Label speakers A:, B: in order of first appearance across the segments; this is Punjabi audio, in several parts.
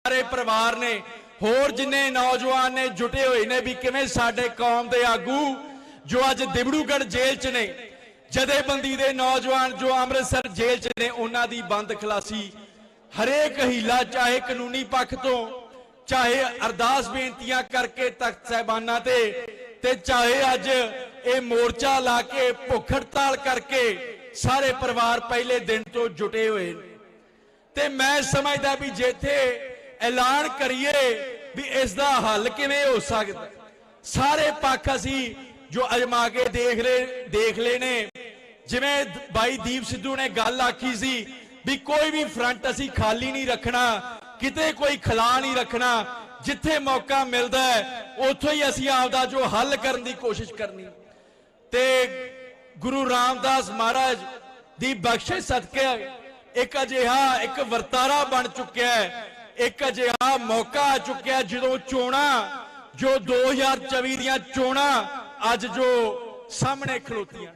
A: सारे परिवार ने होर जिन्ने नौजवान ने जुटे हुए ने भी किवें साडे कौम दे आगू जो अज दिबड़ूगढ़ जेल च ने जथेबंदी दे नौजवान जो अमृतसर जेल च ने उन्हां दी बंद खलासी हरेक हीला चाहे कानूनी पक्ष तो चाहे अरदास बेनतियां करके तख्त साहिबाना ते चाहे अज ये मोर्चा ला के भुख हड़ताल करके सारे परिवार पहले दिन तो जुटे हुए ते मैं समझदा भी जिथे ऐलान करिए भी इसका हल किवें हो सकदा सारे पक्ष असी जो अजमा के देख ले ने जिवें भाई दीप सिद्धू ने गल आखी सी भी कोई भी फ्रंट असी खाली नहीं रखना किते कोई खला नहीं रखना जिथे मौका मिलता है उत्थों ही असी आपदा जो हल करने की कोशिश करनी ते गुरु रामदास महाराज दी बख्शिश सदके एक अजिहा एक वर्तारा बन चुका है एक अजिहा मौका आ चुका जो चोणा जो 2024 दियां चोणा अज जो सामने खलोतियां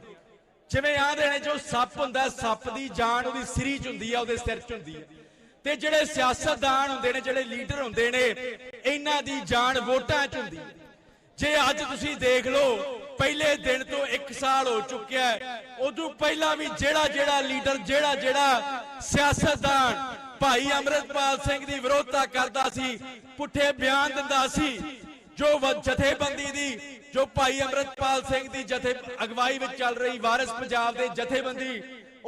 A: जिवें आंदे ने जो सप हुंदा सप दी जान उहदी सिरी च हुंदी है उहदे सिर च हुंदी है ते जिहड़े सियासतदान हुंदे ने जिहड़े लीडर हुंदे ने इन्हां दी जान वोटां च हुंदी है जे अज तुसीं देख लो पहले दिन तो 1 साल हो चुका है उदों पहला भी जेड़ा लीडर जेड़ा सियासतदान भाई अमृतपाल सिंह दी विरोधता करदा सी पुठे बयान दिंदा सी जो जथेबंदी दी जो भाई अमृतपाल सिंह दी जथे अगवाई में चल रही वारिस पंजाब दे जथेबंदी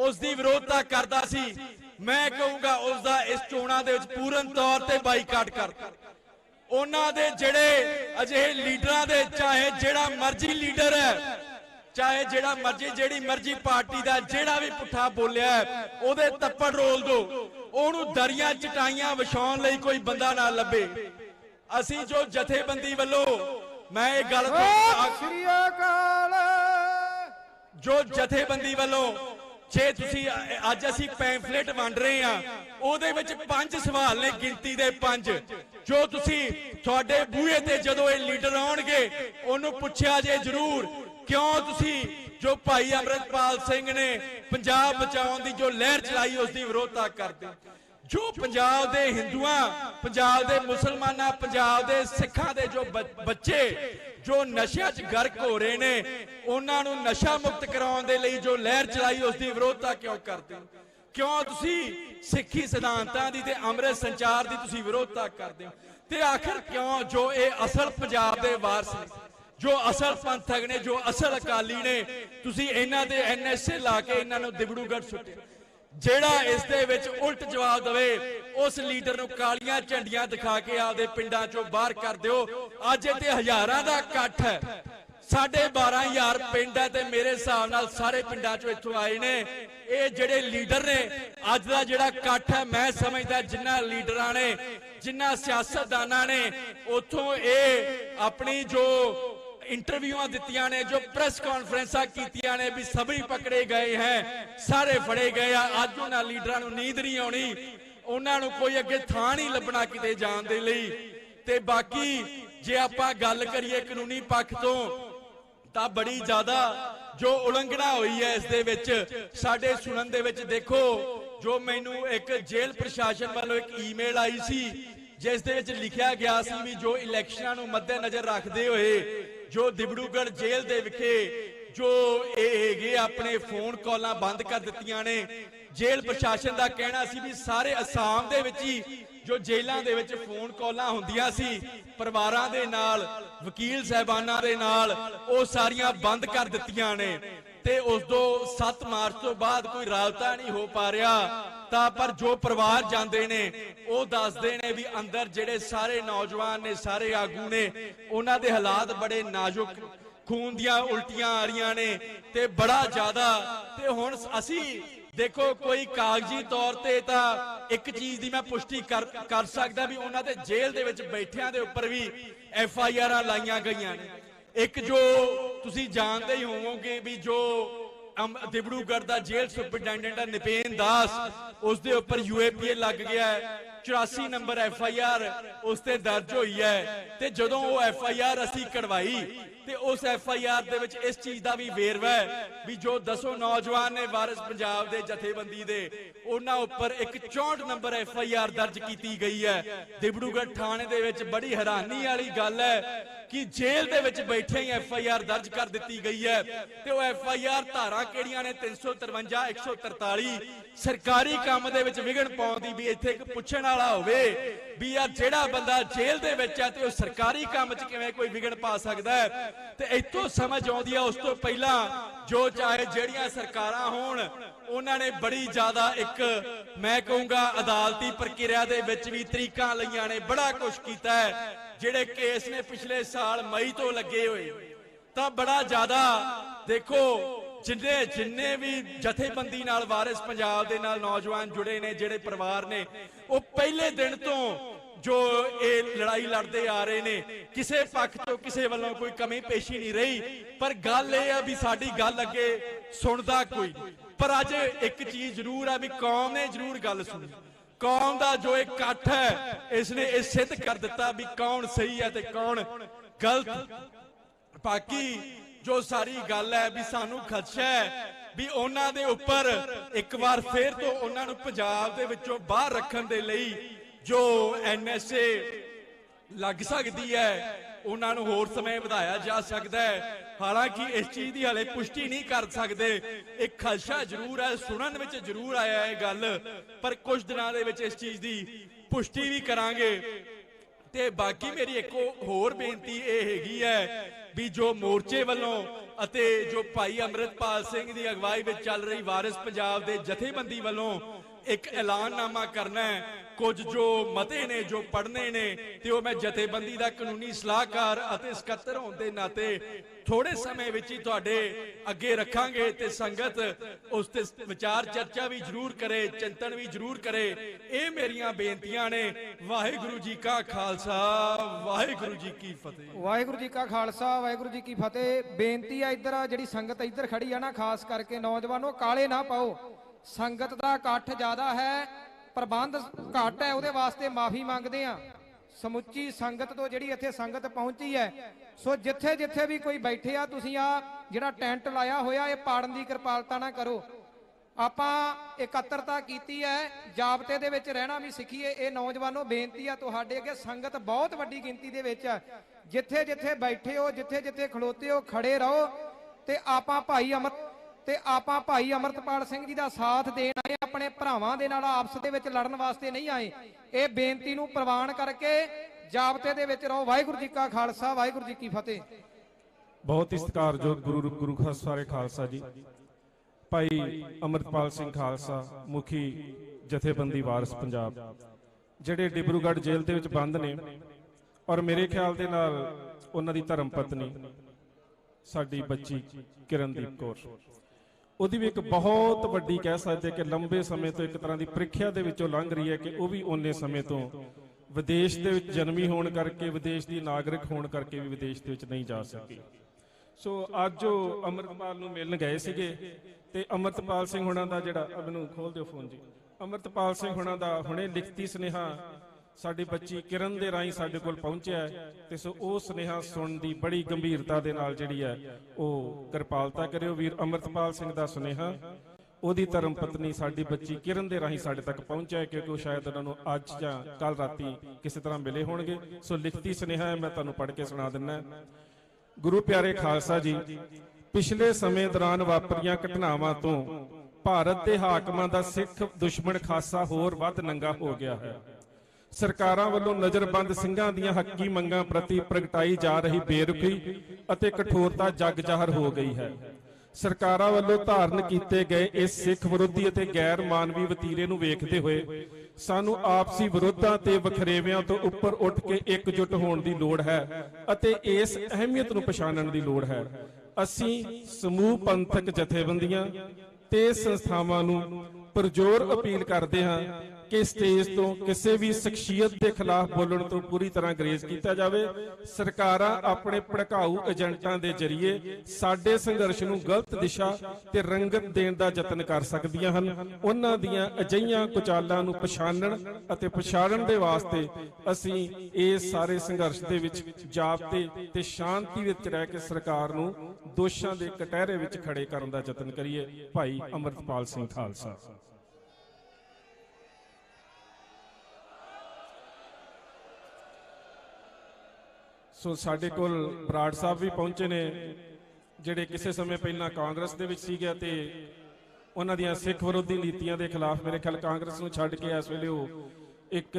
A: उसकी विरोधता करदा सी मैं कहूंगा उसका इस चोणा दे विच पूर्ण तौर ते बाईकाट कर उन्हां दे जिहड़े अजिहे लीडरां दे चाहे जिहड़ा मर्जी लीडर है चाहे जिहड़ा मर्जी जिहड़ी मर्जी पार्टी दा जिहड़ा भी पुठा बोलिया है ओहदे तप्पड़ रोल दो ओहनूं दरियां चटाइयां विछाउण लई कोई बंदा ना लभे असी जो जथेबंदी वालों मैं ये गल जो जथेबंदी वालों जे तुसी अज असी पैंफलेट वंड रहे हैं ओहदे विच 5 सवाल ने गिनती दे 5 जो तुसी तुहाडे बूहे ते जदों ये लीडर आउणगे ओहनूं पुछिया जे जरूर क्यों तुसी जो भाई अमृतपाल सिंह ने पंजाब बचाउण दी जो लहर चलाई उसकी विरोधता करदे जो पंजाब दे हिंदुआं पंजाब दे मुसलमानां पंजाब दे सिखां दे जो बच्चे जो नशे च गर्क हो रहे ने उन्हां नूं नशा मुक्त कराउण दे लई जो लहर चलाई उसकी विरोधता क्यों करदे हो क्यों तुसी सिक्खी सिद्धांतां दी ते अमृत संचार दी तुसी विरोधता करदे हो ते आखिर क्यों जो ये असल पंजाब दे वारस ने जो असल पंथक ने जो असल अकाली ने तुसी इन्हां दे NSA ला के इन्हां नूं दिबड़ूगढ़ सुट्टे जेड़ा इस दे विच उल्ट जवाब दवे उस लीडर नूं कालियां झंडियां दिखा के आपदे पिंडां चों बाहर कर दिओ अज इत्थे हज़ारां दा इकट्ठ है 12,500 पिंड है ते मेरे हिसाब नाल सारे पिंडां चों इत्थों आए ने ये जिहड़े लीडर ने अज दा जिहड़ा इकट्ठ है मैं समझदा जिन्हां लीडरां ने जिन्हां सियासतदानां ने उत्थों ये अपनी जो इंटरव्यूआं दित्तियां ने जो प्रेस कॉन्फ्रेंसां कीतियां ने भी सभी पकड़े गए हैं सारे फड़े गए अज उन्हां लीडरां नूं नींद नहीं आउणी उन्हां नूं कोई अगे थां नहीं लभना किते जाण दे लई ते बाकी जे आपां गल करिए कानूनी पक्ष तो तां बड़ी ज्यादा जो उलंघना हुई है इस दे विच साडे सुणन दे विच देखो जो मैनूं एक जेल प्रशासन वालों एक ईमेल आई सी जिस दे विच लिखिया गया सी भी जो इलैक्शनां नूं मद्देनज़र रखदे होए जो दिबड़ूगढ़ जेल दे विखे जो ये अपने फोन कॉलां बंद कर दित्तियां ने जेल प्रशासन का कहना सी भी सारे असाम दे विच ही जो जेलों दे विच फोन कॉलां हुंदियां सी परिवारां दे नाल वकील साहिबानां दे नाल वो सारियां बंद कर दित्तियां ने ते उस दो 7 मार्च तो बाद कोई राबता नहीं हो पा रहा ता पर जो परिवार जांदे ने वो दसदे ने भी अंदर जिहड़े सारे नौजवान ने सारे आगू ने उन्हां दे हालात बड़े नाजुक खून दियां उल्टियां आ रही ने ते बड़ा ज्यादा ते हुण असी देखो कोई कागजी तौर ते तां एक चीज दी मैं पुष्टि कर सकदा भी उन्हां दे जेल दे विच बैठियां दे उपर भी FIR लाइयां गईयां ने एक जो तुसी जानते ही होवोगे भी जो दिब्रूगढ़ का जेल सुपरिटेंडेंट है निपेन दास, उसके उपर UAPA लग गया है। 84 नंबर FIR उसते दर्ज हुई है। ते जदों वो FIR असी कढ़वाई ते उस FIR दे विच इस चीज का भी वेरवा है भी जो 10 नौजवान ने वारिस पंजाब दे जथेबंदी दे उन्हां उपर एक 64 नंबर FIR दर्ज की गई है। दिब्रूगढ़ थाने दे विच बड़ी हैरानी वाली गल है कि जेल दे विच बैठे ही FIR दर्ज कर दी गई है। ते वो FIR धारा किहड़ियां ने 353 143 सरकारी काम दे विच विघन पाउण दी भी इत्थे एक पुछण वाला होवे भी यार जेड़ा बंदा जेल दे विच है ते वो सरकारी काम च किवें कोई विघन पा सकदा है। ते इत्थों समझ आउंदी है उस तो पहला जो चाहे जेड़ियां सरकारां होण उन्होंने बड़ी ज्यादा एक मैं कहूंगा अदालती प्रक्रिया दे विच भी तरीकां लईआं ने, बड़ा कुछ कीता है। जेड़े केस ने पिछले साल मई तो लगे हुए तां बड़ा ज्यादा देखो जिन्ने भी जथेबंदी नाल वारिस पंजाब दे नाल नौजवान जुड़े ने, जेड़े परिवार ने, वो पहले दिन तो जो ये लड़ाई लड़ते आ रहे ने किसी पक्ष तो किसी वालों कोई कमी पेशी नहीं रही। पर गल यह है भी साडी गल अगे सुनदा कोई, पर अज एक चीज जरूर है भी कौम ने जरूर गल सुनी। कौम का जो एक इकट्ठ है इसने इस सिद्ध कर दिता भी कौन सही है ते कौन गलत। बाकी जो सारी गल है भी सानू खदशा है भी उन्हां दे उपर एक बार फिर तो उन्हां नू पंजाब दे विचों बाहर रखण दे लई जो NSA लग सकती है उन्हां नू होर समय वधाया जा सकता है। हालांकि इस चीज की हाले पुष्टि नहीं कर सकते, एक खदशा जरूर है, सुनन विच जरूर आया है गल, पर कुछ दिनों दे विच इस चीज की पुष्टि भी करांगे। ते बाकी मेरी एक होर बेनती ये हैगी है भी जो मोर्चे वालों अते जो भाई अमृतपाल सिंह की अगवाई में चल रही वारिस पंजाब दे जथेबंदी वालों एक ऐलाननामा करना है। कुछ जो मते ने जो पढ़ने ने ते वो मैं जथेबंदी का कानूनी सलाहकार अते सकत्तर होने के नाते थोड़े समय विच ही तुहाडे अगे रखांगे ते संगत उस ते विचार चर्चा भी जरूर करे, चिंतन भी जरूर करे। ये मेरियां बेनतियां ने। वाहिगुरू जी का खालसा वाहिगुरू जी की फतेह।
B: वाहिगुरू जी का खालसा वाहिगुरू जी की फतेह। बेनती है इधर जिहड़ी संगत इधर खड़ी है ना, खास करके नौजवानों काले ना पाओ, संगत का इकट्ठ ज्यादा है, प्रबंध घट है, उहदे वास्ते माफी मंगते हैं समुची संगत तो जिहड़ी इत्थे संगत पहुंची है। सो जिथे जिथे भी कोई बैठे आ तुसीं आ जिहड़ा टेंट लाया होया ये पाड़न की कृपालता ना करो। आपां इकत्तरता कीती है, जाबते दे विच रहना भी सिखीए। ये नौजवानों बेनती है तुहाडे अगे, संगत बहुत वड्डी गिनती दे विच है, जिथे जिथे बैठे हो जिथे जिथे खड़ोते हो खड़े रहो ते आपां भाई अमृतपाल सिंह जी का साथ देण आए, अपने भरावां दे नाल आपस दे विच लड़न वास्ते नहीं आए। ये बेनती नूं प्रवान करके जाबते दे विच रहो। वाहिगुरू जी का खालसा वाहिगुरू जी की फतेह।
C: बहुत ही सत्कारयोग गुरु खालसा खालसा जी भाई अमृतपाल सिंह खालसा मुखी जथेबंदी वारिस पंजाब ਜਿਹੜੇ डिब्रूगढ़ जेल ਦੇ ਵਿੱਚ ਬੰਦ ਨੇ ਔਰ ਮੇਰੇ ਖਿਆਲ ਦੇ ਨਾਲ ਉਹਨਾਂ ਦੀ ਧਰਮ ਪਤਨੀ ਸਾਡੀ ਬੱਚੀ ਕਿਰਨਦੀਪ ਕੌਰ, ਉਹਦੀ ਵੀ ਇੱਕ ਬਹੁਤ ਵੱਡੀ ਕਹਿ ਸਕਦੇ ਕਿ ਲੰਬੇ ਸਮੇਂ ਤੋਂ ਇੱਕ ਤਰ੍ਹਾਂ ਦੀ ਪ੍ਰੀਖਿਆ ਦੇ ਵਿੱਚੋਂ ਲੰਘ ਰਹੀ ਹੈ ਕਿ ਉਹ ਵੀ ਉਹਨੇ ਸਮੇਂ ਤੋਂ ਵਿਦੇਸ਼ ਦੇ ਵਿੱਚ ਜਨਮੀ ਹੋਣ ਕਰਕੇ, ਵਿਦੇਸ਼ ਦੀ ਨਾਗਰਿਕ ਹੋਣ ਕਰਕੇ ਵੀ ਵਿਦੇਸ਼ ਦੇ ਵਿੱਚ ਨਹੀਂ ਜਾ ਸਕੀ। ਸੋ ਅੱਜ ਉਹ ਅਮਰਤਪਾਲ ਨੂੰ ਮਿਲਣ ਗਏ ਸੀਗੇ ਤੇ ਅਮਰਤਪਾਲ ਸਿੰਘ ਹੁਣਾਂ ਦਾ ਜਿਹੜਾ, ਮੈਨੂੰ ਖੋਲ ਦਿਓ ਫੋਨ ਜੀ, ਅਮਰਤਪਾਲ ਸਿੰਘ ਹੁਣਾਂ ਦਾ ਹੁਣੇ ਲਿਖਤੀ ਸੁਨੇਹਾ ਸਾਡੀ ਬੱਚੀ ਕਿਰਨ ਦੇ ਰਾਹੀਂ ਸਾਡੇ ਕੋਲ ਪਹੁੰਚਿਆ ਹੈ ਤੇ ਸੋ ਉਹ ਸੁਨੇਹਾ ਸੁਣਨ ਦੀ ਬੜੀ ਗੰਭੀਰਤਾ ਦੇ ਨਾਲ ਜਿਹੜੀ ਹੈ ਉਹ ਕਿਰਪਾਲਤਾ ਕਰਿਓ। ਵੀਰ ਅਮਰਤਪਾਲ ਸਿੰਘ ਦਾ ਸੁਨੇਹਾ ਉਹਦੀ ਧਰਮ ਪਤਨੀ ਸਾਡੀ ਬੱਚੀ ਕਿਰਨ ਦੇ ਰਾਹੀਂ ਸਾਡੇ ਤੱਕ ਪਹੁੰਚਿਆ ਹੈ, ਕਿਉਂਕਿ ਉਹ ਸ਼ਾਇਦ ਉਹਨਾਂ ਨੂੰ ਅੱਜ ਜਾਂ ਕੱਲ ਰਾਤੀ ਕਿਸੇ ਤਰ੍ਹਾਂ ਮਿਲੇ ਹੋਣਗੇ। ਸੋ ਲਿਖਤੀ ਸੁਨੇਹਾ ਹੈ, ਮੈਂ ਤੁਹਾਨੂੰ ਪੜ੍ਹ ਕੇ ਸੁਣਾ ਦਿੰਦਾ। ਗੁਰੂ ਪਿਆਰੇ ਖਾਲਸਾ ਜੀ, ਪਿਛਲੇ ਸਮੇਂ ਦੌਰਾਨ ਵਾਪਰੀਆਂ ਘਟਨਾਵਾਂ ਤੋਂ ਭਾਰਤ ਦੇ ਹਾਕਮਾਂ ਦਾ ਸਿੱਖ ਦੁਸ਼ਮਣ ਖਾਸਾ ਹੋਰ ਵੱਧ ਨੰਗਾ ਹੋ ਗਿਆ ਹੈ। ਸਰਕਾਰਾਂ ਵੱਲੋਂ ਨਜ਼ਰਬੰਦ ਸਿੰਘਾਂ ਦੀਆਂ ਹੱਕੀ ਮੰਗਾਂ ਪ੍ਰਤੀ ਪ੍ਰਗਟਾਈ ਜਾ ਰਹੀ ਬੇਰੁਖੀ ਅਤੇ ਕਠੋਰਤਾ ਜਗ ਜ਼ਾਹਰ ਹੋ ਗਈ ਹੈ। ਸਰਕਾਰਾਂ ਵੱਲੋਂ ਧਾਰਨ ਕੀਤੇ ਗਏ ਇਸ ਸਿੱਖ ਵਿਰੋਧੀ ਅਤੇ ਗੈਰ ਮਾਨਵੀ ਵਤੀਰੇ ਨੂੰ ਵੇਖਦੇ ਹੋਏ ਸਾਨੂੰ ਆਪਸੀ ਵਿਰੋਧਾਂ ਤੇ ਵਖਰੇਵਿਆਂ ਤੋਂ ਉੱਪਰ ਉੱਠ ਕੇ ਇਕਜੁੱਟ ਹੋਣ ਦੀ ਲੋੜ ਹੈ ਅਤੇ ਇਸ ਅਹਿਮੀਅਤ ਨੂੰ ਪਛਾਣਨ ਦੀ ਲੋੜ ਹੈ। ਅਸੀਂ ਸਮੂਹ ਪੰਥਕ ਜਥੇਬੰਦੀਆਂ ਤੇ ਸੰਸਥਾਵਾਂ ਨੂੰ ਪੁਰਜ਼ੋਰ ਅਪੀਲ ਕਰਦੇ ਹਾਂ ਕਿ ਸਟੇਜ ਤੋਂ ਕਿਸੇ ਵੀ ਸ਼ਖਸੀਅਤ ਦੇ ਖਿਲਾਫ ਬੋਲਣ ਤੋਂ ਪੂਰੀ ਤਰ੍ਹਾਂ ਗਰੇਜ਼ ਕੀਤਾ ਜਾਵੇ। ਸਰਕਾਰਾਂ ਆਪਣੇ ਭੜਕਾਊ ਏਜੰਟਾਂ ਦੇ ਜ਼ਰੀਏ ਸਾਡੇ ਸੰਘਰਸ਼ ਨੂੰ ਗਲਤ ਦਿਸ਼ਾ ਤੇ ਰੰਗਤ ਦੇਣ ਦਾ ਯਤਨ ਕਰ ਸਕਦੀਆਂ ਹਨ। ਉਹਨਾਂ ਦੀਆਂ ਅਜਿਹੀਆਂ ਕੁਚਾਲਾਂ ਨੂੰ ਪਛਾਣਨ ਅਤੇ ਪਛਾੜਨ ਦੇ ਵਾਸਤੇ ਅਸੀਂ ਇਸ ਸਾਰੇ ਸੰਘਰਸ਼ ਦੇ ਵਿੱਚ ਜਾਬਤੇ ਤੇ ਸ਼ਾਂਤੀ ਵਿੱਚ ਰਹਿ ਕੇ ਸਰਕਾਰ ਨੂੰ ਦੋਸ਼ਾਂ ਦੇ ਕਟਹਿਰੇ ਵਿੱਚ ਖੜੇ ਕਰਨ ਦਾ ਯਤਨ ਕਰੀਏ। ਭਾਈ ਅੰਮ੍ਰਿਤਪਾਲ ਸਿੰਘ ਖਾਲਸਾ। ਸੋ ਸਾਡੇ ਕੋਲ ਬਰਾੜ ਸਾਹਿਬ ਵੀ ਪਹੁੰਚੇ ਨੇ, ਜਿਹੜੇ ਕਿਸੇ ਸਮੇਂ ਪਹਿਲਾਂ ਕਾਂਗਰਸ ਦੇ ਵਿੱਚ ਸੀਗੇ ਤੇ ਉਹਨਾਂ ਦੀਆਂ ਸਿੱਖ ਵਿਰੋਧੀ ਨੀਤੀਆਂ ਦੇ ਖਿਲਾਫ ਮੇਰੇ ਖਿਆਲ ਕਾਂਗਰਸ ਨੂੰ ਛੱਡ ਕੇ ਇਸ ਵੇਲੇ ਉਹ ਇੱਕ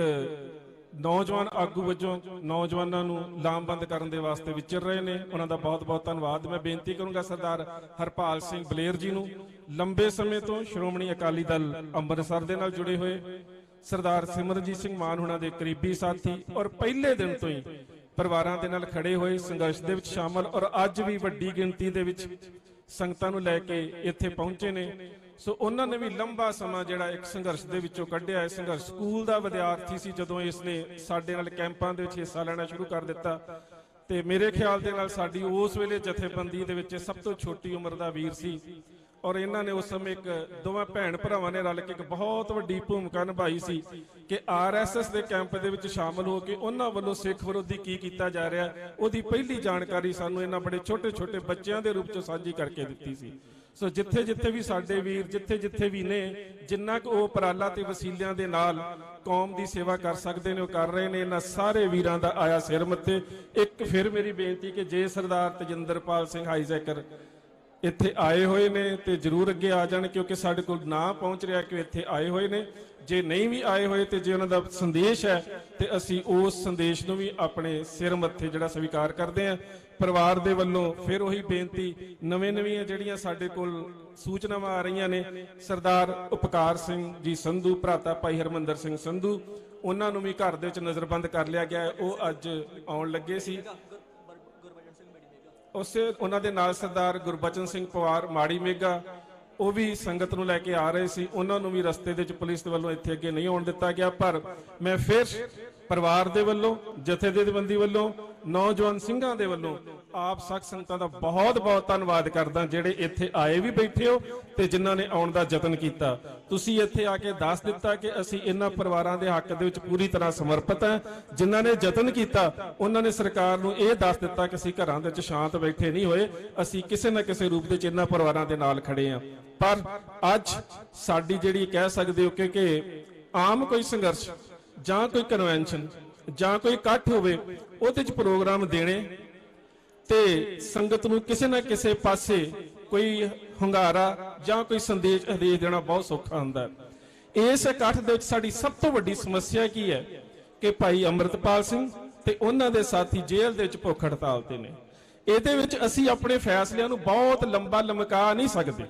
C: ਨੌਜਵਾਨ ਆਗੂ ਵਜੋਂ ਨੌਜਵਾਨਾਂ ਨੂੰ ਲਾਮਬੰਦ ਕਰਨ ਦੇ ਵਾਸਤੇ ਵਿਚਰ ਰਹੇ ਨੇ। ਉਹਨਾਂ ਦਾ ਬਹੁਤ ਬਹੁਤ ਧੰਨਵਾਦ। ਮੈਂ ਬੇਨਤੀ ਕਰੂੰਗਾ ਸਰਦਾਰ ਹਰਪਾਲ ਸਿੰਘ ਬਲੇਰ ਜੀ ਨੂੰ, ਲੰਬੇ ਸਮੇਂ ਤੋਂ ਸ਼੍ਰੋਮਣੀ ਅਕਾਲੀ ਦਲ ਅੰਮ੍ਰਿਤਸਰ ਦੇ ਨਾਲ ਜੁੜੇ ਹੋਏ, ਸਰਦਾਰ ਸਿਮਰਨਜੀਤ ਸਿੰਘ ਮਾਨ ਉਹਨਾਂ ਦੇ ਕਰੀਬੀ ਸਾਥੀ ਔਰ ਪਹਿਲੇ ਦਿਨ ਤੋਂ ਹੀ ਪਰਿਵਾਰਾਂ ਦੇ ਨਾਲ ਖੜੇ ਹੋਏ, ਸੰਘਰਸ਼ ਦੇ ਵਿੱਚ ਸ਼ਾਮਲ ਔਰ ਅੱਜ ਵੀ ਵੱਡੀ ਗਿਣਤੀ ਦੇ ਵਿੱਚ ਸੰਗਤਾਂ ਨੂੰ ਲੈ ਕੇ ਇੱਥੇ ਪਹੁੰਚੇ ਨੇ। ਸੋ ਉਹਨਾਂ ਨੇ ਵੀ ਲੰਬਾ ਸਮਾਂ ਜਿਹੜਾ ਇੱਕ ਸੰਘਰਸ਼ ਦੇ ਵਿੱਚੋਂ ਕੱਢਿਆ ਹੈ। ਸੰਘਰਸ਼ ਸਕੂਲ ਦਾ ਵਿਦਿਆਰਥੀ ਸੀ ਜਦੋਂ ਇਸ ਨੇ ਸਾਡੇ ਨਾਲ ਕੈਂਪਾਂ ਦੇ ਵਿੱਚ ਹਿੱਸਾ ਲੈਣਾ ਸ਼ੁਰੂ ਕਰ ਦਿੱਤਾ ਤੇ ਮੇਰੇ ਖਿਆਲ ਦੇ ਨਾਲ ਸਾਡੀ ਉਸ ਵੇਲੇ ਜਥੇਬੰਦੀ ਦੇ ਵਿੱਚ ਸਭ ਤੋਂ ਛੋਟੀ ਉਮਰ ਦਾ ਵੀਰ ਸੀ ਔਰ ਇਹਨਾਂ ਨੇ ਉਸ ਸਮੇਂ ਇੱਕ ਦੋਵਾਂ ਭੈਣ ਭਰਾਵਾਂ ਨੇ ਰਲ ਕੇ ਇੱਕ ਬਹੁਤ ਵੱਡੀ ਭੂਮਿਕਾ ਨਿਭਾਈ ਸੀ ਕਿ ਆਰਐਸਐਸ ਦੇ ਕੈਂਪ ਦੇ ਵਿੱਚ ਸ਼ਾਮਲ ਹੋ ਕੇ ਉਹਨਾਂ ਵੱਲੋਂ ਸਿੱਖ ਵਿਰੋਧੀ ਕੀ ਕੀਤਾ ਜਾ ਰਿਹਾ ਉਹਦੀ ਪਹਿਲੀ ਜਾਣਕਾਰੀ ਸਾਨੂੰ ਇਹਨਾਂ ਬੜੇ ਛੋਟੇ ਛੋਟੇ ਬੱਚਿਆਂ ਦੇ ਰੂਪ 'ਚ ਸਾਂਝੀ ਕਰਕੇ ਦਿੱਤੀ ਸੀ। ਸੋ ਜਿੱਥੇ ਜਿੱਥੇ ਵੀ ਸਾਡੇ ਵੀਰ ਜਿੱਥੇ ਜਿੱਥੇ ਵੀ ਨੇ, ਜਿੰਨਾ ਕੁ ਉਹ ਉਪਰਾਲਾ ਤੇ ਵਸੀਲਿਆਂ ਦੇ ਨਾਲ ਕੌਮ ਦੀ ਸੇਵਾ ਕਰ ਸਕਦੇ ਨੇ ਉਹ ਕਰ ਰਹੇ ਨੇ। ਇਹਨਾਂ ਸਾਰੇ ਵੀਰਾਂ ਦਾ ਆਇਆ ਸਿਰ ਮੱਥੇ। ਇੱਕ ਫਿਰ ਮੇਰੀ ਬੇਨਤੀ ਕਿ ਜੇ ਸਰਦਾਰ ਤਜਿੰਦਰਪਾਲ ਸਿੰਘ ਹਾਈਜੈਕਰ ਇੱਥੇ ਆਏ ਹੋਏ ਨੇ ਤੇ ਜਰੂਰ ਅੱਗੇ ਆ ਜਾਣ, ਕਿਉਂਕਿ ਸਾਡੇ ਕੋਲ ਨਾ ਪਹੁੰਚ ਰਿਹਾ ਕਿ ਇੱਥੇ ਆਏ ਹੋਏ ਨੇ। ਜੇ ਨਹੀਂ ਵੀ ਆਏ ਹੋਏ ਤੇ ਜੇ ਉਹਨਾਂ ਦਾ ਸੰਦੇਸ਼ ਹੈ ਤੇ ਅਸੀਂ ਉਸ ਸੰਦੇਸ਼ ਨੂੰ ਵੀ ਆਪਣੇ ਸਿਰ ਮੱਥੇ ਜਿਹੜਾ ਸਵੀਕਾਰ ਕਰਦੇ ਹਾਂ। ਪਰਿਵਾਰ ਦੇ ਵੱਲੋਂ ਫਿਰ ਉਹੀ ਬੇਨਤੀ, ਨਵੀਆਂ ਜਿਹੜੀਆਂ ਸਾਡੇ ਕੋਲ ਸੂਚਨਾਵਾਂ ਆ ਰਹੀਆਂ ਨੇ, ਸਰਦਾਰ ਉਪਕਾਰ ਸਿੰਘ ਜੀ ਸੰਧੂ, ਭਰਾਤਾ ਭਾਈ ਹਰਮੰਦਰ ਸਿੰਘ ਸੰਧੂ, ਉਹਨਾਂ ਨੂੰ ਵੀ ਘਰ ਦੇ ਵਿੱਚ ਨਜ਼ਰਬੰਦ ਕਰ ਲਿਆ ਗਿਆ। ਉਹ ਅੱਜ ਆਉਣ ਲੱਗੇ ਸੀ। ਉਸੇ ਉਹਨਾਂ ਦੇ ਨਾਲ ਸਰਦਾਰ ਗੁਰਬਚਨ ਸਿੰਘ ਪਵਾਰ ਮਾੜੀ ਮੇਗਾ, ਉਹ ਵੀ ਸੰਗਤ ਨੂੰ ਲੈ ਕੇ ਆ ਰਹੇ ਸੀ। ਉਹਨਾਂ ਨੂੰ ਵੀ ਰਸਤੇ ਦੇ ਵਿੱਚ ਪੁਲਿਸ ਦੇ ਵੱਲੋਂ ਇੱਥੇ ਅੱਗੇ ਨਹੀਂ ਆਉਣ ਦਿੱਤਾ ਗਿਆ। ਪਰ ਮੈਂ ਫਿਰ ਪਰਿਵਾਰ ਦੇ ਵੱਲੋਂ, ਜਥੇਬੰਦੀ ਵੱਲੋਂ, ਨੌਜਵਾਨ ਸਿੰਘਾਂ ਦੇ ਵੱਲੋਂ ਆਪ ਸਖਤ ਸੰਗਤਾਂ ਦਾ ਬਹੁਤ ਬਹੁਤ ਧੰਨਵਾਦ ਕਰਦਾ, ਜਿਹੜੇ ਇੱਥੇ ਆਏ ਵੀ ਬੈਠੇ ਹੋ ਤੇ ਜਿਨ੍ਹਾਂ ਨੇ ਆਉਣ ਦਾ ਯਤਨ ਕੀਤਾ। ਤੁਸੀਂ ਇੱਥੇ ਆ ਕੇ ਦੱਸ ਦਿੱਤਾ ਕਿ ਅਸੀਂ ਇਹਨਾਂ ਪਰਿਵਾਰਾਂ ਦੇ ਹੱਕ ਦੇ ਵਿੱਚ ਪੂਰੀ ਤਰ੍ਹਾਂ ਸਮਰਪਿਤ ਹਾਂ। ਜਿਨ੍ਹਾਂ ਨੇ ਯਤਨ ਕੀਤਾ ਉਹਨਾਂ ਨੇ ਸਰਕਾਰ ਨੂੰ ਇਹ ਦੱਸ ਦਿੱਤਾ ਕਿ ਅਸੀਂ ਘਰਾਂ ਦੇ ਵਿੱਚ ਸ਼ਾਂਤ ਬੈਠੇ ਨਹੀਂ ਹੋਏ, ਅਸੀਂ ਕਿਸੇ ਨਾ ਕਿਸੇ ਰੂਪ ਵਿੱਚ ਇਹਨਾਂ ਪਰਿਵਾਰਾਂ ਦੇ ਨਾਲ ਖੜੇ ਹਾਂ। ਪਰ ਅੱਜ ਸਾਡੀ ਜਿਹੜੀ ਕਹਿ ਸਕਦੇ ਹੋ ਕਿ ਆਮ ਕੋਈ ਸੰਘਰਸ਼ ਜਾਂ ਕੋਈ ਕਨਵੈਨਸ਼ਨ ਜਾਂ ਕੋਈ ਇਕੱਠ ਹੋਵੇ, ਉਹਦੇ 'ਚ ਪ੍ਰੋਗਰਾਮ ਦੇਣੇ ਤੇ ਸੰਗਤ ਨੂੰ ਕਿਸੇ ਨਾ ਕਿਸੇ ਪਾਸੇ ਕੋਈ ਹੁੰਗਾਰਾ ਜਾਂ ਕੋਈ ਸੰਦੇਸ਼ ਦੇਣਾ ਬਹੁਤ ਸੌਖਾ ਹੁੰਦਾ। ਇਸ ਇਕੱਠ ਦੇ ਵਿੱਚ ਸਾਡੀ ਸਭ ਤੋਂ ਵੱਡੀ ਸਮੱਸਿਆ ਕੀ ਹੈ ਕਿ ਭਾਈ ਅੰਮ੍ਰਿਤਪਾਲ ਸਿੰਘ ਤੇ ਉਹਨਾਂ ਦੇ ਸਾਥੀ ਜੇਲ੍ਹ ਦੇ ਵਿੱਚ ਭੁੱਖ ਹੜਤਾਲ ਤੇ ਨੇ। ਇਹਦੇ ਵਿੱਚ ਅਸੀਂ ਆਪਣੇ ਫੈਸਲਿਆਂ ਨੂੰ ਬਹੁਤ ਲੰਬਾ ਲਮਕਾ ਨਹੀਂ ਸਕਦੇ,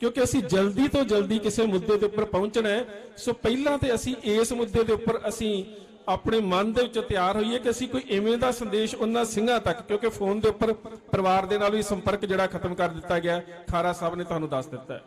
C: ਕਿਉਂਕਿ ਅਸੀਂ ਜਲਦੀ ਤੋਂ ਜਲਦੀ ਕਿਸੇ ਮੁੱਦੇ ਦੇ ਉੱਪਰ ਪਹੁੰਚਣਾ ਹੈ। ਸੋ ਪਹਿਲਾਂ ਤੇ ਅਸੀਂ ਇਸ ਮੁੱਦੇ ਦੇ ਉੱਪਰ ਅਸੀਂ ਆਪਣੇ ਮਨ ਦੇ ਵਿੱਚ ਤਿਆਰ ਹੋਈਏ ਕਿ ਅਸੀਂ ਕੋਈ ਇਵੇਂ ਦਾ ਸੰਦੇਸ਼ ਉਹਨਾਂ ਸਿੰਘਾਂ ਤੱਕ, ਕਿਉਂਕਿ ਫੋਨ ਦੇ ਉੱਪਰ ਪਰਿਵਾਰ ਦੇ ਨਾਲ ਵੀ ਸੰਪਰਕ ਜਿਹੜਾ ਖਤਮ ਕਰ ਦਿੱਤਾ ਗਿਆ। ਖਾਰਾ ਸਾਹਿਬ ਨੇ ਤੁਹਾਨੂੰ ਦੱਸ ਦਿੱਤਾ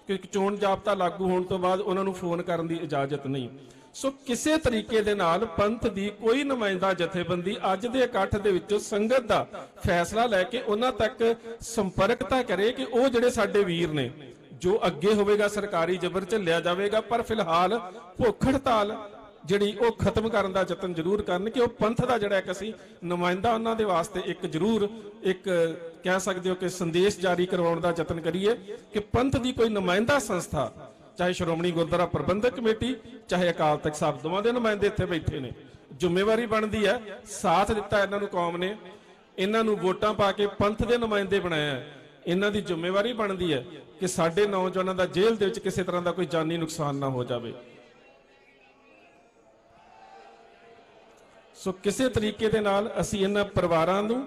C: ਕਿ ਚੋਣ ਜਾਬਤਾ ਲਾਗੂ ਹੋਣ ਤੋਂ ਬਾਅਦ ਉਹਨਾਂ ਨੂੰ ਫੋਨ ਕਰਨ ਦੀ ਇਜਾਜ਼ਤ ਨਹੀਂ। ਸੋ ਕਿਸੇ ਤਰੀਕੇ ਦੇ ਨਾਲ ਪੰਥ ਦੀ ਕੋਈ ਨੁਮਾਇੰਦਾ ਜਥੇਬੰਦੀ ਅੱਜ ਦੇ ਇਕੱਠ ਦੇ ਵਿੱਚੋਂ ਸੰਗਤ ਦਾ ਫੈਸਲਾ ਲੈ ਕੇ ਉਹਨਾਂ ਤੱਕ ਸੰਪਰਕਤਾ ਕਰੇ ਕਿ ਉਹ ਜਿਹੜੇ ਸਾਡੇ ਵੀਰ ਨੇ, ਜੋ ਅੱਗੇ ਹੋਵੇਗਾ ਸਰਕਾਰੀ ਜ਼ਬਰ ਝੱਲਿਆ ਜਾਵੇਗਾ, ਪਰ ਫਿਲਹਾਲ ਭੁੱਖ ਹੜਤਾਲ ਜਿਹੜੀ ਉਹ ਖਤਮ ਕਰਨ ਦਾ ਯਤਨ ਜ਼ਰੂਰ ਕਰਨ ਕਿ ਉਹ ਪੰਥ ਦਾ ਜਿਹੜਾ ਇੱਕ ਅਸੀਂ ਨੁਮਾਇੰਦਾ ਉਹਨਾਂ ਦੇ ਵਾਸਤੇ ਇੱਕ ਜ਼ਰੂਰ ਇੱਕ ਕਹਿ ਸਕਦੇ ਹੋ ਕਿ ਸੰਦੇਸ਼ ਜਾਰੀ ਕਰਵਾਉਣ ਦਾ ਯਤਨ ਕਰੀਏ ਕਿ ਪੰਥ ਦੀ ਕੋਈ ਨੁਮਾਇੰਦਾ ਸੰਸਥਾ, ਚਾਹੇ ਸ਼੍ਰੋਮਣੀ ਗੁਰਦੁਆਰਾ ਪ੍ਰਬੰਧਕ ਕਮੇਟੀ, ਚਾਹੇ ਅਕਾਲ ਤਖਤ ਸਾਹਿਬ, ਦੋਵਾਂ ਦੇ ਨੁਮਾਇੰਦੇ ਇੱਥੇ ਬੈਠੇ ਨੇ। ਜ਼ਿੰਮੇਵਾਰੀ ਬਣਦੀ ਹੈ, ਸਾਥ ਦਿੱਤਾ ਇਹਨਾਂ ਨੂੰ ਕੌਮ ਨੇ, ਇਹਨਾਂ ਨੂੰ ਵੋਟਾਂ ਪਾ ਕੇ ਪੰਥ ਦੇ ਨੁਮਾਇੰਦੇ ਬਣਾਇਆ। ਇਹਨਾਂ ਦੀ ਜ਼ਿੰਮੇਵਾਰੀ ਬਣਦੀ ਹੈ ਕਿ ਸਾਡੇ ਨੌਜਵਾਨਾਂ ਦਾ ਜੇਲ੍ਹ ਦੇ ਵਿੱਚ ਕਿਸੇ ਤਰ੍ਹਾਂ ਦਾ ਕੋਈ ਜਾਨੀ ਨੁਕਸਾਨ ਨਾ ਹੋ ਜਾਵੇ। ਸੋ ਕਿਸੇ ਤਰੀਕੇ ਦੇ ਨਾਲ ਅਸੀਂ ਇਹਨਾਂ ਪਰਿਵਾਰਾਂ ਨੂੰ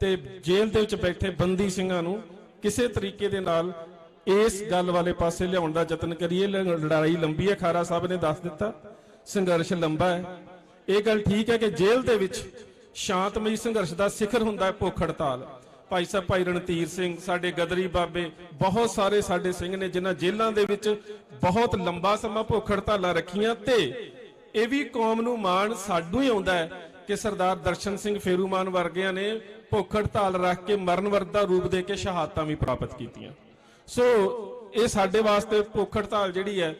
C: ਤੇ ਜੇਲ੍ਹ ਦੇ ਵਿੱਚ ਬੈਠੇ ਬੰਦੀ ਸਿੰਘਾਂ ਨੂੰ ਕਿਸੇ ਤਰੀਕੇ ਦੇ ਨਾਲ ਇਸ ਗੱਲ ਵਾਲੇ ਪਾਸੇ ਲਿਆਉਣ ਦਾ ਯਤਨ ਕਰੀਏ। ਲੜਾਈ ਲੰਬੀ ਹੈ, ਖਾਰਾ ਸਾਹਿਬ ਨੇ ਦੱਸ ਦਿੱਤਾ, ਸੰਘਰਸ਼ ਲੰਬਾ ਹੈ। ਇਹ ਗੱਲ ਠੀਕ ਹੈ ਕਿ ਜੇਲ੍ਹ ਦੇ ਵਿੱਚ ਸ਼ਾਂਤਮਈ ਸੰਘਰਸ਼ ਦਾ ਸਿਖਰ ਹੁੰਦਾ ਹੈ ਭੁੱਖ ਹੜਤਾਲ, ਭਾਈ ਸਾਹਿਬ ਭਾਈ ਰਣਧੀਰ ਸਿੰਘ, ਸਾਡੇ ਗਦਰੀ ਬਾਬੇ, ਬਹੁਤ ਸਾਰੇ ਸਾਡੇ ਸਿੰਘ ਨੇ ਜਿਨ੍ਹਾਂ ਜੇਲ੍ਹਾਂ ਦੇ ਵਿੱਚ ਬਹੁਤ ਲੰਬਾ ਸਮਾਂ ਭੁੱਖ ਹੜਤਾਲਾਂ ਰੱਖੀਆਂ। ਤੇ ਇਹ ਵੀ ਕੌਮ ਨੂੰ ਮਾਣ ਸਾਨੂੰ ਹੀ ਆਉਂਦਾ ਹੈ ਕਿ ਸਰਦਾਰ ਦਰਸ਼ਨ ਸਿੰਘ ਫੇਰੂਮਾਨ ਵਰਗਿਆਂ ਨੇ ਭੁੱਖ ਹੜਤਾਲ ਰੱਖ ਕੇ ਮਰਨ ਵਰਤਾ ਰੂਪ ਦੇ ਕੇ ਸ਼ਹਾਦਤਾਂ ਵੀ ਪ੍ਰਾਪਤ ਕੀਤੀਆਂ। ਸੋ ਇਹ ਸਾਡੇ ਵਾਸਤੇ ਭੁੱਖ ਹੜਤਾਲ ਜਿਹੜੀ ਹੈ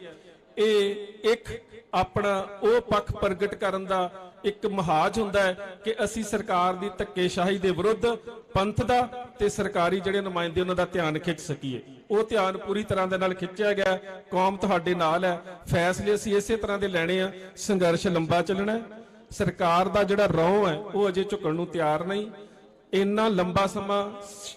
C: ਇਹ ਇੱਕ ਆਪਣਾ ਉਹ ਪੱਖ ਪ੍ਰਗਟ ਕਰਨ ਦਾ ਇੱਕ ਮਹਾਜ ਹੁੰਦਾ ਹੈ ਕਿ ਅਸੀਂ ਸਰਕਾਰ ਦੀ ਧੱਕੇਸ਼ਾਹੀ ਦੇ ਵਿਰੁੱਧ ਪੰਥ ਦਾ ਤੇ ਸਰਕਾਰੀ ਜਿਹੜੇ ਨੁਮਾਇੰਦੇ ਉਹਨਾਂ ਦਾ ਧਿਆਨ ਖਿੱਚ ਸਕੀਏ। ਉਹ ਧਿਆਨ ਪੂਰੀ ਤਰ੍ਹਾਂ ਦੇ ਨਾਲ ਖਿੱਚਿਆ ਗਿਆ। ਕੌਮ ਤੁਹਾਡੇ ਨਾਲ ਹੈ, ਫੈਸਲੇ ਅਸੀਂ ਇਸੇ ਤਰ੍ਹਾਂ ਦੇ ਲੈਣੇ ਆ। ਸੰਘਰਸ਼ ਲੰਬਾ ਚੱਲਣਾ ਹੈ। ਸਰਕਾਰ ਦਾ ਜਿਹੜਾ ਰੌਂ ਹੈ ਉਹ ਅਜੇ ਝੁਕਣ ਨੂੰ ਤਿਆਰ ਨਹੀਂ। ਇੰਨਾ ਲੰਬਾ ਸਮਾਂ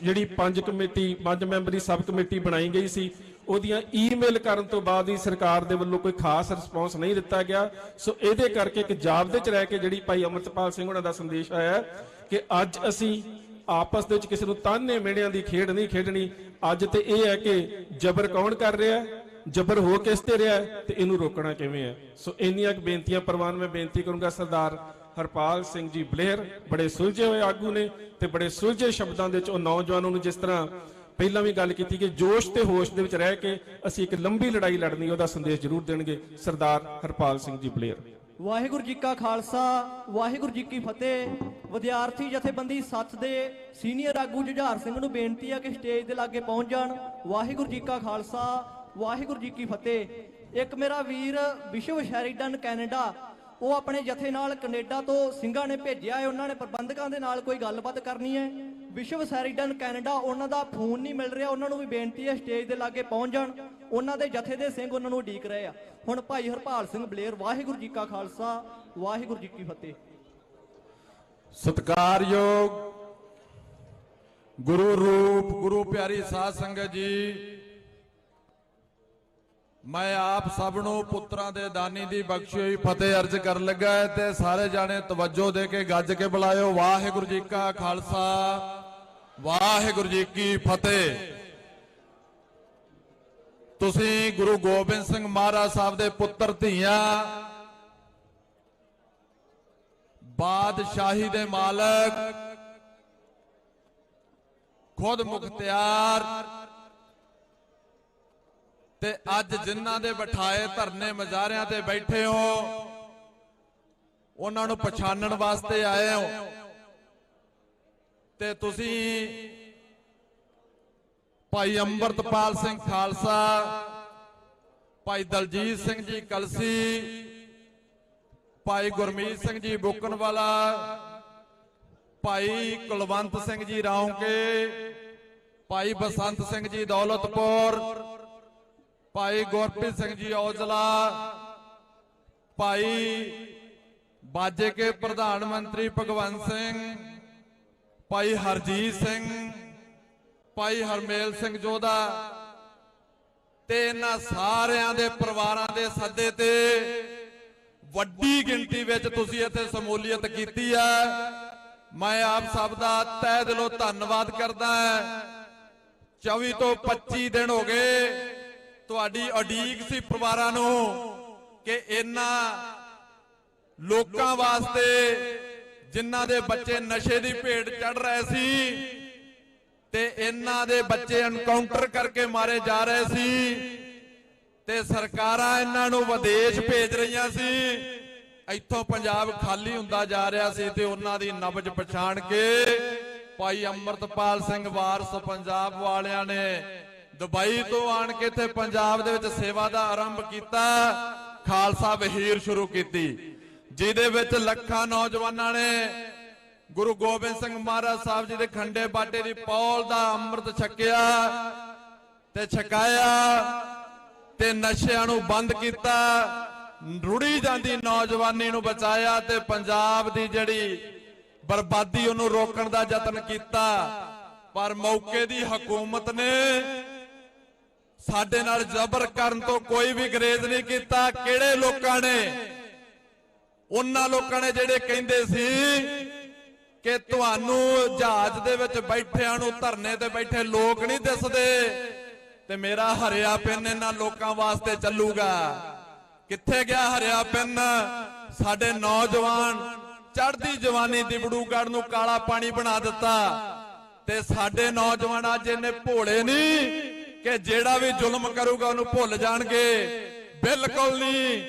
C: ਜਿਹੜੀ 5 ਮੈਂਬਰੀ ਸਬ ਕਮੇਟੀ ਬਣਾਈ ਗਈ ਸੀ, ਉਹਦੀਆਂ ਈਮੇਲ ਕਰਨ ਤੋਂ ਬਾਅਦ ਹੀ ਸਰਕਾਰ ਦੇ ਵੱਲੋਂ ਕੋਈ ਖਾਸ ਰਿਸਪੌਂਸ ਨਹੀਂ ਦਿੱਤਾ ਗਿਆ। ਸੋ ਇਹਦੇ ਕਰਕੇ ਇੱਕ ਜਾਬਦੇ 'ਚ ਰਹਿ ਕੇ ਜਿਹੜੀ ਭਾਈ ਅਮਰਤਪਾਲ ਸਿੰਘ ਉਹਨਾਂ ਦਾ ਸੰਦੇਸ਼ ਆਇਆ ਕਿ ਅੱਜ ਅਸੀਂ ਆਪਸ ਦੇ ਵਿੱਚ ਕਿਸੇ ਨੂੰ ਤਾਨੇ ਮੇੜਿਆਂ ਦੀ ਖੇਡ ਨਹੀਂ ਖੇਡਣੀ। ਅੱਜ ਤੇ ਇਹ ਹੈ ਕਿ ਜ਼ਬਰ ਕੌਣ ਕਰ ਰਿਹਾ ਹੈ, ਜ਼ਬਰ ਹੋ ਕਿਸ ਤੇ ਰਿਹਾ ਹੈ ਤੇ ਇਹਨੂੰ ਰੋਕਣਾ ਕਿਵੇਂ ਹੈ। ਸੋ ਇੰਨੀਆਂ ਬੇਨਤੀਆਂ ਪ੍ਰਵਾਨ ਮੈਂ ਬੇਨਤੀ ਕਰੂੰਗਾ। ਸਰਦਾਰ ਹਰਪਾਲ ਸਿੰਘ ਜੀ ਬਲੇਰ ਬੜੇ ਸੁਲਝੇ ਹੋਏ ਆਗੂ ਨੇ ਤੇ ਬੜੇ ਸੁਲਝੇ ਸ਼ਬਦਾਂ ਦੇ ਵਿੱਚ ਉਹ ਨੌਜਵਾਨਾਂ ਨੂੰ ਜਿਸ ਤਰ੍ਹਾਂ ਪਹਿਲਾਂ ਵੀ ਗੱਲ ਕੀਤੀ ਕਿ ਜੋਸ਼ ਤੇ ਹੋਸ਼ ਦੇ ਵਿੱਚ ਰਹਿ ਕੇ ਅਸੀਂ ਇੱਕ ਲੰਬੀ ਲੜਾਈ ਲੜਨੀ, ਉਹਦਾ ਸੰਦੇਸ਼ ਜ਼ਰੂਰ ਦੇਣਗੇ ਸਰਦਾਰ ਹਰਪਾਲ ਸਿੰਘ ਜੀ ਬਲੇਰ।
D: ਵਾਹਿਗੁਰੂ ਜੀ ਕਾ ਖਾਲਸਾ, ਵਾਹਿਗੁਰੂ ਜੀ ਕੀ ਫਤਿਹ। ਵਿਦਿਆਰਥੀ ਜਥੇਬੰਦੀ ਸੱਚ ਦੇ ਸੀਨੀਅਰ ਆਗੂ ਜੁਝਾਰ ਸਿੰਘ ਨੂੰ ਬੇਨਤੀ ਹੈ ਕਿ ਸਟੇਜ ਦੇ ਲਾਗੇ ਪਹੁੰਚ ਜਾਣ। ਵਾਹਿਗੁਰੂ ਜੀ ਕਾ ਖਾਲਸਾ, ਵਾਹਿਗੁਰੂ ਜੀ ਕੀ ਫਤਿਹ। ਇੱਕ ਮੇਰਾ ਵੀਰ ਵਿਸ਼ਵ ਸ਼ੈਰੀਡਨ ਕੈਨੇਡਾ, ਉਹ ਆਪਣੇ ਜਥੇ ਨਾਲ ਕੈਨੇਡਾ ਤੋਂ ਸਿੰਘਾਂ ਨੇ ਭੇਜਿਆ ਹੈ। ਉਹਨਾਂ ਨੇ ਪ੍ਰਬੰਧਕਾਂ ਦੇ ਨਾਲ ਕੋਈ ਗੱਲਬਾਤ ਕਰਨੀ ਹੈ। ਵਿਸ਼ਵ ਸ਼ੈਰੀਡਨ ਕੈਨੇਡਾ, ਉਹਨਾਂ ਦਾ ਫੋਨ ਨਹੀਂ ਮਿਲ ਰਿਹਾ। ਉਹਨਾਂ ਨੂੰ ਵੀ ਬੇਨਤੀ ਹੈ ਸਟੇਜ ਦੇ ਲਾਗੇ ਪਹੁੰਚ ਜਾਣ। ਉਹਨਾਂ ਦੇ ਜਥੇ ਦੇ ਸਿੰਘ ਉਹਨਾਂ ਨੂੰ ਉਡੀਕ ਰਹੇ ਆ। ਹੁਣ ਭਾਈ ਹਰਪਾਲ ਸਿੰਘ ਬਲੇਰ। ਵਾਹਿਗੁਰੂ ਜੀ ਕਾ ਖਾਲਸਾ, ਵਾਹਿਗੁਰੂ ਜੀ ਕੀ ਫਤਿਹ।
E: ਸਤਿਕਾਰਯੋਗ ਗੁਰੂ ਰੂਪ ਗੁਰੂ ਪਿਆਰੀ ਸਾਧ ਸੰਗਤ ਜੀ, ਮੈਂ ਆਪ ਸਭ ਨੂੰ ਪੁੱਤਰਾਂ ਦੇ ਦਾਨੀ ਦੀ ਬਖਸ਼ੀ ਹੋਈ ਫਤਿਹ ਅਰਜ਼ ਕਰਨ ਲੱਗਾ ਹੈ ਤੇ ਸਾਰੇ ਜਾਣੇ ਤਵੱਜੋ ਦੇ ਕੇ ਗੱਜ ਕੇ ਬੁਲਾਇਓ। ਵਾਹਿਗੁਰੂ ਜੀ ਕਾ ਖਾਲਸਾ, ਵਾਹਿਗੁਰੂ ਜੀ ਕੀ ਫਤਿਹ। ਤੁਸੀਂ ਗੁਰੂ ਗੋਬਿੰਦ ਸਿੰਘ ਮਹਾਰਾਜ ਸਾਹਿਬ ਦੇ ਪੁੱਤਰ ਧੀਆਂ, ਬਾਦਸ਼ਾਹੀ ਦੇ ਮਾਲਕ, ਖੁਦ ਮੁਖਤਿਆਰ, ਤੇ ਅੱਜ ਜਿਨ੍ਹਾਂ ਦੇ ਬਿਠਾਏ ਧਰਨੇ ਮਜ਼ਾਰਿਆਂ ਤੇ ਬੈਠੇ ਹੋ, ਉਹਨਾਂ ਨੂੰ ਪਛਾਣਨ ਵਾਸਤੇ ਆਏ ਹੋ। ਤੇ ਤੁਸੀਂ ਭਾਈ ਅੰਮ੍ਰਿਤਪਾਲ ਸਿੰਘ ਖਾਲਸਾ, ਭਾਈ ਦਲਜੀਤ ਸਿੰਘ ਜੀ ਕਲਸੀ, ਭਾਈ ਗੁਰਮੀਤ ਸਿੰਘ ਜੀ ਬੁੱਕਣਵਾਲਾ, ਭਾਈ ਕੁਲਵੰਤ ਸਿੰਘ ਜੀ ਰਾਉਂਕੇ, ਭਾਈ ਬਸੰਤ ਸਿੰਘ ਜੀ ਦੌਲਤਪੁਰ, ਭਾਈ ਗੁਰਪ੍ਰੀਤ ਸਿੰਘ ਜੀ ਔਜਲਾ, ਭਾਈ ਬਾਜੇ ਕੇ ਪ੍ਰਧਾਨ ਮੰਤਰੀ ਭਗਵੰਤ ਸਿੰਘ, ਭਾਈ ਹਰਜੀਤ ਸਿੰਘ, ਭਾਈ ਹਰਮੇਲ ਸਿੰਘ ਜੋਧਾ, ਤੇ ਇਹਨਾਂ ਸਾਰਿਆਂ ਦੇ ਪਰਿਵਾਰਾਂ ਦੇ ਸੱਦੇ ਤੇ ਵੱਡੀ ਗਿਣਤੀ ਵਿੱਚ ਤੁਸੀਂ ਇੱਥੇ ਸ਼ਮੂਲੀਅਤ ਕੀਤੀ ਹੈ। ਮੈਂ ਆਪ ਸਭ ਦਾ ਤਹਿ ਦਿਲੋਂ ਧੰਨਵਾਦ ਕਰਦਾ ਹਾਂ। 24 ਤੋਂ 25 ਦਿਨ ਹੋ ਗਏ ਤੁਹਾਡੀ ਉਡੀਕ ਸੀ ਪਰਿਵਾਰਾਂ ਨੂੰ ਕਿ ਇਹਨਾਂ ਲੋਕਾਂ ਵਾਸਤੇ ਜਿਨ੍ਹਾਂ ਦੇ ਬੱਚੇ ਨਸ਼ੇ ਦੀ ਭੇਟ ਚੜ ਰਹੇ ਸੀ ਤੇ ਇਹਨਾਂ ਦੇ ਬੱਚੇ ਐਨਕਾਊਂਟਰ ਕਰਕੇ ਮਾਰੇ ਜਾ ਰਹੇ ਸੀ ਤੇ ਸਰਕਾਰਾਂ ਇਹਨਾਂ ਨੂੰ ਵਿਦੇਸ਼ ਭੇਜ ਰਹੀਆਂ ਸੀ। ਇੱਥੋਂ ਪੰਜਾਬ ਖਾਲੀ ਹੁੰਦਾ ਜਾ ਰਿਹਾ ਸੀ ਤੇ ਉਹਨਾਂ ਦੀ ਨਬਜ਼ ਪਛਾਣ ਕੇ ਭਾਈ ਅੰਮ੍ਰਿਤਪਾਲ ਸਿੰਘ ਵਾਰਸ ਪੰਜਾਬ ਵਾਲਿਆਂ ਨੇ ਦੁਬਈ ਤੋਂ ਆਣ ਕੇ ਇੱਥੇ ਪੰਜਾਬ ਦੇ ਵਿੱਚ ਸੇਵਾ ਦਾ ਆਰੰਭ ਕੀਤਾ। ਖਾਲਸਾ ਵਹੀਰ ਸ਼ੁਰੂ ਕੀਤੀ, ਜਿਹਦੇ ਵਿੱਚ ਲੱਖਾਂ ਨੌਜਵਾਨਾਂ ਨੇ ਗੁਰੂ ਗੋਬਿੰਦ ਸਿੰਘ ਮਹਾਰਾਜ ਸਾਹਿਬ ਜੀ ਦੇ ਖੰਡੇ ਬਾਟੇ ਦੀ ਪੌਲ ਦਾ ਅੰਮ੍ਰਿਤ ਛਕਿਆ ਤੇ ਛਕਾਇਆ ਤੇ ਨਸ਼ਿਆਂ ਨੂੰ ਬੰਦ ਕੀਤਾ, ਰੁੜੀ ਜਾਂਦੀ ਨੌਜਵਾਨੀ ਨੂੰ ਬਚਾਇਆ ਤੇ ਪੰਜਾਬ ਦੀ ਜਿਹੜੀ ਬਰਬਾਦੀ ਉਹਨੂੰ ਰੋਕਣ ਦਾ ਯਤਨ ਕੀਤਾ। ਪਰ ਮੌਕੇ ਦੀ ਹਕੂਮਤ ਨੇ ਸਾਡੇ ਨਾਲ ਜ਼ਬਰ ਕਰਨ ਤੋਂ ਕੋਈ ਵੀ ਗਰੇਜ਼ ਨਹੀਂ ਕੀਤਾ। ਕਿਹੜੇ ਲੋਕਾਂ ਨੇ? ਉਹਨਾਂ ਲੋਕਾਂ ਨੇ ਜਿਹੜੇ ਕਹਿੰਦੇ ਸੀ ਕਿ ਤੁਹਾਨੂੰ ਜਹਾਜ਼ ਦੇ ਵਿੱਚ ਬੈਠਿਆਂ ਨੂੰ, ਧਰਨੇ ਤੇ ਬੈਠੇ ਲੋਕ ਨਹੀਂ ਦਿਸਦੇ ਤੇ ਮੇਰਾ ਹਰਿਆ ਪਿੰਨ ਇਹਨਾਂ ਲੋਕਾਂ ਵਾਸਤੇ ਚੱਲੂਗਾ। ਕਿੱਥੇ ਗਿਆ ਹਰਿਆ ਪਿੰਨ? ਸਾਡੇ ਨੌਜਵਾਨ ਚੜ੍ਹਦੀ ਜਵਾਨੀ ਦੀ ਬੜੂਗੜ ਨੂੰ ਕਾਲਾ ਪਾਣੀ ਬਣਾ ਦਿੱਤਾ। ਤੇ ਸਾਡੇ ਨੌਜਵਾਨ ਅੱਜ ਇੰਨੇ ਭੋਲੇ ਨਹੀਂ ਕਿ ਜਿਹੜਾ ਵੀ ਜ਼ੁਲਮ ਕਰੂਗਾ ਉਹਨੂੰ ਭੁੱਲ ਜਾਣਗੇ। ਬਿਲਕੁਲ ਨਹੀਂ,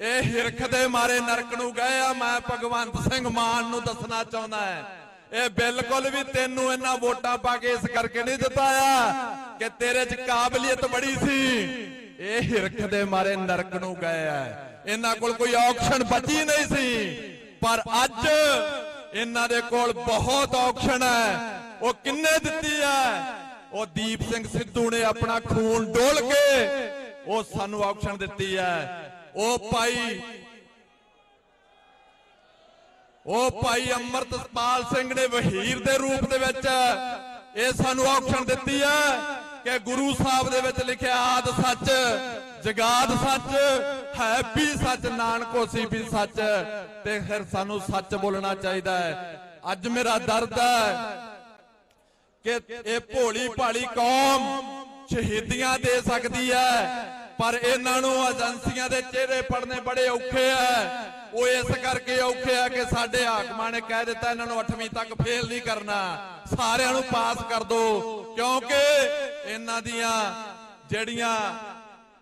E: ਇਹ ਹਿਰਖ ਦੇ ਮਾਰੇ ਨਰਕ ਨੂੰ ਗਏ ਆ। ਮੈਂ ਭਗਵੰਤ ਸਿੰਘ ਮਾਨ ਨੂੰ ਦੱਸਣਾ ਚਾਹੁੰਦਾ ਹੈ, ਇਹ ਬਿਲਕੁਲ ਵੀ ਤੈਨੂੰ ਇਹਨਾਂ ਵੋਟਾਂ ਪਾ ਕੇ ਇਸ ਕਰਕੇ ਨਹੀਂ ਜਿਤਾਇਆ ਕਿ ਤੇਰੇ 'ਚ ਕਾਬਲੀਅਤ ਬੜੀ ਸੀ। ਇਹ ਹਿਰਖ ਦੇ ਮਾਰੇ ਨਰਕ ਨੂੰ ਗਏ ਆ। ਇਹਨਾਂ ਕੋਲ ਕੋਈ ਔਕਸ਼ਨ ਬਚੀ ਨਹੀਂ ਸੀ, ਪਰ ਅੱਜ ਇਹਨਾਂ ਦੇ ਕੋਲ ਬਹੁਤ ਔਕਸ਼ਨ ਹੈ। ਉਹ ਕਿੰਨੇ ਦਿੱਤੀ ਹੈ? ਉਹ ਦੀਪ ਸਿੰਘ ਸਿੱਧੂ ਨੇ ਆਪਣਾ ਖੂਨ ਡੋਲ ਕੇ ਉਹ ਸਾਨੂੰ ਔਕਸ਼ਨ ਦਿੱਤੀ ਹੈ। ਉਹ ਭਾਈ ਅੰਮ੍ਰਿਤਪਾਲ ਸਿੰਘ ਨੇ ਵਹੀਰ ਦੇ ਰੂਪ ਦੇ ਵਿੱਚ ਇਹ ਸਾਨੂੰ ਔਕਸ਼ਨ ਦਿੱਤੀ ਹੈ ਕਿ ਗੁਰੂ ਸਾਹਿਬ ਦੇ ਵਿੱਚ ਲਿਖਿਆ ਆਦ ਸੱਚ ਜਗਾਦ ਸੱਚ ਹੈ ਵੀ ਸੱਚ ਨਾਨਕ ਹੋਸੀ ਵੀ ਸੱਚ, ਤੇ ਫਿਰ ਸਾਨੂੰ ਸੱਚ ਬੋਲਣਾ ਚਾਹੀਦਾ ਹੈ। ਅੱਜ ਮੇਰਾ ਦਰਦ ਹੈ ਕਿ ਇਹ ਭੋਲੀ ਭਾਲੀ ਕੌਮ ਸ਼ਹੀਦੀਆਂ ਦੇ ਸਕਦੀ ਹੈ, ਪਰ ਇਹਨਾਂ ਨੂੰ ਏਜੰਸੀਆਂ ਦੇ ਚਿਹਰੇ ਪੜਨੇ ਬੜੇ ਔਖੇ ਆ। ਉਹ ਇਸ ਕਰਕੇ ਔਖੇ ਆ ਕਿ ਸਾਡੇ ਹਾਕਮਾਂ ਨੇ ਕਹਿ ਦਿੱਤਾ ਇਹਨਾਂ ਨੂੰ 8ਵੀਂ ਤੱਕ ਫੇਲ ਨਹੀਂ ਕਰਨਾ, ਸਾਰਿਆਂ ਨੂੰ ਪਾਸ ਕਰ ਦੋ, ਕਿਉਂਕਿ ਇਹਨਾਂ ਦੀਆਂ ਜਿਹੜੀਆਂ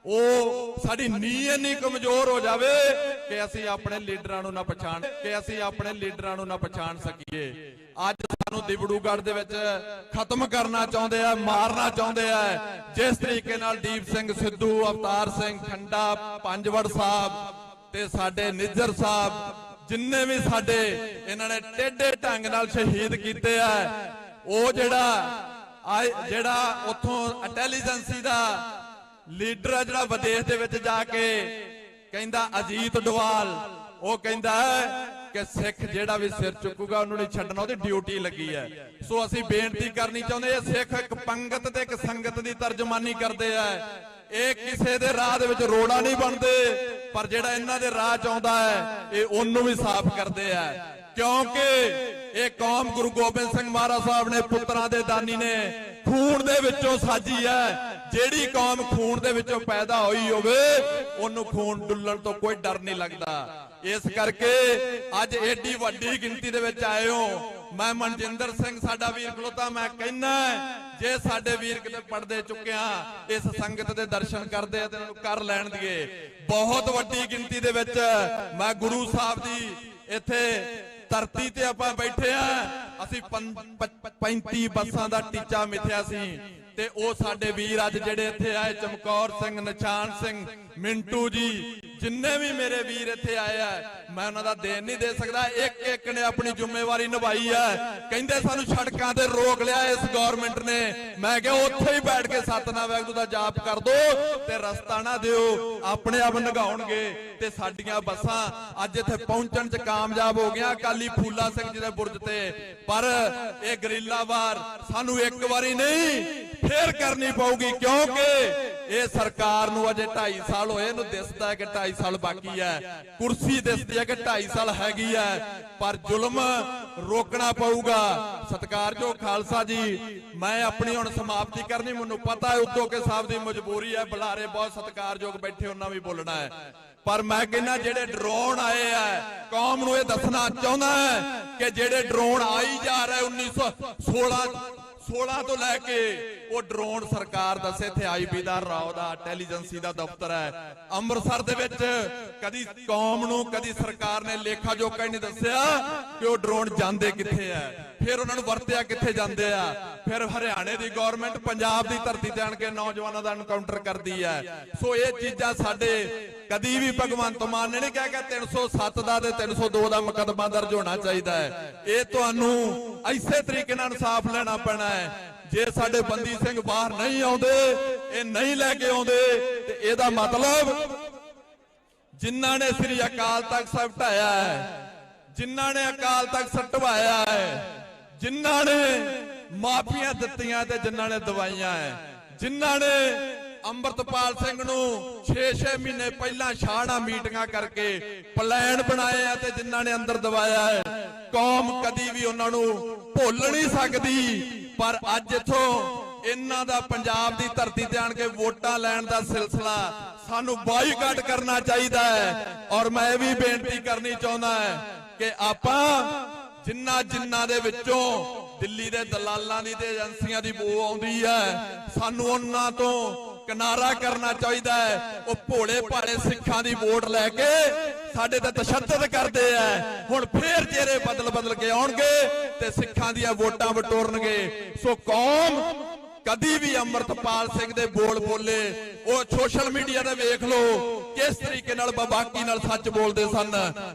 E: ਉਹ ਸਾਡੀ ਨੀਂਹ ਇੰਨੀ ਕਮਜ਼ੋਰ ਹੋ ਜਾਵੇ ਕਿ ਅਸੀਂ ਆਪਣੇ ਲੀਡਰਾਂ ਨੂੰ ਨਾ ਪਛਾਣ ਸਕੀਏ। ਅੱਜ ਸਾਨੂੰ ਦਿਬੜੂਗੜ੍ਹ ਦੇ ਵਿੱਚ ਖਤਮ ਕਰਨਾ ਚਾਹੁੰਦੇ ਆ, ਮਾਰਨਾ ਚਾਹੁੰਦੇ ਆ। ਜਿਸ ਤਰੀਕੇ ਨਾਲ ਦੀਪ ਸਿੰਘ ਸਿੱਧੂ, ਅਵਤਾਰ ਸਿੰਘ ਖੰਡਾ, ਪੰਜਵੜ ਸਾਹਿਬ ਤੇ ਸਾਡੇ ਨਿੱਜਰ ਸਾਹਿਬ, ਜਿੰਨੇ ਵੀ ਸਾਡੇ ਇਹਨਾਂ ਨੇ ਟੇਢੇ ਢੰਗ ਨਾਲ ਸ਼ਹੀਦ ਕੀਤੇ ਆ, ਉਹ ਜਿਹੜਾ ਉੱਥੋਂ ਇੰਟੈਲੀਜੈਂਸੀ ਦਾ ਲੀਡਰ ਆ ਜਿਹੜਾ ਵਿਦੇਸ਼ ਦੇ ਵਿੱਚ ਜਾ ਕੇ ਕਹਿੰਦਾ, ਅਜੀਤ ਡੋਵਾਲ, ਉਹ ਕਹਿੰਦਾ ਕਿ ਸਿੱਖ ਜਿਹੜਾ ਵੀ ਸਿਰ ਚੁੱਕੂਗਾ ਉਹਨੂੰ ਨਹੀਂ ਛੱਡਣਾ, ਉਹਦੀ ਡਿਊਟੀ ਲੱਗੀ ਹੈ। ਸੋ ਅਸੀਂ ਬੇਨਤੀ ਕਰਨੀ ਚਾਹੁੰਦੇ ਆ, ਸਿੱਖ ਇੱਕ ਪੰਗਤ ਤੇ ਇੱਕ ਸੰਗਤ ਦੀ ਤਰਜਮਾਨੀ ਕਰਦੇ ਆ। ਇਹ ਕਿਸੇ ਦੇ ਰਾਹ ਦੇ ਵਿੱਚ ਰੋੜਾ ਨਹੀਂ ਬਣਦੇ, ਪਰ ਜਿਹੜਾ ਇਹਨਾਂ ਦੇ ਰਾਹ ਚ ਆਉਂਦਾ ਹੈ ਇਹ ਉਹਨੂੰ ਵੀ ਸਾਫ਼ ਕਰਦੇ ਆ, ਕਿਉਂਕਿ ਇਹ ਕੌਮ ਗੁਰੂ ਗੋਬਿੰਦ ਸਿੰਘ ਮਹਾਰਾਜ ਸਾਹਿਬ ਨੇ ਪੁੱਤਰਾਂ ਦੇ ਦਾਨੀ ਨੇ ਖੂਨ ਦੇ ਵਿੱਚੋਂ ਸਾਜੀ ਹੈ। ਜਿਹੜੀ ਕੌਮ ਖੂਨ ਦੇ ਵਿੱਚੋਂ ਪੈਦਾ ਹੋਈ ਹੋਵੇ ਉਹਨੂੰ ਖੂਨ ਡੁੱਲਣ ਤੋਂ ਕੋਈ ਡਰ ਨਹੀਂ ਲੱਗਦਾ। ਇਸ ਕਰਕੇ ਅੱਜ ਏਡੀ ਵੱਡੀ ਗਿਣਤੀ ਦੇ ਵਿੱਚ ਆਏ ਹੋ। ਮੈਂ ਮਨਜਿੰਦਰ ਸਿੰਘ ਸਾਡਾ ਵੀਰ ਖਲੋਤਾ, ਮੈਂ ਕਹਿੰਦਾ ਜੇ ਸਾਡੇ ਵੀਰ ਕਿਤੇ ਪੜਦੇ ਚੁੱਕਿਆ ਇਸ ਸੰਗਤ ਦੇ ਦਰਸ਼ਨ ਕਰਦੇ ਆ ਤੇ ਇਹਨਾਂ ਨੂੰ ਕਰ ਲੈਣ ਦੀਏ। ਬਹੁਤ ਵੱਡੀ ਗਿਣਤੀ ਦੇ ਵਿੱਚ ਮੈਂ ਗੁਰੂ ਸਾਹਿਬ ਦੀ ਇੱਥੇ ਧਰਤੀ ਤੇ ਆਪਾਂ ਬੈਠੇ ਆ। ਅਸੀਂ 35 ਬੱਸਾਂ ਦਾ ਟੀਚਾ ਮਿਥਿਆ ਸੀ, ਤੇ ਉਹ ਸਾਡੇ ਵੀਰ ਅੱਜ ਜਿਹੜੇ ਇੱਥੇ ਆਏ, ਚਮਕੌਰ ਸਿੰਘ, ਨਿਸ਼ਾਨ ਸਿੰਘ, ਮਿੰਟੂ ਜੀ, ਜਿੰਨੇ ਵੀ ਮੇਰੇ ਵੀਰ ਇੱਥੇ ਆਏ ਆ, ਮੈਂ ਉਹਨਾਂ ਦਾ ਦੇਣ ਨਹੀਂ ਦੇ ਸਕਦਾ। ਇੱਕ ਇੱਕ ਨੇ ਆਪਣੀ ਜ਼ਿੰਮੇਵਾਰੀ ਨਿਭਾਈ ਹੈ। ਕਹਿੰਦੇ ਸਾਨੂੰ ਸੜਕਾਂ ਤੇ ਰੋਕ ਲਿਆ ਇਸ ਗਵਰਨਮੈਂਟ ਨੇ, ਮੈਂ ਕਿਹਾ ਉੱਥੇ ਹੀ ਬੈਠ ਕੇ ਸਤਨਾਮ ਵਾਹਿਗੁਰੂ ਦਾ ਜਾਪ ਕਰ ਦੋ ਤੇ ਰਸਤਾ ਨਾ ਦਿਓ, ਆਪਣੇ ਆਪ ਨਗਾਉਣਗੇ। ਤੇ ਸਾਡੀਆਂ ਬੱਸਾਂ ਅੱਜ ਇੱਥੇ ਪਹੁੰਚਣ 'ਚ ਕਾਮਯਾਬ ਹੋ ਗਈਆਂ, ਅਕਾਲੀ ਫੂਲਾ ਸਿੰਘ ਜੀ ਦੇ ਬੁਰਜ ਤੇ। ਪਰ ਇਹ ਗਰੀਲਾ ਵਾਰ ਸਾਨੂੰ ਇੱਕ ਵਾਰੀ ਨਹੀਂ ਫੇਰ ਕਰਨੀ ਪਊਗੀ, ਕਿਉਂਕਿ ਇਹ ਸਰਕਾਰ ਨੂੰ ਅਜੇ 2.5 ਸਾਲ ਹੋਏ, ਇਹਨੂੰ ਦਿਸਦਾ ਹੈ ਕਿ 2.5 ਸਾਲ ਬਾਕੀ ਹੈ, ਕੁਰਸੀ ਦਿਸਦੀ ਹੈ ਕਿ 2.5 ਸਾਲ ਹੈਗੀ ਹੈ, ਪਰ ਜ਼ੁਲਮ ਰੋਕਣਾ ਪਊਗਾ। ਸਤਿਕਾਰਯੋਗ ਖਾਲਸਾ ਜੀ, ਮੈਂ ਆਪਣੀ ਹੁਣ ਸਮਾਪਤੀ ਕਰਨੀ, ਮੈਨੂੰ ਪਤਾ ਹੈ ਉਦੋਂ ਕੇ ਸਾਹਿਬ ਦੀ ਮਜਬੂਰੀ ਹੈ, ਬੁਲਾਰੇ ਬਹੁਤ ਸਤਿਕਾਰਯੋਗ ਬੈਠੇ, ਉਹਨਾਂ ਵੀ ਬੋਲਣਾ ਹੈ, ਪਰ ਮੈਂ ਕਹਿੰਦਾ ਜਿਹੜੇ ਡਰੋਨ ਆਏ ਆ, ਕੌਮ ਨੂੰ ਇਹ ਦੱਸਣਾ ਚਾਹੁੰਦਾ ਕਿ ਜਿਹੜੇ ਡਰੋਨ ਆਈ ਜਾ ਰਹੇ 1916 ਤੋਂ ਲੈ ਕੇ, ਉਹ ਡਰੋਨ ਸਰਕਾਰ ਦੱਸੇ ਇੱਥੇ ਆਈਬੀ ਦਾ, ਰਾਓ ਦਾ, ਇੰਟੈਲੀਜੈਂਸੀ ਦਾ ਦਫ਼ਤਰ ਹੈ ਅੰਮ੍ਰਿਤਸਰ ਦੇ ਵਿੱਚ। ਕਦੀ ਕੌਮ ਨੂੰ ਕਦੀ ਸਰਕਾਰ ਨੇ ਲੇਖਾ ਜੋਖਾ ਹੀ ਨਹੀਂ ਦੱਸਿਆ ਕਿ ਉਹ ਡਰੋਨ ਜਾਂਦੇ ਕਿੱਥੇ ਆ, ਫਿਰ ਉਹਨਾਂ ਨੂੰ ਵਰਤਿਆ ਕਿੱਥੇ ਜਾਂਦੇ ਆ। ਫਿਰ ਹਰਿਆਣੇ ਦੀ ਗਵਰਨਮੈਂਟ ਪੰਜਾਬ ਦੀ ਧਰਤੀ ਤੇ ਆਣ ਕੇ ਨੌਜਵਾਨਾਂ ਦਾ ਐਨਕਾਊਂਟਰ ਕਰਦੀ ਹੈ। ਸੋ ਇਹ ਚੀਜ਼ਾਂ ਸਾਡੇ ਕਦੀ ਵੀ ਭਗਵੰਤ ਮਾਨ ਨੇ ਨਹੀਂ ਕਿਹਾ ਕਿ 307 ਦਾ ਤੇ 302 ਦਾ ਮੁਕੱਦਮਾ ਦਰਜ ਹੋਣਾ ਚਾਹੀਦਾ ਹੈ। ਇਹ ਤੁਹਾਨੂੰ ਇਸੇ ਤਰੀਕੇ ਨਾਲ ਇਨਸਾਫ ਲੈਣਾ ਪੈਣਾ ਹੈ। ਜੇ ਸਾਡੇ ਬੰਦੀ ਸਿੰਘ ਬਾਹਰ ਨਹੀਂ ਆਉਂਦੇ, ਇਹ ਨਹੀਂ ਲੈ ਕੇ ਆਉਂਦੇ, ਤੇ ਇਹਦਾ ਮਤਲਬ ਜਿਨ੍ਹਾਂ ਨੇ ਸ੍ਰੀ ਅਕਾਲ ਤਖਤ ਸਾਹਿਬ ਢਾਇਆ ਹੈ, ਜਿਨ੍ਹਾਂ ਨੇ ਅਕਾਲ ਤਖਤ ਸਟਵਾਇਆ ਹੈ, ਜਿਨ੍ਹਾਂ ਨੇ ਮਾਫੀਆਂ ਦਿੱਤੀਆਂ ਤੇ ਜਿਨ੍ਹਾਂ ਨੇ ਦਵਾਈਆਂ ਹੈ, ਜਿਨ੍ਹਾਂ ਨੇ ਅੰਮ੍ਰਿਤਪਾਲ ਸਿੰਘ ਨੂੰ 6-6 ਮਹੀਨੇ ਪਹਿਲਾਂ ਸ਼ਾਹਣਾ ਮੀਟਿੰਗਾਂ ਕਰਕੇ ਪਲਾਨ ਬਣਾਏ ਆ ਤੇ ਜਿਨ੍ਹਾਂ ਨੇ ਅੰਦਰ ਦਵਾਇਆ ਹੈ, ਕੌਮ ਕਦੀ ਵੀ ਉਹਨਾਂ ਨੂੰ ਭੁੱਲ ਨਹੀਂ ਸਕਦੀ। ਪਰ ਅੱਜ ਇੱਥੋਂ ਇਹਨਾਂ ਦਾ ਪੰਜਾਬ ਦੀ ਧਰਤੀ ਤੇ ਆਣ ਕੇ ਵੋਟਾਂ ਲੈਣ ਦਾ ਸਿਲਸਿਲਾ ਸਾਨੂੰ ਬਾਈਕਾਟ ਕਰਨਾ ਚਾਹੀਦਾ ਹੈ। ਔਰ ਮੈਂ ਇਹ ਵੀ ਬੇਨਤੀ ਕਰਨੀ ਚਾਹੁੰਦਾ ਕਿ ਆਪਾਂ ਜਿਨ੍ਹਾਂ ਦੇ ਵਿੱਚੋਂ ਦਿੱਲੀ ਦੇ ਦਲਾਲਾਂ ਦੀ ਤੇ ਏਜੰਸੀਆਂ ਦੀ ਬੂ ਆਉਂਦੀ ਹੈ। ਸਾਨੂੰ ਉਹਨਾਂ ਤੋਂ ਕਿਨਾਰਾ ਕਰਨਾ ਚਾਹੀਦਾ ਹੈ। ਉਹ ਭੋਲੇ ਭਾਲੇ ਸਿੱਖਾਂ ਦੀ ਵੋਟ ਲੈ ਕੇ ਸਾਡੇ ਤੇ ਤਸ਼ੱਦਦ ਕਰਦੇ ਆ। ਹੁਣ ਫੇਰ ਚਿਹਰੇ ਬਦਲ ਕੇ ਆਉਣਗੇ ਤੇ ਸਿੱਖਾਂ ਦੀਆਂ ਵੋਟਾਂ ਬਟੋਰਨਗੇ। ਸੋ ਕੌਮ ਕਦੀ ਵੀ ਅੰਮ੍ਰਿਤਪਾਲ ਸਿੰਘ ਦੇ ਬੋਲ ਬੋਲੇ, ਉਹ ਸੋਸ਼ਲ ਮੀਡੀਆ ਤੇ ਵੇਖ ਲਓ ਕਿਸ ਤਰੀਕੇ ਨਾਲ ਬਾਕੀ ਨਾਲ ਸੱਚ ਬੋਲਦੇ ਸਨ।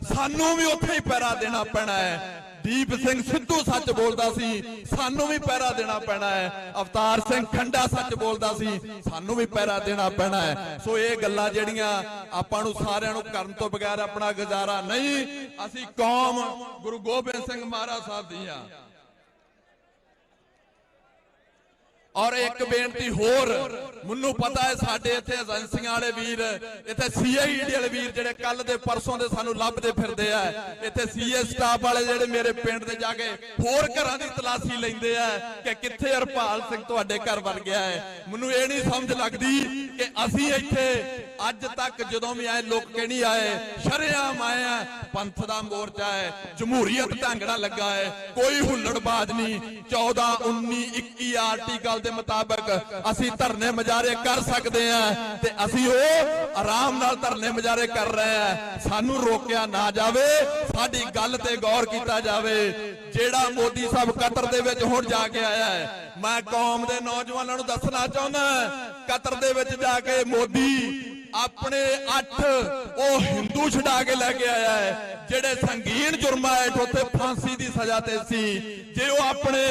E: ਸਾਨੂੰ ਵੀ ਉੱਥੇ ਹੀ ਪਹਿਰਾ ਦੇਣਾ ਪੈਣਾ ਹੈ। ਦੀਪ ਸਿੰਘ ਸਿੱਧੂ ਸੱਚ ਬੋਲਦਾ ਸੀ, ਸਾਨੂੰ ਵੀ ਪਹਿਰਾ ਦੇਣਾ ਪੈਣਾ ਹੈ। ਅਵਤਾਰ ਸਿੰਘ ਖੰਡਾ ਸੱਚ ਬੋਲਦਾ ਸੀ, ਸਾਨੂੰ ਵੀ ਪਹਿਰਾ ਦੇਣਾ ਪੈਣਾ ਹੈ। ਸੋ ਇਹ ਗੱਲਾਂ ਜਿਹੜੀਆਂ ਆਪਾਂ ਨੂੰ ਸਾਰਿਆਂ ਨੂੰ ਕਰਨ ਤੋਂ ਬਗੈਰ ਆਪਣਾ ਗੁਜ਼ਾਰਾ ਨਹੀਂ। ਅਸੀਂ ਕੌਮ ਗੁਰੂ ਗੋਬਿੰਦ ਸਿੰਘ ਮਹਾਰਾਜ ਸਾਹਿਬ ਦੀ ਆ। ਔਰ ਇੱਕ ਬੇਨਤੀ ਹੋਰ, ਮੈਨੂੰ ਪਤਾ ਹੈ ਸਾਡੇ ਇੱਥੇ ਏਜੰਸੀਆਂ ਵਾਲੇ ਵੀਰ, ਇੱਥੇ ਸੀਆਈਡੀ ਵਾਲੇ ਵੀਰ ਜਿਹੜੇ ਕੱਲ ਦੇ ਪਰਸੋਂ ਦੇ ਸਾਨੂੰ ਲੱਭਦੇ ਫਿਰਦੇ ਆ। ਇੱਥੇ ਸੀਏ ਸਟਾਫ ਵਾਲੇ ਜਿਹੜੇ ਮੇਰੇ ਪਿੰਡ ਦੇ ਜਾ ਕੇ ਹੋਰ ਘਰਾਂ ਦੀ ਤਲਾਸ਼ੀ ਲੈਂਦੇ ਆ ਕਿ ਕਿੱਥੇ ਹਰਪਾਲ ਸਿੰਘ ਤੁਹਾਡੇ ਘਰ ਵੜ ਗਿਆ ਹੈ। ਮੈਨੂੰ ਇਹ ਨਹੀਂ ਸਮਝ ਲੱਗਦੀ ਕਿ ਅਸੀਂ ਇੱਥੇ ਅੱਜ ਤੱਕ ਜਦੋਂ ਵੀ ਆਏ ਲੁੱਕ ਕੇ ਨਹੀਂ ਆਏ, ਸ਼ਰੇਆਮ ਆਏ ਆ। ਪੰਥ ਦਾ ਮੋਰਚਾ ਹੈ, ਜਮਹੂਰੀਅਤ ਢੰਗੜਾ ਲੱਗਾ ਹੈ, ਕੋਈ ਹੁੱਲੜਬਾਜ਼ ਨਹੀਂ। 14, 19, 21 ਆਰਟੀਕਲ ਦੇ ਮੁਤਾਬਕ ਅਸੀਂ ਧਰਨੇ ਮੁਜ਼ਾਹਰੇ ਕਰ ਸਕਦੇ ਆ ਤੇ ਅਸੀਂ ਉਹ ਆਰਾਮ ਨਾਲ ਧਰਨੇ ਮੁਜ਼ਾਹਰੇ ਕਰ ਰਹੇ ਆ। ਸਾਨੂੰ ਰੋਕਿਆ ਨਾ ਜਾਵੇ, ਸਾਡੀ ਗੱਲ ਤੇ ਗੌਰ ਕੀਤਾ ਜਾਵੇ। ਜਿਹੜਾ ਮੋਦੀ ਸਾਹਿਬ ਕਤਰ ਦੇ ਵਿੱਚ ਹੁਣ ਜਾ ਕੇ ਆਇਆ ਹੈ, ਮੈਂ ਕੌਮ ਦੇ ਨੌਜਵਾਨਾਂ ਨੂੰ ਦੱਸਣਾ ਚਾਹੁੰਦਾ, ਕਤਰ ਦੇ ਵਿੱਚ ਜਾ ਕੇ ਮੋਦੀ ਆਪਣੇ 8 ਉਹ ਹਿੰਦੂ ਛਡਾ ਕੇ ਲੈ ਕੇ ਆਇਆ ਹੈ ਜਿਹੜੇ ਸੰਗੀਨ ਜੁਰਮਾਂ ਹੇਠ ਉੱਥੇ ਫਾਂਸੀ ਦੀ ਸਜ਼ਾ ਤੇ ਸੀ। ਜੇ ਉਹ ਆਪਣੇ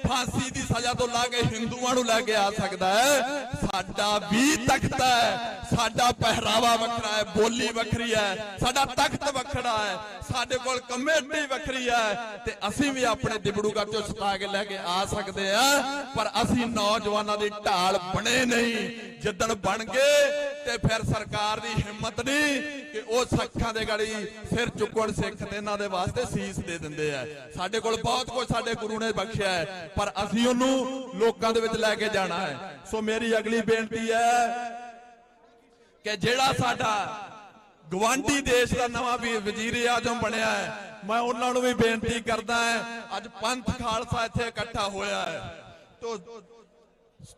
E: ਫਾਂਸੀ ਦੀ ਸਜ਼ਾ ਤੋਂ ਲਾ ਕੇ ਹਿੰਦੂਆਂ ਨੂੰ ਲੈ ਕੇ ਆ ਸਕਦਾ ਹੈ, ਸਾਡਾ ਵੀ ਤਖਤ ਹੈ, ਸਾਡਾ ਪਹਿਰਾਵਾ ਵੱਖਰਾ ਹੈ, ਬੋਲੀ ਵੱਖਰੀ ਹੈ, ਸਾਡਾ ਤਖਤ ਵੱਖਰਾ ਹੈ, ਸਾਡੇ ਕੋਲ ਕਮੇਟੀ ਵੱਖਰੀ ਹੈ ਤੇ ਅਸੀਂ ਵੀ ਆਪਣੇ ਦਿਬੜੂਗੜ੍ਹ ਚੋਂ ਛਡਾ ਕੇ ਲੈ ਕੇ ਆ ਸਕਦੇ ਆ। ਪਰ ਅਸੀਂ ਨੌਜਵਾਨਾਂ ਦੀ ਢਾਲ ਬਣੇ ਨਹੀਂ। ਜਿੱਦਣ ਬਣ ਗਏ ਤੇ ਫਿਰ ਸਰਕਾਰ ਦੀ ਹਿੰਮਤ ਨਹੀਂ ਕਿ ਉਹ ਸਿੱਖਾਂ ਦੇ ਗਾੜੀ ਸਿਰ ਚੁੱਕਣ, ਸਿੱਖ ਤੇ ਇਹਨਾਂ ਦੇ ਵਾਸਤੇ ਸੀਸ ਦੇ ਦਿੰਦੇ ਆ। ਸਾਡੇ ਕੋਲ ਬਹੁਤ ਕੁਝ ਸਾਡੇ ਗੁਰੂ ਨੇ ਬਖਸ਼ਿਆ ਹੈ, ਪਰ ਅਸੀਂ ਉਹਨੂੰ ਲੋਕਾਂ ਦੇ ਵਿੱਚ ਲੈ ਕੇ ਜਾਣਾ ਹੈ। ਸੋ ਮੇਰੀ ਅਗਲੀ ਬੇਨਤੀ ਹੈ ਕਿ ਜਿਹੜਾ ਸਾਡਾ ਗਵਾਂਢੀ ਦੇਸ਼ ਦਾ ਨਵਾਂ ਵੀ ਵਜ਼ੀਰ ਆਜ਼ਮ ਬਣਿਆ ਹੈ, ਮੈਂ ਉਹਨਾਂ ਨੂੰ ਵੀ ਬੇਨਤੀ ਕਰਦਾ ਹਾਂ, ਅੱਜ ਪੰਥ ਖਾਲਸਾ ਇੱਥੇ ਇਕੱਠਾ ਹੋਇਆ ਹੈ।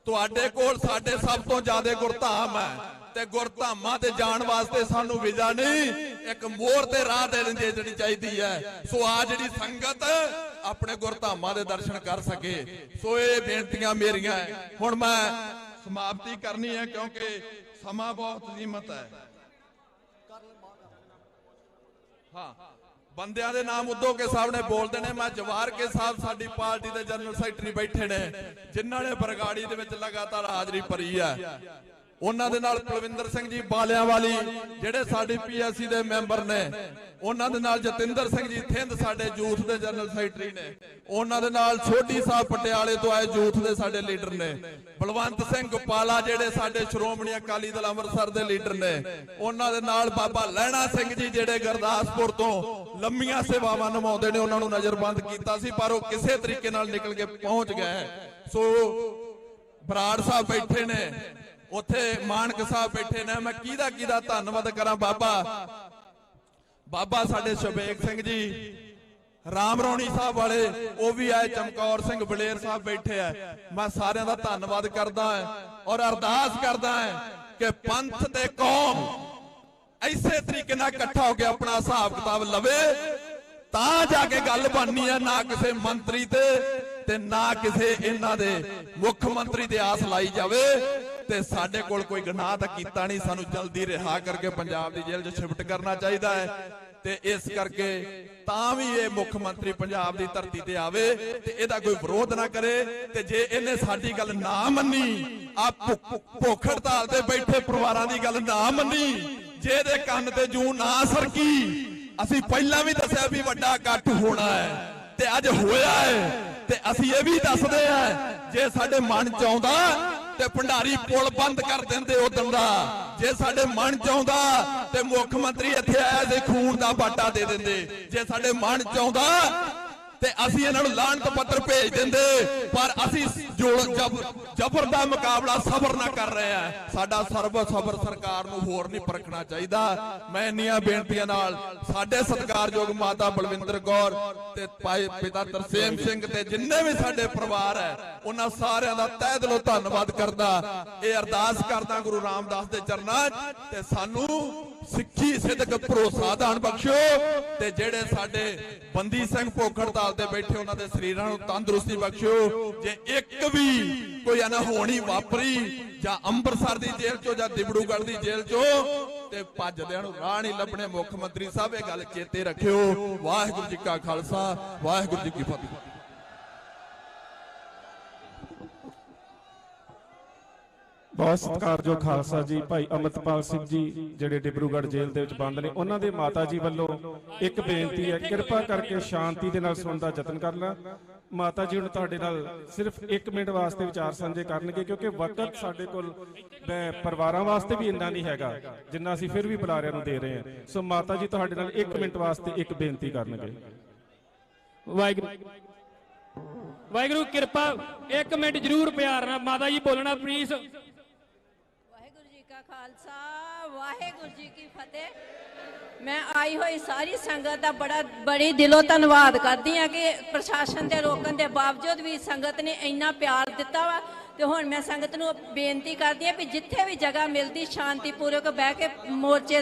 E: ਤੁਹਾਡੇ ਕੋਲ ਸਾਡੇ ਸਭ ਤੋਂ ਜ਼ਿਆਦਾ ਗੁਰਧਾਮ ਹੈ ਤੇ ਗੁਰਧਾਮਾਂ ਤੇ ਜਾਣ ਵਾਸਤੇ ਸਾਨੂੰ ਵੀਜ਼ਾ ਨਹੀਂ, ਇੱਕ ਮੋਹਰ ਤੇ ਰਾਹ ਦੇ ਦੇਣੀ ਚਾਹੀਦੀ ਹੈ। ਸੋ ਆ ਜਿਹੜੀ ਸੰਗਤ ਆਪਣੇ ਗੁਰਧਾਮਾਂ ਦੇ ਦਰਸ਼ਨ ਕਰ ਸਕੇ। ਸੋ ਇਹ ਬੇਨਤੀਆਂ ਮੇਰੀਆਂ। ਹੁਣ ਮੈਂ ਸਮਾਪਤੀ ਕਰਨੀ ਹੈ ਕਿਉਂਕਿ ਸਮਾਂ ਬਹੁਤ ਸੀਮਤ ਹੈ। ਹਾਂ, ਬੰਦਿਆਂ ਦੇ ਨਾਮ ਉਦੋਂ ਕੇ ਸਾਹਿਬ ਨੇ ਬੋਲਦੇ ਨੇ। ਮੈਂ ਜਵਾਰ ਕੇ ਸਾਹਿਬ ਸਾਡੀ ਪਾਰਟੀ ਦੇ ਜਨਰਲ ਸੈਕਟਰੀ ਬੈਠੇ ਨੇ ਜਿਨ੍ਹਾਂ ਨੇ ਬਰਗਾੜੀ ਦੇ ਵਿੱਚ ਲਗਾਤਾਰ ਹਾਜ਼ਰੀ ਭਰੀ ਹੈ। ਉਹਨਾਂ ਦੇ ਨਾਲ ਕੁਲਵਿੰਦਰ ਸਿੰਘ ਜੀ ਬਾਲਿਆਂ ਵਾਲੀ ਜਿਹੜੇ ਸਾਡੀ ਪੀਐਸਸੀ ਦੇ ਮੈਂਬਰ ਨੇ, ਉਹਨਾਂ ਦੇ ਨਾਲ ਜਤਿੰਦਰ ਸਿੰਘ ਜੀ ਥਿੰਦ ਸਾਡੇ ਯੂਥ ਦੇ ਜਨਰਲ ਸੈਕਟਰੀ ਨੇ, ਉਹਨਾਂ ਦੇ ਨਾਲ ਸੋਢੀ ਸਾਹਿਬ ਪਟਿਆਲੇ ਤੋਂ ਆਏ ਯੂਥ ਦੇ ਸਾਡੇ ਲੀਡਰ ਨੇ, ਬਲਵੰਤ ਸਿੰਘ ਗੋਪਾਲਾ ਜਿਹੜੇ ਸਾਡੇ ਸ਼੍ਰੋਮਣੀ ਅਕਾਲੀ ਦਲ ਅੰਮ੍ਰਿਤਸਰ ਦੇ ਲੀਡਰ ਨੇ, ਉਹਨਾਂ ਦੇ ਨਾਲ ਬਾਬਾ ਲਹਿਣਾ ਸਿੰਘ ਜੀ ਜਿਹੜੇ ਗੁਰਦਾਸਪੁਰ ਤੋਂ ਲੰਮੀਆਂ ਸੇਵਾਵਾਂ ਨਿਭਾਉਂਦੇ ਨੇ। ਉਹਨਾਂ ਨੂੰ ਨਜ਼ਰਬੰਦ ਕੀਤਾ ਸੀ ਪਰ ਉਹ ਕਿਸੇ ਤਰੀਕੇ ਨਾਲ ਨਿਕਲ ਕੇ ਪਹੁੰਚ ਗਏ। ਸੋ ਬਰਾੜ ਸਾਹਿਬ ਬੈਠੇ ਨੇ, ਉੱਥੇ ਮਾਨਕ ਸਾਹਿਬ ਬੈਠੇ ਨੇ। ਮੈਂ ਕਿਹਦਾ ਧੰਨਵਾਦ ਕਰਾਂ। ਬਾਬਾ ਸਾਡੇ ਸ਼ਬੇਕ ਸਿੰਘ ਜੀ, ਰਾਮ ਰੌਣੀ ਸਾਹਿਬ ਵਾਲੇ ਉਹ ਵੀ ਆਏ, ਚਮਕੌਰ ਸਿੰਘ ਬਲੇਰ ਸਾਹਿਬ ਬੈਠੇ ਆ। ਮੈਂ ਸਾਰਿਆਂ ਦਾ ਧੰਨਵਾਦ ਕਰਦਾ ਹਾਂ ਔਰ ਅਰਦਾਸ ਕਰਦਾ ਹਾਂ ਕਿ ਪੰਥ ਤੇ ਕੌਮ ਐਸੇ ਤਰੀਕੇ ਨਾਲ ਇਕੱਠਾ ਹੋ ਕੇ ਆਪਣਾ ਹਿਸਾਬ ਕਿਤਾਬ ਲਵੇ ਤਾਂ ਜਾ ਕੇ ਗੱਲ ਬਣਨੀ ਹੈ। ਨਾ ਕਿਸੇ ਮੰਤਰੀ ਤੇ ਨਾ ਕਿਸੇ ਇਹਨਾਂ ਦੇ ਮੁੱਖ ਮੰਤਰੀ ਤੇ ਆਸ ਲਾਈ ਜਾਵੇ। ਤੇ ਸਾਡੇ ਕੋਲ ਕੋਈ ਗੁਨਾਹ ਤਾਂ ਕੀਤਾ ਨਹੀਂ, ਸਾਨੂੰ ਜਲਦੀ ਰਿਹਾ ਕਰਕੇ ਪੰਜਾਬ ਦੀ ਜੇਲ੍ਹ 'ਚ ਸ਼ਿਫਟ ਕਰਨਾ ਚਾਹੀਦਾ ਹੈ। ਤੇ ਇਸ ਕਰਕੇ ਤਾਂ ਵੀ ਇਹ ਮੁੱਖ ਮੰਤਰੀ ਪੰਜਾਬ ਦੀ ਧਰਤੀ ਤੇ ਆਵੇ ਤੇ ਇਹਦਾ ਕੋਈ ਵਿਰੋਧ ਨਾ ਕਰੇ। ਤੇ ਜੇ ਇਹਨੇ ਸਾਡੀ ਗੱਲ ਨਾ ਮੰਨੀ, ਆ ਭੁੱਖ ਹੜਤਾਲ ਤੇ ਬੈਠੇ ਪਰਿਵਾਰਾਂ ਦੀ ਗੱਲ ਨਾ ਮੰਨੀ, ਜੇ ਇਹਦੇ ਕੰਨ ਤੇ ਜੂੰ ਨਾ ਸਰਕੀ, ਅਸੀਂ ਪਹਿਲਾਂ ਵੀ ਦੱਸਿਆ ਵੀ ਵੱਡਾ ਇਕੱਠ ਹੋਣਾ ਹੈ ਤੇ ਅੱਜ ਹੋਇਆ ਹੈ। ਤੇ ਅਸੀਂ ਇਹ ਵੀ ਦੱਸਦੇ ਆ, ਜੇ ਸਾਡੇ ਮਨ ਚ ਆਉਂਦਾ ਤੇ ਭੰਡਾਰੀ ਪੁਲ ਬੰਦ ਕਰ ਦਿੰਦੇ ਉਦੋਂ ਦਾ। ਜੇ ਸਾਡੇ ਮਨ ਚ ਆਉਂਦਾ ਤੇ ਮੁੱਖ ਮੰਤਰੀ ਇੱਥੇ ਆਇਆ ਤੇ ਖੂਨ ਦਾ ਬਾਟਾ ਦੇ ਦਿੰਦੇ। ਜੇ ਸਾਡੇ ਮਨ ਚ ਆਉਂਦਾ ਤੇ ਅਸੀਂ ਇਹਨਾਂ ਨੂੰ ਲਾਹਨਤ ਪੱਤਰ ਭੇਜ ਦਿੰਦੇ, ਪਰ ਅਸੀਂ ਜ਼ਬਰ ਦਾ ਮੁਕਾਬਲਾ ਸਬਰ ਨਾਲ ਕਰ ਰਹੇ ਆ। ਸਾਡਾ ਸਬਰ ਸਰਕਾਰ ਨੂੰ ਹੋਰ ਨਹੀਂ ਪਰਖਣਾ ਚਾਹੀਦਾ। ਮੈਂ ਇੰਨੀਆਂ ਬੇਨਤੀਆਂ ਨਾਲ ਸਾਡੇ ਸਤਿਕਾਰਯੋਗ ਮਾਤਾ ਬਲਵਿੰਦਰ ਕੌਰ ਤੇ ਪਿਤਾ ਤਰਸੇਮ ਸਿੰਘ ਤੇ ਜਿੰਨੇ ਵੀ ਸਾਡੇ ਪਰਿਵਾਰ ਹੈ ਉਹਨਾਂ ਸਾਰਿਆਂ ਦਾ ਤਹਿ ਦਿਲੋਂ ਧੰਨਵਾਦ ਕਰਦਾ। ਇਹ ਅਰਦਾਸ ਕਰਦਾ ਗੁਰੂ ਰਾਮਦਾਸ ਦੇ ਚਰਨਾਂ 'ਚ ਤੇ ਸਾਨੂੰ ਸਿੱਖੀ ਸਿੱਧਕ ਭਰੋਸਾ ਦਾਨ ਬਖਸ਼ੋ ਤੇ ਜਿਹੜੇ ਸਾਡੇ ਬੰਦੀ ਸਿੰਘ ਭੁੱਖ ਹੜਤਾਲ ਤੇ ਬੈਠੇ ਉਹਨਾਂ ਦੇ ਸਰੀਰਾਂ ਨੂੰ ਤੰਦਰੁਸਤੀ ਬਖਸ਼ੋ। ਜੇ ਇੱਕ ਵੀ ਕੋਈ ਅਨਹੋਣੀ ਵਾਪਰੀ ਜਾਂ ਅੰਮ੍ਰਿਤਸਰ ਦੀ ਜੇਲ੍ਹ ਚੋਂ ਜਾਂ ਡਿਬੜੂਗੜ੍ਹ ਦੀ ਜੇਲ੍ਹ ਚੋਂ ਤੇ ਭੱਜਦਿਆਂ ਨੂੰ ਰਾਹ ਨਹੀਂ ਲੱਭਣੇ। ਮੁੱਖ ਮੰਤਰੀ ਸਾਹਿਬ ਇਹ ਗੱਲ ਚੇਤੇ ਰੱਖਿਓ। ਵਾਹਿਗੁਰੂ ਜੀ ਕਾ ਖਾਲਸਾ, ਵਾਹਿਗੁਰੂ ਜੀ ਕੀ ਫਤਿਹ।
C: ਬਹੁਤ ਸਤਿਕਾਰਯੋਗ ਖਾਲਸਾ ਜੀ ਭਾਈ ਅਮਰਤਪਾਲ ਸਿੰਘ ਜੀ ਜਿਹੜੇ ਡਿਬਰੂਗੜ੍ਹ ਜੇਲ੍ਹ ਦੇ ਵਿੱਚ ਬੰਦ ਨੇ, ਉਹਨਾਂ ਦੇ ਮਾਤਾ ਜੀ ਵੱਲੋਂ ਇੱਕ ਬੇਨਤੀ ਹੈ, ਕਿਰਪਾ ਕਰਕੇ ਸ਼ਾਂਤੀ ਦੇ ਨਾਲ ਸੁਣਨ ਦਾ ਯਤਨ ਕਰਨਾ। ਮਾਤਾ ਜੀ ਹੁਣ ਤੁਹਾਡੇ ਨਾਲ ਸਿਰਫ 1 ਮਿੰਟ ਵਾਸਤੇ ਵਿਚਾਰ ਸਾਂਝੇ ਕਰਨਗੇ, ਕਿਉਂਕਿ ਵਕਤ ਸਾਡੇ ਕੋਲ ਪਰਿਵਾਰਾਂ ਵਾਸਤੇ ਵੀ ਇੰਨਾ ਨਹੀਂ ਹੈਗਾ ਜਿੰਨਾ ਅਸੀਂ ਫਿਰ ਵੀ ਬੁਲਾਰਿਆਂ ਨੂੰ ਦੇ ਰਹੇ ਹਾਂ। ਸੋ ਮਾਤਾ ਜੀ ਤੁਹਾਡੇ ਨਾਲ 1 ਮਿੰਟ ਵਾਸਤੇ ਇੱਕ ਬੇਨਤੀ ਕਰਨਗੇ।
F: ਵਾਹਿਗੁਰੂ ਕਿਰਪਾ 1 ਮਿੰਟ ਜਰੂਰ ਪਿਆਰ ਨਾਲ ਮਾਤਾ ਜੀ ਬੋਲਣਾ ਪਲੀਜ਼।
G: ਖਾਲਸਾ ਵਾਹਿਗੁਰੂ ਜੀ ਕੀ ਫਤਿਹ। ਮੈਂ ਆਈ ਹੋਈ ਸਾਰੀ ਸੰਗਤ ਦਾ ਬੜੀ ਦਿਲੋਂ ਧੰਨਵਾਦ ਕਰਦੀ ਹਾਂ ਕਿ ਪ੍ਰਸ਼ਾਸਨ ਦੇ ਰੋਕਣ ਦੇ ਬਾਵਜੂਦ ਵੀ ਸੰਗਤ ਨੇ ਇੰਨਾ ਪਿਆਰ ਦਿੱਤਾ ਵਾ। ਤੇ ਹੁਣ ਮੈਂ ਸੰਗਤ ਨੂੰ ਬੇਨਤੀ ਕਰਦੀ ਹਾਂ ਵੀ ਜਿੱਥੇ ਵੀ ਜਗ੍ਹਾ ਮਿਲਦੀ ਸ਼ਾਂਤੀਪੂਰਵਕ ਬਹਿ ਕੇ ਮੋਰਚੇ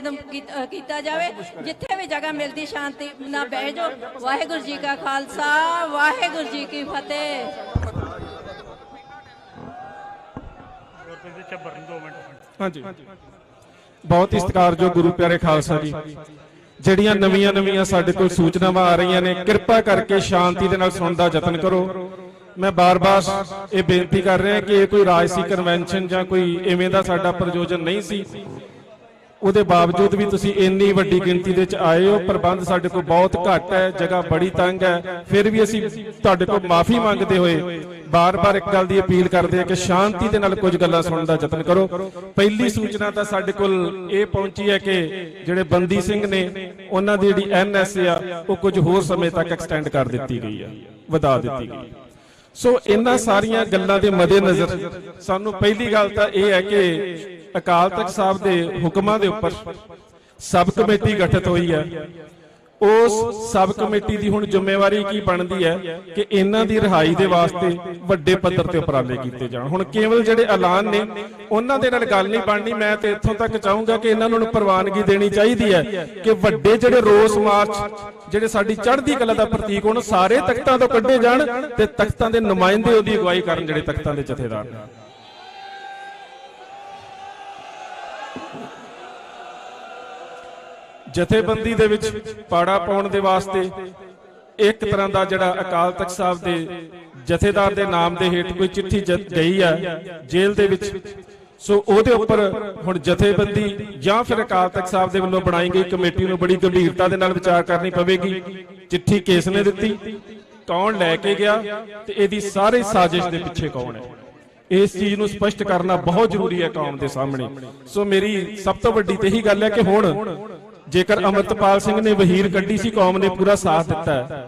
G: ਕੀਤਾ ਜਾਵੇ। ਜਿੱਥੇ ਵੀ ਜਗ੍ਹਾ ਮਿਲਦੀ ਸ਼ਾਂਤੀ ਨਾਲ ਬਹਿ ਜਾਓ। ਵਾਹਿਗੁਰੂ ਜੀ ਕਾ ਖਾਲਸਾ, ਵਾਹਿਗੁਰੂ ਜੀ ਕੀ ਫਤਿਹ।
C: ਹਾਂਜੀ, ਬਹੁਤ ਹੀ ਸਤਿਕਾਰਯੋਗ ਗੁਰੂ ਪਿਆਰੇ ਖਾਲਸਾ ਜੀ, ਜਿਹੜੀਆਂ ਨਵੀਆਂ ਸਾਡੇ ਕੋਲ ਸੂਚਨਾਵਾਂ ਆ ਰਹੀਆਂ ਨੇ, ਕਿਰਪਾ ਕਰਕੇ ਸ਼ਾਂਤੀ ਦੇ ਨਾਲ ਸੁਣਨ ਦਾ ਯਤਨ ਕਰੋ। ਮੈਂ ਬਾਰ-ਬਾਰ ਇਹ ਬੇਨਤੀ ਕਰ ਰਿਹਾ ਕਿ ਇਹ ਕੋਈ ਰਾਜਸੀ ਕਨਵੈਨਸ਼ਨ ਜਾਂ ਕੋਈ ਐਵੇਂ ਦਾ ਸਾਡਾ ਪ੍ਰਯੋਜਨ ਨਹੀਂ ਸੀ। ਉਹਦੇ ਬਾਵਜੂਦ ਵੀ ਤੁਸੀਂ ਇੰਨੀ ਵੱਡੀ ਗਿਣਤੀ ਦੇ ਵਿੱਚ ਆਏ ਹੋ। ਪ੍ਰਬੰਧ ਸਾਡੇ ਕੋਲ ਬਹੁਤ ਘੱਟ ਹੈ, ਜਗ੍ਹਾ ਬੜੀ ਤੰਗ ਹੈ, ਫਿਰ ਵੀ ਅਸੀਂ ਤੁਹਾਡੇ ਕੋਲ ਮਾਫੀ ਮੰਗਦੇ ਹੋਏ ਬਾਰ-ਬਾਰ ਇੱਕ ਗੱਲ ਦੀ ਅਪੀਲ ਕਰਦੇ ਹਾਂ ਕਿ ਸ਼ਾਂਤੀ ਦੇ ਨਾਲ ਕੁਝ ਗੱਲਾਂ ਸੁਣਨ ਦਾ ਯਤਨ ਕਰੋ। ਪਹਿਲੀ ਸੂਚਨਾ ਤਾਂ ਸਾਡੇ ਕੋਲ ਇਹ ਪਹੁੰਚੀ ਹੈ ਕਿ ਜਿਹੜੇ ਬੰਦੀ ਸਿੰਘ ਨੇ ਉਹਨਾਂ ਦੀ ਜਿਹੜੀ NSA ਆ ਉਹ ਕੁਝ ਹੋਰ ਸਮੇਂ ਤੱਕ ਐਕਸਟੈਂਡ ਕਰ ਦਿੱਤੀ ਗਈ ਹੈ, ਵਧਾ ਦਿੱਤੀ ਗਈ। ਸੋ ਇਹਨਾਂ ਸਾਰੀਆਂ ਗੱਲਾਂ ਦੇ ਮੱਦੇਨਜ਼ਰ ਸਾਨੂੰ ਪਹਿਲੀ ਗੱਲ ਤਾਂ ਇਹ ਹੈ ਕਿ ਅਕਾਲ ਤਖਤ ਸਾਹਿਬ ਦੇ ਹੁਕਮਾਂ ਦੇ ਉੱਪਰ ਸਬ ਕਮੇਟੀ ਗਠਿਤ ਹੋਈ ਹੈ। ਉਸ ਸਬ ਕਮੇਟੀ ਦੀ ਹੁਣ ਜ਼ਿੰਮੇਵਾਰੀ ਕੀ ਬਣਦੀ ਹੈ ਕਿ ਇਹਨਾਂ ਦੀ ਰਿਹਾਈ ਦੇ ਵਾਸਤੇ ਵੱਡੇ ਪੱਧਰ ਤੇ ਉਪਰਾਲੇ ਕੀਤੇ ਜਾਣ। ਹੁਣ ਕੇਵਲ ਜਿਹੜੇ ਐਲਾਨ ਨੇ ਉਹਨਾਂ ਦੇ ਨਾਲ ਗੱਲ ਨਹੀਂ ਬਣਨੀ। ਮੈਂ ਤੇ ਇੱਥੋਂ ਤੱਕ ਚਾਹੂੰਗਾ ਕਿ ਇਹਨਾਂ ਨੂੰ ਪ੍ਰਵਾਨਗੀ ਦੇਣੀ ਚਾਹੀਦੀ ਹੈ ਕਿ ਵੱਡੇ ਜਿਹੜੇ ਰੋਸ ਮਾਰਚ ਜਿਹੜੇ ਸਾਡੀ ਚੜ੍ਹਦੀ ਕਲਾ ਦਾ ਪ੍ਰਤੀਕ ਹੋਣ, ਸਾਰੇ ਤਖਤਾਂ ਤੋਂ ਕੱਢੇ ਜਾਣ ਤੇ ਤਖਤਾਂ ਦੇ ਨੁਮਾਇੰਦੇ ਉਹਦੀ ਅਗਵਾਈ ਕਰਨ, ਜਿਹੜੇ ਤਖਤਾਂ ਦੇ ਜਥੇਦਾਰ ਨੇ। ਜਥੇਬੰਦੀ ਦੇ ਵਿੱਚ ਪਾੜਾ ਪਾਉਣ ਦੇ ਵਾਸਤੇ ਇੱਕ ਤਰ੍ਹਾਂ ਦਾ ਜਿਹੜਾ ਅਕਾਲ ਤਖਤ ਸਾਹਿਬ ਦੇ ਜਥੇਦਾਰ ਦੇ ਨਾਮ ਦੇ ਹੇਠ ਕੋਈ ਚਿੱਠੀ ਗਈ ਹੈ ਜੇਲ੍ਹ ਦੇ ਵਿੱਚ। ਸੋ ਉਹਦੇ ਉੱਪਰ ਹੁਣ ਜਥੇਬੰਦੀ ਜਾਂ ਫਿਰ ਅਕਾਲ ਤਖਤ ਸਾਹਿਬ ਦੇ ਵੱਲੋਂ ਬਣਾਈ ਗਈ ਕਮੇਟੀ ਨੂੰ ਬੜੀ ਗੰਭੀਰਤਾ ਦੇ ਨਾਲ ਵਿਚਾਰ ਕਰਨੀ ਪਵੇਗੀ। ਚਿੱਠੀ ਕਿਸ ਨੇ ਦਿੱਤੀ, ਕੌਣ ਲੈ ਕੇ ਗਿਆ ਤੇ ਇਹਦੀ ਸਾਰੀ ਸਾਜ਼ਿਸ਼ ਦੇ ਪਿੱਛੇ ਕੌਣ ਹੈ, ਇਸ ਚੀਜ਼ ਨੂੰ ਸਪਸ਼ਟ ਕਰਨਾ ਬਹੁਤ ਜ਼ਰੂਰੀ ਹੈ ਕੌਮ ਦੇ ਸਾਹਮਣੇ। ਸੋ ਮੇਰੀ ਸਭ ਤੋਂ ਵੱਡੀ ਤੇ ਇਹੀ ਗੱਲ ਹੈ ਕਿ ਹੁਣ ਜੇਕਰ ਅਮਰਤਪਾਲ ਸਿੰਘ ਨੇ ਵਹੀਰ ਕੱਢੀ ਸੀ, ਕੌਮ ਨੇ ਪੂਰਾ ਸਾਥ ਦਿੱਤਾ ਹੈ।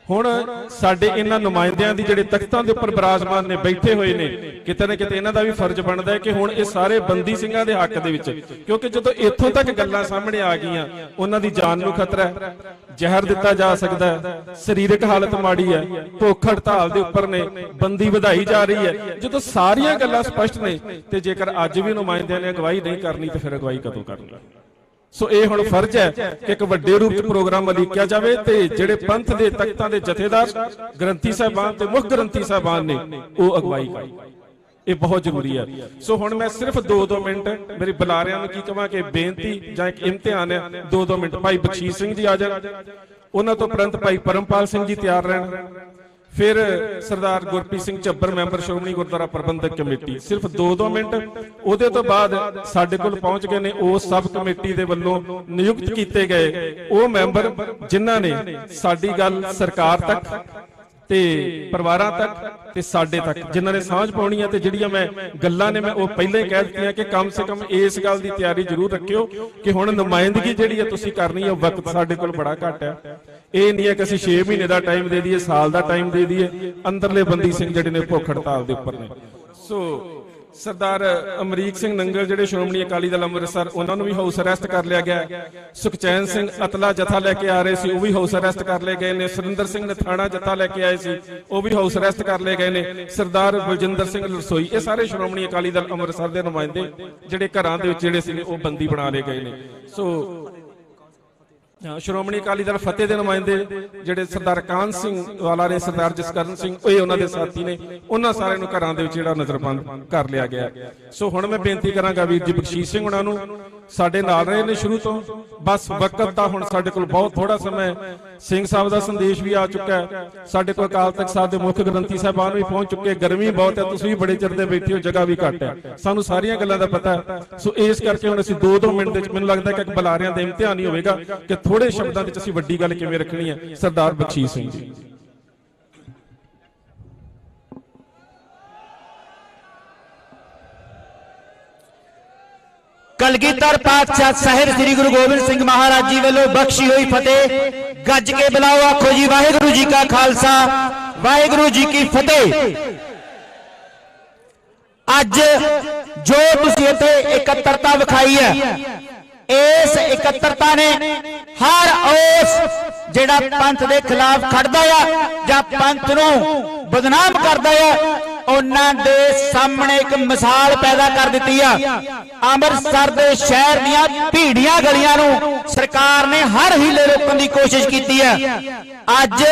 C: ਹੁਣ ਸਾਡੇ ਇਹਨਾਂ ਨੁਮਾਇੰਦਿਆਂ ਦੀ ਜਿਹੜੇ ਤਖਤਾਂ ਦੇ ਉੱਪਰ ਬਿਰਾਜਮਾਨ ਨੇ, ਬੈਠੇ ਹੋਏ ਨੇ, ਕਿਤੇ ਨਾ ਕਿਤੇ ਇਹਨਾਂ ਦਾ ਵੀ ਫਰਜ਼ ਬਣਦਾ ਹੈ ਕਿ ਹੁਣ ਇਹ ਸਾਰੇ ਬੰਦੀ ਸਿੰਘਾਂ ਦੇ ਹੱਕ ਦੇ ਵਿੱਚ, ਕਿਉਂਕਿ ਜਦੋਂ ਇੱਥੋਂ ਤੱਕ ਗੱਲਾਂ ਸਾਹਮਣੇ ਆ ਗਈਆਂ, ਉਹਨਾਂ ਦੀ ਜਾਨ ਨੂੰ ਖਤਰਾ ਹੈ, ਜ਼ਹਿਰ ਦਿੱਤਾ ਜਾ ਸਕਦਾ ਹੈ, ਸਰੀਰਕ ਹਾਲਤ ਮਾੜੀ ਹੈ, ਭੁੱਖ ਹੜਤਾਲ ਦੇ ਉੱਪਰ ਨੇ, ਬੰਦੀ ਵਧਾਈ ਜਾ ਰਹੀ ਹੈ, ਜਦੋਂ ਸਾਰੀਆਂ ਗੱਲਾਂ ਸਪਸ਼ਟ ਨੇ ਤੇ ਜੇਕਰ ਅੱਜ ਵੀ ਨੁਮਾਇੰਦਿਆਂ ਨੇ ਅਗਵਾਈ ਨਹੀਂ ਕਰਨੀ ਤੇ ਫਿਰ ਅਗਵਾਈ ਕਦੋਂ ਕਰਨੀ। ਸੋ ਇਹ ਹੁਣ ਫਰਜ਼ ਹੈ ਕਿ ਇੱਕ ਵੱਡੇ ਰੂਪ ਚ ਪ੍ਰੋਗਰਾਮ ਉਲੀਕਿਆ ਜਾਵੇ ਤੇ ਜਿਹੜੇ ਪੰਥ ਦੇ ਤਖਤਾਂ ਦੇ ਜਥੇਦਾਰ, ਗ੍ਰੰਥੀ ਸਾਹਿਬਾਨ ਤੇ ਮੁੱਖ ਗ੍ਰੰਥੀ ਸਾਹਿਬਾਨ ਨੇ ਉਹ ਅਗਵਾਈ ਕਰਨ। ਇਹ ਬਹੁਤ ਜ਼ਰੂਰੀ ਹੈ। ਸੋ ਹੁਣ ਮੈਂ ਸਿਰਫ 2-2 ਮਿੰਟ ਮੇਰੀ ਬੁਲਾਰਿਆਂ ਨੂੰ ਕੀ ਕਹਾਂ ਕਿ ਬੇਨਤੀ ਜਾਂ ਇੱਕ ਇਮਤਿਹਾਨ ਹੈ, 2-2 ਮਿੰਟ। ਭਾਈ ਬਖਸ਼ੀਸ਼ ਸਿੰਘ ਜੀ ਆ ਜਾਣ, ਉਹਨਾਂ ਤੋਂ ਉਪਰੰਤ ਭਾਈ ਪਰਮਪਾਲ ਸਿੰਘ ਜੀ ਤਿਆਰ ਰਹਿਣ, ਫਿਰ ਸਰਦਾਰ ਗੁਰਪ੍ਰੀਤ ਸਿੰਘ ਝੱਬਰ ਮੈਂਬਰ ਸ਼੍ਰੋਮਣੀ ਗੁਰਦੁਆਰਾ ਪ੍ਰਬੰਧਕ ਕਮੇਟੀ। ਸਿਰਫ 2-2 ਮਿੰਟ। ਉਹਦੇ ਤੋਂ ਬਾਅਦ ਸਾਡੇ ਕੋਲ ਪਹੁੰਚ ਗਏ ਨੇ ਉਸ ਸਬ ਕਮੇਟੀ ਦੇ ਵੱਲੋਂ ਨਿਯੁਕਤ ਕੀਤੇ ਗਏ ਉਹ ਮੈਂਬਰ ਜਿਨ੍ਹਾਂ ਨੇ ਸਾਡੀ ਗੱਲ ਸਰਕਾਰ ਤੱਕ ਤੇ ਪਰਿਵਾਰਾਂ ਤੱਕ ਤੇ ਸਾਡੇ ਤੱਕ ਜਿਨ੍ਹਾਂ ਨੇ ਸਾਂਝ ਪਾਉਣੀ ਹੈ ਤੇ ਜਿਹੜੀਆਂ ਮੈਂ ਗੱਲਾਂ ਨੇ ਮੈਂ ਉਹ ਪਹਿਲਾਂ ਹੀ ਕਹਿ ਦਿੱਤੀਆਂ ਕਿ ਕਮ ਸੇ ਕਮ ਇਸ ਗੱਲ ਦੀ ਤਿਆਰੀ ਜ਼ਰੂਰ ਰੱਖਿਓ ਕਿ ਹੁਣ ਨੁਮਾਇੰਦਗੀ ਜਿਹੜੀ ਹੈ ਤੁਸੀਂ ਕਰਨੀ ਹੈ, ਵਕਤ ਸਾਡੇ ਕੋਲ ਬੜਾ ਘੱਟ ਹੈ। ਇਹ ਨਹੀਂ ਹੈ ਕਿ ਅਸੀਂ 6 ਮਹੀਨੇ ਦਾ ਟਾਈਮ ਦੇ ਦਈਏ, ਸਾਲ ਦਾ ਟਾਈਮ ਦੇ ਦਈਏ। ਅੰਦਰਲੇ ਬੰਦੀ ਸਿੰਘ ਜਿਹੜੇ ਨੇ ਭੁੱਖ ਹੜਤਾਲ ਦੇ ਉੱਪਰ ਨੇ। ਸੋ ਸਰਦਾਰ ਅਮਰੀਕ ਸਿੰਘ ਨੰਗਲ ਜਿਹੜੇ ਸ਼੍ਰੋਮਣੀ ਅਕਾਲੀ ਦਲ ਅੰਮ੍ਰਿਤਸਰ, ਉਹਨਾਂ ਨੂੰ ਵੀ ਹਾਊਸ ਅਰੈਸਟ ਕਰ ਲਿਆ ਗਿਆ। ਸੁਖਚੈਨ ਸਿੰਘ ਅਤਲਾ ਜਥਾ ਲੈ ਕੇ ਆ ਰਹੇ ਸੀ, ਉਹ ਵੀ ਹਾਊਸ ਅਰੈਸਟ ਕਰ ਲਏ ਗਏ ਨੇ। ਸੁਰਿੰਦਰ ਸਿੰਘ ਨੇ ਥਾਣਾ ਜਥਾ ਲੈ ਕੇ ਆਏ ਸੀ, ਉਹ ਵੀ ਹਾਊਸ ਅਰੈਸਟ ਕਰ ਲਏ ਗਏ ਨੇ। ਸਰਦਾਰ ਬਲਜਿੰਦਰ ਸਿੰਘ ਲਰਸੋਈ, ਇਹ ਸਾਰੇ ਸ਼੍ਰੋਮਣੀ ਅਕਾਲੀ ਦਲ ਅੰਮ੍ਰਿਤਸਰ ਦੇ ਨੁਮਾਇੰਦੇ ਜਿਹੜੇ ਘਰਾਂ ਦੇ ਵਿੱਚ ਜਿਹੜੇ ਸੀ ਉਹ ਬੰਦੀ ਬਣਾ ਲਏ ਗਏ ਨੇ। ਸੋ ਸ਼੍ਰੋਮਣੀ ਅਕਾਲੀ ਦਲ ਫਤਿਹ ਦੇ ਨੁਮਾਇੰਦੇ ਜਿਹੜੇ ਸਰਦਾਰ ਕਾਹਨ ਸਿੰਘ ਵਾਲਾ ਨੇ, ਸਰਦਾਰ ਜਸਕਰਨ ਸਿੰਘ, ਇਹ ਉਹਨਾਂ ਦੇ ਸਾਥੀ ਨੇ, ਉਹਨਾਂ ਸਾਰਿਆਂ ਨੂੰ ਘਰਾਂ ਦੇ ਵਿੱਚ ਜਿਹੜਾ ਨਜ਼ਰਬੰਦ ਕਰ ਲਿਆ ਗਿਆ। ਸੋ ਹੁਣ ਮੈਂ ਬੇਨਤੀ ਕਰਾਂਗਾ ਵੀਰ ਜੀ ਬਖਸ਼ੀਸ਼ ਸਿੰਘ ਉਹਨਾਂ ਨੂੰ, ਸਾਡੇ ਨਾਲ ਰਹੇ ਨੇ ਸ਼ੁਰੂ ਤੋਂ, ਬਸ ਵਕਤ ਦਾ ਹੁਣ ਸਾਡੇ ਕੋਲ ਬਹੁਤ ਥੋੜਾ ਸਮਾਂ ਹੈ। ਸਿੰਘ ਸਾਹਿਬ ਦਾ ਸੰਦੇਸ਼ ਵੀ ਆ ਚੁੱਕਾ ਹੈ, ਸਾਡੇ ਕੋਲ ਅਕਾਲ ਤਖਤ ਸਾਹਿਬ ਦੇ ਮੁੱਖ ਗ੍ਰੰਥੀ ਸਾਹਿਬਾਨ ਵੀ ਪਹੁੰਚ ਚੁੱਕੇ। ਗਰਮੀ ਬਹੁਤ ਹੈ, ਤੁਸੀਂ ਵੀ ਬੜੇ ਚਿਰ ਦੇ ਬੈਠੇ ਹੋ, ਜਗ੍ਹਾ ਵੀ ਘੱਟ ਹੈ, ਸਾਨੂੰ ਸਾਰੀਆਂ ਗੱਲਾਂ ਦਾ ਪਤਾ ਹੈ। ਸੋ ਇਸ ਕਰਕੇ ਹੁਣ ਅਸੀਂ 2-2 ਮਿੰਟ ਦੇ ਵਿੱਚ, ਮੈਨੂੰ ਲੱਗਦਾ ਕਿ ਬੁਲਾਰਿਆਂ ਦਾ ਇਮਤਿਹਾਨ ਹੀ ਹੋਵੇਗਾ ਕਿ ਥੋੜੇ ਸ਼ਬਦਾਂ ਵਿੱਚ ਅਸੀਂ ਵੱਡੀ ਗੱਲ ਕਿਵੇਂ ਰੱਖਣੀ ਹੈ। ਸਰਦਾਰ ਬਖਸ਼ੀਸ਼ ਸਿੰਘ ਜੀ।
H: ਕਲਗੀਧਰ ਪਾਤਸ਼ਾਹ ਸਾਹਿਬ ਸ੍ਰੀ ਗੁਰੂ ਗੋਬਿੰਦ ਸਿੰਘ ਮਹਾਰਾਜ ਜੀ ਵੱਲੋਂ ਬਖਸ਼ੀ ਹੋਈ ਫਤਿਹ ਗੱਜ ਕੇ ਬੁਲਾਓ, ਆਖੋ ਜੀ ਵਾਹਿਗੁਰੂ ਜੀ ਕਾ ਖਾਲਸਾ ਵਾਹਿਗੁਰੂ ਜੀ ਕੀ ਫਤਿਹ। ਅੱਜ ਜੋ ਤੁਸੀਂ ਇੱਥੇ ਇਕੱਤਰਤਾ ਵਿਖਾਈ ਹੈ, ਇਸ ਇਕੱਤਰਤਾ ਨੇ ਹਰ ਉਸ ਜਿਹੜਾ ਪੰਥ ਦੇ ਖਿਲਾਫ ਖੜਦਾ ਆ ਜਾਂ ਪੰਥ ਨੂੰ ਬਦਨਾਮ ਕਰਦਾ ਆ, ਉਹਨਾਂ ਦੇ ਸਾਹਮਣੇ ਇੱਕ ਮਿਸਾਲ ਪੈਦਾ ਕਰ ਦਿੱਤੀ ਆ। ਅੰਮ੍ਰਿਤਸਰ ਦੇ ਸ਼ਹਿਰ ਦੀਆਂ ਭੀੜੀਆਂ ਗਲੀਆਂ ਨੂੰ ਸਰਕਾਰ ਨੇ ਹਰ ਹੀਲੇ ਰੋਕਣ ਦੀ ਕੋਸ਼ਿਸ਼ ਕੀਤੀ ਹੈ। ਅੱਜ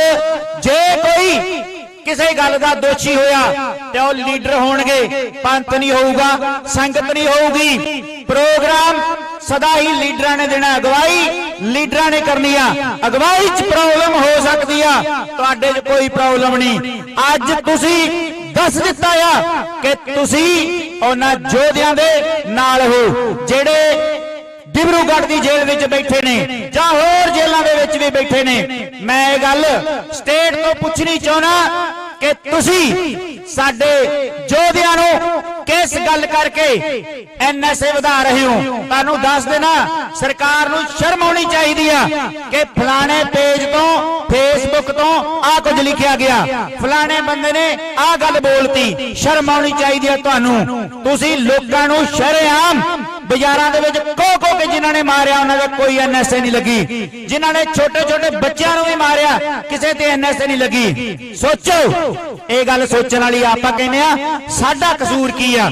H: ਜੇ ਕੋਈ ਕਿਸੇ ਗੱਲ ਦਾ ਦੋਸ਼ੀ ਹੋਇਆ ਤੇ ਉਹ ਲੀਡਰ ਹੋਣਗੇ, ਪੰਥ ਨਹੀਂ ਹੋਊਗਾ, ਸੰਗਤ ਨਹੀਂ ਹੋਊਗੀ। ਪ੍ਰੋਗਰਾਮ ਸਦਾ ਹੀ ਲੀਡਰਾਂ ਨੇ ਦੇਣਾ, ਅਗਵਾਈ ਲੀਡਰਾਂ ਨੇ ਕਰਨੀ ਆ। ਅਗਵਾਈ 'ਚ ਪ੍ਰੋਬਲਮ ਹੋ ਸਕਦੀ ਆ, ਤੁਹਾਡੇ 'ਚ ਕੋਈ ਪ੍ਰੋਬਲਮ ਨਹੀਂ। ਅੱਜ ਤੁਸੀਂ ਦੱਸ ਦਿੱਤਾ ਆ ਕਿ ਤੁਸੀਂ ਉਹਨਾਂ ਯੋਧਿਆਂ ਦੇ ਨਾਲ ਹੋ ਜਿਹੜੇ ਡਿਬਰੂਗੜ੍ਹ ਦੀ ਜੇਲ੍ਹ ਵਿੱਚ ਬੈਠੇ ਨੇ ਜਾਂ ਹੋਰ ਜੇਲ੍ਹਾਂ ਦੇ ਵਿੱਚ ਵੀ ਬੈਠੇ ਨੇ। ਮੈਂ ਇਹ ਗੱਲ ਸਟੇਟ ਤੋਂ ਪੁੱਛਣੀ ਚਾਹੁੰਦਾ ਕਿ ਤੁਸੀਂ ਸਾਡੇ ਯੋਧਿਆਂ ਨੂੰ ਕਿਸ ਗੱਲ ਕਰਕੇ ਐਨਐਸਏ ਵਧਾ ਰਹੇ ਹੋ। ਤੁਹਾਨੂੰ ਦੱਸ ਦੇਣਾ, ਸਰਕਾਰ ਨੂੰ ਸ਼ਰਮ ਆਉਣੀ ਚਾਹੀਦੀ ਆ ਕਿ ਫਲਾਣੇ ਪੇਜ ਤੋਂ, ਫੇਸਬੁੱਕ ਤੋਂ ਆਹ ਕੁਝ ਲਿਖਿਆ ਗਿਆ, ਫਲਾਣੇ ਬੰਦੇ ਨੇ ਆਹ ਗੱਲ ਬੋਲਤੀ। ਸ਼ਰਮ ਆਉਣੀ ਚਾਹੀਦੀ ਆ ਤੁਹਾਨੂੰ। ਤੁਸੀਂ ਲੋਕਾਂ ਨੂੰ ਸ਼ਰੇਆਮ ਬਾਜ਼ਾਰਾਂ ਦੇ ਵਿੱਚ ਕੋ ਕੇ ਜਿਨ੍ਹਾਂ ਨੇ ਮਾਰਿਆ ਉਹਨਾਂ ਦਾ ਕੋਈ ਐਨਐਸਏ ਨਹੀਂ ਲੱਗੀ, ਜਿਨ੍ਹਾਂ ਨੇ ਛੋਟੇ ਛੋਟੇ ਬੱਚਿਆਂ ਨੂੰ ਵੀ ਮਾਰਿਆ ਕਿਸੇ ਤੇ ਐਨਐਸਏ ਨਹੀਂ ਲੱਗੀ। ਸੋਚੋ, ਇਹ ਗੱਲ ਸੋਚਣ ਵਾਲੀ। ਆਪਾਂ ਕਹਿੰਦੇ ਆ ਸਾਡਾ ਕਸੂਰ ਕੀ ਆ?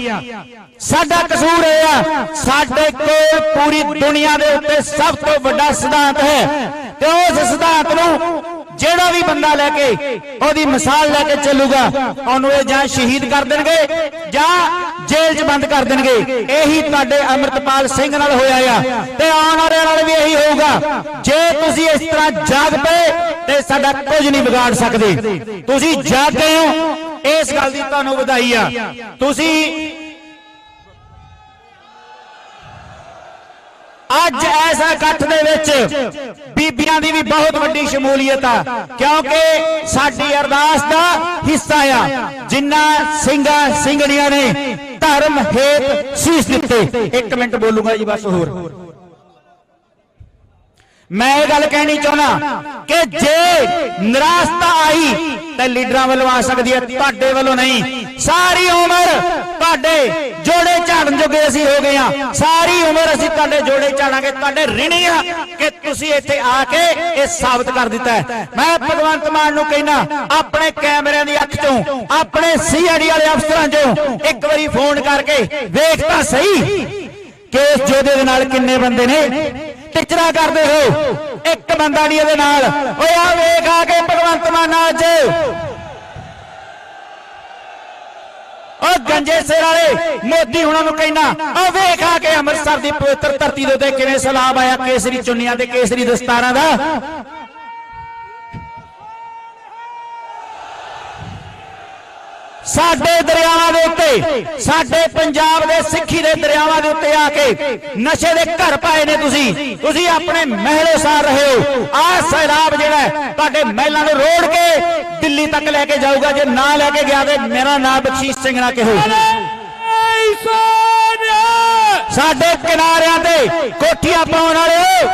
H: ਸਾਡਾ ਕਸੂਰ ਇਹ ਆ, ਸਾਡੇ ਕੋਲ ਪੂਰੀ ਦੁਨੀਆ ਦੇ ਉੱਤੇ ਸਭ ਤੋਂ ਵੱਡਾ ਸਿਧਾਂਤ ਹੈ ਤੇ ਉਸ ਸਿਧਾਂਤ ਨੂੰ ਜਿਹੜਾ ਵੀ ਬੰਦਾ ਲੈ ਕੇ ਉਹਦੀ ਮਿਸਾਲ ਲੈ ਕੇ ਚੱਲੂਗਾ, ਉਹਨੂੰ ਇਹ ਜਾਂ ਸ਼ਹੀਦ ਕਰ ਦੇਣਗੇ ਜਾਂ ਜੇਲ੍ਹ 'ਚ ਬੰਦ ਕਰ ਦੇਣਗੇ। ਇਹੀ ਤੁਹਾਡੇ ਅੰਮ੍ਰਿਤਪਾਲ ਸਿੰਘ ਨਾਲ ਹੋਇਆ ਆ ਤੇ ਆਉਣ ਵਾਲਿਆਂ ਨਾਲ ਵੀ ਇਹੀ ਹੋਊਗਾ। ਜੇ ਤੁਸੀਂ ਇਸ ਤਰ੍ਹਾਂ ਜਾਗ ਪਏ ਤੇ ਸਾਡਾ ਕੁਝ ਨਹੀਂ ਵਿਗਾੜ ਸਕਦੇ। ਤੁਸੀਂ ਜਾਗ ਗਏ ਹੋ, ਇਸ ਗੱਲ ਦੀ ਤੁਹਾਨੂੰ ਵਧਾਈ ਆ। ਤੁਸੀਂ ਅੱਜ ਐਸਾ ਇਕੱਠ ਦੇ ਵਿੱਚ ਬੀਬੀਆਂ ਦੀ ਵੀ ਬਹੁਤ ਵੱਡੀ ਸ਼ਮੂਲੀਅਤ ਆ, ਕਿਉਂਕਿ ਸਾਡੀ ਅਰਦਾਸ ਦਾ ਹਿੱਸਾ ਆ। ਜਿਨ੍ਹਾਂ ਸਿੰਘਾਂ ਸਿੰਘਣੀਆਂ ਨੇ ਧਰਮ ਹੇਤ ਸੀਸ ਦਿੱਤੇ। 1 ਮਿੰਟ ਬੋਲੂਗਾ ਜੀ ਬਸ ਹੋਰ। ਮੈਂ ਇਹ ਗੱਲ ਕਹਿਣੀ ਚਾਹੁੰਦਾ ਕਿ ਜੇ ਨਿਰਾਸ਼ਤਾ ਆਈ ਤਾਂ ਲੀਡਰਾਂ ਵੱਲੋਂ ਆ ਸਕਦੀ ਹੈ, ਤੁਹਾਡੇ ਵੱਲੋਂ ਨਹੀਂ। ਸਾਰੀ ਉਮਰ ਤੁਹਾਡੇ ਜੋੜੇ ਝਾੜਨ ਜੋਗੇ ਅਸੀਂ ਹੋ ਗਏ ਆ। ਸਾਰੀ ਉਮਰ ਅਸੀਂ ਤੁਹਾਡੇ ਜੋੜੇ ਝਾੜਾਂਗੇ, ਤੁਹਾਡੇ ਰਿਣੀ ਆ ਕਿ ਤੁਸੀਂ ਇੱਥੇ ਆ ਕੇ ਇਹ ਸਾਬਤ ਕਰ ਦਿੱਤਾ ਹੈ। ਮੈਂ ਭਗਵੰਤ ਮਾਨ ਨੂੰ ਕਹਿਣਾ, ਆਪਣੇ ਕੈਮਰਿਆਂ ਦੀ ਅੱਖ ਚੋਂ, ਆਪਣੇ ਸੀਆਈਡੀ ਵਾਲੇ ਅਫਸਰਾਂ ਚੋਂ ਇੱਕ ਵਾਰੀ ਫੋਨ ਕਰਕੇ ਵੇਖ ਤਾਂ ਸਹੀ ਕਿ ਇਸ ਜੋਧੇ ਦੇ ਨਾਲ ਕਿੰਨੇ ਬੰਦੇ ਨੇ। ਟਿਚਰਾ ਕਰਦੇ ਹੋ, ਇੱਕ ਬੰਦਾ ਨਹੀਂ ਇਹਦੇ ਨਾਲ। ਓਏ ਆ ਵੇਖ ਆ ਕੇ ਭਗਵੰਤ ਮਾਨ ਅੱਜ ਉਹ ਗੰਜੇ ਸਿਰ ਵਾਲੇ ਮੋਦੀ ਹੁਣਾਂ ਨੂੰ ਕਹਿਣਾ, ਆ ਵੇਖ ਆ ਕੇ ਅੰਮ੍ਰਿਤਸਰ ਦੀ ਪਵਿੱਤਰ ਧਰਤੀ ਦੇ ਉੱਤੇ ਕਿਵੇਂ ਸਲਾਬ ਆਇਆ ਕੇਸਰੀ ਚੁੰਨੀਆਂ ਤੇ ਕੇਸਰੀ ਦਸਤਾਰਾਂ ਦਾ। ਸਾਡੇ ਦਰਿਆਵਾਂ ਦੇ ਉੱਤੇ, ਸਾਡੇ ਪੰਜਾਬ ਦੇ ਸਿੱਖੀ ਦੇ ਦਰਿਆਵਾਂ ਦੇ ਉੱਤੇ ਆ ਕੇ ਨਸ਼ੇ ਦੇ ਘਰ ਪਾਏ ਨੇ ਤੁਸੀਂ ਆਪਣੇ ਮਹਿਲ ਉਸਾਰ ਰਹੇ ਹੋ। ਆਹ ਸੈਲਾਬ ਜਿਹੜਾ ਤੁਹਾਡੇ ਮਹਿਲਾਂ ਨੂੰ ਰੋੜ ਕੇ ਦਿੱਲੀ ਤੱਕ ਲੈ ਕੇ ਜਾਊਗਾ। ਜੇ ਨਾ ਲੈ ਕੇ ਗਿਆ ਤੇ ਮੇਰਾ ਨਾਮ ਬਖਸ਼ੀਸ਼ ਸਿੰਘ ਨਾ ਕਹੋ। ਸਾਡੇ ਕਿਨਾਰਿਆਂ ਤੇ ਕੋਠੀਆਂ ਪਾਉਣ ਵਾਲਿਓ,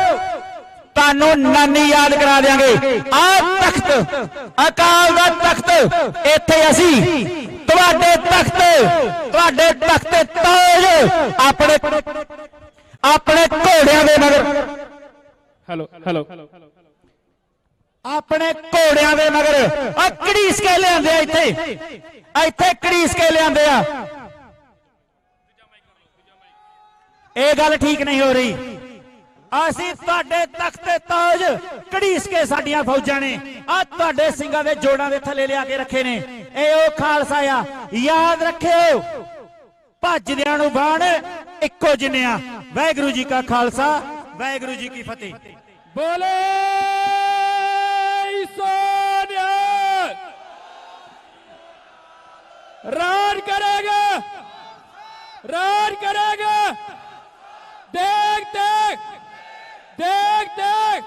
H: ਤੁਹਾਨੂੰ ਨਾਨੀ ਯਾਦ ਕਰਾ ਦਿਆਂਗੇ। ਆਹ ਤਖਤ, ਅਕਾਲ ਦਾ ਤਖਤ, ਇੱਥੇ ਅਸੀਂ ਤੁਹਾਡੇ ਤਖਤ ਤੇ ਤਾਜ ਆਪਣੇ ਘੋੜਿਆਂ ਦੇ ਮਗਰ,
F: ਹੈਲੋ
H: ਆਪਣੇ ਘੋੜਿਆਂ ਦੇ ਮਗਰ ਆ ਘੜੀਸ ਕੇ ਲਿਆਂਦੇ ਆ। ਇੱਥੇ ਘੜੀਸ ਕੇ ਲਿਆਂਦੇ ਆ। ਇਹ ਗੱਲ ਠੀਕ ਨਹੀਂ ਹੋ ਰਹੀ। ਅਸੀਂ ਤੁਹਾਡੇ ਤਖਤ ਤੇ ਤਾਜ ਘੜੀਸ ਕੇ ਸਾਡੀਆਂ ਫੌਜਾਂ ਨੇ ਆ ਤੁਹਾਡੇ ਸਿੰਘਾਂ ਦੇ ਜੋੜਾਂ ਦੇ ਥੱਲੇ ਲਿਆ ਕੇ ਰੱਖੇ ਨੇ। ਇਹ ਉਹ ਖਾਲਸਾ ਆ, ਯਾਦ ਰੱਖਿਓ। ਭੱਜਦਿਆਂ ਨੂੰ ਬਾਣ ਇੱਕੋ ਜਿੰਨੇ ਆ। ਵਾਹਿਗੁਰੂ ਜੀ ਕਾ ਖਾਲਸਾ, ਵਾਹਿਗੁਰੂ ਜੀ ਕੀ ਫਤਿਹ।
F: ਬੋਲੇ ਸੋਨਿਆ ਰਾਜ ਕਰੇਗਾ, ਰਾਜ ਕਰੇਗਾ। ਦੇਖ ਦੇਖ ਦੇਖ ਦੇਖ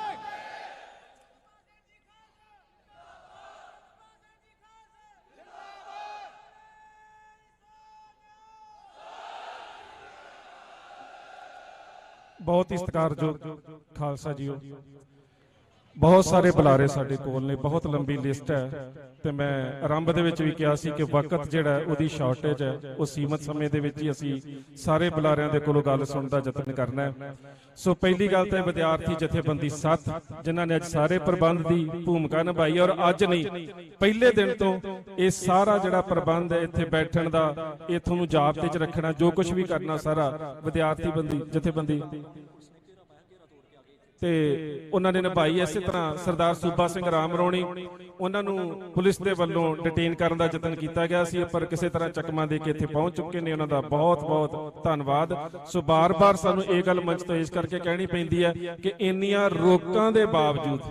C: ਬਹੁਤ ਹੀ ਸਤਿਕਾਰਯੋਗ ਖਾਲਸਾ ਜੀਓ, ਬਹੁਤ ਸਾਰੇ ਬੁਲਾਰੇ ਸਾਡੇ ਕੋਲ ਨੇ, ਬਹੁਤ ਲੰਬੀ ਲਿਸਟ ਹੈ ਤੇ ਮੈਂ ਆਰੰਭ ਦੇ ਵਿੱਚ ਵੀ ਕਿਹਾ ਸੀ ਕਿ ਵਕਤ ਜਿਹੜਾ ਉਹਦੀ ਸ਼ਾਰਟੇਜ ਹੈ, ਉਹ ਸੀਮਤ ਸਮੇਂ ਦੇ ਵਿੱਚ ਹੀ ਅਸੀਂ ਸਾਰੇ ਬੁਲਾਰਿਆਂ ਦੇ ਕੋਲੋਂ ਗੱਲ ਸੁਣਨ ਦਾ ਯਤਨ ਕਰਨਾ ਹੈ। ਸੋ ਪਹਿਲੀ ਗੱਲ ਤਾਂ ਵਿਦਿਆਰਥੀ ਜਥੇਬੰਦੀ 7 ਜਿਨ੍ਹਾਂ ਨੇ ਅੱਜ ਸਾਰੇ ਪ੍ਰਬੰਧ ਦੀ ਭੂਮਿਕਾ ਨਿਭਾਈ, ਔਰ ਅੱਜ ਨਹੀਂ ਪਹਿਲੇ ਦਿਨ ਤੋਂ ਇਹ ਸਾਰਾ ਜਿਹੜਾ ਪ੍ਰਬੰਧ ਹੈ ਇੱਥੇ ਬੈਠਣ ਦਾ, ਇਹ ਤੁਹਾਨੂੰ ਜਾਬਤੇ 'ਚ ਰੱਖਣਾ, ਜੋ ਕੁਝ ਵੀ ਕਰਨਾ ਸਾਰਾ ਵਿਦਿਆਰਥੀ ਜਥੇਬੰਦੀ ਤੇ ਉਹਨਾਂ ਨੇ ਨਿਭਾਈ। ਇਸੇ ਤਰ੍ਹਾਂ ਸਰਦਾਰ ਸੂਬਾ ਸਿੰਘ ਰਾਮਰੋਣੀ, ਉਹਨਾਂ ਨੂੰ ਪੁਲਿਸ ਦੇ ਵੱਲੋਂ ਡਿਟੇਨ ਕਰਨ ਦਾ ਯਤਨ ਕੀਤਾ ਗਿਆ ਸੀ, ਪਰ ਕਿਸੇ ਤਰ੍ਹਾਂ ਚੱਕਮਾ ਦੇ ਕੇ ਇੱਥੇ ਪਹੁੰਚ ਚੁੱਕੇ ਨੇ। ਉਹਨਾਂ ਦਾ ਬਹੁਤ ਬਹੁਤ ਧੰਨਵਾਦ। ਸੋ ਬਾਰ-ਬਾਰ ਸਾਨੂੰ ਇਹ ਗੱਲ ਮੰਚ ਤੋਂ ਇਸ ਕਰਕੇ ਕਹਿਣੀ ਪੈਂਦੀ ਹੈ ਕਿ ਇੰਨੀਆਂ ਰੋਕਾਂ ਦੇ ਬਾਵਜੂਦ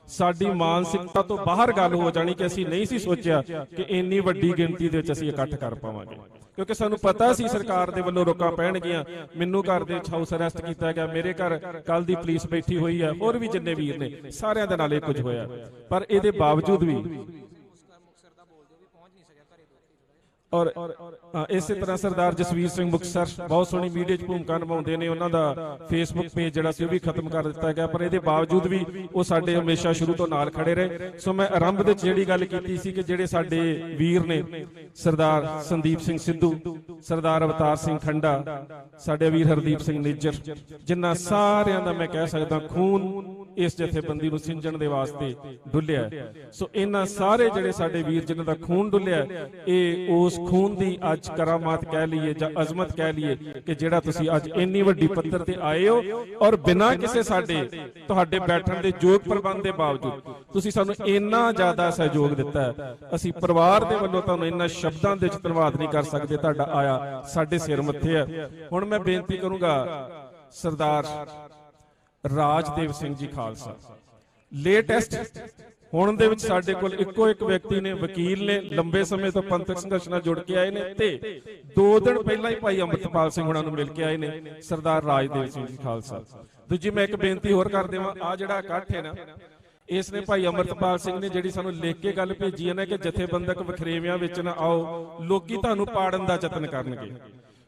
C: ਸਾਡੀ ਮਾਨਸਿਕਤਾ ਤੋਂ ਬਾਹਰ ਗੱਲ ਹੋ ਜਾਣੀ ਕਿ ਅਸੀਂ ਨਹੀਂ ਸੀ ਸੋਚਿਆ ਕਿ ਇੰਨੀ ਵੱਡੀ ਗਿਣਤੀ ਦੇ ਵਿੱਚ ਅਸੀਂ ਇਕੱਠ ਕਰ ਪਾਵਾਂਗੇ, ਕਿਉਂਕਿ ਸਾਨੂੰ ਪਤਾ ਸੀ ਸਰਕਾਰ ਦੇ ਵੱਲੋਂ ਰੋਕਾਂ ਪੈਣਗੀਆਂ। ਮੈਨੂੰ ਘਰ ਦੇ ਵਿੱਚ ਹਾਊਸ ਅਰੈਸਟ ਕੀਤਾ ਗਿਆ, ਮੇਰੇ ਘਰ ਕੱਲ ਦੀ ਪੁਲਿਸ ਬੈਠੀ ਹੋਈ ਹੈ, ਹੋਰ ਵੀ ਜਿੰਨੇ ਵੀਰ ਨੇ ਸਾਰਿਆਂ ਦੇ ਨਾਲ ਇਹ ਕੁਝ ਹੋਇਆ, ਪਰ ਇਹਦੇ ਬਾਵਜੂਦ ਵੀ ਔਰ ਇਸੇ ਤਰ੍ਹਾਂ ਸਰਦਾਰ ਜਸਵੀਰ ਸਿੰਘ ਮੁਕਤਸਰ ਬਹੁਤ ਸੋਹਣੀ ਮੀਡੀਆ 'ਚ ਭੂਮਿਕਾ ਨਿਭਾਉਂਦੇ ਨੇ, ਉਹਨਾਂ ਦਾ ਫੇਸਬੁੱਕ ਪੇਜ ਜਿਹੜਾ ਸੀ ਉਹ ਵੀ ਖਤਮ ਕਰ ਦਿੱਤਾ ਗਿਆ, ਪਰ ਇਹਦੇ ਬਾਵਜੂਦ ਵੀ ਉਹ ਸਾਡੇ ਹਮੇਸ਼ਾ ਸ਼ੁਰੂ ਤੋਂ ਨਾਲ ਖੜੇ ਰਹੇ। ਸੋ ਮੈਂ ਆਰੰਭ ਵਿੱਚ ਜਿਹੜੀ ਗੱਲ ਕੀਤੀ ਸੀ ਕਿ ਜਿਹੜੇ ਸਾਡੇ ਵੀਰ ਨੇ ਸਰਦਾਰ ਸੰਦੀਪ ਸਿੰਘ ਸਿੱਧੂ, ਸਰਦਾਰ ਅਵਤਾਰ ਸਿੰਘ ਖੰਡਾ, ਸਾਡੇ ਵੀਰ ਹਰਦੀਪ ਸਿੰਘ ਨਿੱਜਰ, ਜਿਨ੍ਹਾਂ ਸਾਰਿਆਂ ਦਾ ਮੈਂ ਕਹਿ ਸਕਦਾ ਖੂਨ ਇਸ ਜਥੇਬੰਦੀ ਨੂੰ ਸਿੰਜਣ ਦੇ ਵਾਸਤੇ ਡੁੱਲਿਆ। ਸੋ ਇਹਨਾਂ ਸਾਰੇ ਜਿਹੜੇ ਸਾਡੇ ਵੀਰ ਜਿਨ੍ਹਾਂ ਦਾ ਖੂਨ ਡੁੱਲਿਆ, ਇਹ ਉਸ ਖੂਨ ਦੀ ਅੱਜ ਕਰਾਮਾਤ ਕਹਿ ਲਈਏ ਜਾਂ ਅਜ਼ਮਤ ਕਹਿ ਲਈਏ ਕਿ ਜਿਹੜਾ ਤੁਸੀਂ ਅੱਜ ਇੰਨੀ ਵੱਡੀ ਪੱਧਰ ਤੇ ਆਏ ਹੋ, ਔਰ ਬਿਨਾਂ ਕਿਸੇ ਸਾਡੇ ਤੁਹਾਡੇ ਬੈਠਣ ਦੇ ਯੋਗ ਪ੍ਰਬੰਧ ਦੇ ਬਾਵਜੂਦ ਤੁਸੀਂ ਸਾਨੂੰ ਇੰਨਾ ਜ਼ਿਆਦਾ ਸਹਿਯੋਗ ਦਿੱਤਾ ਹੈ। ਅਸੀਂ ਪਰਿਵਾਰ ਦੇ ਵੱਲੋਂ ਤੁਹਾਨੂੰ ਇੰਨਾ ਸ਼ਬਦਾਂ ਦੇ ਵਿੱਚ ਧੰਨਵਾਦ ਨਹੀਂ ਕਰ ਸਕਦੇ, ਤੁਹਾਡਾ ਆਇਆ ਸਾਡੇ ਸਿਰ ਮੱਥੇ ਹੈ। ਹੁਣ ਮੈਂ ਬੇਨਤੀ ਕਰੂੰਗਾ ਸਰਦਾਰ ਰਾਜਦੇਵ ਸਿੰਘ ਜੀ ਖਾਲਸਾ, ਲੇਟੈਸਟ ਹੁਣ ਦੇ ਵਿੱਚ ਸਾਡੇ ਕੋਲ ਇੱਕੋ ਇੱਕ ਵਿਅਕਤੀ ਨੇ, ਵਕੀਲ ਨੇ, ਲੰਬੇ ਸਮੇਂ ਤੋਂ ਪੰਥਕ ਸੰਘਰਸ਼ ਨਾਲ ਜੁੜ ਕੇ ਆਏ ਨੇ ਤੇ 2 ਦਿਨ ਪਹਿਲਾਂ ਹੀ ਭਾਈ ਅੰਮ੍ਰਿਤਪਾਲ ਸਿੰਘ ਹੁਣਾਂ ਨੂੰ ਮਿਲ ਕੇ ਆਏ ਨੇ, ਸਰਦਾਰ ਰਾਜਦੇਵ ਸਿੰਘ ਜੀ ਖਾਲਸਾ। ਦੂਜੀ ਮੈਂ ਇੱਕ ਬੇਨਤੀ ਹੋਰ ਕਰ ਦੇਵਾਂ, ਆ ਜਿਹੜਾ ਇਕੱਠ ਹੈ ਨਾ, ਇਸ ਨੇ ਭਾਈ ਅੰਮ੍ਰਿਤਪਾਲ ਸਿੰਘ ਨੇ ਜਿਹੜੀ ਸਾਨੂੰ ਲਿਖ ਕੇ ਗੱਲ ਭੇਜੀ ਹੈ ਨਾ ਕਿ ਜਥੇਬੰਦਕ ਵਖਰੇਵਿਆਂ ਵਿੱਚ ਨਾ ਆਓ, ਲੋਕੀ ਤੁਹਾਨੂੰ ਪਾੜਨ ਦਾ ਯਤਨ ਕਰਨਗੇ।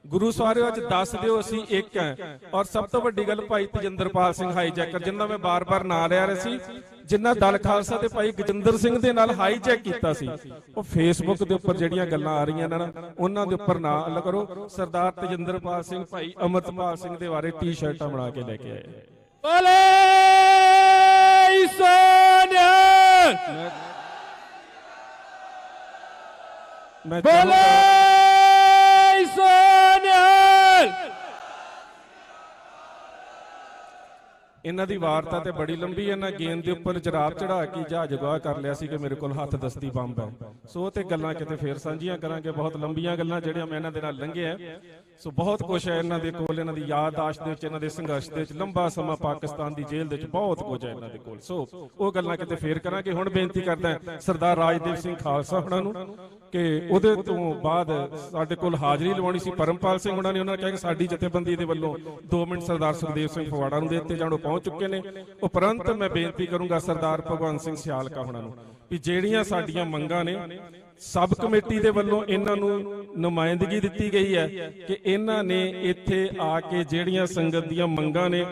C: ਗੁਰੂ ਸਵਾਰਿਓ ਅੱਜ ਦੱਸ ਦਿਓ ਅਸੀਂ ਇੱਕ ਹੈ। ਔਰ ਸਭ ਤੋਂ ਵੱਡੀ ਗੱਲ ਭਾਈ ਤੇਜਿੰਦਰਪਾਲ ਸਿੰਘ ਹਾਈਜੈਕਰ, ਜਿਨ੍ਹਾਂ ਮੈਂ ਬਾਰ-ਬਾਰ ਨਾਂ ਲਿਆ ਰਿਹਾ ਸੀ, ਜਿਨ੍ਹਾਂ ਦਲ ਖਾਲਸਾ ਤੇ ਭਾਈ ਗਜਿੰਦਰ ਸਿੰਘ ਦੇ ਨਾਲ ਹਾਈਜੈਕ ਕੀਤਾ ਸੀ, ਉਹ ਫੇਸਬੁੱਕ ਦੇ ਉੱਪਰ ਜਿਹੜੀਆਂ ਗੱਲਾਂ ਆ ਰਹੀਆਂ ਨੇ ਨਾ, ਉਹਨਾਂ ਦੇ ਉੱਪਰ ਨਾ ਅੱਲਾ ਕਰੋ। ਸਰਦਾਰ ਤੇਜਿੰਦਰਪਾਲ ਸਿੰਘ ਭਾਈ ਅੰਮ੍ਰਿਤਪਾਲ ਸਿੰਘ ਦੇ ਬਾਰੇ ਟੀ-ਸ਼ਰਟਾਂ ਬਣਾ ਕੇ ਲੈ ਕੇ ਆਏ।
F: ਬੋਲੇ ਸੋਨਿਆ
C: ਮੈਂ
F: ਬੋਲੇ
C: ਇਹਨਾਂ ਦੀ ਵਾਰਤਾ ਤੇ ਬੜੀ ਲੰਬੀ ਹੈ। ਇਹਨਾਂ ਗੇਂਦ ਦੇ ਉੱਪਰ ਜਰਾਬ ਚੜਾ ਕੇ ਜਹਾਜ਼ ਅਗਵਾ ਕਰ ਲਿਆ ਸੀ ਕਿ ਮੇਰੇ ਕੋਲ ਹੱਥ ਦਸਤੀ ਬੰਬ ਹੈ। ਸੋ ਤੇ ਗੱਲਾਂ ਕਿਤੇ ਫੇਰ ਸਾਂਝੀਆਂ ਕਰਾਂਗੇ, ਬਹੁਤ ਲੰਬੀਆਂ ਗੱਲਾਂ ਜਿਹੜੀਆਂ ਮੈਂ ਇਹਨਾਂ ਦੇ ਨਾਲ ਲੰਘਿਆ। ਸੋ ਬਹੁਤ ਕੁਝ ਹੈ ਇਹਨਾਂ ਦੇ ਕੋਲ, ਇਹਨਾਂ ਦੀ ਯਾਦਦਾਸ਼ਤ ਦੇ ਵਿੱਚ, ਇਹਨਾਂ ਦੇ ਸੰਘਰਸ਼ ਦੇ ਵਿੱਚ, ਲੰਬਾ ਸਮਾਂ ਪਾਕਿਸਤਾਨ ਦੀ ਜੇਲ੍ਹ ਦੇ ਵਿੱਚ ਬਹੁਤ ਕੁਝ ਹੈ ਇਹਨਾਂ ਦੇ ਕੋਲ। ਸੋ ਉਹ ਗੱਲਾਂ ਕਿਤੇ ਫੇਰ ਕਰਾਂਗੇ। ਹੁਣ ਬੇਨਤੀ ਕਰਦਾ ਸਰਦਾਰ ਰਾਜਦੇਵ ਸਿੰਘ ਖਾਲਸਾ ਹੁਣਾਂ ਨੂੰ ਕਿ ਉਹਦੇ ਤੋਂ ਬਾਅਦ ਸਾਡੇ ਕੋਲ ਹਾਜ਼ਰੀ ਲਵਾਉਣੀ ਸੀ ਪਰਮਪਾਲ ਸਿੰਘ ਹੁਣਾਂ ਨੇ, ਉਹਨਾਂ ਨੇ ਕਿਹਾ ਕਿ ਸਾਡੀ ਜਥੇਬੰਦੀ ਦੇ ਵੱਲੋਂ 2 ਮਿੰਟ ਸਰਦਾਰ ਸੁਖਦੇਵ ਸਿੰਘ ਫਗਵਾੜਾ ਨੂੰ ਦੇ ਦਿੱਤੇ ਜਾਣ, ਉਹ ਪਹੁੰਚ ਚੁੱਕੇ ਨੇ। ਉਪਰੰਤ ਮੈਂ ਬੇਨਤੀ ਕਰੂੰਗਾ ਸਰਦਾਰ ਭਗਵੰਤ ਸਿੰਘ ਸਿਆਲਕਾ ਹੁਣਾਂ ਨੂੰ ਵੀ ਜਿਹੜੀਆਂ ਸਾਡੀਆਂ ਮੰਗਾਂ ਨੇ ਸਬ ਕਮੇਟੀ ਦੇ ਵੱਲੋਂ ਇਹਨਾਂ ਨੂੰ ਨੁਮਾਇੰਦਗੀ ਦਿੱਤੀ ਗਈ ਹੈ ਕਿ ਇਹਨਾਂ ਨੇ ਇੱਥੇ ਆ ਕੇ ਜਿਹੜੀਆਂ ਸੰਗਤ ਦੀਆਂ ਮੰਗਾਂ ਨੇ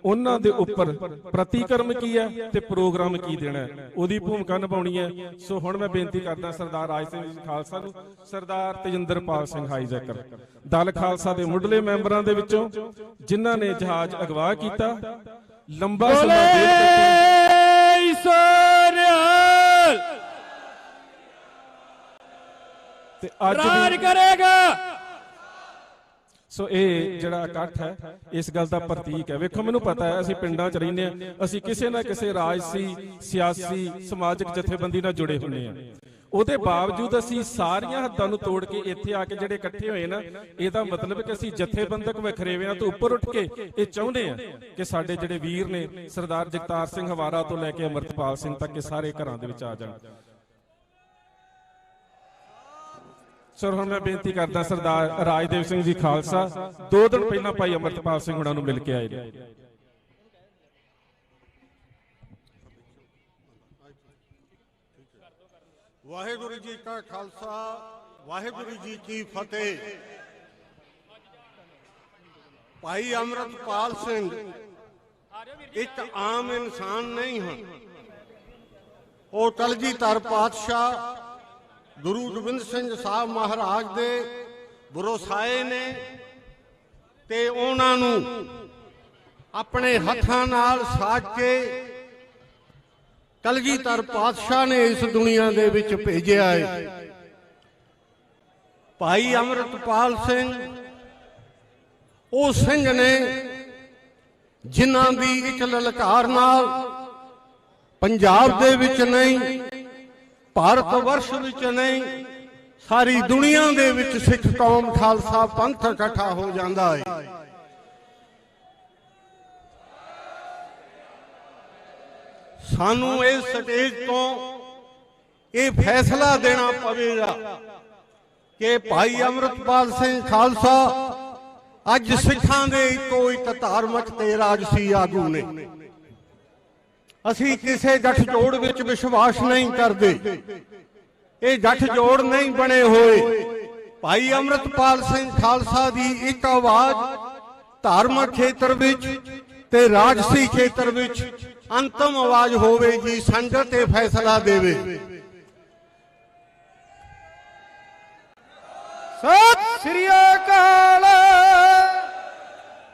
C: ਉਹਨਾਂ ਦੇ ਉੱਪਰ ਪ੍ਰਤੀਕਰਮ ਕੀ ਹੈ ਤੇ ਪ੍ਰੋਗਰਾਮ ਕੀ ਦੇਣਾ ਹੈ, ਉਹਦੀ ਭੂਮਿਕਾ ਨਿਭਾਉਣੀ ਹੈ। ਸੋ ਹੁਣ ਮੈਂ ਬੇਨਤੀ ਕਰਦਾ ਸਰਦਾਰ ਰਾਜ ਸਿੰਘ ਜੀ ਖਾਲਸਾ ਨੂੰ, ਸਰਦਾਰ ਤੇਜਿੰਦਰਪਾਲ ਸਿੰਘ ਹਾਈਜੈਕਰ, ਦਲ ਖਾਲਸਾ ਦੇ ਮੁੱਢਲੇ ਮੈਂਬਰਾਂ ਦੇ ਵਿੱਚੋਂ ਜਿਨ੍ਹਾਂ ਨੇ ਜਹਾਜ਼ ਅਗਵਾ ਕੀਤਾ, ਲੰਬਾ ਸਮਾਂ ਜੇਲ੍ਹ ਕੱਟੀ। ਤੇ ਅੱਜ
F: ਰਾਜ ਕਰੇਗਾ।
C: ਸੋ ਇਹ ਜਿਹੜਾ ਇਕੱਠ ਹੈ ਇਸ ਗੱਲ ਦਾ ਪ੍ਰਤੀਕ ਹੈ। ਵੇਖੋ ਮੈਨੂੰ ਪਤਾ ਹੈ ਅਸੀਂ ਪਿੰਡਾਂ 'ਚ ਰਹਿੰਦੇ ਹਾਂ, ਅਸੀਂ ਕਿਸੇ ਨਾ ਕਿਸੇ ਰਾਜਸੀ ਸਿਆਸੀ ਸਮਾਜਿਕ ਜਥੇਬੰਦੀ ਨਾਲ ਜੁੜੇ ਹੁੰਦੇ ਹਾਂ। ਉਹਦੇ ਬਾਵਜੂਦ ਅਸੀਂ ਸਾਰੀਆਂ ਹੱਦਾਂ ਨੂੰ ਤੋੜ ਕੇ ਇੱਥੇ ਆ ਕੇ ਜਿਹੜੇ ਇਕੱਠੇ ਹੋਏ ਨਾ, ਇਹਦਾ ਮਤਲਬ ਕਿ ਅਸੀਂ ਜਥੇਬੰਦਕ ਵਖਰੇਵਿਆਂ ਤੋਂ ਉੱਪਰ ਉੱਠ ਕੇ ਇਹ ਚਾਹੁੰਦੇ ਹਾਂ ਕਿ ਸਾਡੇ ਜਿਹੜੇ ਵੀਰ ਨੇ ਸਰਦਾਰ ਜਗਤਾਰ ਸਿੰਘ ਹਵਾਰਾ ਤੋਂ ਲੈ ਕੇ ਅਮਰਤਪਾਲ ਸਿੰਘ ਤੱਕ, ਇਹ ਸਾਰੇ ਘਰਾਂ ਦੇ ਵਿੱਚ ਆ ਜਾਣ। ਸਰ ਹੁਣ ਮੈਂ ਬੇਨਤੀ ਕਰਦਾ ਸਰਦਾਰ ਰਾਜਦੇਵ ਸਿੰਘ ਜੀ ਖਾਲਸਾ 2 ਦਿਨ ਪਹਿਲਾਂ ਭਾਈ ਅਮਰਤਪਾਲ ਸਿੰਘ ਹੁਣਾਂ ਨੂੰ ਮਿਲ ਕੇ ਆਏ ਨੇ।
I: ਵਾਹਿਗੁਰੂ ਜੀ ਕਾ ਖਾਲਸਾ, ਵਾਹਿਗੁਰੂ ਜੀ ਕੀ ਫਤਿਹ। ਭਾਈ ਅਮਰਤਪਾਲ ਸਿੰਘ ਇੱਕ ਆਮ ਇਨਸਾਨ ਨਹੀਂ ਹਨ, ਉਹ ਕਲਗੀਧਰ ਪਾਤਸ਼ਾਹ ਗੁਰੂ ਗੋਬਿੰਦ ਸਿੰਘ ਸਾਹਿਬ ਮਹਾਰਾਜ ਦੇ ਬਰੋਸਾਏ ਨੇ ਤੇ ਉਹਨਾਂ ਨੂੰ ਆਪਣੇ ਹੱਥਾਂ ਨਾਲ ਸਾਜ ਕੇ ਕਲਗੀਧਰ ਪਾਤਸ਼ਾਹ ਨੇ ਇਸ ਦੁਨੀਆ ਦੇ ਵਿੱਚ ਭੇਜਿਆ ਹੈ। ਭਾਈ ਅਮਰਤਪਾਲ ਸਿੰਘ ਉਹ ਸਿੰਘ ਨੇ ਜਿਨ੍ਹਾਂ ਦੀ ਇੱਕ ਲਲਕਾਰ ਨਾਲ ਪੰਜਾਬ ਦੇ ਵਿੱਚ ਨਹੀਂ, ਭਾਰਤ ਵਰਸ਼ ਵਿੱਚ ਨਹੀਂ, ਸਾਰੀ ਦੁਨੀਆ ਦੇ ਵਿੱਚ ਸਿੱਖ ਕੌਮ ਖਾਲਸਾ ਪੰਥ ਇਕੱਠਾ ਹੋ ਜਾਂਦਾ ਹੈ। ਸਾਨੂੰ ਇਸ ਸਟੇਜ ਤੋਂ ਇਹ ਫੈਸਲਾ ਦੇਣਾ ਪਵੇਗਾ ਕਿ ਭਾਈ ਅਮਰਤਪਾਲ ਸਿੰਘ ਖਾਲਸਾ ਅੱਜ ਸਿੱਖਾਂ ਦੇ ਇੱਕੋ ਇੱਕ ਧਾਰਮਿਕ ਤੇ ਰਾਜਸੀ ਆਗੂ ਨੇ। ਅਸੀਂ ਕਿਸੇ ਗੱਠਜੋੜ ਵਿੱਚ ਵਿਸ਼ਵਾਸ ਨਹੀਂ ਕਰਦੇ, ਇਹ ਗੱਠਜੋੜ ਨਹੀਂ ਬਣੇ ਹੋਏ। ਭਾਈ ਅਮਰਤਪਾਲ ਸਿੰਘ ਖਾਲਸਾ ਦੀ ਇੱਕ ਆਵਾਜ਼ ਧਾਰਮਿਕ ਖੇਤਰ ਵਿੱਚ ਤੇ ਰਾਜਸੀ ਖੇਤਰ ਵਿੱਚ ਅੰਤਮ ਆਵਾਜ਼ ਹੋਵੇਗੀ, ਸੰਗਤ ਇਹ ਫੈਸਲਾ ਦੇਵੇ।
B: ਸਤਿ ਸ੍ਰੀ ਅਕਾਲ।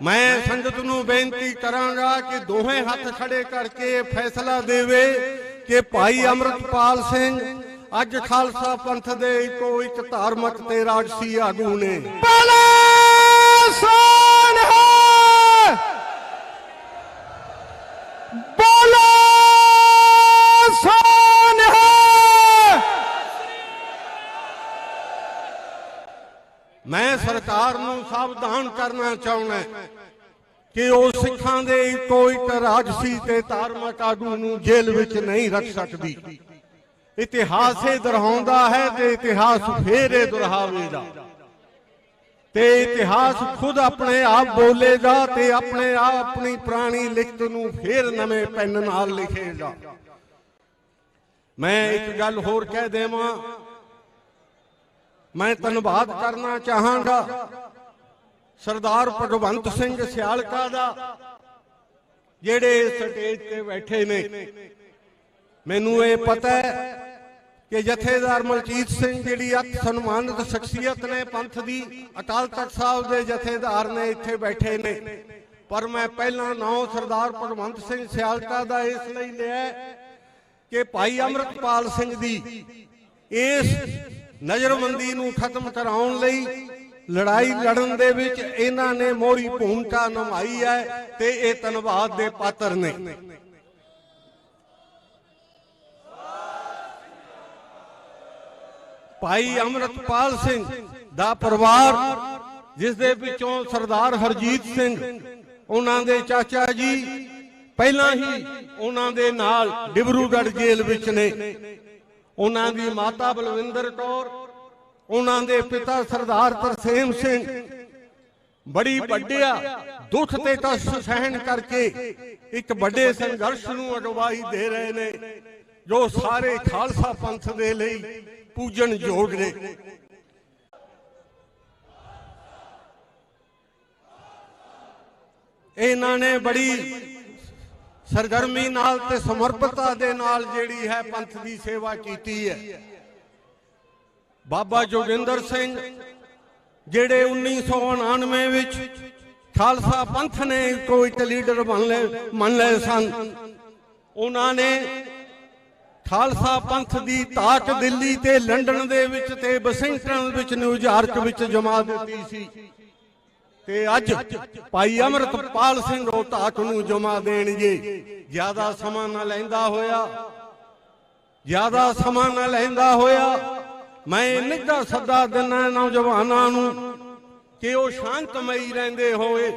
I: ਮੈਂ ਸੰਗਤ ਨੂੰ ਬੇਨਤੀ ਕਰਾਂਗਾ ਕਿ ਦੋਵੇਂ ਹੱਥ ਖੜੇ ਕਰਕੇ ਫੈਸਲਾ ਦੇਵੇ ਕਿ ਭਾਈ ਅਮਰਤਪਾਲ ਸਿੰਘ ਅੱਜ ਖਾਲਸਾ ਪੰਥ ਦੇ ਇੱਕੋ ਇੱਕ ਧਾਰਮਿਕ ਤੇ ਰਾਜਸੀ ਆਗੂ ਨੇ।
B: ਬੋਲੇ ਸੋਨਿਹਾ, ਬੋਲੇ ਸੋਨਿਹਾ।
I: ਮੈਂ ਸਰਕਾਰ ਨੂੰ ਸਾਵਧਾਨ ਕਰਨਾ ਚਾਹੁੰਦਾ ਕਿ ਉਹ ਸਿੱਖਾਂ ਦੇ ਇੱਕੋ ਇੱਕ ਰਾਜਸੀ ਤੇ ਧਾਰਮਿਕ ਆਗੂ ਨੂੰ ਜੇਲ੍ਹ ਵਿੱਚ ਨਹੀਂ ਰੱਖ ਸਕਦੀ। ਇਤਿਹਾਸ ਇਹ ਦੁਹਰਾਉਂਦਾ ਹੈ ਤੇ ਇਤਿਹਾਸ ਫੇਰ ਇਹ ਦੁਹਰਾਵੇਗਾ ਤੇ ਇਤਿਹਾਸ ਖੁਦ ਆਪਣੇ ਆਪ ਬੋਲੇਗਾ ਤੇ ਆਪਣੇ ਆਪ ਆਪਣੀ ਪੁਰਾਣੀ ਲਿਖਤ ਨੂੰ ਫੇਰ ਨਵੇਂ ਪੈਨ ਨਾਲ ਲਿਖੇਗਾ। ਮੈਂ ਇੱਕ ਗੱਲ ਹੋਰ ਕਹਿ ਦੇਵਾਂ, ਮੈਂ ਧੰਨਵਾਦ ਕਰਨਾ ਚਾਹਾਂਗਾ ਸਰਦਾਰ ਭਗਵੰਤ ਸਿੰਘ ਸਿਆਲਕਾ ਦਾ, ਜਿਹੜੇ ਸਟੇਜ ਤੇ ਬੈਠੇ ਨੇ। ਮੈਨੂੰ ਇਹ ਪਤਾ ਹੈ ਕਿ ਜਥੇਦਾਰ ਮਲਕੀਤ ਸਿੰਘ ਜਿਹੜੀ ਅਤ ਸਨਮਾਨਿਤ ਸ਼ਖਸੀਅਤ ਨੇ ਪੰਥ ਦੀ, ਅਕਾਲ ਤਖਤ ਸਾਹਿਬ ਦੇ ਜਥੇਦਾਰ ਨੇ, ਇੱਥੇ ਬੈਠੇ ਨੇ। ਪਰ ਮੈਂ ਪਹਿਲਾਂ ਨਾਮ ਸਰਦਾਰ ਭਗਵੰਤ ਸਿੰਘ ਸਿਆਲਕਾ ਦਾ ਇਸ ਲਈ ਲਿਆ ਕਿ ਭਾਈ ਅਮਰਤਪਾਲ ਸਿੰਘ ਦੀ ਇਸ ਨਜ਼ਰਬੰਦੀ ਨੂੰ ਖਤਮ ਕਰਾਉਣ ਲਈ ਲੜਾਈ ਲੜਨ ਦੇ ਵਿੱਚ ਇਹਨਾਂ ਨੇ ਮੋਹਰੀ ਭੂਮਿਕਾ ਨਿਭਾਈ ਹੈ ਤੇ ਇਹ ਧੰਨਵਾਦ ਦੇ ਪਾਤਰ ਨੇ। ਭਾਈ ਅਮਰਤਪਾਲ ਸਿੰਘ ਦਾ ਪਰਿਵਾਰ, ਜਿਸ ਦੇ ਵਿੱਚੋਂ ਸਰਦਾਰ ਹਰਜੀਤ ਸਿੰਘ ਉਹਨਾਂ ਦੇ ਚਾਚਾ ਜੀ ਪਹਿਲਾਂ ਹੀ ਉਹਨਾਂ ਦੇ ਨਾਲ ਡਿਬਰੂਗੜ੍ਹ ਜੇਲ੍ਹ ਵਿੱਚ ਨੇ। ਉਹਨਾਂ ਦੀ ਮਾਤਾ ਬਲਵਿੰਦਰ ਕੌਰ, ਉਹਨਾਂ ਦੇ ਪਿਤਾ ਸਰਦਾਰ ਤਰਸੇਮ ਸਿੰਘ ਬੜੀ ਵੱਡਿਆ ਦੁੱਖ ਤੇ ਕਸ਼ਟ ਸਹਿਣ ਕਰਕੇ ਇੱਕ ਵੱਡੇ ਸੰਘਰਸ਼ ਨੂੰ ਅਗਵਾਈ ਦੇ ਰਹੇ ਨੇ, ਜੋ ਸਾਰੇ ਖਾਲਸਾ ਪੰਥ ਦੇ ਲਈ ਪੂਜਣ ਯੋਗ ਨੇ। ਇਹਨਾਂ ਨੇ ਬੜੀ ਸਰਗਰਮੀ ਨਾਲ ਤੇ ਸਮਰਪਿਤਤਾ ਦੇ ਨਾਲ ਜਿਹੜੀ ਹੈ ਪੰਥ ਦੀ ਸੇਵਾ ਕੀਤੀ ਹੈ। ਬਾਬਾ ਜੋਗਿੰਦਰ ਸਿੰਘ ਜਿਹੜੇ 1999 ਵਿੱਚ ਖਾਲਸਾ ਪੰਥ ਨੇ ਕੋਈ ਲੀਡਰ ਮੰਨ ਲਏ ਸਨ, ਉਹਨਾਂ ਨੇ ਖਾਲਸਾ ਪੰਥ ਦੀ ਤਾਕ ਦਿੱਲੀ ਤੇ ਲੰਡਨ ਦੇ ਵਿੱਚ ਤੇ ਵਾਸ਼ਿੰਗਟਨ ਵਿੱਚ ਨਿਊਯਾਰਕ ਵਿੱਚ ਜਮਾ ਦਿੱਤੀ ਸੀ ਤੇ ਅੱਜ ਭਾਈ ਅਮਰਤਪਾਲ ਸਿੰਘ ਉਹ ਤਾਕ ਨੂੰ ਜਮਾ ਦੇਣਗੇ। ਜ਼ਿਆਦਾ ਸਮਾਂ ਨਾ ਲੈਂਦਾ ਹੋਇਆ ਮੈਂ ਨਿੱਘਾ ਸੱਦਾ ਦਿੰਦਾ ਨੌਜਵਾਨਾਂ ਨੂੰ ਕਿ ਉਹ ਸ਼ਾਂਤਮਈ ਰਹਿੰਦੇ ਹੋਏ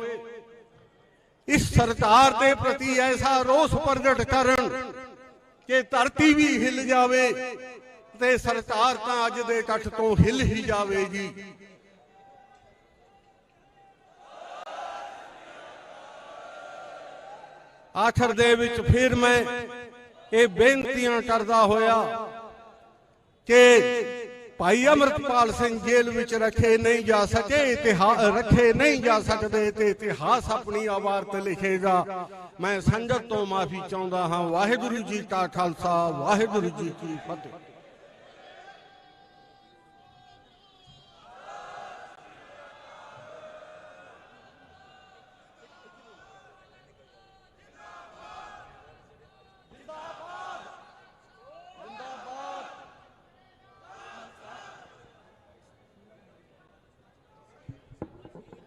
I: ਇਸ ਸਰਕਾਰ ਦੇ ਪ੍ਰਤੀ ਐਸਾ ਰੋਸ ਪ੍ਰਗਟ ਕਰਨ ਕਿ ਧਰਤੀ ਵੀ ਹਿੱਲ ਜਾਵੇ ਤੇ ਸਰਕਾਰ ਤਾਂ ਅੱਜ ਦੇ ਇਕੱਠ ਤੋਂ ਹਿੱਲ ਹੀ ਜਾਵੇਗੀ। ਆਖਰ ਦੇ ਵਿੱਚ ਫਿਰ ਮੈਂ ਇਹ ਬੇਨਤੀਆਂ ਕਰਦਾ ਹੋਇਆ ਕਿ ਭਾਈ ਅਮਰਤਪਾਲ ਸਿੰਘ ਜੇਲ੍ਹ ਵਿੱਚ ਰੱਖੇ ਨਹੀਂ ਜਾ ਸਕਦੇ ਤੇ ਇਤਿਹਾਸ ਆਪਣੀ ਆਵਾਜ਼ ਤੇ ਲਿਖੇਗਾ। ਮੈਂ ਸੰਗਤ ਤੋਂ ਮਾਫੀ ਚਾਹੁੰਦਾ ਹਾਂ। ਵਾਹਿਗੁਰੂ ਜੀ ਕਾ ਖਾਲਸਾ, ਵਾਹਿਗੁਰੂ ਜੀ ਕੀ ਫਤਿਹ।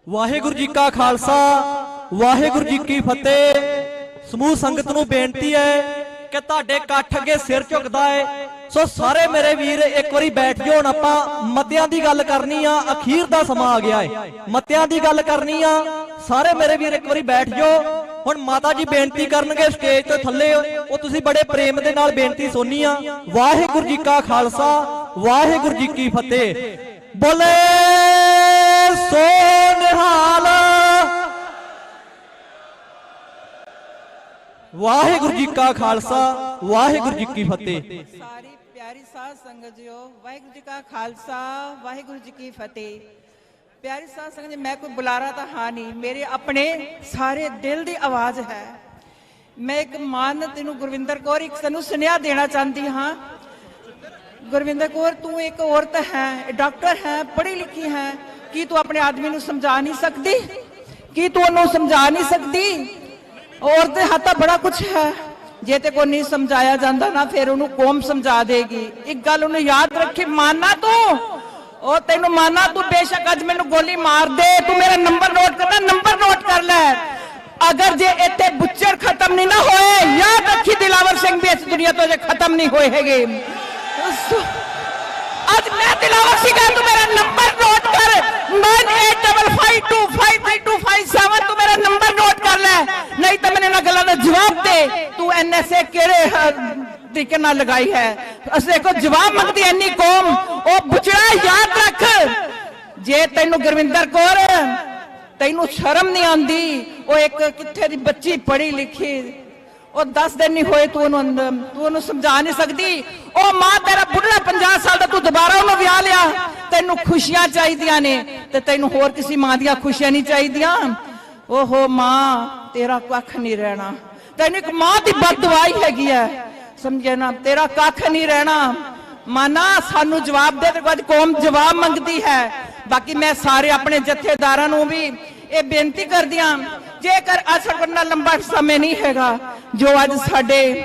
D: ਵਾਹਿਗੁਰੂ ਜੀ ਕਾ ਖਾਲਸਾ, ਵਾਹਿਗੁਰੂ ਜੀ ਕੀ ਫਤਿਹ। ਸਮੂਹ ਸੰਗਤ ਨੂੰ ਬੇਨਤੀ ਹੈ ਕਿ ਤੁਹਾਡੇ ਇਕੱਠ ਅੱਗੇ ਸਿਰ ਝੁਕਦਾ ਹੈ, ਸੋ ਸਾਰੇ ਮੇਰੇ ਵੀਰ ਇੱਕ ਵਾਰੀ ਬੈਠ ਜਾਓ। ਹੁਣ ਆਪਾਂ ਮਤਿਆਂ ਦੀ ਗੱਲ ਕਰਨੀ ਆ, ਅਖੀਰ ਦਾ ਸਮਾਂ ਆ ਗਿਆ ਹੈ, ਮਤਿਆਂ ਦੀ ਗੱਲ ਕਰਨੀ ਆ। ਸਾਰੇ ਮੇਰੇ ਵੀਰ ਇੱਕ ਵਾਰੀ ਬੈਠ ਜਾਓ। ਹੁਣ ਮਾਤਾ ਜੀ ਬੇਨਤੀ ਕਰਨਗੇ ਸਟੇਜ ਤੋਂ ਥੱਲੇ, ਉਹ ਤੁਸੀਂ ਬੜੇ ਪ੍ਰੇਮ ਦੇ ਨਾਲ ਬੇਨਤੀ ਸੁਣਨੀ ਆ। ਵਾਹਿਗੁਰੂ ਜੀ ਕਾ ਖਾਲਸਾ, ਵਾਹਿਗੁਰੂ ਜੀ ਕੀ ਫਤਿਹ। ਬੋਲੇ ਸੋ ਨਿਹਾਲ। ਵਾਹਿਗੁਰੂ ਜੀ ਕਾ ਖਾਲਸਾ, ਵਾਹਿਗੁਰੂ ਜੀ ਕੀ ਫਤਿਹ।
J: ਸਾਰੀ ਪਿਆਰੀ ਸਾਧ ਸੰਗਤ ਜੀਓ, ਵਾਹਿਗੁਰੂ ਜੀ ਕਾ ਖਾਲਸਾ, ਵਾਹਿਗੁਰੂ ਜੀ ਕੀ ਫਤਿਹ। ਪਿਆਰੀ ਸਾਧ ਸੰਗਤ ਜੀ, ਮੈਂ ਕੋਈ ਬੁਲਾਰਾ ਤਾਂ ਹਾਂ ਨਹੀਂ, ਮੇਰੇ ਆਪਣੇ ਸਾਰੇ ਦਿਲ ਦੀ ਆਵਾਜ਼ ਹੈ। ਮੈਂ ਇੱਕ ਮਾਨ ਤੈਨੂੰ ਗੁਰਵਿੰਦਰ ਕੌਰ ਇੱਕ ਸਾਨੂੰ ਸੁਨੇਹਾ ਦੇਣਾ ਚਾਹੁੰਦੀ ਹਾਂ। ਗੁਰਵਿੰਦਰ ਕੌਰ, ਤੂੰ ਇੱਕ ਔਰਤ ਹੈ, ਡਾਕਟਰ ਹੈ, ਪੜ੍ਹੀ ਲਿਖੀ ਹੈ, ਕੀ ਤੂੰ ਆਪਣੇ ਆਦਮੀ ਨੂੰ ਸਮਝਾ ਨਹੀਂ ਸਕਦੀ? ਕੀ ਤੂੰ ਉਹਨੂੰ ਸਮਝਾ ਨਹੀਂ ਸਕਦੀ? ਔਰਤ ਦੇ ਹੱਥ ਬੜਾ ਕੁਝ ਹੈ, ਜੇ ਤੇ ਕੋਈ ਨਹੀਂ ਸਮਝਾਇਆ ਜਾਂਦਾ ਨਾ ਫਿਰ ਉਹਨੂੰ ਕੌਮ ਸਮਝਾ ਦੇਗੀ। ਇੱਕ ਗੱਲ ਉਹਨੂੰ ਯਾਦ ਰੱਖੀ, ਮਾਨਾ ਤੂੰ ਉਹ ਤੈਨੂੰ ਮਾਨਾ, ਤੂੰ ਬੇਸ਼ੱਕ ਅੱਜ ਮੈਨੂੰ ਗੋਲੀ ਮਾਰ ਦੇ, ਤੂੰ ਮੇਰਾ ਨੰਬਰ ਨੋਟ ਕਰਨਾ, ਨੰਬਰ ਨੋਟ ਕਰ ਲੈ। ਅਗਰ ਜੇ ਇੱਥੇ ਬੁੱਚੜ ਖਤਮ ਨਹੀਂ ਨਾ ਹੋਏ, ਯਾਦ ਰੱਖੀ ਦਿਲਾਵਰ ਸਿੰਘ ਵੀ ਇਸ ਦੁਨੀਆ ਤੋਂ ਜੇ ਖਤਮ ਨਹੀਂ ਹੋਏ ਹੈਗੇ। ਅੱਜ ਮੈਂ ਦਿਲਾਵਰ ਸਿੰਘ, ਤੂੰ ਮੇਰਾ ਨੰਬਰ ਨੋਟ ਕਰ, 9855253257, ਤੂੰ ਮੇਰਾ ਨੰਬਰ ਨੋਟ ਕਰ ਲੈ, ਨਹੀਂ ਤਾਂ ਮੈਨੂੰ ਇਹਨਾਂ ਗੱਲਾਂ ਦਾ ਜਵਾਬ ਦੇ। ਤੂੰ ਐਨਐਸਏ ਕਿਹੜੇ ਤਰੀਕੇ ਨਾਲ ਲਗਾਈ ਹੈ? ਅਸੀਂ ਕੋ ਜਵਾਬ ਮੰਗਦੀ ਐਨੀ ਕੌਮ, ਉਹ ਬੁਚੜਾ ਯਾਦ ਰੱਖ। ਜੇ ਤੈਨੂੰ ਗੁਰਵਿੰਦਰ ਕੌਰ ਤੈਨੂੰ ਸ਼ਰਮ ਨਹੀਂ ਆਉਂਦੀ, ਉਹ ਇੱਕ ਕਿੱਥੇ ਦੀ ਬੱਚੀ ਪੜ੍ਹੀ ਲਿਖੀ, ਉਹ 10 ਦਿਨ ਨਹੀਂ ਹੋਏ, ਤੂੰ ਉਹਨੂੰ ਸਮਝਾ ਨਹੀਂ ਸਕਦੀ। ਉਹ ਮਾਂ ਤੇਰਾ ਬੁੱਢਾ 50 ਸਾਲ ਦਾ, ਤੂੰ ਦੁਬਾਰਾ ਉਹਨੂੰ ਵਿਆਹ ਲਿਆ। ਤੈਨੂੰ ਖੁਸ਼ੀਆਂ ਚਾਹੀਦੀਆਂ ਨੇ ਤੇ ਤੈਨੂੰ ਹੋਰ ਕਿਸੇ ਮਾਂ ਦੀਆਂ ਖੁਸ਼ੀਆਂ ਨਹੀਂ ਚਾਹੀਦੀਆਂ। ਓਹੋ ਮਾਂ, ਤੇਰਾ ਕੱਖ ਨਹੀਂ ਰਹਿਣਾ। ਤੈਨੂੰ ਇੱਕ ਮਾਂ ਦੀ ਬਦਦੁਆਈ ਹੈਗੀ ਹੈ, ਸਮਝੇ ਨਾ, ਤੇਰਾ ਕੱਖ ਨਹੀਂ ਰਹਿਣਾ। ਮਾਨਾ ਸਾਨੂੰ ਜਵਾਬ ਦੇ, ਤੇ ਅੱਜ ਕੌਮ ਜਵਾਬ ਮੰਗਦੀ ਹੈ। ਬਾਕੀ ਮੈਂ ਸਾਰੇ ਆਪਣੇ ਜਥੇਦਾਰਾਂ ਨੂੰ ਵੀ ਇਹ ਬੇਨਤੀ ਕਰਦੀ ਹਾਂ, ਜੇਕਰ ਅਸਰ ਨਾਲ ਲੰਬਾ ਸਮੇਂ ਨਹੀਂ ਹੈਗਾ, ਜੋ ਅੱਜ ਸਾਡੇ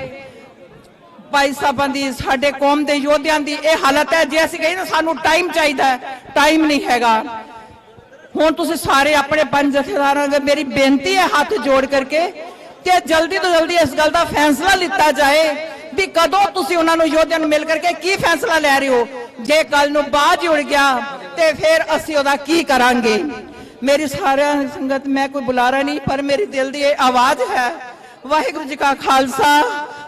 J: ਭਾਈ ਸਾਹਿਬਾਂ ਦੀ, ਸਾਡੇ ਕੌਮ ਦੇ ਯੋਧਿਆਂ ਦੀ ਇਹ ਹਾਲਤ ਹੈ, ਜੇ ਅਸੀਂ ਕਹੀਏ ਨਾ ਸਾਨੂੰ ਟਾਈਮ ਚਾਹੀਦਾ ਹੈ, ਟਾਈਮ ਨਹੀਂ ਹੈਗਾ। ਹੁਣ ਤੁਸੀਂ ਸਾਰੇ ਆਪਣੇ ਪੰਜ ਜਥੇਦਾਰਾਂ ਦੇ ਮੇਰੀ ਬੇਨਤੀ ਹੈ ਹੱਥ ਜੋੜ ਕਰਕੇ ਕਿ ਜਲਦੀ ਤੋਂ ਜਲਦੀ ਇਸ ਗੱਲ ਦਾ ਫੈਸਲਾ ਲਿੱਤਾ ਜਾਏ ਵੀ ਕਦੋਂ ਤੁਸੀਂ ਉਹਨਾਂ ਨੂੰ ਯੋਧਿਆਂ ਨੂੰ ਮਿਲ ਕਰਕੇ ਕੀ ਫੈਸਲਾ ਲੈ ਰਹੇ ਹੋ। ਜੇ ਕੱਲ ਨੂੰ ਬਾਜ ਉੜ ਗਿਆ ਤੇ ਫਿਰ ਅਸੀਂ ਉਹਦਾ ਕੀ ਕਰਾਂਗੇ। ਮੇਰੀ ਸਾਰਿਆਂ ਸੰਗਤ, ਮੈਂ ਕੋਈ ਬੁਲਾਰਾ ਨਹੀਂ, ਪਰ ਮੇਰੀ ਦਿਲ ਦੀ ਇਹ ਆਵਾਜ਼ ਹੈ। ਵਾਹਿਗੁਰੂ ਜੀ ਕਾ ਖਾਲਸਾ,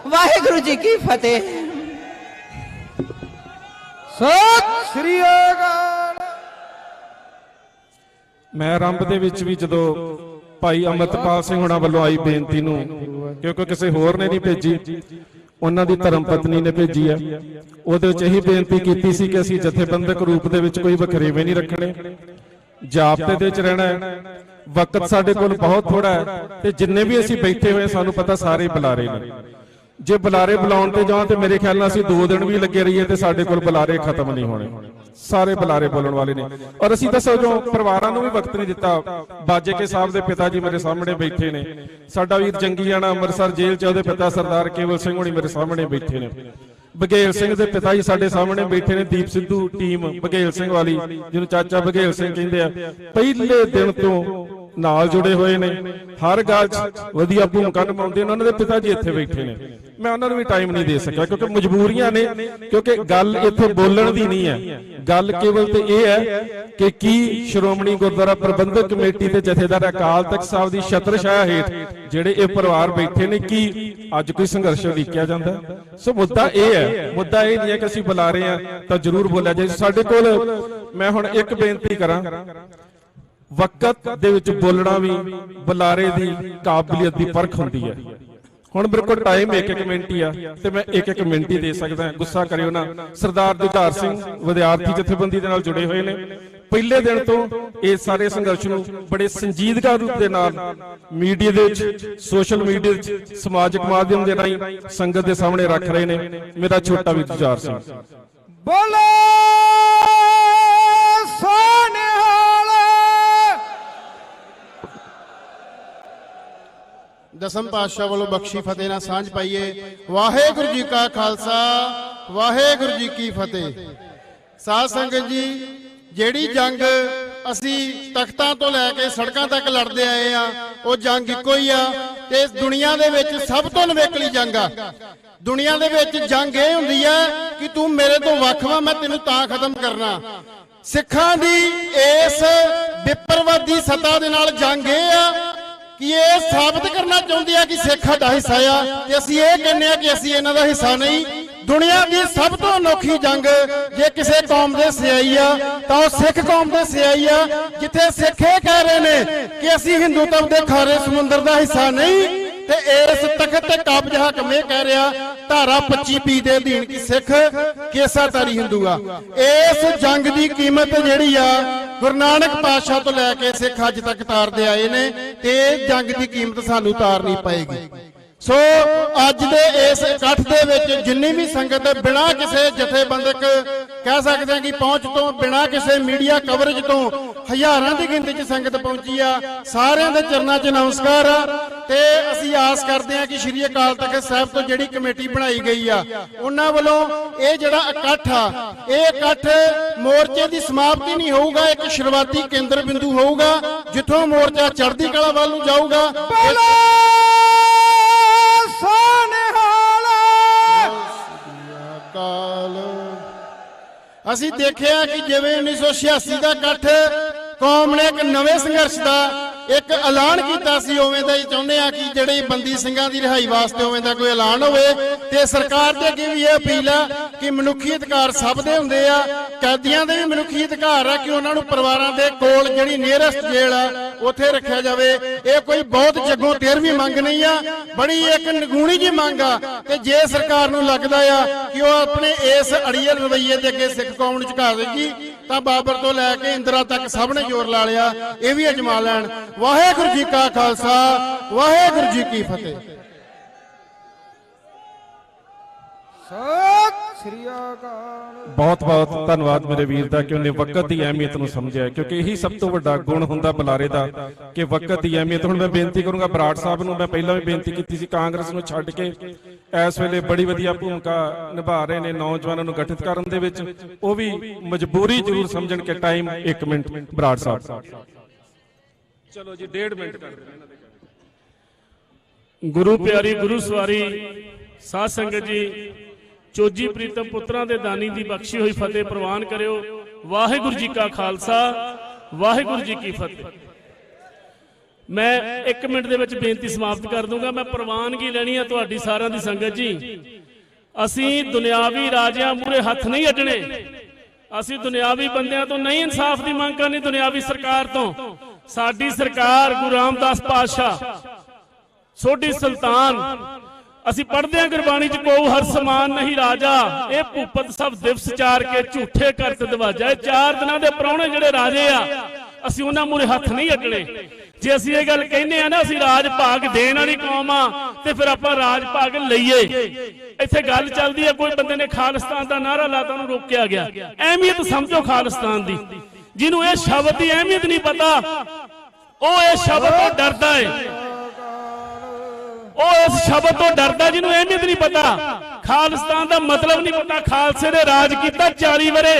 J: ਵਾਹਿਗੁਰੂ ਜੀ ਕੀ ਫਤਿਹ।
B: ਸਤਿ ਸ੍ਰੀ ਅਕਾਲ।
C: ਮੈਂ ਆਰੰਭ ਦੇ ਵਿੱਚ ਵੀ ਜਦੋਂ ਭਾਈ ਅਮਰਤਪਾਲ ਸਿੰਘ ਹੁਣਾਂ ਵੱਲੋਂ ਆਈ ਬੇਨਤੀ ਨੂੰ, ਕਿਉਂਕਿ ਕਿਸੇ ਹੋਰ ਨੇ ਨਹੀਂ ਭੇਜੀ, ਉਹਨਾਂ ਦੀ ਧਰਮ ਪਤਨੀ ਨੇ ਭੇਜੀ ਆ। ਉਹਦੇ ਵਿੱਚ ਇਹੀ ਬੇਨਤੀ ਕੀਤੀ ਸੀ ਕਿ ਅਸੀਂ ਜਥੇਬੰਦਕ ਰੂਪ ਦੇ ਵਿੱਚ ਕੋਈ ਵਖਰੇਵੇਂ ਨਹੀਂ ਰੱਖਣੇ, ਜਾਬਤੇ ਦੇ ਵਿੱਚ ਰਹਿਣਾ ਹੈ। ਵਕਤ ਸਾਡੇ ਕੋਲ ਬਹੁਤ ਥੋੜਾ ਹੈ ਤੇ ਜਿੰਨੇ ਵੀ ਅਸੀਂ ਬੈਠੇ ਹੋਏ ਸਾਨੂੰ ਪਤਾ ਸਾਰੇ ਬੁਲਾਰੇ ਨੇ। ਜੇ ਬੁਲਾਰੇ ਬੁਲਾਉਣ ਤੇ ਜਾਵਾਂ ਤੇ ਮੇਰੇ ਖਿਆਲ ਨਾਲ ਅਸੀਂ 2 ਦਿਨ ਵੀ ਲੱਗੇ ਰਹੀਏ ਤੇ ਸਾਡੇ ਕੋਲ ਬੁਲਾਰੇ ਖਤਮ ਨਹੀਂ ਹੋਣੇ, ਸਾਰੇ ਬੁਲਾਰੇ ਬੋਲਣ ਵਾਲੇ ਨੇ। ਔਰ ਅਸੀਂ ਦੱਸੋ ਜੋ ਪਰਿਵਾਰਾਂ ਨੂੰ ਵੀ ਵਕਤ ਨਹੀਂ ਦਿੱਤਾ। ਬਾਜੇਕੇ ਸਾਹਿਬ ਦੇ ਪਿਤਾ ਜੀ ਮੇਰੇ ਸਾਹਮਣੇ ਬੈਠੇ ਨੇ, ਸਾਡਾ ਵੀਰ ਜੰਗੀਆਣਾ ਅੰਮ੍ਰਿਤਸਰ ਜੇਲ੍ਹ 'ਚ ਉਹਦੇ ਪਿਤਾ ਸਰਦਾਰ ਕੇਵਲ ਸਿੰਘ ਹੋਣੀ ਮੇਰੇ ਸਾਹਮਣੇ ਬੈਠੇ ਨੇ। ਬਘੇਲ ਸਿੰਘ ਦੇ ਪਿਤਾ ਜੀ ਸਾਡੇ ਸਾਹਮਣੇ ਬੈਠੇ ਨੇ, ਦੀਪ ਸਿੱਧੂ ਟੀਮ ਬਘੇਲ ਸਿੰਘ ਵਾਲੀ ਜਿਹਨੂੰ ਚਾਚਾ ਬਘੇਲ ਸਿੰਘ ਕਹਿੰਦੇ ਆ, ਪਹਿਲੇ ਦਿਨ ਤੋਂ ਨਾਲ ਜੁੜੇ ਹੋਏ ਨੇ, ਹਰ ਗੱਲ 'ਚ ਵਧੀਆ ਭੂਮਿਕਾ ਨਿਭਾਉਂਦੇ ਨੇ। ਉਹਨਾਂ ਦੇ ਪਿਤਾ ਜੀ ਇੱਥੇ ਬੈਠੇ ਨੇ, ਮੈਂ ਉਹਨਾਂ ਨੂੰ ਵੀ ਟਾਈਮ ਨਹੀਂ ਦੇ ਸਕਿਆ ਕਿਉਂਕਿ ਮਜਬੂਰੀਆਂ ਨੇ, ਕਿਉਂਕਿ ਗੱਲ ਇੱਥੇ ਬੋਲਣ ਦੀ ਨਹੀਂ ਹੈ, ਗੱਲ ਕੇਵਲ ਤੇ ਇਹ ਹੈ ਕਿ ਕੀ ਸ਼੍ਰੋਮਣੀ ਗੁਰਦੁਆਰਾ ਪ੍ਰਬੰਧਕ ਕਮੇਟੀ ਤੇ ਜਥੇਦਾਰ ਅਕਾਲ ਤਖਤ ਸਾਹਿਬ ਦੀ ਛਤਰਛਾਇਆ ਹੇਠ ਜਿਹੜੇ ਇਹ ਪਰਿਵਾਰ ਬੈਠੇ ਨੇ, ਕੀ ਅੱਜ ਕੋਈ ਸੰਘਰਸ਼ ਉਲੀਕਿਆ ਜਾਂਦਾ? ਸੋ ਮੁੱਦਾ ਇਹ ਹੈ, ਮੁੱਦਾ ਇਹ ਨਹੀਂ ਹੈ ਕਿ ਅਸੀਂ ਬੁਲਾ ਰਹੇ ਹਾਂ ਤਾਂ ਜ਼ਰੂਰ ਬੋਲਿਆ ਜਾਏ। ਸਾਡੇ ਕੋਲ ਮੈਂ ਹੁਣ ਇੱਕ ਬੇਨਤੀ ਕਰਾਂ, ਵਕਤ ਦੇ ਵਿੱਚ ਬੋਲਣਾ ਵੀ ਬੁਲਾਰੇ ਦੀ ਕਾਬਲੀਅਤ ਦੀ ਪਰਖ ਹੁੰਦੀ ਹੈ। ਹੁਣ ਮੇਰੇ ਕੋਲ ਟਾਈਮ 1 ਮਿੰਟ ਹੀ ਆ ਤੇ ਮੈਂ 1 ਮਿੰਟ ਹੀ ਦੇ ਸਕਦਾ, ਗੁੱਸਾ ਕਰਿਓ ਨਾ। ਸਰਦਾਰ ਜੁਝਾਰ ਸਿੰਘ ਵਿਦਿਆਰਥੀ ਜਥੇਬੰਦੀ ਦੇ ਨਾਲ ਜੁੜੇ ਹੋਏ ਨੇ, ਪਹਿਲੇ ਦਿਨ ਤੋਂ ਇਹ ਸਾਰੇ ਸੰਘਰਸ਼ ਨੂੰ ਬੜੇ ਸੰਜੀਦਗਾ ਰੂਪ ਦੇ ਨਾਲ ਮੀਡੀਆ ਦੇ ਵਿੱਚ, ਸੋਸ਼ਲ ਮੀਡੀਆ ਵਿੱਚ, ਸਮਾਜਿਕ ਮਾਧਿਅਮ ਦੇ ਰਾਹੀਂ ਸੰਗਤ ਦੇ ਸਾਹਮਣੇ ਰੱਖ ਰਹੇ ਨੇ। ਮੇਰਾ ਛੋਟਾ ਵੀਰ ਜੁਝਾਰ ਸਿੰਘ।
B: ਬੋਲੇ ਸੋਨਿਹਾਲ।
K: ਦਸਮ ਪਾਤਸ਼ਾਹ ਵੱਲੋਂ ਬਖਸ਼ੀ ਫਤਿਹ ਨਾਲ ਸਾਂਝ ਪਾਈਏ। ਵਾਹਿਗੁਰੂ ਜੀ ਕਾ ਖਾਲਸਾ, ਵਾਹਿਗੁਰੂ ਜੀ ਕੀ ਫਤਿਹ। ਸਾਧ ਸੰਗਤ ਜੀ, ਜਿਹੜੀ ਜੰਗ ਅਸੀਂ ਤਖਤਾਂ ਤੋਂ ਲੈ ਕੇ ਸੜਕਾਂ ਤੱਕ ਲੜਦੇ ਆਏ ਆ, ਉਹ ਜੰਗ ਇੱਕੋ ਹੀ ਆ ਤੇ ਇਸ ਦੁਨੀਆ ਦੇ ਵਿੱਚ ਸਭ ਤੋਂ ਨਵੇਕਲੀ ਜੰਗ ਆ। ਦੁਨੀਆ ਦੇ ਵਿੱਚ ਜੰਗ ਇਹ ਹੁੰਦੀ ਹੈ ਕਿ ਤੂੰ ਮੇਰੇ ਤੋਂ ਵੱਖ ਵਾ, ਮੈਂ ਤੈਨੂੰ ਤਾਂ ਖਤਮ ਕਰਨਾ। ਸਿੱਖਾਂ ਦੀ ਇਸ ਵਿਪਰਵਾਦੀ ਸੱਤਾ ਦੇ ਨਾਲ ਜੰਗ ਇਹ ਆ ਕਿ ਇਹ ਸਾਬਤ ਕਰਨਾ ਚਾਹੁੰਦੇ ਆ ਕਿ ਸਿੱਖ ਸਾਡਾ ਹਿੱਸਾ ਆ ਤੇ ਅਸੀਂ ਇਹ ਕਹਿੰਦੇ ਆ ਕਿ ਅਸੀਂ ਇਹਨਾਂ ਦਾ ਹਿੱਸਾ ਨਹੀਂ। ਦੁਨੀਆ ਦੀ ਸਭ ਤੋਂ ਅਨੋਖੀ ਜੰਗ ਜੇ ਕਿਸੇ ਕੌਮ ਦੇ ਸਿਆਈ ਆ ਤਾਂ ਉਹ ਸਿੱਖ ਕੌਮ ਦੇ ਸਿਆਈ ਆ, ਜਿੱਥੇ ਸਿੱਖ ਇਹ ਕਹਿ ਰਹੇ ਨੇ ਕਿ ਅਸੀਂ ਹਿੰਦੂਤਵ ਦੇ ਖਾਰੇ ਸਮੁੰਦਰ ਦਾ ਹਿੱਸਾ ਨਹੀਂ ਤੇ ਇਸ ਤਖਤ ਤੇ ਕਾਬਜ ਹਾਕਮ ਇਹ ਕਹਿ ਰਿਹਾ ਧਾਰਾ 25 ਦੇ ਅਧੀਨ ਕਿ ਸਿੱਖ ਕੇਸਾਧਾਰੀ ਹਿੰਦੂ ਆ। ਇਸ ਜੰਗ ਦੀ ਕੀਮਤ ਜਿਹੜੀ ਆ ਗੁਰੂ ਨਾਨਕ ਪਾਤਸ਼ਾਹ ਤੋਂ ਲੈ ਕੇ ਸਿੱਖ ਅੱਜ ਤੱਕ ਤਾਰਦੇ ਆਏ ਨੇ ਤੇ ਇਹ ਜੰਗ ਦੀ ਕੀਮਤ ਸਾਨੂੰ ਤਾਰਨੀ ਪਏਗੀ। ਸੋ ਅੱਜ ਦੇ ਇਸ ਇਕੱਠ ਦੇ ਵਿੱਚ ਜਿੰਨੀ ਵੀ ਸੰਗਤ ਬਿਨਾਂ ਕਿਸੇ ਜਥੇਬੰਦਕ ਕਹਿ ਸਕਦੇ ਹਾਂ ਕਿ ਪਹੁੰਚ ਤੋਂ, ਬਿਨਾਂ ਕਿਸੇ ਮੀਡੀਆ ਕਵਰੇਜ ਤੋਂ ਹਜ਼ਾਰਾਂ ਦੀ ਗਿਣਤੀ 'ਚ ਸੰਗਤ ਪਹੁੰਚੀ ਆ, ਸਾਰਿਆਂ ਦੇ ਚਰਨਾਂ 'ਚ ਨਮਸਕਾਰ ਆ। ਤੇ ਅਸੀਂ ਆਸ ਕਰਦੇ ਹਾਂ ਕਿ ਸ਼੍ਰੀ ਅਕਾਲ ਤਖਤ ਸਾਹਿਬ ਤੋਂ ਜਿਹੜੀ ਕਮੇਟੀ ਬਣਾਈ ਗਈ ਆ ਉਹਨਾਂ ਵੱਲੋਂ ਇਹ ਜਿਹੜਾ ਇਕੱਠ ਆ, ਇਹ ਇਕੱਠ ਮੋਰਚੇ ਦੀ ਸਮਾਪਤੀ ਨਹੀਂ ਹੋਊਗਾ, ਇੱਕ ਸ਼ੁਰੂਆਤੀ ਕੇਂਦਰ ਬਿੰਦੂ ਹੋਊਗਾ ਜਿੱਥੋਂ ਮੋਰਚਾ ਚੜ੍ਹਦੀ ਕਲਾ ਵੱਲ ਨੂੰ ਜਾਊਗਾ। ਅਸੀਂ ਦੇਖਿਆ ਕਿ ਜਿਵੇਂ 1986 ਦਾ ਇਕੱਠ ਕੌਮ ਨੇ ਇੱਕ ਨਵੇਂ ਸੰਘਰਸ਼ ਦਾ ਇੱਕ ਐਲਾਨ ਕੀਤਾ ਸੀ, ਉਵੇਂ ਦਾ ਹੀ ਚਾਹੁੰਦੇ ਆ ਕਿ ਜਿਹੜੇ ਬੰਦੀ ਸਿੰਘਾਂ ਦੀ ਰਿਹਾਈ ਵਾਸਤੇ ਉਵੇਂ ਦਾ ਕੋਈ ਐਲਾਨ ਹੋਵੇ। ਤੇ ਸਰਕਾਰ ਦੇ ਅੱਗੇ ਵੀ ਇਹ ਅਪੀਲ ਆ ਕਿ ਮਨੁੱਖੀ ਅਧਿਕਾਰ ਸਭ ਦੇ ਹੁੰਦੇ ਆ, ਕੈਦੀਆਂ ਦੇ ਵੀ ਮਨੁੱਖੀ ਅਧਿਕਾਰ ਆ ਕਿ ਉਹਨਾਂ ਨੂੰ ਪਰਿਵਾਰਾਂ ਦੇ ਕੋਲ ਜਿਹੜੀ ਨੀਅਰੈਸਟ ਜੇਲ੍ਹ ਆ ਉੱਥੇ ਰੱਖਿਆ ਜਾਵੇ। ਇਹ ਕੋਈ ਬਹੁਤ ਜੱਗੋਂ 13ਵੀਂ ਮੰਗ ਨਹੀਂ ਆ, ਬੜੀ ਇੱਕ ਨਿਗੂਣੀ ਜੀ ਮੰਗ ਆ। ਤੇ ਜੇ ਸਰਕਾਰ ਨੂੰ ਲੱਗਦਾ ਆ ਕਿ ਉਹ ਆਪਣੇ ਇਸ ਅੜੀਅਲ ਰਵੱਈਏ ਦੇ ਅੱਗੇ ਸਿੱਖ ਕੌਮ ਨੂੰ ਝੁਕਾ ਦੇਗੀ ਤਾਂ ਬਾਬਰ ਤੋਂ ਲੈ ਕੇ ਇੰਦਰਾ ਤੱਕ ਸਭ ਨੇ ਜ਼ੋਰ ਲਾ ਲਿਆ, ਇਹ ਵੀ ਅਜਮਾ ਲੈਣ। ਵਾਹਿਗੁਰੂ ਜੀ ਕਾ ਖਾਲਸਾ, ਵਾਹਿਗੁਰੂ ਜੀ ਕੀ ਫਤਿਹ।
B: ਸਤਿ ਸ੍ਰੀ ਅਕਾਲ।
C: ਬਹੁਤ ਬਹੁਤ ਧੰਨਵਾਦ ਮੇਰੇ ਵੀਰ ਦਾ ਕਿ ਉਹਨੇ ਵਕਤ ਦੀ ਅਹਿਮੀਅਤ ਨੂੰ ਸਮਝਿਆ, ਕਿਉਂਕਿ ਇਹੀ ਸਭ ਤੋਂ ਵੱਡਾ ਗੁਣ ਹੁੰਦਾ ਬੁਲਾਰੇ ਦਾ ਕਿ ਵਕਤ ਦੀ ਅਹਿਮੀਅਤ। ਹੁਣ ਮੈਂ ਬੇਨਤੀ ਕਰੂੰਗਾ ਬਰਾੜ ਸਾਹਿਬ ਨੂੰ, ਮੈਂ ਪਹਿਲਾਂ ਵੀ ਬੇਨਤੀ ਕੀਤੀ ਸੀ, ਕਾਂਗਰਸ ਨੂੰ ਛੱਡ ਕੇ ਇਸ ਵੇਲੇ ਬੜੀ ਵਧੀਆ ਭੂਮਿਕਾ ਨਿਭਾ ਰਹੇ ਨੇ ਨੌਜਵਾਨਾਂ ਨੂੰ ਗਠਿਤ ਕਰਨ ਦੇ ਵਿੱਚ, ਉਹ ਵੀ ਮਜਬੂਰੀ ਜ਼ਰੂਰ ਸਮਝਣ ਕਿ ਟਾਈਮ 1 ਮਿੰਟ। ਬਰਾੜ ਸਾਹਿਬ ਚਲੋ ਜੀ 1.5 ਮਿੰਟ ਕਰ ਦੇਣਾ।
L: ਗੁਰੂ ਪਿਆਰੀ ਗੁਰੂ ਸਵਾਰੀ ਸਾਧ ਸੰਗਤ ਜੀ, ਚੋਜੀ ਪ੍ਰੀਤਮ ਪੁੱਤਰਾਂ ਦੇ ਦਾਨੀ ਦੀ ਬਖਸ਼ੀ ਹੋਈ ਫਤਿਹ ਪ੍ਰਵਾਨ ਕਰਿਓ। ਵਾਹਿਗੁਰੂ ਜੀ ਕਾ ਖਾਲਸਾ, ਵਾਹਿਗੁਰੂ ਜੀ ਕੀ ਫਤਿਹ। ਮੈਂ 1 ਮਿੰਟ ਦੇ ਵਿੱਚ ਬੇਨਤੀ ਸਮਾਪਤ ਕਰ ਦੂੰਗਾ। ਮੈਂ ਪ੍ਰਵਾਨਗੀ ਲੈਣੀ ਆ ਤੁਹਾਡੀ ਸਾਰਿਆਂ ਦੀ ਸੰਗਤ ਜੀ। ਅਸੀਂ ਦੁਨਿਆਵੀ ਰਾਜਿਆਂ ਮੂਹਰੇ ਹੱਥ ਨਹੀਂ ਅੱਡਣੇ, ਅਸੀਂ ਦੁਨਿਆਵੀ ਬੰਦਿਆਂ ਤੋਂ ਨਹੀਂ ਇਨਸਾਫ ਦੀ ਮੰਗ ਕਰਨੀ, ਦੁਨਿਆਵੀ ਸਰਕਾਰ ਤੋਂ। ਸਾਡੀ ਸਰਕਾਰ ਗੁਰੂ ਰਾਮਦਾਸ ਪਾਤਸ਼ਾਹ, ਸੋਢੀ ਸੁਲਤਾਨ ਅਸੀਂ ਪੜ੍ਹਦੇ ਹਾਂ ਗੁਰਬਾਣੀ ਚ ਕੋ ਹਰ ਸਮਾਨ ਨਹੀਂ ਰਾਜਾ, ਇਹ ਭੂਪਤ ਸਭ ਦਿਵਸ ਚਾਰ ਕੇ ਝੂਠੇ ਕਰਤ ਦਵਾਜਾ। ਇਹ 4 ਦਿਨਾਂ ਦੇ ਪ੍ਰਾਹੁਣੇ ਜਿਹੜੇ ਰਾਜੇ ਆ ਅਸੀਂ ਉਹਨਾਂ ਮੂਹਰੇ ਹੱਥ ਨਹੀਂ ਅੱਡਣੇ। ਜੇ ਅਸੀਂ ਇਹ ਗੱਲ ਕਹਿੰਦੇ ਆ ਨਾ ਅਸੀਂ ਰਾਜ ਭਾਗ ਦੇਣ ਵਾਲੀ ਕੌਮ ਆ ਤੇ ਫਿਰ ਆਪਾਂ ਰਾਜ ਭਾਗ ਲਈਏ। ਇੱਥੇ ਗੱਲ ਚੱਲਦੀ ਹੈ, ਕੋਈ ਬੰਦੇ ਨੇ ਖਾਲਿਸਤਾਨ ਦਾ ਨਾਰਾ ਲਾਤਾ, ਉਹਨੂੰ ਰੋਕਿਆ ਗਿਆ। ਅਹਿਮੀਅਤ ਸਮਝੋ ਖਾਲਿਸਤਾਨ ਦੀ। ਜਿਹਨੂੰ ਇਹ ਸ਼ਬਦ ਦੀ ਅਹਿਮੀਅਤ ਨਹੀਂ ਪਤਾ ਉਹ ਇਸ ਸ਼ਬਦ ਤੋਂ ਡਰਦਾ ਹੈ, ਉਹ ਇਸ ਸ਼ਬਦ ਤੋਂ ਡਰਦਾ ਜਿਹਨੂੰ ਅਹਿਮੀਅਤ ਨਹੀਂ ਪਤਾ। ਖਾਲਿਸਤਾਨ ਦਾ ਮਤਲਬ ਨਹੀਂ ਪਤਾ। ਖਾਲਸੇ ਨੇ ਰਾਜ ਕੀਤਾ 40 ਵਰੇ।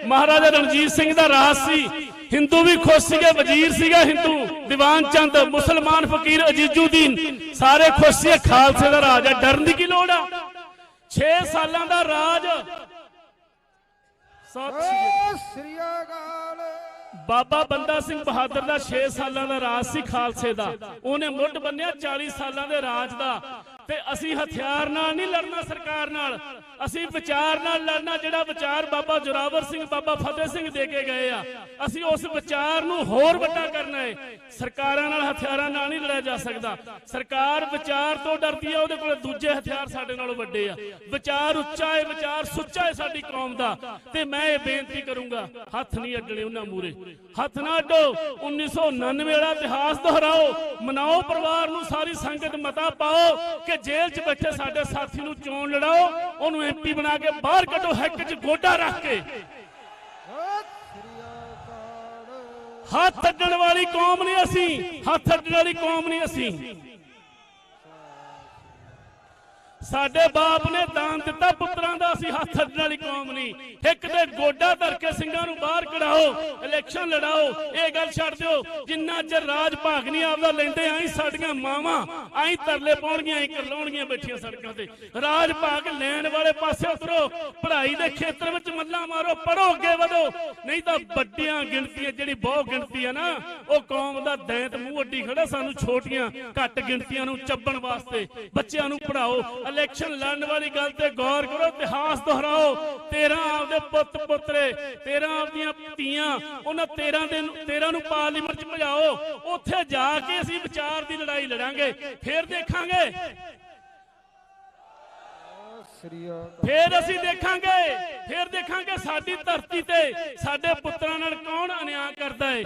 L: ਮਹਾਰਾਜਾ ਰਣਜੀਤ ਸਿੰਘ ਦਾ ਰਾਜ ਸੀ। ਹਿੰਦੂ ਵੀ ਖੁਸ਼ ਸੀਗੇ, ਵਜ਼ੀਰ ਸੀਗਾ ਹਿੰਦੂ, ਦੀਵਾਨ ਚੰਦ, ਮੁਸਲਮਾਨ ਫਕੀਰ ਅਜੀਜ਼ੁਦੀਨ, ਸਾਰੇ ਖੁਸ਼ ਸੀ। ਖਾਲਸੇ ਦਾ ਰਾਜ ਹੈ, ਡਰਨ ਦੀ ਕੀ ਲੋੜ ਆ? 6 ਸਾਲਾਂ ਦਾ ਰਾਜ। ਸਤਿ ਸ੍ਰੀ ਅਕਾਲ। ਬਾਬਾ ਬੰਦਾ ਸਿੰਘ ਬਹਾਦਰ ਦਾ 6 ਸਾਲਾਂ ਦਾ ਰਾਜ ਸੀ ਖਾਲਸੇ ਦਾ। ਉਹਨੇ ਮੁੱਢ ਬੰਨਿਆ 40 ਸਾਲਾਂ ਦੇ ਰਾਜ ਦਾ। ਤੇ ਅਸੀਂ ਹਥਿਆਰ ਨਾਲ ਨਹੀਂ ਲੜਨਾ ਸਰਕਾਰ ਨਾਲ, ਅਸੀਂ ਵਿਚਾਰ ਨਾਲ ਲੜਨਾ। ਜਿਹੜਾ ਵਿਚਾਰ ਬਾਬਾ ਜੋਰਾਵਰ ਸਿੰਘ, ਬਾਬਾ ਫਤਿਹ ਸਿੰਘ ਦੇ ਕੇ ਗਏ ਆ, ਅਸੀਂ ਉਸ ਵਿਚਾਰ ਨੂੰ ਹੋਰ ਵੱਡਾ ਕਰਨਾ ਹੈ। ਸਰਕਾਰਾਂ ਨਾਲ ਹਥਿਆਰਾਂ ਨਾਲ ਨਹੀਂ ਲੜਿਆ ਜਾ ਸਕਦਾ। ਸਰਕਾਰ ਵਿਚਾਰ ਤੋਂ ਡਰਦੀ ਹੈ, ਉਹਦੇ ਕੋਲ ਦੂਜੇ ਹਥਿਆਰ ਸਾਡੇ ਨਾਲੋਂ ਵੱਡੇ ਆ। ਵਿਚਾਰ ਉੱਚਾ ਹੈ, ਵਿਚਾਰ ਸੁੱਚਾ ਹੈ ਸਾਡੀ ਕੌਮ ਦਾ। ਤੇ ਮੈਂ ਇਹ ਬੇਨਤੀ ਕਰੂੰਗਾ, ਹੱਥ ਨਹੀਂ ਅੱਡਣੇ ਉਹਨਾਂ ਮੂਹਰੇ, ਹੱਥ ਨਾ ਅੱਡੋ। 1999 ਵਾਲਾ ਇਤਿਹਾਸ ਦੁਹਰਾਓ, ਮਨਾਓ ਪਰਿਵਾਰ ਨੂੰ, ਸਾਰੀ ਸੰਗਤ ਮਤਾ ਪਾਓ ਕਿ ਜੇਲ੍ਹ 'ਚ ਬੈਠੇ ਸਾਡੇ ਸਾਥੀ ਨੂੰ ਚੋਣ ਲੜਾਓ, ਉਹਨੂੰ ਐਮਪੀ ਬਣਾ ਕੇ ਬਾਹਰ ਕੱਢੋ, ਹਿੱਕ 'ਚ ਗੋਡਾ ਰੱਖ ਕੇ। ਹੱਥ ਅੱਡਣ ਵਾਲੀ ਕੌਮ ਨਹੀਂ ਅਸੀਂ, ਹੱਥ ਅੱਡਣ ਵਾਲੀ ਕੌਮ ਨਹੀਂ ਅਸੀਂ। ਸਾਡੇ ਬਾਪ ਨੇ ਦਾਨ ਦਿੱਤਾ ਪੁੱਤਰਾਂ ਦਾ, ਅਸੀਂ ਹੱਥ ਅੱਡਣ ਵਾਲੀ ਕੌਮ ਨਹੀਂ। ਹਿੱਕ ਤੇ ਗੋਡਾ ਧਰ ਕੇ ਸਿੰਘਾਂ ਨੂੰ ਬਾਹਰ ਕਢਾਓ, ਇਲੈਕਸ਼ਨ ਲੜਾਓ। ਇਹ ਗੱਲ ਛੱਡ ਦਿਓ, ਜਿੰਨਾ ਚਿਰ ਰਾਜ ਭਾਗ ਨਹੀਂ ਆਪਦਾ ਲੈਂਦੇ ਆਈ ਸਾਡੀਆਂ ਮਾਵਾਂ ਆਈ ਤਰਲੇ ਪਾਉਣਗੀਆਂ, ਆਈ ਕਰਲਾਉਣਗੀਆਂ ਬੈਠੀਆਂ ਸੜਕਾਂ ਤੇ। ਰਾਜ ਭਾਗ ਲੈਣ ਵਾਲੇ ਪਾਸੇ ਉਤਰੋ, ਪੜ੍ਹਾਈ ਦੇ ਖੇਤਰ ਵਿੱਚ ਮੱਲਾਂ ਮਾਰੋ, ਪੜ੍ਹੋ, ਅੱਗੇ ਵਧੋ। ਨਹੀਂ ਤਾਂ ਵੱਡੀਆਂ ਗਿਣਤੀਆਂ, ਜਿਹੜੀ ਬਹੁਤ ਗਿਣਤੀ ਆ ਨਾ, ਉਹ ਕੌਮ ਦਾ ਦੈਂਤ ਮੂੰਹ ਅੱਡੀ ਖੜਾ। ਸਾਨੂੰ ਛੋਟੀਆਂ ਘੱਟ ਗਿਣਤੀਆਂ ਨੂੰ ਚੱਬਣ ਵਾਸਤੇ ਬੱਚਿਆਂ ਨੂੰ ਪੜ੍ਹਾਓ। ਇਲੈਕਸ਼ਨ ਲੜਨ ਵਾਲੀ ਗੱਲ ਤੇ ਗੌਰ ਕਰੋ, ਇਤਿਹਾਸ ਦੁਹਰਾਓ। 13 ਆਪਦੇ ਪੁੱਤ ਪੁੱਤਰੇ, 13 ਆਪਦੀਆਂ ਧੀਆਂ, ਉਹਨਾਂ 13 ਨੂੰ ਪਾਰਲੀਮੈਂਟ 'ਚ ਭਜਾਓ। ਉੱਥੇ ਜਾ ਕੇ ਅਸੀਂ ਵਿਚਾਰ ਦੀ ਲੜਾਈ ਲੜਾਂਗੇ, ਫਿਰ ਦੇਖਾਂਗੇ, ਫਿਰ ਅਸੀਂ ਦੇਖਾਂਗੇ ਸਾਡੀ ਧਰਤੀ ਤੇ ਸਾਡੇ ਪੁੱਤਰਾਂ ਨਾਲ ਕੌਣ ਅਨਿਆਂ ਕਰਦਾ ਹੈ।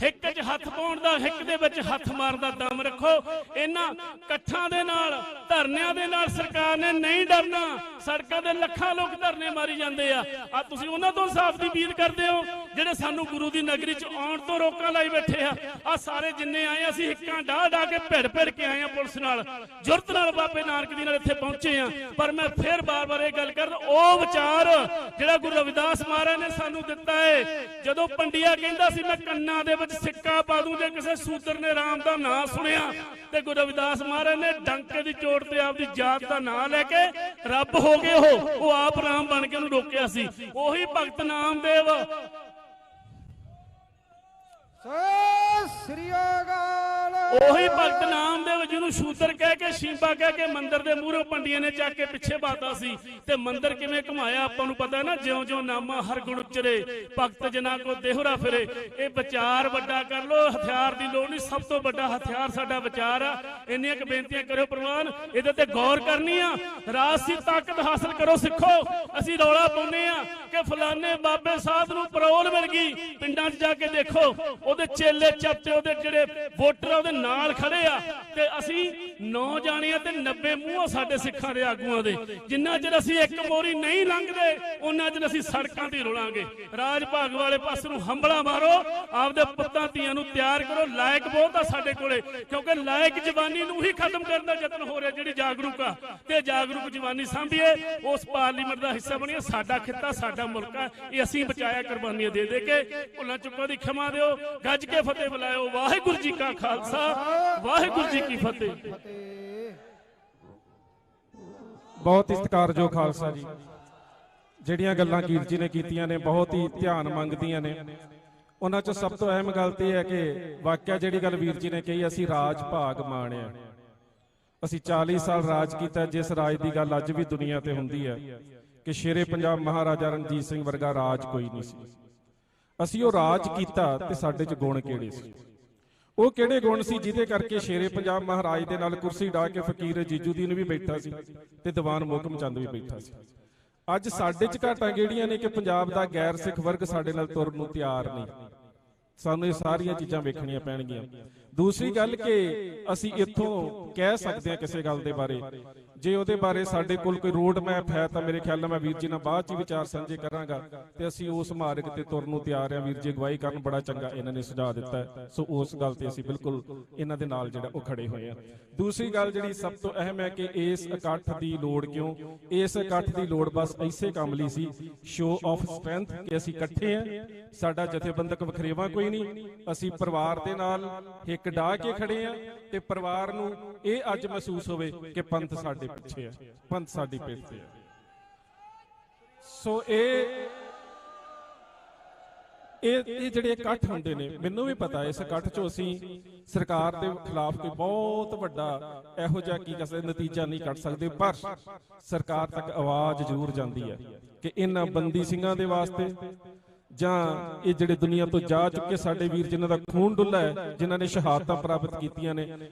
L: ਹਿੱਕ 'ਚ ਹੱਥ ਪਾਉਣ ਦਾ, ਹਿੱਕ ਦੇ ਵਿੱਚ ਹੱਥ ਮਾਰਨ ਦਾ ਦਮ ਰੱਖੋ। ਇਹਨਾਂ ਇਕੱਠਾਂ ਦੇ ਨਾਲ, ਧਰਨਿਆਂ ਦੇ ਨਾਲ ਸਰਕਾਰ ਨੇ ਨਹੀਂ ਡਰਨਾ। ਸੜਕਾਂ ਤੇ ਲੱਖਾਂ ਲੋਕ ਧਰਨੇ ਮਾਰੀ ਜਾਂਦੇ ਆ। ਤੁਸੀਂ ਉਹਨਾਂ ਤੋਂ ਇਨਸਾਫ ਦੀ ਉਮੀਦ ਕਰਦੇ ਹੋ ਜਿਹੜੇ ਸਾਨੂੰ ਗੁਰੂ ਦੀ ਨਗਰੀ 'ਚ ਆਉਣ ਤੋਂ ਰੋਕਾਂ ਲਾਈ ਬੈਠੇ ਆ। ਸਾਰੇ ਜਿੰਨੇ ਆਏ ਅਸੀਂ ਹਿੱਕਾਂ ਢਾਹ ਕੇ ਭਿੜ ਕੇ ਆਏ ਆ। ਪੁਲਿਸ ਨਾਲ ਜੁਰਤ ਨਾਲ ਬਾਬੇ ਨਾਨਕ ਦੀ ਨਾਲ ਇੱਥੇ ਪਹੁੰਚੇ ਆ। ਪਰ ਮੈਂ ਫਿਰ ਬਾਰ-ਬਾਰ ਇਹ ਗੱਲ ਕਰਦਾ, ਉਹ ਵਿਚਾਰ ਜਿਹੜਾ ਗੁਰੂ ਰਵਿਦਾਸ ਮਹਾਰਾਜ ਨੇ ਸਾਨੂੰ ਦਿੱਤਾ ਹੈ। ਜਦੋਂ ਪੰਡਿਆ ਕਹਿੰਦਾ ਸੀ ਮੈਂ ਕੰਨਾਂ ਦੇ ਵਿੱਚ ਸਿੱਕਾ ਪਾ ਦੂੰ ਜੇ ਕਿਸੇ ਸੂਦਰ ਨੇ ਰਾਮ ਦਾ ਨਾਂ ਸੁਣਿਆ, ਤੇ ਗੁਰੂ ਰਵਿਦਾਸ ਮਹਾਰਾਜ ਨੇ ਡੰਕੇ ਦੀ ਚੋਟ ਤੇ ਆਪਦੀ ਜਾਤ ਦਾ ਨਾਂ ਲੈ ਕੇ ਰੱਬ ਹੋ ਗਏ। ਉਹ ਆਪ ਰਾਮ ਬਣ ਕੇ ਉਹਨੂੰ ਰੋਕਿਆ ਸੀ। ਉਹੀ ਭਗਤ ਨਾਮਦੇਵ, ਉਹੀ ਭਗਤ ਨਾਮਦੇਵ ਜਿਹਨੂੰ ਸ਼ੂਦਰ ਕਹਿ ਕੇ, ਸ਼ੀਂਬਾ ਕਹਿ ਕੇ ਮੰਦਿਰ ਦੇ ਮੂਹਰੋਂ ਪੰਡੀਆਂ ਨੇ ਚੱਕ ਕੇ ਪਿੱਛੇ ਬਾਤਾ ਸੀ। ਤੇ ਮੰਦਿਰ ਕਿਵੇਂ ਘੁਮਾਇਆ ਆਪਾਂ ਨੂੰ ਪਤਾ ਨਾ। ਜਿਉਂ-ਜਿਉਂ ਨਾਮਾ ਹਰ ਗੁਣ ਉਚਰੇ, ਭਗਤ ਜਨਾਂ ਕੋ ਦੇਹੁਰਾ ਫਿਰੇ। ਇਹ ਵਿਚਾਰ ਵੱਡਾ ਕਰ ਲੋ, ਹਥਿਆਰ ਦੀ ਲੋੜ ਨਹੀਂ। ਸਭ ਤੋਂ ਵੱਡਾ ਹਥਿਆਰ ਸਾਡਾ ਵਿਚਾਰ ਆ। ਇੰਨੀਆਂ ਕੁ ਬੇਨਤੀਆਂ ਕਰਿਓ ਪ੍ਰਵਾਨ, ਇਹਦੇ ਤੇ ਗੌਰ ਕਰਨੀ ਆ। ਰਾਜਸੀ ਤਾਕਤ ਹਾਸਲ ਕਰੋ, ਸਿੱਖੋ। ਅਸੀਂ ਰੌਲਾ ਪਾਉਂਦੇ ਆ ਕਿ ਫਲਾਣੇ ਬਾਬੇ ਸਾਧ ਨੂੰ ਪਰੋਲ ਮਿਲ ਗਈ। ਪਿੰਡਾਂ 'ਚ ਜਾ ਕੇ ਦੇਖੋ, ਉਹਦੇ ਚੇਲੇ ਚੱਪਤੇ, ਉਹਦੇ ਜਿਹੜੇ ਵੋਟਰ ਉਹਦੇ ਨਾਲ ਖੜੇ ਆ। ਤੇ ਅਸੀਂ 9 ਜਾਣੇ ਆ ਤੇ 90 ਮੂੰਹ ਸਾਡੇ ਸਿੱਖਾਂ ਦੇ ਆਗੂਆਂ ਦੇ। ਜਿੰਨਾ ਚਿਰ ਅਸੀਂ ਇੱਕ ਮੋਰੀ ਨਹੀਂ ਲੰਘਦੇ, ਉਹਨਾਂ ਚਿਰ ਅਸੀਂ ਸੜਕਾਂ ਤੇ ਰੁਲਾਂਗੇ। ਰਾਜ ਭਾਗ ਵਾਲੇ ਪਾਸੇ ਨੂੰ ਹੰਬਲਾ ਮਾਰੋ, ਆਪਦੇ ਪੁੱਤਾਂ ਧੀਆਂ ਨੂੰ ਤਿਆਰ ਕਰੋ। ਲਾਇਕ ਬਹੁਤ ਆ ਸਾਡੇ ਕੋਲੇ, ਕਿਉਂਕਿ ਲਾਇਕ ਜਵਾਨੀ ਨੂੰ ਹੀ ਖਤਮ ਕਰਨ ਦਾ ਯਤਨ ਹੋ ਰਿਹਾ ਜਿਹੜੀ ਜਾਗਰੂਕ ਆ। ਤੇ ਜਾਗਰੂਕ ਜਵਾਨੀ ਸਾਂਭੀਏ, ਉਸ ਪਾਰਲੀਮੈਂਟ ਦਾ ਹਿੱਸਾ ਬਣੀਏ। ਸਾਡਾ ਖਿੱਤਾ, ਸਾਡਾ ਮੁਲਕ ਆ, ਇਹ ਅਸੀਂ ਬਚਾਇਆ ਕੁਰਬਾਨੀਆਂ ਦੇ ਦੇ ਕੇ। ਭੁੱਲਾਂ ਚੁੱਕਾਂ ਦੀ ਖਿਮਾ ਦਿਓ, ਗੱਜ ਕੇ ਫਤਿਹ ਬੁਲਾਇਓ। ਵਾਹਿਗੁਰੂ ਜੀ ਕਾ ਖਾਲਸਾ, ਵਾਹਿਗੁਰੂ ਜੀ ਕੀ ਫਤਿਹ।
C: ਬਹੁਤ ਹੀ ਸਤਿਕਾਰਯੋਗ ਖਾਲਸਾ ਜੀ, ਜਿਹੜੀਆਂ ਗੱਲਾਂ ਕੀਰਤ ਜੀ ਨੇ ਕੀਤੀਆਂ ਨੇ ਬਹੁਤ ਹੀ ਧਿਆਨ ਮੰਗਦੀਆਂ ਨੇ। ਉਹਨਾਂ 'ਚੋਂ ਸਭ ਤੋਂ ਅਹਿਮ ਗੱਲ ਤੇ ਹੈ ਕਿ ਵਾਕਿਆ ਜਿਹੜੀ ਗੱਲ ਵੀਰ ਜੀ ਨੇ ਕਹੀ, ਅਸੀਂ ਰਾਜ ਭਾਗ ਮਾਣਿਆ। ਅਸੀਂ 40 ਸਾਲ ਰਾਜ ਕੀਤਾ, ਜਿਸ ਰਾਜ ਦੀ ਗੱਲ ਅੱਜ ਵੀ ਦੁਨੀਆ ਤੇ ਹੁੰਦੀ ਹੈ ਕਿ ਸ਼ੇਰੇ ਪੰਜਾਬ ਮਹਾਰਾਜਾ ਰਣਜੀਤ ਸਿੰਘ ਵਰਗਾ ਰਾਜ ਕੋਈ ਨਹੀਂ ਸੀ। ਅਸੀਂ ਉਹ ਰਾਜ ਕੀਤਾ ਤੇ ਸਾਡੇ 'ਚ ਗੁਣ ਕਿਹੜੇ ਸੀ, ਉਹ ਕਿਹੜੇ ਗੁਣ ਸੀ ਜਿਹਦੇ ਕਰਕੇ ਸ਼ੇਰੇ ਪੰਜਾਬ ਮਹਾਰਾਜ ਦੇ ਨਾਲ ਕੁਰਸੀ ਢਾ ਕੇ ਫਕੀਰ ਜੀਜੂਦੀਨ ਵੀ ਬੈਠਾ ਸੀ ਤੇ ਦੀਵਾਨ ਮੋਹਕਮ ਚੰਦ ਵੀ ਬੈਠਾ ਸੀ। ਅੱਜ ਸਾਡੇ 'ਚ ਘਾਟਾਂ ਕਿਹੜੀਆਂ ਨੇ ਕਿ ਪੰਜਾਬ ਦਾ ਗੈਰ ਸਿੱਖ ਵਰਗ ਸਾਡੇ ਨਾਲ ਤੁਰਨ ਨੂੰ ਤਿਆਰ ਨਹੀਂ। ਸਾਨੂੰ ਇਹ ਸਾਰੀਆਂ ਚੀਜ਼ਾਂ ਵੇਖਣੀਆਂ ਪੈਣਗੀਆਂ। ਦੂਸਰੀ ਗੱਲ ਕਿ ਅਸੀਂ ਇੱਥੋਂ ਕਹਿ ਸਕਦੇ ਹਾਂ ਕਿਸੇ ਗੱਲ ਦੇ ਬਾਰੇ, ਜੇ ਉਹਦੇ ਬਾਰੇ ਸਾਡੇ ਕੋਲ ਕੋਈ ਰੋਡ ਮੈਪ ਹੈ ਤਾਂ ਮੇਰੇ ਖਿਆਲ ਨਾਲ ਮੈਂ ਵੀਰ ਜੀ ਨਾਲ ਬਾਅਦ 'ਚ ਵਿਚਾਰ ਸਾਂਝੇ ਕਰਾਂਗਾ ਤੇ ਅਸੀਂ ਉਸ ਮਾਰਗ ਤੇ ਤੁਰਨ ਨੂੰ ਤਿਆਰ ਹਾਂ। ਵੀਰ ਜੀ ਅਗਵਾਈ ਕਰਨ ਬੜਾ ਚੰਗਾ ਇਹਨਾਂ ਨੇ ਸੁਝਾਅ ਦਿੱਤਾ ਹੈ, ਸੋ ਉਸ ਗੱਲ ਤੇ ਅਸੀਂ ਬਿਲਕੁਲ ਇਹਨਾਂ ਦੇ ਨਾਲ ਜਿਹੜਾ ਉਹ ਖੜੇ ਹੋਏ ਹਾਂ। ਦੂਸਰੀ ਗੱਲ ਜਿਹੜੀ ਸਭ ਤੋਂ ਅਹਿਮ ਹੈ ਕਿ ਇਸ ਇਕੱਠ ਦੀ ਲੋੜ ਕਿਉਂ? ਇਸ ਇਕੱਠ ਦੀ ਲੋੜ ਬਸ ਇਸੇ ਕੰਮ ਲਈ ਸੀ, ਸ਼ੋ ਆਫ ਸਟਰੈਂਥ, ਕਿ ਅਸੀਂ ਇਕੱਠੇ ਹਾਂ, ਸਾਡਾ ਜਥੇਬੰਦਕ ਵਖਰੇਵਾ ਕੋਈ ਨਹੀਂ, ਅਸੀਂ ਪਰਿਵਾਰ ਦੇ ਨਾਲ ਹਿੱਕ ਢਾ ਕੇ ਖੜੇ ਹਾਂ ਤੇ ਪਰਿਵਾਰ ਨੂੰ ਇਹ ਅੱਜ ਮਹਿਸੂਸ ਹੋਵੇ ਕਿ ਪੰਥ ਸਾਡੇ ਪਿੱਛੇ ਹੈ, ਪੰਥ ਸਾਡੀ ਪਿੱਠ ਤੇ ਹੈ। ਸੋ ਇਹ ਜਿਹੜੇ ਇਕੱਠ ਹੁੰਦੇ ਨੇ, ਮੈਨੂੰ ਵੀ ਪਤਾ ਇਸ ਇਕੱਠ ਚੋਂ ਅਸੀਂ ਸਰਕਾਰ ਦੇ ਖਿਲਾਫ ਕੋਈ ਬਹੁਤ ਵੱਡਾ ਇਹੋ ਜਿਹਾ ਕੀ ਕਹਿੰਦੇ ਨਤੀਜਾ ਨਹੀਂ ਕੱਢ ਸਕਦੇ, ਪਰ ਸਰਕਾਰ ਤੱਕ ਆਵਾਜ਼ ਜ਼ਰੂਰ ਜਾਂਦੀ ਹੈ ਕਿ ਇਹਨਾਂ ਬੰਦੀ ਸਿੰਘਾਂ ਦੇ ਵਾਸਤੇ ਜਾਂ ਇਹ ਜਿਹੜੇ ਦੁਨੀਆ ਤੋਂ ਜਾ ਚੁੱਕੇ ਸਾਡੇ ਵੀਰ ਜਿਨ੍ਹਾਂ ਦਾ ਖੂਨ ਡੁੱਲਾ ਹੈ, ਜਿਨ੍ਹਾਂ ਨੇ ਸ਼ਹਾਦਤਾਂ ਪ੍ਰਾਪਤ ਕੀਤੀਆਂ ਨੇ,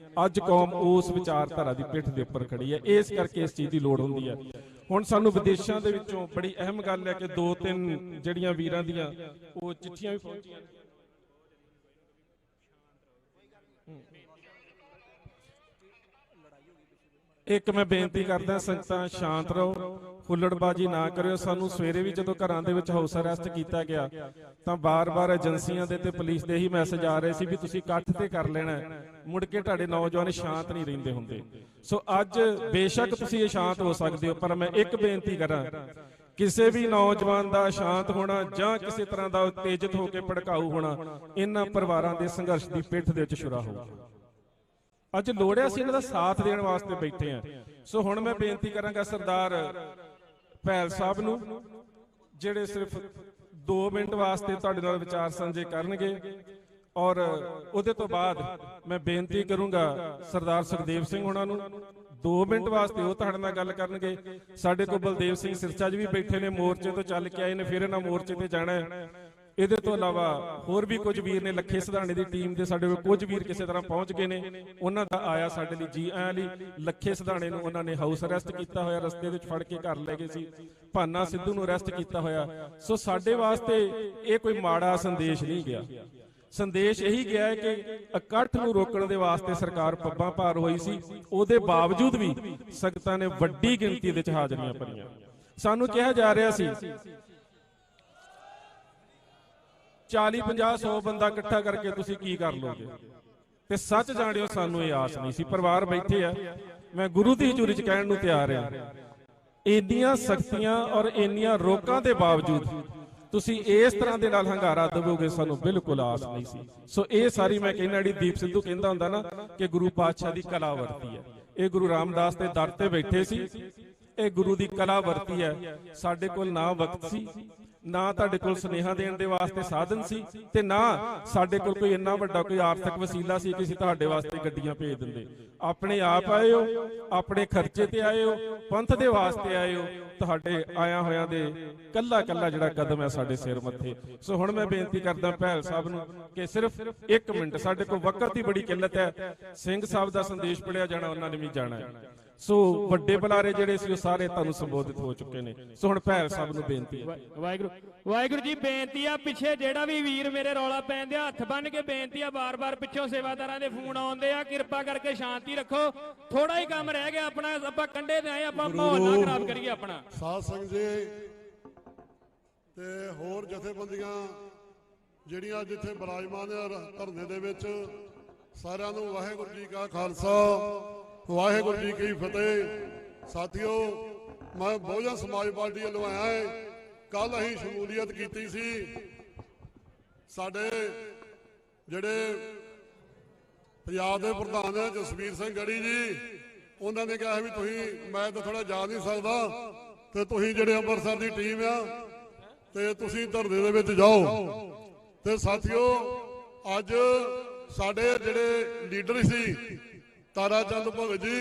C: ਅੱਜ ਕੌਮ ਉਸ ਵਿਚਾਰਧਾਰਾ ਦੀ ਪਿੱਠ ਦੇ ਉੱਪਰ ਖੜੀ ਹੈ। ਇਸ ਕਰਕੇ ਇਸ ਚੀਜ਼ ਦੀ ਲੋੜ ਹੁੰਦੀ ਹੈ। ਹੁਣ ਸਾਨੂੰ ਵਿਦੇਸ਼ਾਂ ਦੇ ਵਿੱਚੋਂ ਬੜੀ ਅਹਿਮ ਗੱਲ ਹੈ ਕਿ 2-3 ਜਿਹੜੀਆਂ ਵੀਰਾਂ ਦੀਆਂ ਉਹ ਚਿੱਠੀਆਂ ਵੀ ਪਹੁੰਚੀਆਂ। ਇੱਕ ਮੈਂ ਬੇਨਤੀ ਕਰਦਾ, ਸੰਗਤਾਂ ਸ਼ਾਂਤ ਰਹੋ, ਹੁੱਲੜਬਾਜੀ ਨਾ ਕਰਿਓ। ਸਾਨੂੰ ਸਵੇਰੇ ਵੀ ਜਦੋਂ ਘਰਾਂ ਦੇ ਵਿੱਚ ਹਾਊਸ ਅਰੈਸਟ ਕੀਤਾ ਗਿਆ ਤਾਂ ਬਾਰ-ਬਾਰ ਏਜੰਸੀਆਂ ਦੇ ਤੇ ਪੁਲਿਸ ਦੇ ਹੀ ਮੈਸੇਜ ਆ ਰਹੇ ਸੀ ਵੀ ਤੁਸੀਂ ਇਕੱਠ ਤੇ ਕਰ ਲੈਣਾ, ਮੁੜ ਕੇ ਤੁਹਾਡੇ ਨੌਜਵਾਨ ਸ਼ਾਂਤ ਨਹੀਂ ਰਹਿੰਦੇ ਹੁੰਦੇ। ਸੋ ਅੱਜ ਬੇਸ਼ੱਕ ਤੁਸੀਂ ਇਹ ਸ਼ਾਂਤ ਹੋ ਸਕਦੇ ਹੋ, ਪਰ ਮੈਂ ਇੱਕ ਬੇਨਤੀ ਕਰਾਂ, ਕਿਸੇ ਵੀ ਨੌਜਵਾਨ ਦਾ ਸ਼ਾਂਤ ਹੋਣਾ ਜਾਂ ਕਿਸੇ ਤਰ੍ਹਾਂ ਦਾ ਉਤੇਜਿਤ ਹੋ ਕੇ ਭੜਕਾਊ ਹੋਣਾ ਇਹਨਾਂ ਪਰਿਵਾਰਾਂ ਦੇ ਸੰਘਰਸ਼ ਦੀ ਪਿੱਠ ਦੇ ਵਿੱਚ ਛੁਰਾ ਹੋਊਗਾ। ਅੱਜ ਲੋੜਿਆ ਸੀ ਇਹਨਾਂ ਦਾ ਸਾਥ ਦੇਣ ਵਾਸਤੇ ਬੈਠੇ ਆ। ਸੋ ਹੁਣ ਮੈਂ ਬੇਨਤੀ ਕਰਾਂਗਾ ਸਰਦਾਰ ਭੈਲ ਸਾਹਿਬ ਨੂੰ, ਜਿਹੜੇ ਸਿਰਫ 2 ਮਿੰਟ ਵਾਸਤੇ ਤੁਹਾਡੇ ਨਾਲ ਵਿਚਾਰ ਸਾਂਝੇ ਕਰਨਗੇ, ਔਰ ਉਹਦੇ ਤੋਂ ਬਾਅਦ ਮੈਂ ਬੇਨਤੀ ਕਰੂੰਗਾ ਸਰਦਾਰ ਸੁਖਦੇਵ ਸਿੰਘ ਉਹਨਾਂ ਨੂੰ 2 ਮਿੰਟ ਵਾਸਤੇ ਉਹ ਤੁਹਾਡੇ ਨਾਲ ਗੱਲ ਕਰਨਗੇ। ਸਾਡੇ ਕੋਲ ਬਲਦੇਵ ਸਿੰਘ ਸਿਰਸਾ ਜੀ ਵੀ ਬੈਠੇ ਨੇ, ਮੋਰਚੇ ਤੋਂ ਚੱਲ ਕੇ ਆਏ ਨੇ, ਫਿਰ ਇਹਨਾਂ ਮੋਰਚੇ ਤੇ ਜਾਣਾ ਹੈ। ਇਹਦੇ ਤੋਂ ਇਲਾਵਾ ਹੋਰ ਵੀ ਕੁਝ ਵੀਰ ਨੇ, ਲੱਖੇ ਸਿਧਾਣੇ ਦੀ ਟੀਮ ਦੇ ਸਾਡੇ ਕੋਲ ਕੁਝ ਵੀਰ ਕਿਸੇ ਤਰ੍ਹਾਂ ਪਹੁੰਚ ਗਏ ਨੇ, ਉਹਨਾਂ ਦਾ ਆਇਆ ਸਾਡੇ ਲਈ ਜੀ ਆਇਆਂ ਲਈ। ਲੱਖੇ ਸਿਧਾਣੇ ਨੂੰ ਉਹਨਾਂ ਨੇ ਹਾਊਸ ਅਰੈਸਟ ਕੀਤਾ ਹੋਇਆ, ਰਸਤੇ ਵਿੱਚ ਫੜ ਕੇ ਘਰ ਲੈ ਗਏ ਸੀ। ਭਾਨਾ ਸਿੱਧੂ ਨੂੰ ਅਰੈਸਟ ਕੀਤਾ ਹੋਇਆ। ਸੋ ਸਾਡੇ ਵਾਸਤੇ ਇਹ ਕੋਈ ਮਾੜਾ ਸੰਦੇਸ਼ ਨਹੀਂ ਗਿਆ। ਸੰਦੇਸ਼ ਇਹੀ ਗਿਆ ਹੈ ਕਿ ਇਕੱਠ ਨੂੰ ਰੋਕਣ ਦੇ ਵਾਸਤੇ ਸਰਕਾਰ ਪੱਬਾਂ ਭਾਰ ਹੋਈ ਸੀ, ਉਹਦੇ ਬਾਵਜੂਦ ਵੀ ਸੰਗਤਾਂ ਨੇ ਵੱਡੀ ਗਿਣਤੀ ਵਿੱਚ ਹਾਜ਼ਰੀਆਂ ਭਰੀਆਂ। ਸਾਨੂੰ ਕਿਹਾ ਜਾ ਰਿਹਾ ਸੀ 40-50-100 ਬੰਦਾ ਇਕੱਠਾ ਕਰਕੇ ਤੁਸੀਂ ਕੀ ਕਰ ਲੋਗੇ, ਤੇ ਸੱਚ ਜਾਣਿਓ ਸਾਨੂੰ ਇਹ ਆਸ ਨਹੀਂ ਸੀ। ਪਰਿਵਾਰ ਬੈਠੇ ਆ, ਮੈਂ ਗੁਰੂ ਦੀ ਹਜ਼ੂਰੀ 'ਚ ਕਹਿਣ ਨੂੰ ਤਿਆਰ ਆ, ਇੰਨੀਆਂ ਸਖਤੀਆਂ ਔਰ ਇੰਨੀਆਂ ਰੋਕਾਂ ਦੇ ਬਾਵਜੂਦ ਤੁਸੀਂ ਇਸ ਤਰ੍ਹਾਂ ਦੇ ਨਾਲ ਹੰਗਾਰਾ ਦੇਵੋਗੇ, ਸਾਨੂੰ ਬਿਲਕੁਲ ਆਸ ਨਹੀਂ ਸੀ। ਸੋ ਇਹ ਸਾਰੀ ਮੈਂ ਕਹਿੰਦਾ ਜਿਹੜੀ ਦੀਪ ਸਿੱਧੂ ਕਹਿੰਦਾ ਹੁੰਦਾ ਨਾ ਕਿ ਗੁਰੂ ਪਾਤਸ਼ਾਹ ਦੀ ਕਲਾ ਵਰਤੀ ਹੈ, ਇਹ ਗੁਰੂ ਰਾਮਦਾਸ ਦੇ ਦਰ ਤੇ ਬੈਠੇ ਸੀ, ਇਹ ਗੁਰੂ ਦੀ ਕਲਾ ਵਰਤੀ ਹੈ। ਸਾਡੇ ਕੋਲ ਨਾ ਵਕਤ ਸੀ, ਨਾ ਤੁਹਾਡੇ ਕੋਲ ਸੁਨੇਹਾ ਦੇਣ ਦੇ ਵਾਸਤੇ ਸਾਧਨ ਸੀ, ਤੇ ਨਾ ਸਾਡੇ ਕੋਲ ਕੋਈ ਇੰਨਾ ਵੱਡਾ ਕੋਈ ਆਰਥਿਕ ਵਸੀਲਾ ਸੀ ਕਿ ਅਸੀਂ ਤੁਹਾਡੇ ਵਾਸਤੇ ਗੱਡੀਆਂ ਭੇਜ ਦਿੰਦੇ। ਆਪਣੇ ਆਪ ਆਏ ਹੋ, ਆਪਣੇ ਖਰਚੇ ਤੇ ਆਏ ਹੋ, ਪੰਥ ਦੇ ਵਾਸਤੇ ਆਏ ਹੋ। ਤੁਹਾਡੇ ਆਇਆ ਹੋਇਆਂ ਦੇ ਕੱਲਾ ਕੱਲਾ ਜਿਹੜਾ ਕਦਮ ਹੈ ਸਾਡੇ ਸਿਰ ਮੱਥੇ। ਸੋ ਹੁਣ ਮੈਂ ਬੇਨਤੀ ਕਰਦਾ ਭੈਲ ਸਾਹਿਬ ਨੂੰ ਕਿ ਸਿਰਫ 1 ਮਿੰਟ, ਸਾਡੇ ਕੋਲ ਵਕਤ ਦੀ ਬੜੀ ਕਿੱਲਤ ਹੈ। ਸਿੰਘ ਸਾਹਿਬ ਦਾ ਸੰਦੇਸ਼ ਪੜਿਆ ਜਾਣਾ, ਉਹਨਾਂ ਨੇ ਵੀ ਜਾਣਾ ਹੈ। ਸੋ ਵੱਡੇ ਬੁਲਾਰੇ ਜਿਹੜੇ ਸੀ ਉਹ ਸਾਰੇ ਤੁਹਾਨੂੰ ਸੰਬੋਧਿਤ ਹੋ ਚੁੱਕੇ ਨੇ। ਸੋ ਹੁਣ ਭੈਲ ਸਾਹਿਬ ਨੂੰ ਬੇਨਤੀ ਹੈ।
F: ਵਾਹਿਗੁਰੂ ਜੀ, ਬੇਨਤੀ ਆ ਪਿੱਛੇ ਜਿਹੜਾ ਵੀ ਵੀਰ ਮੇਰੇ ਰੌਲਾ ਪੈਂਦੇ ਆ, ਹੱਥ ਬੰਨ ਕੇ ਬੇਨਤੀ ਆ, ਬਾਰ-ਬਾਰ ਪਿੱਛੋਂ ਸੇਵਾਦਾਰਾਂ ਦੇ ਫੋਨ ਆਉਂਦੇ ਆ, ਕਿਰਪਾ ਕਰਕੇ ਸ਼ਾਂਤੀ ਰੱਖੋ। ਥੋੜਾ ਹੀ ਕੰਮ ਰਹਿ ਗਿਆ ਆਪਣਾ, ਆਪਾਂ ਕੰਡੇ ਤੇ ਆਏ, ਆਪਾਂ ਮਾਹੌਲ ਨਾ ਖਰਾਬ ਕਰੀਏ ਆਪਣਾ।
M: ਸਾਧ ਸੰਗਤ ਜੀ ਤੇ ਹੋਰ ਜਥੇਬੰਦੀਆਂ ਜਿਹੜੀਆਂ ਜਿੱਥੇ ਬਿਰਾਜਮਾਨ ਧਰਨੇ ਦੇ ਵਿੱਚ, ਸਾਰਿਆਂ ਨੂੰ ਵਾਹਿਗੁਰੂ ਜੀ ਕਾ ਖਾਲਸਾ ਵਾਹਿਗੁਰੂ ਜੀ ਕੀ ਫਤਿਹ। ਸਾਥੀਓ, ਮੈਂ ਬਹੁਜਨ ਸਮਾਜ ਪਾਰਟੀ ਵੱਲੋਂ ਆਇਆ ਹੈ। ਕੱਲ ਅਸੀਂ ਸ਼ਮੂਲੀਅਤ ਕੀਤੀ ਸੀ, ਸਾਡੇ ਜਿਹੜੇ ਪੰਜਾਬ ਦੇ ਪ੍ਰਧਾਨ ਹੈ ਜਸਵੀਰ ਸਿੰਘ ਗੜੀ ਜੀ, ਉਹਨਾਂ ਨੇ ਕਿਹਾ ਵੀ ਤੁਸੀਂ, ਮੈਂ ਤਾਂ ਥੋੜਾ ਜਾ ਨਹੀਂ ਸਕਦਾ, ਤੇ ਤੁਸੀਂ ਜਿਹੜੇ ਅੰਮ੍ਰਿਤਸਰ ਦੀ ਟੀਮ ਆ ਤੇ ਤੁਸੀਂ ਧਰਨੇ ਦੇ ਵਿੱਚ ਜਾਓ। ਤੇ ਸਾਥੀਓ, ਅੱਜ ਸਾਡੇ ਜਿਹੜੇ ਲੀਡਰ ਸੀ ਤਾਰਾ ਚੰਦ ਭਗਤ ਜੀ,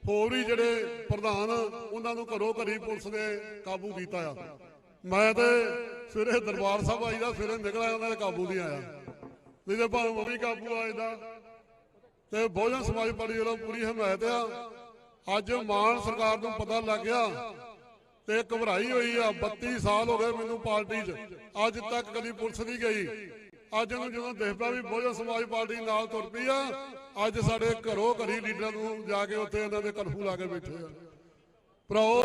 M: ਹੋਰ ਵੀ ਜਿਹੜੇ ਪ੍ਰਧਾਨ, ਉਹਨਾਂ ਨੂੰ ਘਰੋਂ ਘਰੀ ਪੁਲਿਸ ਨੇ ਕਾਬੂ ਕੀਤਾ ਆ। ਮੈਂ ਤੇ ਸਵੇਰੇ ਦਰਬਾਰ ਸਾਹਿਬ ਆਈਦਾ, ਸਵੇਰੇ ਨਿਕਲ ਆਇਆ, ਉਹਨਾਂ ਦੇ ਕਾਬੂ ਨਹੀਂ ਆਇਆ। नहीं तो भावें वो भी काबू आ जाता। ਤੇ ਬਹੁਜਨ ਸਮਾਜ ਪਾਰਟੀ ਵੱਲੋਂ ਪੂਰੀ ਹਮਾਇਤ ਆ। ਅੱਜ ਮਾਨ ਸਰਕਾਰ ਨੂੰ ਪਤਾ ਲੱਗ ਗਿਆ ਤੇ ਘਬਰਾਈ ਹੋਈ ਆ। 32 ਸਾਲ ਹੋ ਗਏ ਮੈਨੂੰ ਪਾਰਟੀ 'ਚ, ਅੱਜ ਤੱਕ ਕਦੀ ਪੁਲਿਸ ਨਹੀਂ ਗਈ। ਅੱਜ ਨੂੰ ਜਦੋਂ ਦੇਖਦਾ ਵੀ ਬਹੁਜਨ ਸਮਾਜ ਪਾਰਟੀ ਨਾਲ ਤੁਰ ਪਈ ਆ, ਅੱਜ ਸਾਡੇ ਘਰੋਂ ਘਰੀ ਲੀਡਰਾਂ ਨੂੰ ਜਾ ਕੇ ਉੱਥੇ ਇਹਨਾਂ ਦੇ ਕਰਫਿਊ ਲਾ ਕੇ ਬੈਠੇ ਆ। ਭਰਾਓ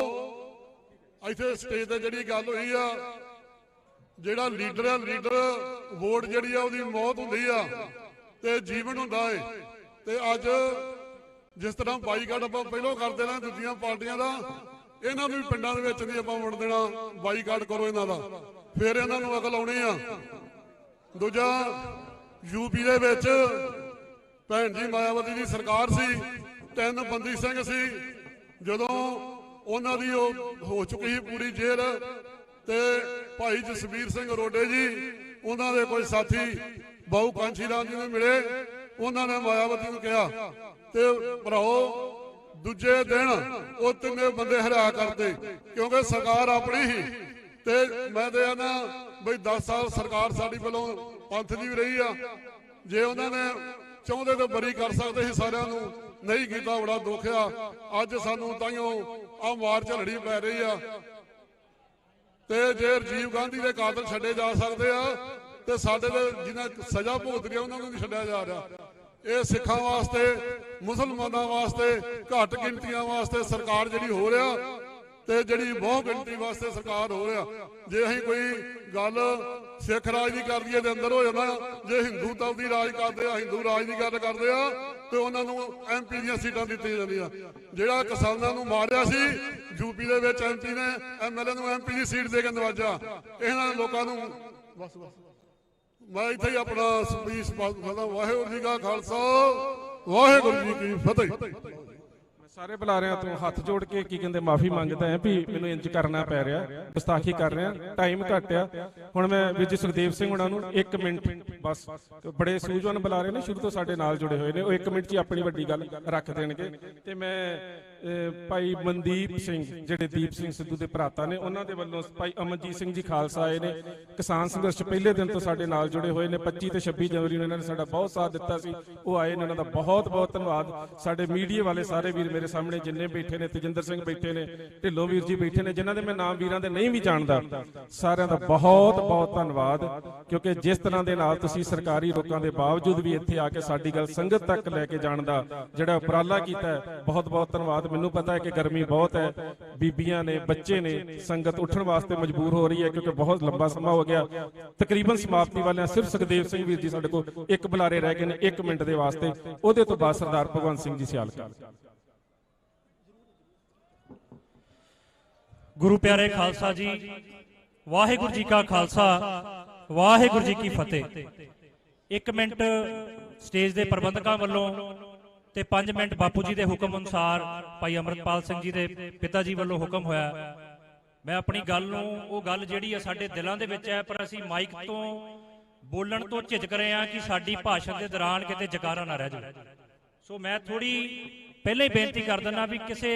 M: ਇੱਥੇ ਸਟੇਜ ਤੇ ਜਿਹੜੀ ਗੱਲ ਹੋਈ ਆ, ਜਿਹੜਾ ਲੀਡਰ ਆ, ਲੀਡਰ ਵੋਟ ਜਿਹੜੀ ਆ ਉਹਦੀ ਮੌਤ ਹੁੰਦੀ ਆ ਤੇ ਜੀਵਨ ਹੁੰਦਾ ਏ। ਤੇ ਅੱਜ ਜਿਸ ਤਰ੍ਹਾਂ ਬਾਈਕਾਟ ਆਪਾਂ ਪਹਿਲਾਂ ਕਰਦੇ ਨਾ ਦੂਜੀਆਂ ਪਾਰਟੀਆਂ ਦਾ, ਇਹਨਾਂ ਨੂੰ ਵੀ ਪਿੰਡਾਂ ਦੇ ਵਿੱਚ ਨਹੀਂ ਆਪਾਂ ਵੋਟ ਦੇਣਾ। ਬਾਈਕਾਟ ਕਰੋ ਇਹਨਾਂ ਦਾ, ਫਿਰ ਇਹਨਾਂ ਨੂੰ ਅਕਲ ਆਉਣੀ ਆ। ਦੂਜਾ ਯੂਪੀ ਦੇ ਵਿੱਚ ਭੈਣ ਜੀ ਮਾਇਆਵਤੀ ਦੀ ਸਰਕਾਰ ਸੀ, 3 ਬੰਦੀ ਸਿੰਘ ਸੀ। ਜਦੋਂ ਉਹਨਾਂ ਦੀ ਉਹ ਹੋ ਚੁੱਕੀ ਸੀ ਪੂਰੀ ਜੇਲ੍ਹ, ਤੇ ਭਾਈ ਜਸਵੀਰ ਸਿੰਘ ਰੋਡੇ ਜੀ ਉਹਨਾਂ ਦੇ ਕੋਈ ਸਾਥੀ ਬਾਊ ਕਾਂਸ਼ੀ ਰਾਮ ਜੀ ਨੂੰ ਮਿਲੇ। ਉਹਨਾਂ ਨੇ ਮਾਇਆਵਤੀ ਨੂੰ ਕਿਹਾ ਤੇ ਭਰਾਓ ਦੂਜੇ ਦਿਨ ਉਹ 3 ਬੰਦੇ ਹਰਾ ਕਰਤੇ, ਕਿਉਂਕਿ ਸਰਕਾਰ ਆਪਣੀ ਹੀ। ਤੇ ਮੈਂ ਤੇ ਨਾ ਬਈ 10 ਸਾਲ ਸਰਕਾਰ ਸਾਡੀ ਵੱਲੋਂ ਪੰਥ ਦੀ ਵੀ ਰਹੀ ਆ। ਜੇ ਉਹਨਾਂ ਨੇ ਚਾਹੁੰਦੇ ਤਾਂ ਬਰੀ ਕਰ ਸਕਦੇ ਸੀ ਸਾਰਿਆਂ ਨੂੰ, ਨਹੀਂ ਕੀਤਾ, ਬੜਾ ਦੁੱਖ ਆ। ਅੱਜ ਸਾਨੂੰ ਤਾਈਓ ਆ ਮਾਰ ਝਲੜੀ ਪੈ ਰਹੀ ਆ। ਤੇ ਜੇ ਰਾਜੀਵ ਗਾਂਧੀ ਦੇ ਕਾਤਲ ਛੱਡੇ ਜਾ ਸਕਦੇ ਆ ਤੇ ਸਾਡੇ ਦੇ ਜਿਹਨਾਂ ਸਜ਼ਾ ਭੁਗਤ ਗਿਆ ਉਹਨਾਂ ਨੂੰ ਨਹੀਂ ਛੱਡਿਆ ਜਾ ਰਿਹਾ। ਇਹ ਸਿੱਖਾਂ ਵਾਸਤੇ, ਮੁਸਲਮਾਨਾਂ ਵਾਸਤੇ, ਘੱਟ ਗਿਣਤੀਆਂ ਵਾਸਤੇ ਸਰਕਾਰ ਜਿਹੜੀ ਹੋ ਰਿਹਾ ਤੇ ਜਿਹੜੀ ਬਹੁ ਗਿਣਤੀ ਵਾਸਤੇ ਸਰਕਾਰ ਹੋ ਰਿਹਾ। ਜੇ ਅਸੀਂ ਕੋਈ ਗੱਲ ਸਿੱਖ ਰਾਜ ਦੀ ਕਰ ਦਈਏ ਤੇ ਅੰਦਰ ਹੋ ਜਾਂਦਾ। ਜੇ ਹਿੰਦੂ ਤਵ ਦੀ ਰਾਜ ਕਰਦੇ ਆ, ਹਿੰਦੂ ਰਾਜ ਦੀ ਗੱਲ ਕਰਦੇ ਆ ਤੇ ਉਹਨਾਂ ਨੂੰ MP ਦੀਆਂ ਸੀਟਾਂ ਦਿੱਤੀਆਂ ਜਾਂਦੀਆਂ। ਜਿਹੜਾ ਕਿਸਾਨਾਂ ਨੂੰ ਮਾਰਿਆ ਸੀ ਯੂਪੀ ਦੇ ਵਿੱਚ, MP ਨੇ MLA ਨੂੰ MP ਦੀ ਸੀਟ ਦੇ ਕੇ ਨਵਾਜਿਆ। ਇਹਨਾਂ ਲੋਕਾਂ ਨੂੰ ਬਸ ਮੈਂ ਇੱਥੇ ਹੀ ਆਪਣਾ ਸਪੀਚ ਕਰਦਾ। ਵਾਹਿਗੁਰੂ ਜੀ ਕਾ ਖਾਲਸਾ, ਵਾਹਿਗੁਰੂ ਜੀ ਕੀ ਫਤਿਹ।
C: ਸਾਰੇ ਬੁਲਾਰਿਆਂ ਤੋਂ ਹੱਥ ਜੋੜ ਕੇ ਕੀ ਕਹਿੰਦੇ ਮਾਫੀ ਮੰਗਦਾ ਹਾਂ ਵੀ ਮੈਨੂੰ ਇੰਜ ਕਰਨਾ ਪੈ ਰਿਹਾ, ਗੁਸਤਾਖੀ ਕਰ ਰਿਹਾ, ਟਾਈਮ ਘੱਟ ਆ। ਹੁਣ ਮੈਂ ਵੀਰ ਜੀ ਸੁਖਦੇਵ ਸਿੰਘ ਉਹਨਾਂ ਨੂੰ 1 ਮਿੰਟ ਬਸ, ਬੜੇ ਸੂਝਵਾਨ ਬੁਲਾਰੇ ਨੇ, ਸ਼ੁਰੂ ਤੋਂ ਸਾਡੇ ਨਾਲ ਜੁੜੇ ਹੋਏ ਨੇ, ਉਹ 1 ਮਿੰਟ 'ਚ ਆਪਣੀ ਵੱਡੀ ਗੱਲ ਰੱਖ ਦੇਣਗੇ। ਤੇ ਮੈਂ ਭਾਈ ਮਨਦੀਪ ਸਿੰਘ ਜਿਹੜੇ ਦੀਪ ਸਿੰਘ ਸਿੱਧੂ ਦੇ ਭਰਾਤਾ ਨੇ, ਉਹਨਾਂ ਦੇ ਵੱਲੋਂ ਭਾਈ ਅਮਨਜੀਤ ਸਿੰਘ ਜੀ ਖਾਲਸਾ ਆਏ ਨੇ, ਕਿਸਾਨ ਸੰਘਰਸ਼ ਪਹਿਲੇ ਦਿਨ ਤੋਂ ਸਾਡੇ ਨਾਲ ਜੁੜੇ ਹੋਏ ਨੇ। 25 ਤੇ 26 ਜਨਵਰੀ ਨੂੰ ਇਹਨਾਂ ਨੇ ਸਾਡਾ ਬਹੁਤ ਸਾਥ ਦਿੱਤਾ ਸੀ, ਉਹ ਆਏ ਨੇ, ਉਹਨਾਂ ਦਾ ਬਹੁਤ ਬਹੁਤ ਧੰਨਵਾਦ। ਸਾਡੇ ਮੀਡੀਆ ਵਾਲੇ ਸਾਰੇ ਵੀਰ ਮੇਰੇ ਸਾਹਮਣੇ ਜਿੰਨੇ ਬੈਠੇ ਨੇ, ਤੇਜਿੰਦਰ ਸਿੰਘ ਬੈਠੇ ਨੇ, ਢਿੱਲੋਂ ਵੀਰ ਜੀ ਬੈਠੇ ਨੇ, ਜਿਨ੍ਹਾਂ ਦੇ ਮੈਂ ਨਾਮ ਵੀਰਾਂ ਦੇ ਨਹੀਂ ਵੀ ਜਾਣਦਾ, ਸਾਰਿਆਂ ਦਾ ਬਹੁਤ ਬਹੁਤ ਧੰਨਵਾਦ। ਕਿਉਂਕਿ ਜਿਸ ਤਰ੍ਹਾਂ ਦੇ ਨਾਲ ਤੁਸੀਂ ਸਰਕਾਰੀ ਰੋਕਾਂ ਦੇ ਬਾਵਜੂਦ ਵੀ ਇੱਥੇ ਆ ਕੇ ਸਾਡੀ ਗੱਲ ਸੰਗਤ ਤੱਕ ਲੈ ਕੇ ਜਾਣ ਦਾ ਜਿਹੜਾ ਉਪਰਾਲਾ ਕੀਤਾ ਹੈ, ਬਹੁਤ ਬਹੁਤ ਧੰਨਵਾਦ। ਮੈਨੂੰ ਪਤਾ ਹੈ ਕਿ ਗਰਮੀ ਬਹੁਤ ਹੈ, ਬੀਬੀਆਂ ਨੇ, ਬੱਚੇ ਨੇ, ਸੰਗਤ ਉੱਠਣ ਵਾਸਤੇ ਮਜਬੂਰ ਹੋ ਰਹੀ ਹੈ ਕਿਉਂਕਿ ਬਹੁਤ ਲੰਬਾ ਸਮਾਂ ਹੋ ਗਿਆ। ਤਕਰੀਬਨ ਸਮਾਪਤੀ ਵਾਲਿਆਂ ਸਿਰਫ ਸੁਖਦੇਵ ਸਿੰਘ ਵੀਰ ਜੀ ਸਾਡੇ ਕੋਲ 1 ਬੁਲਾਰੇ ਰਹਿ ਗਏ ਨੇ 1 ਮਿੰਟ ਦੇ ਵਾਸਤੇ, ਉਹਦੇ ਤੋਂ ਬਾਅਦ ਸਰਦਾਰ ਭਗਵੰਤ ਸਿੰਘ ਜੀ ਸਿਆਲਕਾ।
N: ਗੁਰੂ ਪਿਆਰੇ ਖਾਲਸਾ ਜੀ, ਵਾਹਿਗੁਰੂ ਜੀ ਕਾ ਖਾਲਸਾ, ਵਾਹਿਗੁਰੂ ਜੀ ਕੀ ਫਤਿਹ। 1 ਮਿੰਟ ਸਟੇਜ ਦੇ ਪ੍ਰਬੰਧਕਾਂ ਵੱਲੋਂ ਤੇ 5 ਮਿੰਟ ਬਾਪੂ ਜੀ ਦੇ ਹੁਕਮ ਅਨੁਸਾਰ ਭਾਈ ਅਮਰਤਪਾਲ ਸਿੰਘ ਜੀ ਦੇ ਪਿਤਾ ਜੀ ਵੱਲੋਂ ਹੁਕਮ ਹੋਇਆ। ਮੈਂ ਆਪਣੀ ਗੱਲ ਨੂੰ, ਉਹ ਗੱਲ ਜਿਹੜੀ ਆ ਸਾਡੇ ਦਿਲਾਂ ਦੇ ਵਿੱਚ ਹੈ, ਪਰ ਅਸੀਂ ਮਾਈਕ ਤੋਂ ਬੋਲਣ ਤੋਂ ਝਿਜਕ ਰਹੇ ਹਾਂ ਕਿ ਸਾਡੀ ਭਾਸ਼ਣ ਦੇ ਦੌਰਾਨ ਕਿਤੇ ਜਕਾਰਾ ਨਾ ਰਹਿ ਜਾਵੇ। ਸੋ ਮੈਂ ਥੋੜੀ ਪਹਿਲਾਂ ਹੀ ਬੇਨਤੀ ਕਰ ਦਿੰਦਾ ਵੀ ਕਿਸੇ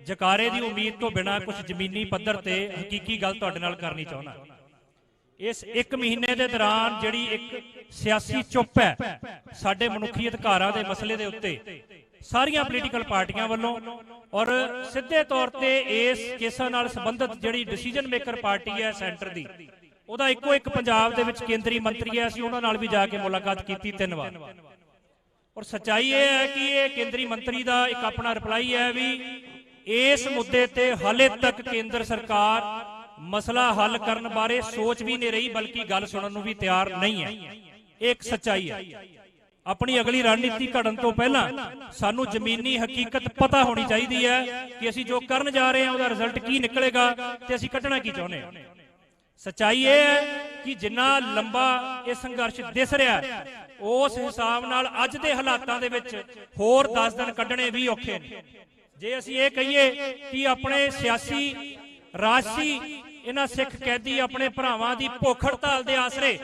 N: ਜਕਾਰੇ ਦੀ ਉਮੀਦ ਤੋਂ ਬਿਨਾਂ ਕੁਝ ਜ਼ਮੀਨੀ ਪੱਧਰ ਤੇ ਹਕੀਕੀ ਗੱਲ ਤੁਹਾਡੇ ਨਾਲ ਕਰਨੀ ਚਾਹੁੰਦਾ। ਇਸ 1 ਮਹੀਨੇ ਦੇ ਦੌਰਾਨ ਜਿਹੜੀ ਇੱਕ ਸਿਆਸੀ ਚੁੱਪ ਹੈ ਸਾਡੇ ਮਨੁੱਖੀ ਅਧਿਕਾਰਾਂ ਦੇ ਮਸਲੇ ਦੇ ਉੱਤੇ ਸਾਰੀਆਂ ਪੋਲੀਟੀਕਲ ਪਾਰਟੀਆਂ ਵੱਲੋਂ, ਔਰ ਸਿੱਧੇ ਤੌਰ ਤੇ ਇਸ ਕੇਸਾਂ ਨਾਲ ਸੰਬੰਧਿਤ ਜਿਹੜੀ ਡਿਸੀਜਨ ਮੇਕਰ ਪਾਰਟੀ ਹੈ ਸੈਂਟਰ ਦੀ, ਉਹਦਾ ਇੱਕੋ ਇੱਕ ਪੰਜਾਬ ਦੇ ਵਿੱਚ ਕੇਂਦਰੀ ਮੰਤਰੀ ਹੈ, ਅਸੀਂ ਉਹਨਾਂ ਨਾਲ ਵੀ ਜਾ ਕੇ ਮੁਲਾਕਾਤ ਕੀਤੀ 3 ਵਾਰ। ਔਰ ਸੱਚਾਈ ਇਹ ਹੈ ਕਿ ਇਹ ਕੇਂਦਰੀ ਮੰਤਰੀ ਦਾ ਇੱਕ ਆਪਣਾ ਰਿਪਲਾਈ ਹੈ ਵੀ ਇਸ ਮੁੱਦੇ ਤੇ ਹਾਲੇ ਤੱਕ ਕੇਂਦਰ ਸਰਕਾਰ ਮਸਲਾ ਹੱਲ ਕਰਨ ਬਾਰੇ ਸੋਚ ਵੀ ਨਹੀਂ ਰਹੀ, ਬਲਕਿ ਗੱਲ ਸੁਣਨ ਨੂੰ ਵੀ ਤਿਆਰ ਨਹੀਂ ਹੈ। ਇਹ ਇੱਕ ਸੱਚਾਈ ਹੈ। ਆਪਣੀ ਅਗਲੀ ਰਣਨੀਤੀ ਘੜਨ ਤੋਂ ਪਹਿਲਾਂ ਸਾਨੂੰ ਜ਼ਮੀਨੀ ਹਕੀਕਤ ਪਤਾ ਹੋਣੀ ਚਾਹੀਦੀ ਹੈ ਕਿ ਅਸੀਂ ਜੋ ਕਰਨ ਜਾ ਰਹੇ ਹਾਂ ਉਹਦਾ ਰਿਜ਼ਲਟ ਕੀ ਨਿਕਲੇਗਾ ਤੇ ਅਸੀਂ ਕੱਢਣਾ ਕੀ ਚਾਹੁੰਦੇ ਹਾਂ। ਸੱਚਾਈ ਇਹ ਹੈ ਕਿ ਜਿੰਨਾ ਲੰਬਾ ਇਹ ਸੰਘਰਸ਼ ਦਿਸ ਰਿਹਾ ਉਸ ਹਿਸਾਬ ਨਾਲ ਅੱਜ ਦੇ ਹਾਲਾਤਾਂ ਦੇ ਵਿੱਚ ਹੋਰ 10 ਦਿਨ ਕੱਢਣੇ ਵੀ ਔਖੇ ਨੇ। ਜੇ ਅਸੀਂ ਇਹ ਕਹੀਏ ਕਿ ਆਪਣੇ ਸਿਆਸੀ ਰਾਜਸੀ ਇਹਨਾਂ ਸਿੱਖ ਕੈਦੀ ਆਪਣੇ ਭਰਾਵਾਂ ਦੀ ਭੁੱਖ ਹੜਤਾਲ ਦੇ ਆਸਰੇ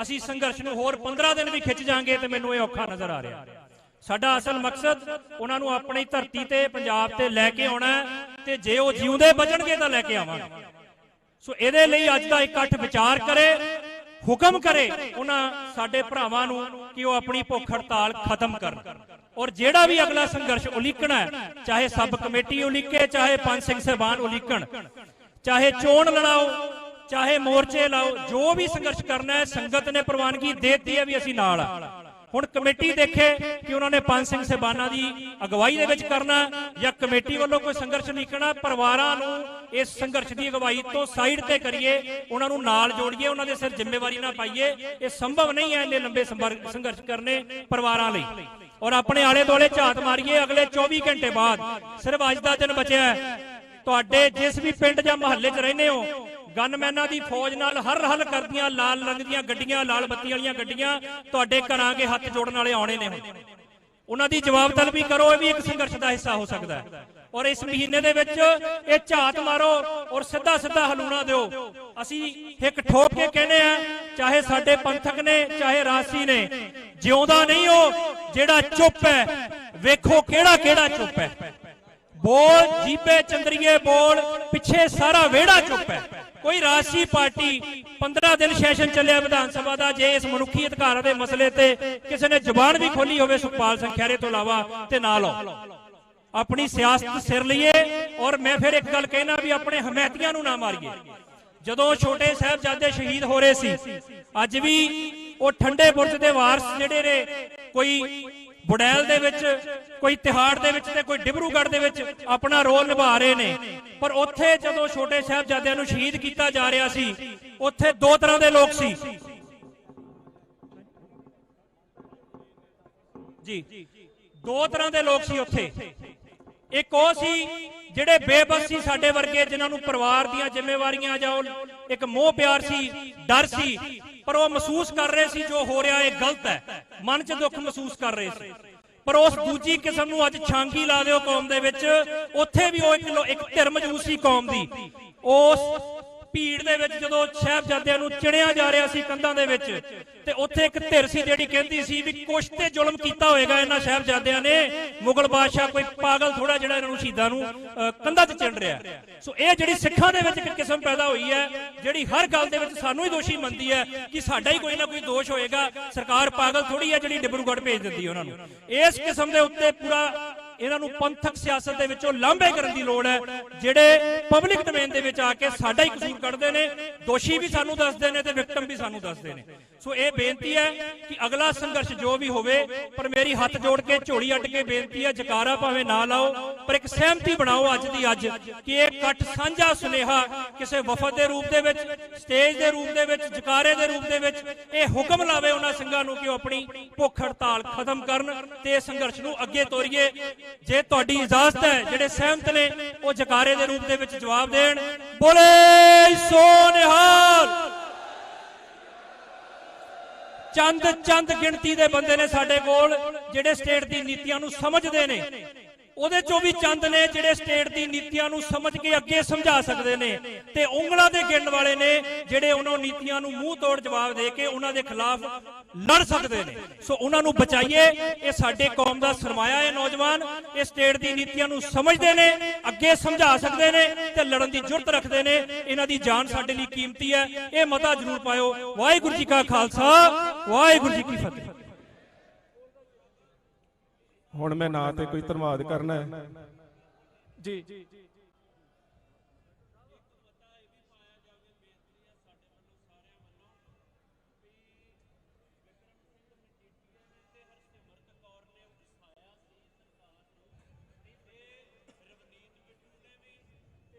N: ਅਸੀਂ ਸੰਘਰਸ਼ ਨੂੰ ਹੋਰ 15 ਦਿਨ ਵੀ ਖਿੱਚ ਜਾਾਂਗੇ ਤੇ ਮੈਨੂੰ ਇਹ ਔਖਾ ਨਜ਼ਰ ਆ ਰਿਹਾ। ਸਾਡਾ ਅਸਲ ਮਕਸਦ ਉਹਨਾਂ ਨੂੰ ਆਪਣੀ ਧਰਤੀ ਤੇ ਪੰਜਾਬ ਤੇ ਲੈ ਕੇ ਆਉਣਾ ਤੇ ਜੇ ਉਹ ਜਿਉਂਦੇ ਬਚਣਗੇ ਤਾਂ ਲੈ ਕੇ ਆਵਾਂਗੇ। ਸੋ ਇਹਦੇ ਲਈ ਅੱਜ ਦਾ ਇਕੱਠ ਵਿਚਾਰ ਕਰੇ, ਹੁਕਮ ਕਰੇ ਉਹਨਾਂ ਸਾਡੇ ਭਰਾਵਾਂ ਨੂੰ ਕਿ ਉਹ ਆਪਣੀ ਭੁੱਖ ਹੜਤਾਲ ਖਤਮ ਕਰਨ। ਔਰ ਜਿਹੜਾ ਵੀ ਅਗਲਾ ਸੰਘਰਸ਼ ਉਲੀਕਣਾ ਹੈ, ਚਾਹੇ ਸਬ ਕਮੇਟੀ ਉਲੀਕੇ, ਚਾਹੇ ਪੰਜ ਸਿੰਘ ਸਾਹਿਬਾਨ ਉਲੀਕਣ, ਚਾਹੇ ਚੋਣ ਲੜਾਓ, ਚਾਹੇ ਮੋਰਚੇ ਲਾਓ, ਜੋ ਵੀ ਸੰਘਰਸ਼ ਕਰਨਾ ਹੈ ਸੰਗਤ ਨੇ ਪ੍ਰਵਾਨਗੀ ਦੇ ਦਿੱਤੀ ਹੈ ਵੀ ਅਸੀਂ ਨਾਲ ਆ। ਹੁਣ ਕਮੇਟੀ ਦੇਖੇ ਕਿ ਉਹਨਾਂ ਨੇ ਪੰਜ ਸਿੰਘ ਸਾਹਿਬਾਨਾਂ ਦੀ ਅਗਵਾਈ ਦੇ ਵਿੱਚ ਕਰਨਾ ਜਾਂ ਕਮੇਟੀ ਵੱਲੋਂ ਕੋਈ ਸੰਘਰਸ਼ ਲਿਖਣਾ। ਪਰਿਵਾਰਾਂ ਨੂੰ ਇਸ ਸੰਘਰਸ਼ ਦੀ ਅਗਵਾਈ ਤੋਂ ਸਾਈਡ ਤੇ ਕਰੀਏ, ਉਹਨਾਂ ਨੂੰ ਨਾਲ ਜੋੜੀਏ, ਉਹਨਾਂ ਦੇ ਸਿਰ ਜ਼ਿੰਮੇਵਾਰੀ ਨਾ ਪਾਈਏ। ਇਹ ਸੰਭਵ ਨਹੀਂ ਹੈ ਇੰਨੇ ਲੰਬੇ ਸੰਘਰਸ਼ ਕਰਨੇ ਪਰਿਵਾਰਾਂ ਲਈ। ਔਰ ਆਪਣੇ ਆਲੇ ਦੁਆਲੇ ਝਾਤ ਮਾਰੀਏ, ਅਗਲੇ 24 ਘੰਟੇ ਬਾਅਦ ਸਿਰਫ ਅੱਜ ਦਾ ਦਿਨ ਬਚਿਆ ਹੈ। ਤੁਹਾਡੇ ਜਿਸ ਵੀ ਪਿੰਡ ਜਾਂ ਮੁਹੱਲੇ 'ਚ ਰਹਿੰਦੇ ਹੋ, ਗਨਮੈਨਾਂ ਦੀ ਫੌਜ ਨਾਲ ਹਰ ਹੱਲ ਕਰਦੀਆਂ ਲਾਲ ਰੰਗ ਦੀਆਂ ਗੱਡੀਆਂ, ਲਾਲ ਬੱਤੀ ਵਾਲੀਆਂ ਗੱਡੀਆਂ ਤੁਹਾਡੇ ਘਰਾਂ ਅੱਗੇ ਹੱਥ ਜੋੜਨ ਵਾਲੇ ਆਉਣੇ ਨੇ। ਹੁਣ ਉਹਨਾਂ ਦੀ ਜਵਾਬ ਤਲਬੀ ਕਰੋ, ਇਹ ਵੀ ਇੱਕ ਸੰਘਰਸ਼ ਦਾ ਹਿੱਸਾ ਹੋ ਸਕਦਾ ਹੈ। ਔਰ ਇਸ ਮਹੀਨੇ ਦੇ ਵਿੱਚ ਇਹ ਝਾਤ ਮਾਰੋ ਔਰ ਸਿੱਧਾ ਸਿੱਧਾ ਹਲੂਣਾ ਦਿਓ। ਅਸੀਂ ਇੱਕ ਠੋਕ ਕੇ ਕਹਿੰਦੇ ਆ, ਚਾਹੇ ਸਾਡੇ ਪੰਥਕ ਨੇ ਚਾਹੇ ਰਾਜਸੀ ਨੇ, ਜਿਉਂਦਾ ਨਹੀਂ ਉਹ ਜਿਹੜਾ ਚੁੱਪ ਹੈ। ਵੇਖੋ ਕਿਹੜਾ ਕਿਹੜਾ ਚੁੱਪ ਹੈ। ਬੋਲ ਜੀਬੇ ਚੰਦਰੀਏ ਬੋਲ, ਪਿੱਛੇ ਸਾਰਾ ਵਿਹੜਾ ਚੁੱਪ ਹੈ। ਕੋਈ ਰਾਜਸੀ ਪਾਰਟੀ 15 ਦਿਨ ਸੈਸ਼ਨ ਚੱਲਿਆ ਵਿਧਾਨ ਸਭਾ ਦਾ, ਜੇ ਇਸ ਮਨੁੱਖੀ ਅਧਿਕਾਰਾਂ ਦੇ ਮਸਲੇ ਤੇ ਕਿਸੇ ਨੇ ਜ਼ੁਬਾਨ ਵੀ ਖੋਲੀ ਹੋਵੇ ਸੁਖਪਾਲ ਸਿੰਘ ਖਹਿਰੇ ਤੋਂ ਇਲਾਵਾ, ਤੇ ਨਾ ਲਓ। ਆਪਣੀ ਸਿਆਸਤ ਸਿਰ ਲਈਏ। ਔਰ ਮੈਂ ਫਿਰ ਇੱਕ ਗੱਲ ਕਹਿਣਾ ਵੀ ਆਪਣੇ ਹਮਾਇਤੀਆਂ ਨੂੰ ਨਾ ਮਾਰੀਏ। ਜਦੋਂ ਛੋਟੇ ਸਾਹਿਬਜ਼ਾਦੇ ਸ਼ਹੀਦ ਹੋ ਰਹੇ ਸੀ, ਅੱਜ ਵੀ ਉਹ ਠੰਡੇ ਬੁਰਜ ਦੇ ਵਾਰਸ ਜਿਹੜੇ ਨੇ, ਕੋਈ ਬੁੜੈਲ ਦੇ ਵਿੱਚ, ਕੋਈ ਤਿਹਾੜ ਦੇ ਵਿੱਚ ਤੇ ਕੋਈ ਡਿਬਰੂਗੜ੍ਹ ਦੇ ਵਿੱਚ ਆਪਣਾ ਰੋਲ ਨਿਭਾ ਰਹੇ ਨੇ। ਪਰ ਉੱਥੇ ਜਦੋਂ ਛੋਟੇ ਸਾਹਿਬਜ਼ਾਦਿਆਂ ਨੂੰ ਸ਼ਹੀਦ ਕੀਤਾ ਜਾ ਰਿਹਾ ਸੀ, ਉੱਥੇ ਦੋ ਤਰ੍ਹਾਂ ਦੇ ਲੋਕ ਸੀ ਜੀ, ਦੋ ਤਰ੍ਹਾਂ ਦੇ ਲੋਕ ਸੀ ਉੱਥੇ। ਇੱਕ ਉਹ ਸੀ ਜਿਹੜੇ ਬੇਬਸ ਸੀ ਸਾਡੇ ਵਰਗੇ, ਜਿਨ੍ਹਾਂ ਨੂੰ ਪਰਿਵਾਰ ਦੀਆਂ ਜ਼ਿੰਮੇਵਾਰੀਆਂ ਜਾਂ ਇੱਕ ਮੋਹ ਪਿਆਰ ਸੀ, ਡਰ ਸੀ, ਪਰ ਉਹ ਮਹਿਸੂਸ ਕਰ ਰਹੇ ਸੀ ਜੋ ਹੋ ਰਿਹਾ ਇਹ ਗਲਤ ਹੈ, ਮਨ 'ਚ ਦੁੱਖ ਮਹਿਸੂਸ ਕਰ ਰਹੇ ਸੀ। ਪਰ ਉਸ ਦੂਜੀ ਕਿਸਮ ਨੂੰ ਅੱਜ ਛਾਂਗੀ ਲਾ ਦਿਓ ਕੌਮ ਦੇ ਵਿੱਚ, ਉੱਥੇ ਵੀ ਉਹ ਇੱਕ ਧਿਰ ਮੌਜੂਦ ਸੀ ਕੌਮ ਦੀ। ਉਸ ਭੀੜ ਦੇ ਵਿੱਚ ਜਦੋਂ ਸਾਹਿਬਜ਼ਾਦਿਆਂ ਨੂੰ ਚਿਣਿਆ ਜਾ ਰਿਹਾ ਸੀ ਕੰਧਾਂ ਦੇ ਵਿੱਚ, ਤੇ ਉੱਥੇ ਇੱਕ ਧਿਰ ਸੀ ਜਿਹੜੀ ਕਹਿੰਦੀ ਸੀ ਵੀ ਕੁਛ ਤੇ ਜ਼ੁਲਮ ਕੀਤਾ ਹੋਏਗਾ ਇਹਨਾਂ ਸਾਹਿਬਜ਼ਾਦਿਆਂ ਨੇ, ਮੁਗਲ ਬਾਦਸ਼ਾਹ ਕੋਈ ਪਾਗਲ ਥੋੜਾ ਜਿਹੜਾ ਇਹਨਾਂ ਨੂੰ ਸ਼ਹੀਦਾਂ ਨੂੰ ਕੰਧਾਂ 'ਚ ਚਿਣ ਰਿਹਾ। ਸੋ ਇਹ ਜਿਹੜੀ ਸਿੱਖਾਂ ਦੇ ਵਿੱਚ ਇੱਕ ਕਿਸਮ ਪੈਦਾ ਹੋਈ ਹੈ, ਜਿਹੜੀ ਹਰ ਗੱਲ ਦੇ ਵਿੱਚ ਸਾਨੂੰ ਹੀ ਦੋਸ਼ੀ ਮੰਨਦੀ ਹੈ ਕਿ ਸਾਡਾ ਹੀ ਕੋਈ ਨਾ ਕੋਈ ਦੋਸ਼ ਹੋਏਗਾ, ਸਰਕਾਰ ਪਾਗਲ ਥੋੜੀ ਹੈ ਜਿਹੜੀ ਡਿਬਰੂਗੜ੍ਹ ਭੇਜ ਦਿੰਦੀ ਹੈ ਉਹਨਾਂ ਨੂੰ। ਇਸ ਕਿਸਮ ਦੇ ਉੱਤੇ ਪੂਰਾ ਇਹਨਾਂ ਨੂੰ ਪੰਥਕ ਸਿਆਸਤ ਦੇ ਵਿੱਚੋਂ ਲਾਂਭੇ ਕਰਨ ਦੀ ਲੋੜ ਹੈ, ਜਿਹੜੇ ਪਬਲਿਕ ਡੋਮੇਨ ਦੇ ਵਿੱਚ ਆ ਕੇ ਸਾਡਾ ਹੀ ਕਸੂਰ ਕੱਢਦੇ ਨੇ। ਦੋਸ਼ੀ ਵੀ ਸਾਨੂੰ ਦੱਸਦੇ ਨੇ ਤੇ ਵਿਕਟਮ ਵੀ ਸਾਨੂੰ ਦੱਸਦੇ ਨੇ। ਸੋ ਇਹ ਬੇਨਤੀ ਹੈ ਕਿ ਅਗਲਾ ਸੰਘਰਸ਼ ਜੋ ਵੀ ਹੋਵੇ, ਪਰ ਮੇਰੀ ਹੱਥ ਜੋੜ ਕੇ ਝੋਲੀ ਅੱਡ ਕੇ ਬੇਨਤੀ ਹੈ, ਜਕਾਰਾ ਭਾਵੇਂ ਨਾ ਲਾਓ ਪਰ ਇੱਕ ਸਹਿਮਤੀ ਬਣਾਓ ਅੱਜ ਦੀ ਅੱਜ, ਕਿ ਇਹ ਇਕੱਠ ਸਾਂਝਾ ਸੁਨੇਹਾ ਕਿਸੇ ਵਫਦ ਦੇ ਰੂਪ ਦੇ ਵਿੱਚ, ਸਟੇਜ ਦੇ ਰੂਪ ਦੇ ਵਿੱਚ, ਜਕਾਰੇ ਦੇ ਰੂਪ ਦੇ ਵਿੱਚ ਇਹ ਹੁਕਮ ਲਾਵੇ ਉਹਨਾਂ ਸਿੰਘਾਂ ਨੂੰ ਕਿ ਉਹ ਆਪਣੀ ਭੁੱਖ ਹੜਤਾਲ ਖਤਮ ਕਰਨ ਤੇ ਇਸ ਸੰਘਰਸ਼ ਨੂੰ ਅੱਗੇ ਤੋਰੀਏ। ਜੇ ਤੁਹਾਡੀ ਇਜਾਜ਼ਤ ਹੈ, ਜਿਹੜੇ ਸਹਿਮਤ ਨੇ ਉਹ ਜਕਾਰੇ ਦੇ ਰੂਪ ਦੇ ਵਿੱਚ ਜਵਾਬ ਦੇਣ। ਬੋਲੇ ਸੋ ਨਿਹਾਲ। ਚੰਦ ਗਿਣਤੀ ਦੇ ਬੰਦੇ ਨੇ ਸਾਡੇ ਕੋਲ ਜਿਹੜੇ ਸਟੇਟ ਦੀ ਨੀਤੀਆਂ ਨੂੰ ਸਮਝਦੇ ਨੇ, ਉਹਦੇ ਚੋਂ ਵੀ ਚੰਦ ਨੇ ਜਿਹੜੇ ਸਟੇਟ ਦੀ ਨੀਤੀਆਂ ਨੂੰ ਸਮਝ ਕੇ ਅੱਗੇ ਸਮਝਾ ਸਕਦੇ ਨੇ, ਤੇ ਉਂਗਲਾਂ ਦੇ ਗਿਣਨ ਵਾਲੇ ਨੇ ਜਿਹੜੇ ਉਹਨਾਂ ਨੀਤੀਆਂ ਨੂੰ ਮੂੰਹ ਤੋੜ ਜਵਾਬ ਦੇ ਕੇ ਉਹਨਾਂ ਦੇ ਖਿਲਾਫ ਲੜ ਸਕਦੇ ਨੇ। ਸੋ ਉਹਨਾਂ ਨੂੰ ਬਚਾਈਏ। ਇਹ ਸਾਡੇ ਕੌਮ ਦਾ ਸਰਮਾਇਆ ਹੈ ਨੌਜਵਾਨ, ਇਹ ਸਟੇਟ ਦੀ ਨੀਤੀਆਂ ਨੂੰ ਸਮਝਦੇ ਨੇ, ਅੱਗੇ ਸਮਝਾ ਸਕਦੇ ਨੇ ਤੇ ਲੜਨ ਦੀ ਜੁਰਤ ਰੱਖਦੇ ਨੇ। ਇਹਨਾਂ ਦੀ ਜਾਨ ਸਾਡੇ ਲਈ ਕੀਮਤੀ ਹੈ। ਇਹ ਮਤਾ ਜ਼ਰੂਰ ਪਾਇਓ। ਵਾਹਿਗੁਰੂ ਜੀ ਕਾ ਖਾਲਸਾ, ਵਾਹਿਗੁਰੂ ਜੀ ਕੀ ਫਤਿਹ।
C: ਹੁਣ ਮੈਂ ਨਾ ਤੇ ਕੋਈ ਧੰਨਵਾਦ ਕਰਨਾ ਹੈ ਜੀ।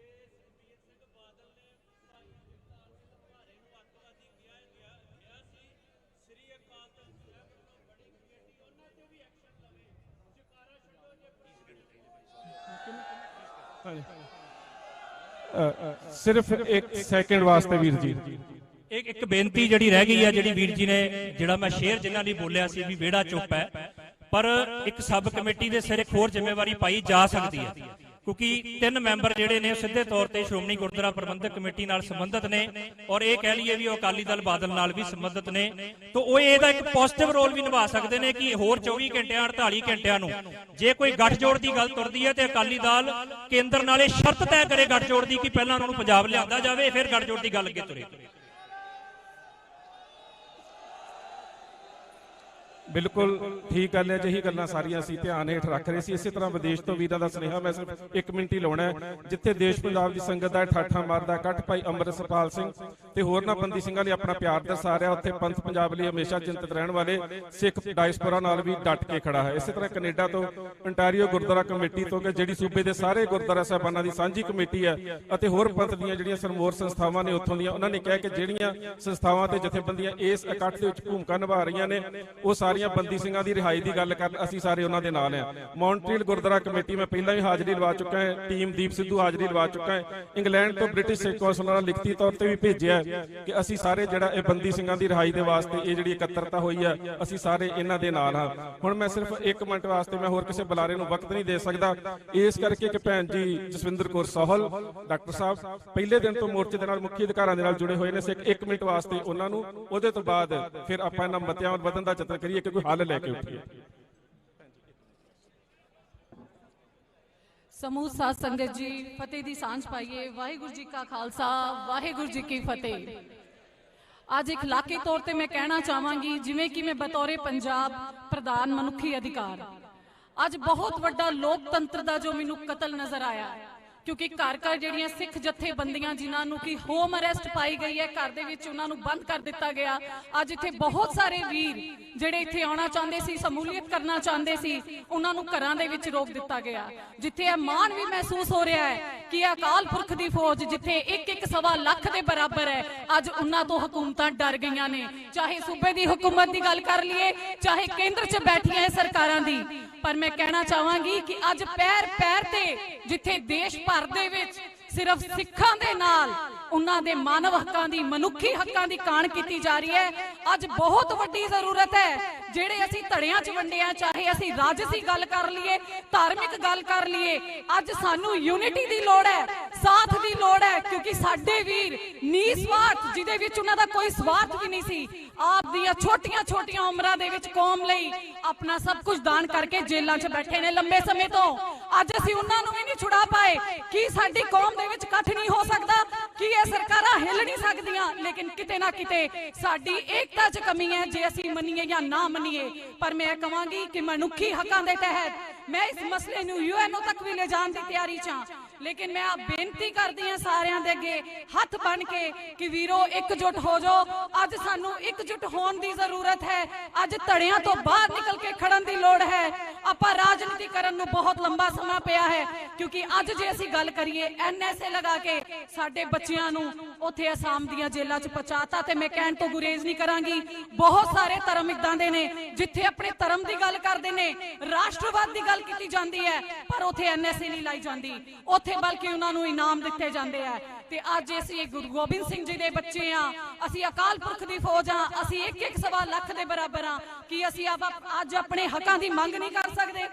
C: ਸਿਰਫ ਇੱਕ ਸੈਕਿੰਡ ਵਾਸਤੇ ਵੀਰ ਜੀ,
N: ਇੱਕ ਬੇਨਤੀ ਜਿਹੜੀ ਰਹਿ ਗਈ ਹੈ, ਜਿਹੜੀ ਵੀਰ ਜੀ ਨੇ ਜਿਹੜਾ ਮੈਂ ਸ਼ੇਰ ਜਿਨ੍ਹਾਂ ਲਈ ਬੋਲਿਆ ਸੀ ਵੀ ਵਿਹੜਾ ਚੁੱਪ ਹੈ, ਪਰ ਇੱਕ ਸਬ ਕਮੇਟੀ ਦੇ ਸਿਰ ਇੱਕ ਹੋਰ ਜ਼ਿੰਮੇਵਾਰੀ ਪਾਈ ਜਾ ਸਕਦੀ ਹੈ, ਕਿਉਂਕਿ 3 ਮੈਂਬਰ ਜਿਹੜੇ ਨੇ ਸਿੱਧੇ ਤੌਰ ਤੇ ਸ਼੍ਰੋਮਣੀ ਗੁਰਦੁਆਰਾ ਪ੍ਰਬੰਧਕ ਕਮੇਟੀ ਨਾਲ ਸੰਬੰਧਿਤ ਨੇ, ਔਰ ਇਹ ਕਹਿ ਲਈਏ ਵੀ ਉਹ ਅਕਾਲੀ ਦਲ ਬਾਦਲ ਨਾਲ ਵੀ ਸੰਬੰਧਿਤ ਨੇ। ਤਾਂ ਉਹ ਇਹਦਾ ਇੱਕ ਪੋਜ਼ਿਟਿਵ ਰੋਲ ਵੀ ਨਿਭਾ ਸਕਦੇ ਨੇ ਕਿ ਹੋਰ 24 ਘੰਟਿਆਂ 48 ਘੰਟਿਆਂ ਨੂੰ ਜੇ ਕੋਈ ਗੱਠਜੋੜ ਦੀ ਗੱਲ ਤੁਰਦੀ ਹੈ ਤੇ ਅਕਾਲੀ ਦਲ ਕੇਂਦਰ ਨਾਲ ਇਹ ਸ਼ਰਤ ਤੈਅ ਕਰੇ ਗੱਠਜੋੜ ਦੀ ਕਿ ਪਹਿਲਾਂ ਉਹਨਾਂ ਨੂੰ ਪੰਜਾਬ ਲਿਆਂਦਾ ਜਾਵੇ, ਫਿਰ ਗੱਠਜੋੜ ਦੀ ਗੱਲ ਅੱਗੇ ਤੁਰੇ।
C: ਬਿਲਕੁਲ ਠੀਕ ਗੱਲ ਹੈ। ਜਿਹੀ ਗੱਲਾਂ ਸਾਰੀਆਂ ਅਸੀਂ ਧਿਆਨ ਹੇਠ ਰੱਖ ਰਹੇ ਸੀ। ਇਸੇ ਤਰ੍ਹਾਂ ਵਿਦੇਸ਼ ਤੋਂ ਵੀਰਾਂ ਦਾ ਸੁਨੇਹਾ ਮੈਂ ਸਿਰਫ 1 ਮਿੰਟ ਹੀ ਲਾਉਣਾ ਹੈ। ਜਿੱਥੇ ਦੇਸ਼ ਪੰਜਾਬ ਦੀ ਸੰਗਤ ਦਾ ਠਾਠਾਂ ਮਾਰਦਾ ਇਕੱਠ ਭਾਈ ਅੰਮ੍ਰਿਤਪਾਲ ਸਿੰਘ ਤੇ ਹੋਰਨਾਂ ਬੰਦੀ ਸਿੰਘਾਂ ਲਈ ਆਪਣਾ ਪਿਆਰ ਦਰਸਾ ਰਿਹਾ, ਉੱਥੇ ਪੰਥ ਪੰਜਾਬ ਲਈ ਹਮੇਸ਼ਾ ਚਿੰਤਤ ਰਹਿਣ ਵਾਲੇ ਸਿੱਖ ਡਾਇਸਪੋਰਾ ਨਾਲ ਵੀ ਡਟ ਕੇ ਖੜਾ ਹੈ। ਇਸੇ ਤਰ੍ਹਾਂ ਕੈਨੇਡਾ ਤੋਂ ਅੰਟਾਰੀਓ ਗੁਰਦੁਆਰਾ ਕਮੇਟੀ ਤੋਂ ਕਿ ਜਿਹੜੀ ਸੂਬੇ ਦੇ ਸਾਰੇ ਗੁਰਦੁਆਰਾ ਸਾਹਿਬਾਨਾਂ ਦੀ ਸਾਂਝੀ ਕਮੇਟੀ ਹੈ ਅਤੇ ਹੋਰ ਪੰਥ ਦੀਆਂ ਜਿਹੜੀਆਂ ਸਰਮੋਰ ਸੰਸਥਾਵਾਂ ਨੇ ਉੱਥੋਂ ਦੀਆਂ, ਉਹਨਾਂ ਨੇ ਕਿਹਾ ਕਿ ਜਿਹੜੀਆਂ ਸੰਸਥਾਵਾਂ ਤੇ ਜਥੇਬੰਦੀਆਂ ਇਸ ਇਕੱਠ ਦੇ ਵਿੱਚ ਭੂਮਿਕਾ ਨਿਭਾ ਰਹੀਆਂ ਨੇ ਉਹ ਸਾਰੀਆਂ ਬੰਦੀ ਸਿੰਘਾਂ ਦੀ ਰਿਹਾਈ ਦੀ ਗੱਲ ਕਰਨ ਅਸੀਂ ਸਾਰੇ ਉਹਨਾਂ ਦੇ ਨਾਲ ਹਾਂ। ਮੌਂਟਰੀਅਲ ਗੁਰਦੁਆਰਾ ਕਮੇਟੀ ਮੈਂ ਪਹਿਲਾਂ ਵੀ ਹਾਜ਼ਰੀ ਲਵਾ ਚੁੱਕਾ ਹਾਂ, ਟੀਮ ਦੀਪ ਸਿੱਧੂ ਹਾਜ਼ਰੀ ਲਵਾ ਚੁੱਕਾ ਹੈ। ਇੰਗਲੈਂਡ ਤੋਂ ਬ੍ਰਿਟਿਸ਼ ਸਿੱਖ ਕੌਂਸਲ ਨਾਲ ਲਿਖਤੀ ਤੌਰ ਤੇ ਵੀ ਭੇਜਿਆ ਕਿ ਅਸੀਂ ਸਾਰੇ ਜਿਹੜਾ ਇਹ ਬੰਦੀ ਸਿੰਘਾਂ ਦੀ ਰਿਹਾਈ ਦੇ ਵਾਸਤੇ ਇਹ ਜਿਹੜੀ ਇਕੱਤਰਤਾ ਹੋਈ ਹੈ ਅਸੀਂ ਸਾਰੇ ਇਹਨਾਂ ਦੇ ਨਾਲ ਹਾਂ। ਹੁਣ ਮੈਂ ਸਿਰਫ 1 ਮਿੰਟ ਵਾਸਤੇ ਮੈਂ ਹੋਰ ਕਿਸੇ ਬੁਲਾਰੇ ਨੂੰ ਵਕਤ ਨਹੀਂ ਦੇ ਸਕਦਾ, ਇਸ ਕਰਕੇ ਕਿ ਭੈਣ ਜੀ ਜਸਵਿੰਦਰ ਕੌਰ ਸੋਹਲ ਡਾਕਟਰ ਸਾਹਿਬ ਪਹਿਲੇ ਦਿਨ ਤੋਂ ਮੋਰਚੇ ਦੇ ਨਾਲ ਮੁੱਖੀ ਅਧਿਕਾਰਾਂ ਦੇ ਨਾਲ ਜੁੜੇ ਹੋਏ ਨੇ। ਸਿੱਖ 1 ਮਿੰਟ ਵਾਸਤੇ ਉਹਨਾਂ ਨੂੰ, ਉਹਦੇ ਤੋਂ ਬਾਅਦ ਫਿਰ ਆਪਾਂ ਇਹਨਾਂ ਮਤਿਆਂ ਵੱਲ ਵਧਣ ਦਾ ਯਤਨ ਕਰੀਏ ਕਿ ਕੋਈ ਹੱਲ ਲੈ ਕੇ ਉੱਠੀਏ।
O: ਸਮੂਹ ਸਾਧ ਸੰਗਤ ਜੀ ਫਤਿਹ ਦੀ ਸਾਂਝ ਪਾਈਏ। ਵਾਹਿਗੁਰੂ ਜੀ ਕਾ ਖਾਲਸਾ, ਵਾਹਿਗੁਰੂ ਜੀ ਕੀ ਫਤਿਹ। ਅੱਜ ਇਖਲਾਕੀ ਤੌਰ ਤੇ ਮੈਂ ਕਹਿਣਾ ਚਾਹਾਂਗੀ, ਜਿਵੇਂ ਕਿ ਮੈਂ ਬਤੌਰੇ ਪੰਜਾਬ ਪ੍ਰਧਾਨ ਮਨੁੱਖੀ ਅਧਿਕਾਰ ਅੱਜ ਬਹੁਤ ਵੱਡਾ ਲੋਕਤੰਤਰ ਦਾ ਜੋ ਮੈਨੂੰ ਕਤਲ ਨਜ਼ਰ ਆਇਆ, ਕਿਉਂਕਿ ਘਰ ਘਰ ਜਿਹੜੀਆਂ ਸਿੱਖ ਜਥੇਬੰਦੀਆਂ ਜਿਨ੍ਹਾਂ ਨੂੰ ਕਿ ਹੋਮ ਅਰੈਸਟ ਪਾਈ ਗਈ ਹੈ, ਘਰ ਦੇ ਵਿੱਚ ਉਹਨਾਂ ਨੂੰ ਬੰਦ ਕਰ ਦਿੱਤਾ ਗਿਆ। ਅੱਜ ਇੱਥੇ ਬਹੁਤ ਸਾਰੇ ਵੀਰ ਜਿਹੜੇ ਇੱਥੇ ਆਉਣਾ ਚਾਹੁੰਦੇ ਸੀ, ਸਮੂਲੀਅਤ ਕਰਨਾ ਚਾਹੁੰਦੇ ਸੀ, ਉਹਨਾਂ ਨੂੰ ਘਰਾਂ ਦੇ ਵਿੱਚ ਰੋਕ ਦਿੱਤਾ ਗਿਆ। ਜਿੱਥੇ ਇਹ ਮਾਣ ਵੀ ਮਹਿਸੂਸ ਹੋ ਰਿਹਾ ਹੈ ਕਿ ਅਕਾਲ ਪੁਰਖ ਦੀ ਫੌਜ ਜਿੱਥੇ 1-1.25 ਲੱਖ ਦੇ ਬਰਾਬਰ ਹੈ, ਅੱਜ ਉਹਨਾਂ ਤੋਂ ਹਕੂਮਤਾਂ ਡਰ ਗਈਆਂ ਨੇ। ਚਾਹੇ ਸੂਬੇ ਦੀ ਹੁਕੂਮਤ ਦੀ ਗੱਲ ਕਰ ਲਈਏ, ਚਾਹੇ ਕੇਂਦਰ 'ਚ ਬੈਠੀਆਂ ਸਰਕਾਰਾਂ ਦੀ। ਪਰ ਮੈਂ ਕਹਿਣਾ ਚਾਹਾਂਗੀ ਕਿ ਅੱਜ ਪੈਰ ਪੈਰ ਤੇ ਜਿੱਥੇ ਦੇਸ਼ ਭਰ ਦੇ ਵਿੱਚ ਸਿਰਫ ਸਿੱਖਾਂ ਦੇ ਨਾਲ ਉਹਨਾਂ ਦੇ ਮਾਨਵ ਹੱਕਾਂ ਦੀ, ਮਨੁੱਖੀ ਹੱਕਾਂ ਦੀ ਕਾਣ ਕੀਤੀ ਜਾ ਰਹੀ ਹੈ, ਅੱਜ ਬਹੁਤ ਵੱਡੀ ਜ਼ਰੂਰਤ ਹੈ। ਜਿਹੜੇ ਅਸੀਂ ਧੜਿਆਂ 'ਚ ਵੰਡੇ ਆ, ਚਾਹੇ ਅਸੀਂ ਰਾਜਸੀ ਗੱਲ ਕਰ ਲਈਏ, ਧਾਰਮਿਕ ਗੱਲ ਕਰ ਲਈਏ, ਅੱਜ ਸਾਨੂੰ ਯੂਨਿਟੀ ਦੀ ਲੋੜ ਹੈ, ਸਾਥ ਦੀ ਲੋੜ ਹੈ, ਕਿਉਂਕਿ ਸਾਡੇ ਵੀਰ ਨਿਸਵਾਰਥ, ਜਿਹਦੇ ਵਿੱਚ ਉਹਨਾਂ ਦਾ ਕੋਈ ਸਵਾਰਥ ਵੀ ਨਹੀਂ ਸੀ, ਆਪ ਦੀਆਂ ਛੋਟੀਆਂ-ਛੋਟੀਆਂ ਉਮਰਾਂ ਦੇ ਵਿੱਚ ਕੌਮ ਲਈ ਆਪਣਾ ਸਭ ਕੁਝ ਦਾਨ ਕਰਕੇ ਜੇਲ੍ਹਾਂ 'ਚ ਬੈਠੇ ਨੇ ਲੰਬੇ ਸਮੇਂ ਤੋਂ। ਅੱਜ ਅਸੀਂ ਉਹਨਾਂ ਨੂੰ ਵੀ ਨਹੀਂ ਛੁਡਾ ਪਾਏ। ਕੀ ਸਾਡੀ ਕੌਮ ਦੇ ਵਿੱਚ ਇਕੱਠ ਨਹੀਂ ਹੋ ਸਕਦਾ? ਕੀ ਇਹ ਸਰਕਾਰਾਂ ਹਿੱਲ ਨਹੀਂ ਸਕਦੀਆਂ? ਲੇਕਿਨ ਕਿਤੇ ਨਾ ਕਿਤੇ ਸਾਡੀ ਏਕਤਾ 'ਚ ਕਮੀ ਹੈ, ਜੇ ਅਸੀਂ ਮੰਨੀਏ ਜਾਂ ਨਾ ਮੰਨੀਏ। ਪਰ ਮੈਂ ਕਹਾਂਗੀ ਕਿ ਮਨੁੱਖੀ ਹੱਕਾਂ ਦੇ ਤਹਿਤ ਮੈਂ ਇਸ ਮਸਲੇ ਨੂੰ ਯੂਐਨਓ ਤੱਕ ਵੀ ਲੈ ਜਾਣ ਦੀ ਤਿਆਰੀ 'ਚ ਹਾਂ। ਲੇਕਿਨ ਮੈਂ ਬੇਨਤੀ ਕਰਦੀ ਹਾਂ ਸਾਰਿਆਂ ਦੇ ਅੱਗੇ ਹੱਥ ਬੰਨ ਕੇ ਕਿ ਵੀਰੋ ਇਕਜੁੱਟ ਹੋ ਜਾਓ। ਅੱਜ ਸਾਨੂੰ ਇਕਜੁੱਟ ਹੋਣ ਦੀ ਜ਼ਰੂਰਤ ਹੈ। ਅੱਜ ਧੜਿਆਂ ਤੋਂ ਬਾਹਰ ਨਿਕਲ ਕੇ ਖੜਨ ਦੀ ਲੋੜ ਹੈ। ਆਪਾਂ ਰਾਜਨੀਤੀ ਕਰਨ ਨੂੰ ਬਹੁਤ ਲੰਬਾ ਸਮਾਂ ਪਿਆ ਹੈ, ਕਿਉਂਕਿ ਅੱਜ ਜੇ ਅਸੀਂ ਗੱਲ ਕਰੀਏ ਐਨਐਸਏ ਲਗਾ ਕੇ ਸਾਡੇ ਬੱਚਿਆਂ ਨੂੰ ਉੱਥੇ ਅਸਾਮ ਦੀਆਂ ਜੇਲ੍ਹਾਂ 'ਚ ਪਹੁੰਚਾਤਾ, ਤੇ ਮੈਂ ਕਹਿਣ ਤੋਂ ਗੁਰੇਜ਼ ਨਹੀਂ ਕਰਾਂਗੀ। ਬਹੁਤ ਸਾਰੇ ਧਰਮ ਇਦਾਂ ਦੇ ਨੇ ਜਿੱਥੇ ਆਪਣੇ ਧਰਮ ਦੀ ਗੱਲ ਕਰਦੇ ਨੇ, ਰਾਸ਼ਟਰਵਾਦ ਦੀ ਗੱਲ ਕੀਤੀ ਜਾਂਦੀ ਹੈ, ਪਰ ਉੱਥੇ ਐਨਐਸਏ ਨਹੀਂ ਲਾਈ ਜਾਂਦੀ, ਉੱਥੇ ਬਲਕਿ ਉਹਨਾਂ ਨੂੰ ਇਨਾਮ ਦਿੱਤੇ ਜਾਂਦੇ ਆ। ਤੇ ਅੱਜ ਅਸੀਂ ਗੁਰੂ ਗੋਬਿੰਦ ਸਿੰਘ ਜੀ ਦੇ ਬੱਚੇ ਆ, ਅਸੀਂ ਅਕਾਲ ਪੁਰਖ ਦੀ ਫੌਜ ਆ, ਅਸੀਂ 1-1.25 ਲੱਖ ਦੇ ਬਰਾਬਰ ਆ। ਕੀ ਅਸੀਂ ਅੱਜ ਆਪਣੇ ਹੱਕਾਂ ਦੀ ਮੰਗ ਨਹੀਂ ਕਰ ਸਕਦੇ?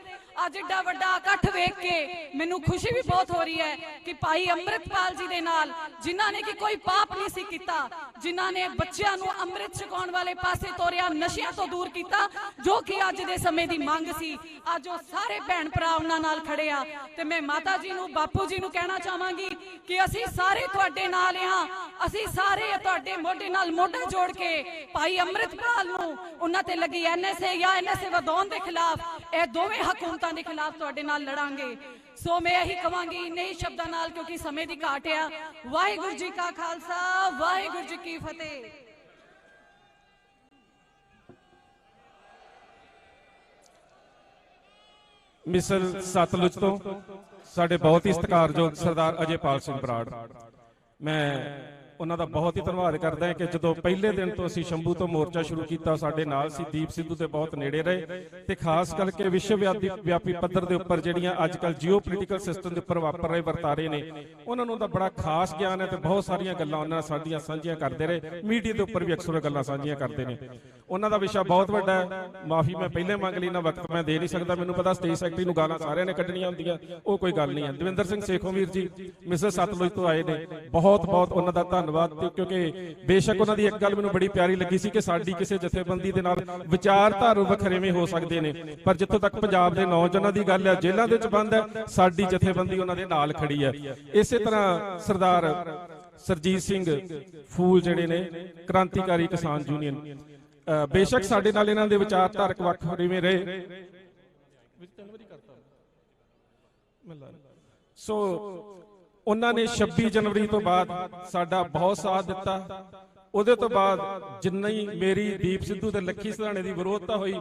O: ਅੱਜ ਏਡਾ ਵੱਡਾ ਇਕੱਠ ਵੇਖ ਕੇ ਮੈਨੂੰ ਖੁਸ਼ੀ ਵੀ ਬਹੁਤ ਹੋ ਰਹੀ ਹੈ ਕਿ ਭਾਈ ਅੰਮ੍ਰਿਤਪਾਲ ਜੀ ਦੇ ਨਾਲ, ਜਿਨ੍ਹਾਂ ਨੇ ਕਿ ਕੋਈ ਪਾਪ ਨਹੀਂ ਸੀ ਕੀਤਾ, ਜਿਨ੍ਹਾਂ ਨੇ ਬੱਚਿਆਂ ਨੂੰ ਅੰਮ੍ਰਿਤ ਛਕਾਉਣ ਵਾਲੇ ਪਾਸੇ ਤੋਰਿਆ, ਨਸ਼ਿਆਂ ਤੋਂ ਦੂਰ ਕੀਤਾ, ਜੋ ਕਿ ਅੱਜ ਦੇ ਸਮੇਂ ਦੀ ਮੰਗ ਸੀ, ਅੱਜ ਉਹ ਸਾਰੇ ਭੈਣ ਭਰਾ ਉਹਨਾਂ ਨਾਲ ਖੜੇ ਆ। ਤੇ ਮੈਂ ਮਾਤਾ ਜੀ ਨੂੰ, ਬਾਪੂ ਜੀ ਨੂੰ ਕਹਿਣਾ ਚਾਹਾਂਗੀ ਕਿ ਅਸੀਂ ਸਾਰੇ ਤੁਹਾਡੇ ਨਾਲ ਆ, ਅਸੀਂ ਸਾਰੇ ਤੁਹਾਡੇ ਮੋਢੇ ਨਾਲ ਮੋਢਾ ਜੋੜ ਕੇ ਭਾਈ ਅੰਮ੍ਰਿਤਪਾਲ ਨੂੰ, ਉਹਨਾਂ ਤੇ ਲੱਗੀ ਐਨਐਸਏ ਜਾਂ ਐਨਐਸਏ ਵਧਾਉਣ ਦੇ ਖਿਲਾਫ, ਇਹ ਦੋਵੇਂ ਹਕੂਮਤਾਂ ਦੇ ਖਿਲਾਫ ਤੁਹਾਡੇ ਨਾਲ ਲੜਾਂਗੇ। ਸੋ ਮੈਂ ਇਹੀ ਕਹਾਂਗੀ ਇੰਨੇ ਸ਼ਬਦਾਂ ਨਾਲ, ਕਿਉਂਕਿ ਸਮੇਂ ਦੀ ਘਾਟ ਆ। ਵਾਹਿਗੁਰੂ ਜੀ ਕਾ ਖਾਲਸਾ, ਵਾਹਿਗੁਰੂ ਜੀ ਕੀ ਫਤਿਹ।
C: ਮਿਸਲ ਸਤਲੁਜ ਤੋਂ ਸਾਡੇ ਬਹੁਤ ਹੀ ਸਤਿਕਾਰਯੋਗ ਸਰਦਾਰ ਅਜੇਪਾਲ ਸਿੰਘ ਬਰਾੜ, ਮੈਂ ਉਹਨਾਂ ਦਾ ਬਹੁਤ ਹੀ ਧੰਨਵਾਦ ਕਰਦਾ ਹਾਂ ਕਿ ਜਦੋਂ ਪਹਿਲੇ ਦਿਨ ਤੋਂ ਅਸੀਂ ਸ਼ੰਭੂ ਤੋਂ ਮੋਰਚਾ ਸ਼ੁਰੂ ਕੀਤਾ, ਸਾਡੇ ਨਾਲ ਸੀ, ਦੀਪ ਸਿੱਧੂ ਦੇ ਬਹੁਤ ਨੇੜੇ ਰਹੇ, ਤੇ ਖਾਸ ਕਰਕੇ ਵਿਸ਼ਵ ਵਿਆਪੀ ਪੱਧਰ ਦੇ ਉੱਪਰ ਜਿਹੜੀਆਂ ਅੱਜ ਕੱਲ ਜੀਓ ਪੋਲੀਟੀਕਲ ਸਿਸਟਮ ਦੇ ਉੱਪਰ ਵਾਪਰ ਰਹੇ ਵਰਤਾਰੇ ਨੇ, ਉਹਨਾਂ ਨੂੰ ਤਾਂ ਬੜਾ ਖਾਸ ਗਿਆਨ ਹੈ ਤੇ ਬਹੁਤ ਸਾਰੀਆਂ ਗੱਲਾਂ ਉਹਨਾਂ ਸਾਡੀਆਂ ਸਾਂਝੀਆਂ ਕਰਦੇ ਰਹੇ। ਮੀਡੀਆ ਦੇ ਉੱਪਰ ਵੀ ਅਕਸਰ ਗੱਲਾਂ ਸਾਂਝੀਆਂ ਕਰਦੇ ਨੇ। ਉਹਨਾਂ ਦਾ ਵਿਸ਼ਾ ਬਹੁਤ ਵੱਡਾ ਹੈ, ਮਾਫੀ ਮੈਂ ਪਹਿਲੇ ਮੰਗ ਲਈ, ਨਾ ਵਕਤ ਮੈਂ ਦੇ ਨਹੀਂ ਸਕਦਾ। ਮੈਨੂੰ ਪਤਾ ਸਟੇਜ ਸੈਕਟਰੀ ਨੂੰ ਗਾਲਾਂ ਸਾਰਿਆਂ ਨੇ ਕੱਢਣੀਆਂ ਹੁੰਦੀਆਂ, ਉਹ ਕੋਈ ਗੱਲ ਨਹੀਂ ਹੈ। ਦਵਿੰਦਰ ਸਿੰਘ ਸੇਖੋਂ ਵੀਰ ਜੀ ਮਿਸਲ ਸਤਲੁਜ ਤੋਂ ਆਏ ਨੇ, ਬਹੁਤ ਬਹੁਤ ਉਹਨਾਂ ਦਾ ਧੰਨਵਾਦ। ਕਿਉਂਕਿ ਬੇਸ਼ੱਕ ਉਹਨਾਂ ਦੀ ਇੱਕ ਗੱਲ ਮੈਨੂੰ ਬੜੀ ਪਿਆਰੀ ਲੱਗੀ ਸੀ ਕਿ ਸਾਡੀ ਕਿਸੇ ਜਥੇਬੰਦੀ ਦੇ ਨਾਲ ਵਿਚਾਰਧਾਰਾ ਵੱਖਰੇਵੇਂ ਹੋ ਸਕਦੇ ਨੇ, ਪਰ ਜਿੱਥੋਂ ਤੱਕ ਪੰਜਾਬ ਦੇ ਨੌਜਵਾਨਾਂ ਦੀ ਗੱਲ ਹੈ, ਜੇਲ੍ਹਾਂ ਦੇ ਵਿੱਚ ਬੰਦ ਹੈ, ਸਾਡੀ ਜਥੇਬੰਦੀ ਉਹਨਾਂ ਦੇ ਨਾਲ ਖੜੀ ਹੈ। ਇਸੇ ਤਰ੍ਹਾਂ ਸਰਦਾਰ ਸਰਜੀਤ ਸਿੰਘ ਫੂਲ ਜਿਹੜੇ ਨੇ, ਕ੍ਰਾਂਤੀਕਾਰੀ ਕਿਸਾਨ ਯੂਨੀਅਨ, ਬੇਸ਼ੱਕ ਸਾਡੇ ਨਾਲ ਇਹਨਾਂ ਦੇ ਵਿਚਾਰਧਾਰਕ ਵੱਖ ਰਵੇਂ ਰਹੇ, ਸੋ ਉਹਨਾਂ ਨੇ 26 ਜਨਵਰੀ ਤੋਂ ਬਾਅਦ ਸਾਡਾ ਬਹੁਤ ਸਾਥ ਦਿੱਤਾ। ਉਹਦੇ ਤੋਂ ਬਾਅਦ ਜਿੰਨੀ ਮੇਰੀ ਦੀਪ ਸਿੱਧੂ ਤੇ ਲੱਖੀ ਸਿਧਾਣੇ ਦੀ ਵਿਰੋਧਤਾ ਹੋਈ,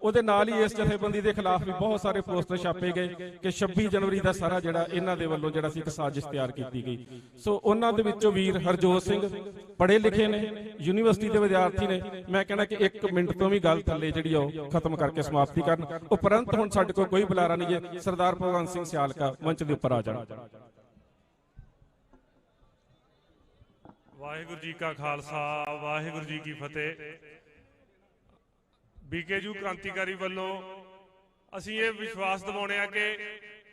C: ਉਹਦੇ ਨਾਲ ਹੀ ਇਸ ਜਥੇਬੰਦੀ ਦੇ ਖਿਲਾਫ ਵੀ ਬਹੁਤ ਸਾਰੇ ਪੋਸਟਰ ਛਾਪੇ ਗਏ ਕਿ 26 ਜਨਵਰੀ ਦਾ ਸਾਰਾ ਜਿਹੜਾ ਇਹਨਾਂ ਦੇ ਵੱਲੋਂ ਜਿਹੜਾ ਸੀ ਇੱਕ ਸਾਜ਼ਿਸ਼ ਤਿਆਰ ਕੀਤੀ ਗਈ। ਸੋ ਉਹਨਾਂ ਦੇ ਵਿੱਚੋਂ ਵੀਰ ਹਰਜੋਤ ਸਿੰਘ ਪੜ੍ਹੇ ਲਿਖੇ ਨੇ, ਯੂਨੀਵਰਸਿਟੀ ਦੇ ਵਿਦਿਆਰਥੀ ਨੇ। ਮੈਂ ਕਹਿੰਦਾ ਕਿ 1 ਮਿੰਟ ਤੋਂ ਵੀ ਗੱਲ ਥੱਲੇ ਜਿਹੜੀ ਉਹ ਖਤਮ ਕਰਕੇ ਸਮਾਪਤੀ ਕਰਨ। ਉਪਰੰਤ ਹੁਣ ਸਾਡੇ ਕੋਲ ਕੋਈ ਬੁਲਾਰਾ ਨਹੀਂ ਜੇ ਸਰਦਾਰ ਭਗਵੰਤ ਸਿੰਘ ਸਿਆਲਕਾ ਮੰਚ ਦੇ ਉੱਪਰ ਆ ਜਾਣ।
P: ਵਾਹਿਗੁਰੂ ਜੀ ਕਾ ਖਾਲਸਾ, ਵਾਹਿਗੁਰੂ ਜੀ ਕੀ ਫਤਿਹ। ਬੀਕੇਯੂ ਕ੍ਰਾਂਤੀਕਾਰੀ ਵੱਲੋਂ ਅਸੀਂ ਇਹ ਵਿਸ਼ਵਾਸ ਦਿਵਾਉਂਦੇ ਆ ਕਿ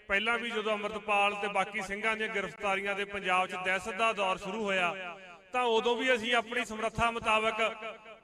P: ਪਹਿਲਾਂ ਵੀ ਜਦੋਂ ਅੰਮ੍ਰਿਤਪਾਲ ਤੇ ਬਾਕੀ ਸਿੰਘਾਂ ਦੀਆਂ ਗ੍ਰਿਫਤਾਰੀਆਂ ਦੇ ਪੰਜਾਬ 'ਚ ਦਹਿਸ਼ਤ ਦਾ ਦੌਰ ਸ਼ੁਰੂ ਹੋਇਆ ਤਾਂ ਉਦੋਂ ਵੀ ਅਸੀਂ ਆਪਣੀ ਸਮਰੱਥਾ ਮੁਤਾਬਕ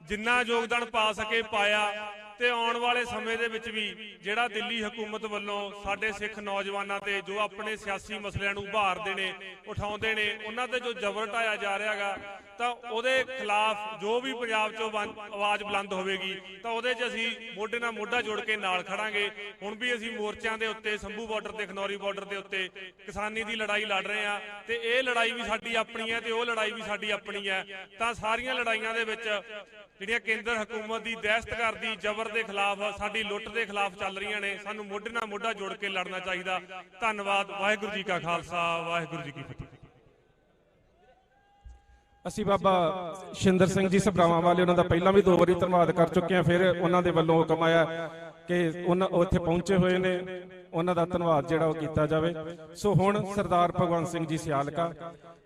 P: ਜਿੰਨਾ ਯੋਗਦਾਨ ਪਾ ਸਕੇ ਪਾਇਆ, ਤੇ ਆਉਣ ਵਾਲੇ ਸਮੇਂ ਦੇ ਵਿੱਚ ਵੀ ਜਿਹੜਾ ਦਿੱਲੀ ਹਕੂਮਤ ਵੱਲੋਂ ਸਾਡੇ ਸਿੱਖ ਨੌਜਵਾਨਾਂ ਤੇ ਜੋ ਆਪਣੇ ਸਿਆਸੀ ਮਸਲਿਆਂ ਨੂੰ ਉਭਾਰਦੇ ਨੇ, ਉਠਾਉਂਦੇ ਨੇ, ਉਹਨਾਂ ਤੇ ਜੋ ਜ਼ਬਰ ਢਾਇਆ ਜਾ ਰਿਹਾ ਹੈਗਾ, ਤਾਂ ਉਹਦੇ ਖਿਲਾਫ ਜੋ ਵੀ ਪੰਜਾਬ 'ਚੋਂ ਆਵਾਜ਼ ਬੁਲੰਦ ਹੋਵੇਗੀ ਤਾਂ ਉਹਦੇ 'ਚ ਅਸੀਂ ਮੋਢੇ ਨਾਲ ਮੋਢਾ ਜੋੜ ਕੇ ਨਾਲ ਖੜਾਂਗੇ। ਹੁਣ ਵੀ ਅਸੀਂ ਮੋਰਚਿਆਂ ਦੇ ਉੱਤੇ, ਸੰਭੂ ਬਾਰਡਰ ਤੇ ਖਨੌਰੀ ਬਾਰਡਰ ਦੇ ਉੱਤੇ ਕਿਸਾਨੀ ਦੀ ਲੜਾਈ ਲੜ ਰਹੇ ਆ, ਤੇ ਇਹ ਲੜਾਈ ਵੀ ਸਾਡੀ ਆਪਣੀ ਹੈ ਤੇ ਉਹ ਲੜਾਈ ਵੀ ਸਾਡੀ ਆਪਣੀ ਹੈ। ਤਾਂ ਸਾਰੀਆਂ ਲੜਾਈਆਂ ਦੇ ਵਿੱਚ ਜਿਹੜੀਆਂ ਕੇਂਦਰ ਹਕੂਮਤ ਦੀ ਦਹਿਸ਼ਤਗਰਦ ਦੀ ਜ਼ਬਰ ਦੇ ਖਿਲਾਫ, ਸਾਡੀ ਲੁੱਟ ਦੇ ਖਿਲਾਫ ਚੱਲ ਰਹੀਆਂ ਨੇ, ਸਾਨੂੰ ਮੋਢੇ ਨਾਲ ਮੋਢਾ ਜੋੜ ਕੇ ਲੜਨਾ ਚਾਹੀਦਾ। ਧੰਨਵਾਦ। ਵਾਹਿਗੁਰੂ ਜੀ ਕਾ ਖਾਲਸਾ, ਵਾਹਿਗੁਰੂ ਜੀ ਕੀ ਫਤਿਹ।
C: ਅਸੀਂ ਬਾਬਾ ਸ਼ਿੰਦਰ ਸਿੰਘ ਜੀ ਸਭਰਾਵਾਂ ਵਾਲੇ, ਉਹਨਾਂ ਦਾ ਪਹਿਲਾਂ ਵੀ 2 ਵਾਰੀ ਧੰਨਵਾਦ ਕਰ ਚੁੱਕੇ ਹਾਂ। ਫਿਰ ਉਹਨਾਂ ਦੇ ਵੱਲੋਂ ਹੁਕਮ ਆਇਆ ਕਿ ਉਹਨਾਂ ਉੱਥੇ ਪਹੁੰਚੇ ਹੋਏ ਨੇ, ਉਹਨਾਂ ਦਾ ਧੰਨਵਾਦ ਜਿਹੜਾ ਉਹ ਕੀਤਾ ਜਾਵੇ। ਸੋ ਹੁਣ ਸਰਦਾਰ ਭਗਵੰਤ ਸਿੰਘ ਜੀ ਸਿਆਲਕਾ,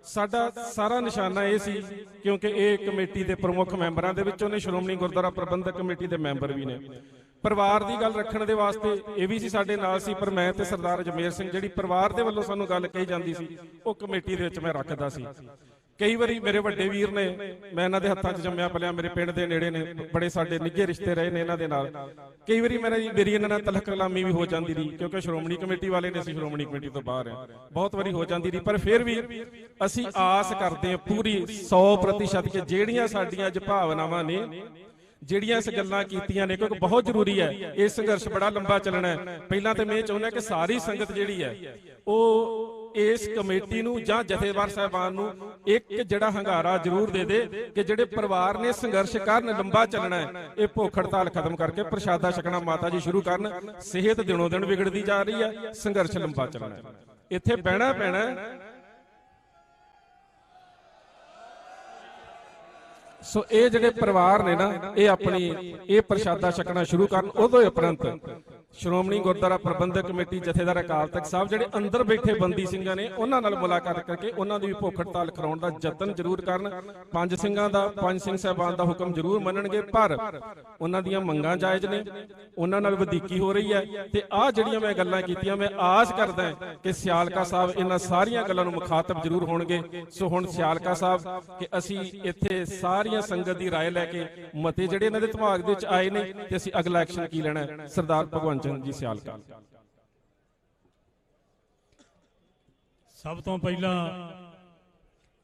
C: ਸਾਡਾ ਸਾਰਾ ਨਿਸ਼ਾਨਾ ਇਹ ਸੀ ਕਿਉਂਕਿ ਇਹ ਕਮੇਟੀ ਦੇ ਪ੍ਰਮੁੱਖ ਮੈਂਬਰਾਂ ਦੇ ਵਿੱਚੋਂ ਨੇ, ਸ਼੍ਰੋਮਣੀ ਗੁਰਦੁਆਰਾ ਪ੍ਰਬੰਧਕ ਕਮੇਟੀ ਦੇ ਮੈਂਬਰ ਵੀ ਨੇ। ਪਰਿਵਾਰ ਦੀ ਗੱਲ ਰੱਖਣ ਦੇ ਵਾਸਤੇ ਇਹ ਵੀ ਸੀ ਸਾਡੇ ਨਾਲ ਸੀ, ਪਰ ਮੈਂ ਤੇ ਸਰਦਾਰ ਅਜਮੇਰ ਸਿੰਘ ਜਿਹੜੀ ਪਰਿਵਾਰ ਦੇ ਵੱਲੋਂ ਸਾਨੂੰ ਗੱਲ ਕਹੀ ਜਾਂਦੀ ਸੀ ਉਹ ਕਮੇਟੀ ਦੇ ਵਿੱਚ ਮੈਂ ਰੱਖਦਾ ਸੀ। ਕਈ ਵਾਰੀ ਮੇਰੇ ਵੱਡੇ ਵੀਰ ਨੇ, ਮੈਂ ਇਹਨਾਂ ਦੇ ਹੱਥਾਂ 'ਚ ਜੰਮਿਆ ਪਲਿਆ, ਮੇਰੇ ਪਿੰਡ ਦੇ ਨੇੜੇ ਨੇ, ਬੜੇ ਸਾਡੇ ਨਿੱਘੇ ਰਿਸ਼ਤੇ ਰਹੇ ਨੇ ਇਹਨਾਂ ਦੇ ਨਾਲ। ਕਈ ਵਾਰੀ ਮੇਰੀ ਇਹਨਾਂ ਨਾਲ ਤਲਖ ਕਲਾਮੀ ਵੀ ਹੋ ਜਾਂਦੀ ਰਹੀ ਕਿਉਂਕਿ ਸ਼੍ਰੋਮਣੀ ਕਮੇਟੀ ਵਾਲੇ ਨੇ, ਅਸੀਂ ਸ਼੍ਰੋਮਣੀ ਕਮੇਟੀ ਤੋਂ ਬਾਹਰ ਆ, ਬਹੁਤ ਵਾਰੀ ਹੋ ਜਾਂਦੀ ਰਹੀ। ਪਰ ਫਿਰ ਵੀ ਅਸੀਂ ਆਸ ਕਰਦੇ ਹਾਂ ਪੂਰੀ 100% ਕਿ ਜਿਹੜੀਆਂ ਸਾਡੀਆਂ ਅੱਜ ਭਾਵਨਾਵਾਂ ਨੇ, ਜਿਹੜੀਆਂ ਇਸ ਗੱਲਾਂ ਕੀਤੀਆਂ ਨੇ, ਕਿਉਂਕਿ ਬਹੁਤ ਜ਼ਰੂਰੀ ਹੈ, ਇਹ ਸੰਘਰਸ਼ ਬੜਾ ਲੰਬਾ ਚੱਲਣਾ ਹੈ। ਪਹਿਲਾਂ ਤਾਂ ਮੈਂ ਇਹ ਚਾਹੁੰਦਾ ਕਿ ਸਾਰੀ ਸੰਗਤ ਜਿਹੜੀ ਹੈ ਉਹ ਇਸ ਕਮੇਟੀ ਨੂੰ ਜਾਂ ਜਥੇਦਾਰ ਸਾਹਿਬਾਨ ਨੂੰ ਇੱਕ ਜਿਹੜਾ ਹੰਗਾਰਾ ਜ਼ਰੂਰ ਦੇ ਦੇ ਕਿ ਜਿਹੜੇ ਪਰਿਵਾਰ ਨੇ ਸੰਘਰਸ਼ ਕਰਨ, ਲੰਬਾ ਚੱਲਣਾ ਹੈ, ਇਹ ਭੁੱਖ ਹੜਤਾਲ ਖਤਮ ਕਰਕੇ ਪ੍ਰਸ਼ਾਦਾ ਛਕਣਾ ਮਾਤਾ ਜੀ ਸ਼ੁਰੂ ਕਰਨ। ਸਿਹਤ ਦਿਨੋਂ ਦਿਨ ਵਿਗੜਦੀ ਜਾ ਰਹੀ ਹੈ, ਸੰਘਰਸ਼ ਲੰਬਾ ਚੱਲਣਾ ਹੈ, ਇੱਥੇ ਬਹਿਣਾ ਪੈਣਾ। ਸੋ ਇਹ ਜਿਹੜੇ ਪਰਿਵਾਰ ਨੇ ਨਾ, ਇਹ ਆਪਣੀ ਇਹ ਪ੍ਰਸ਼ਾਦਾ ਛਕਣਾ ਸ਼ੁਰੂ ਕਰਨ। ਉਦੋਂ ਉਪਰੰਤ ਸ਼੍ਰੋਮਣੀ ਗੁਰਦੁਆਰਾ ਪ੍ਰਬੰਧਕ ਕਮੇਟੀ ਜਥੇਦਾਰ ਅਕਾਲ ਤਖਤ ਸਾਹਿਬ ਜਿਹੜੇ ਅੰਦਰ ਬੈਠੇ ਬੰਦੀ ਸਿੰਘਾਂ ਨੇ, ਉਹਨਾਂ ਨਾਲ ਮੁਲਾਕਾਤ ਕਰਕੇ ਉਹਨਾਂ ਦੀ ਵੀ ਭੁੱਖ ਹੜਤਾਲ ਕਰਾਉਣ ਦਾ ਯਤਨ ਜ਼ਰੂਰ ਕਰਨ। 5 ਸਿੰਘਾਂ ਦਾ, 5 ਸਿੰਘ ਸਾਹਿਬਾਨ ਦਾ ਹੁਕਮ ਜ਼ਰੂਰ ਮੰਨਣਗੇ, ਪਰ ਉਹਨਾਂ ਦੀਆਂ ਮੰਗਾਂ ਜਾਇਜ਼ ਨੇ, ਉਹਨਾਂ ਨਾਲ ਵਧੀਕੀ ਹੋ ਰਹੀ ਹੈ। ਤੇ ਆਹ ਜਿਹੜੀਆਂ ਮੈਂ ਗੱਲਾਂ ਕੀਤੀਆਂ, ਮੈਂ ਆਸ ਕਰਦਾ ਕਿ ਸਿਆਲਕਾ ਸਾਹਿਬ ਇਹਨਾਂ ਸਾਰੀਆਂ ਗੱਲਾਂ ਨੂੰ ਮੁਖਾਤਬ ਜ਼ਰੂਰ ਹੋਣਗੇ। ਸੋ ਹੁਣ ਸਿਆਲਕਾ ਸਾਹਿਬ ਕਿ ਅਸੀਂ ਇੱਥੇ ਸਾਰੀਆਂ ਸੰਗਤ ਦੀ ਰਾਏ ਲੈ ਕੇ ਮਤੇ ਜਿਹੜੇ ਇਹਨਾਂ ਦੇ ਦਿਮਾਗ ਦੇ ਵਿੱਚ ਆਏ ਨੇ ਤੇ ਅਸੀਂ ਅਗਲਾ ਐਕਸ਼ਨ ਕੀ ਲੈਣਾ ਹੈ। ਸਰਦਾਰ ਭਗਵੰਤ ਸਿੰਘ ਜੀ ਸਿਆਲਕਾ।
N: ਸਭ ਤੋਂ ਪਹਿਲਾਂ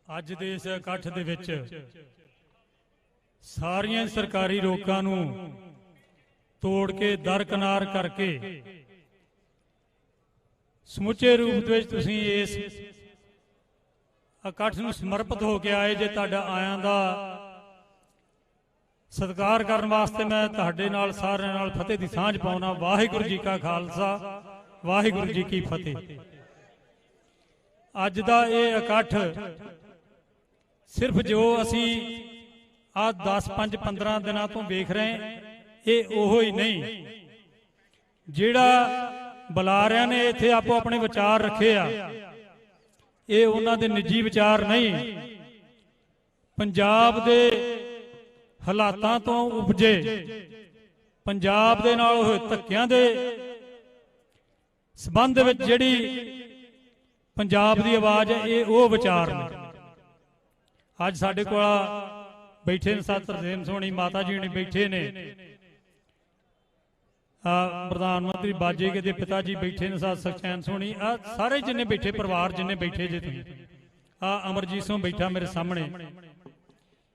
N: ਅੱਜ ਦੇ ਇਸ ਇਕੱਠ ਦੇ ਵਿੱਚ ਸਾਰੀਆਂ ਸਰਕਾਰੀ ਰੋਕਾਂ ਨੂੰ ਤੋੜ ਕੇ ਦਰਕਿਨਾਰ ਕਰਕੇ ਸਮੁੱਚੇ ਰੂਪ ਦੇ ਵਿੱਚ ਤੁਸੀਂ ਇਸ ਇਕੱਠ ਨੂੰ ਸਮਰਪਿਤ ਹੋ ਕੇ ਆਏ ਜੇ। ਤੁਹਾਡਾ ਆਇਆਂ ਦਾ ਸਤਿਕਾਰ ਕਰਨ ਵਾਸਤੇ ਮੈਂ ਤੁਹਾਡੇ ਨਾਲ ਸਾਰਿਆਂ ਨਾਲ ਫਤਿਹ ਦੀ ਸਾਂਝ ਪਾਉਣਾ। ਵਾਹਿਗੁਰੂ ਜੀ ਕਾ ਖਾਲਸਾ, ਵਾਹਿਗੁਰੂ ਜੀ ਕੀ ਫਤਿਹ। ਅੱਜ ਦਾ ਇਹ ਇਕੱਠ ਸਿਰਫ ਜੋ ਅਸੀਂ ਆ 10, 5, 15 ਦਿਨਾਂ ਤੋਂ ਵੇਖ ਰਹੇ ਹਾਂ, ਇਹ ਉਹੋ ਹੀ ਨਹੀਂ ਜਿਹੜਾ ਬੁਲਾਰਿਆਂ ਨੇ ਇੱਥੇ ਆਪੋ ਆਪਣੇ ਵਿਚਾਰ ਰੱਖੇ ਆ। ਇਹ ਉਹਨਾਂ ਦੇ ਨਿੱਜੀ ਵਿਚਾਰ ਨਹੀਂ, ਪੰਜਾਬ ਦੇ ਹਾਲਾਤਾਂ ਤੋਂ ਉਪਜੇ, ਪੰਜਾਬ ਦੇ ਨਾਲ ਹੋਏ ਧੱਕਿਆਂ ਦੇ ਸਬੰਧ ਵਿੱਚ ਜਿਹੜੀ ਪੰਜਾਬ ਦੀ ਆਵਾਜ਼ ਹੈ, ਇਹ ਉਹ ਵਿਚਾਰ ਨੇ। ਅੱਜ ਸਾਡੇ ਕੋਲ ਬੈਠੇ ਨੇ ਸਤ ਤਰਸੇਮ ਸੋਹਣੀ ਮਾਤਾ ਜੀ ਨੇ ਬੈਠੇ ਨੇ, ਪ੍ਰਧਾਨ ਮੰਤਰੀ ਬਾਜੇ ਕੇ ਦੇ ਪਿਤਾ ਜੀ ਬੈਠੇ ਨੇ, ਸਤ ਸੁਖਚੈਨ ਸੋਹਣੀ, ਆ ਸਾਰੇ ਜਿੰਨੇ ਬੈਠੇ ਪਰਿਵਾਰ ਜਿੰਨੇ ਬੈਠੇ ਜੇ ਤੁਸੀਂ, ਆ ਅਮਰਜੀਤ ਸਿੰਘ ਬੈਠਾ ਮੇਰੇ ਸਾਹਮਣੇ,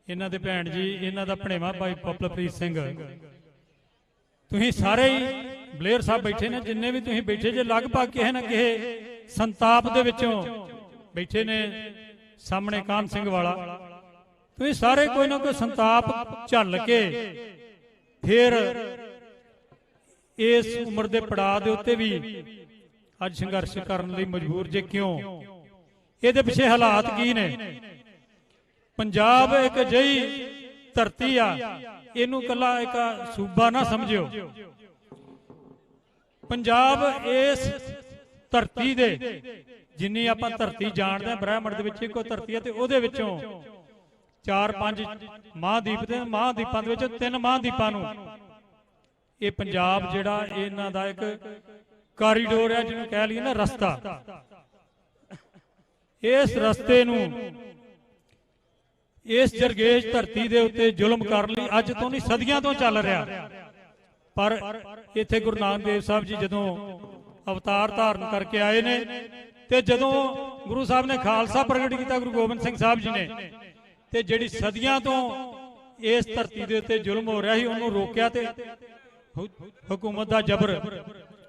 F: ਇਹਨਾਂ ਦੇ ਭੈਣ ਜੀ, ਇਹਨਾਂ ਦਾ ਭਣੇਵਾ ਭਾਈ ਪਪਲਪ੍ਰੀਤ ਸਿੰਘ, ਤੁਸੀਂ ਸਾਰੇ ਹੀ ਬਲੇਅਰ ਸਾਹਿਬ ਬੈਠੇ ਨੇ, ਜਿੰਨੇ ਵੀ ਤੁਸੀਂ ਬੈਠੇ ਜੇ, ਲਗਭਗ ਕਿਸੇ ਨਾ ਕਿਸੇ ਸੰਤਾਪ ਦੇ ਵਿੱਚੋਂ ਬੈਠੇ ਨੇ। ਸਾਹਮਣੇ ਕਾਨ ਸਿੰਘ ਵਾਲਾ, ਤੁਸੀਂ ਸਾਰੇ ਕੋਈ ਨਾ ਕੋਈ ਸੰਤਾਪ ਝੱਲ ਕੇ ਫਿਰ ਇਸ ਉਮਰ ਦੇ ਪੜਾਅ ਦੇ ਉੱਤੇ ਵੀ ਅੱਜ ਸੰਘਰਸ਼ ਕਰਨ ਲਈ ਮਜਬੂਰ ਜੇ। ਕਿਉਂ? ਇਹਦੇ ਪਿੱਛੇ ਹਾਲਾਤ ਕੀ ਨੇ? ਪੰਜਾਬ ਇੱਕ ਅਜਿਹੀ ਧਰਤੀ ਆ, ਇਹਨੂੰ ਕੱਲਾ ਇੱਕ ਸੂਬਾ ਨਾ ਸਮਝਿਓ। ਪੰਜਾਬ ਇਸ ਧਰਤੀ ਦੇ, ਜਿੰਨੀ ਆਪਾਂ ਧਰਤੀ ਜਾਣਦੇ ਹਾਂ ਬ੍ਰਹਿਮੰਡ ਦੇ ਵਿੱਚ ਇੱਕੋ ਧਰਤੀ ਹੈ, ਤੇ ਉਹਦੇ ਵਿੱਚੋਂ 4-5 ਮਹਾਂਦੀਪ ਤੇ ਮਹਾਂਦੀਪਾਂ ਦੇ ਵਿੱਚ 3 ਮਹਾਂਦੀਪਾਂ ਨੂੰ ਇਹ ਪੰਜਾਬ ਜਿਹੜਾ ਇਹਨਾਂ ਦਾ ਇੱਕ ਕਾਰੀਡੋਰ ਹੈ, ਜਿਹਨੂੰ ਕਹਿ ਲਈਏ ਨਾ ਰਸਤਾ। ਇਸ ਰਸਤੇ ਨੂੰ, ਇਸ ਜਰਗੇਸ਼ ਧਰਤੀ ਦੇ ਉੱਤੇ ਜ਼ੁਲਮ ਕਰਨ ਲਈ ਅੱਜ ਤੋਂ ਨਹੀਂ ਸਦੀਆਂ ਤੋਂ ਚੱਲ ਰਿਹਾ। ਪਰ ਇੱਥੇ ਗੁਰੂ ਨਾਨਕ ਦੇਵ ਸਾਹਿਬ ਜੀ ਜਦੋਂ ਅਵਤਾਰ ਧਾਰਨ ਕਰਕੇ ਆਏ ਨੇ, ਤੇ ਜਦੋਂ ਗੁਰੂ ਸਾਹਿਬ ਨੇ ਖਾਲਸਾ ਪ੍ਰਗਟ ਕੀਤਾ, ਗੁਰੂ ਗੋਬਿੰਦ ਸਿੰਘ ਸਾਹਿਬ ਜੀ ਨੇ, ਤੇ ਜਿਹੜੀ ਸਦੀਆਂ ਤੋਂ ਇਸ ਧਰਤੀ ਦੇ ਉੱਤੇ ਜ਼ੁਲਮ ਹੋ ਰਿਹਾ ਸੀ ਉਹਨੂੰ ਰੋਕਿਆ। ਤੇ ਹਕੂਮਤ ਦਾ ਜ਼ਬਰ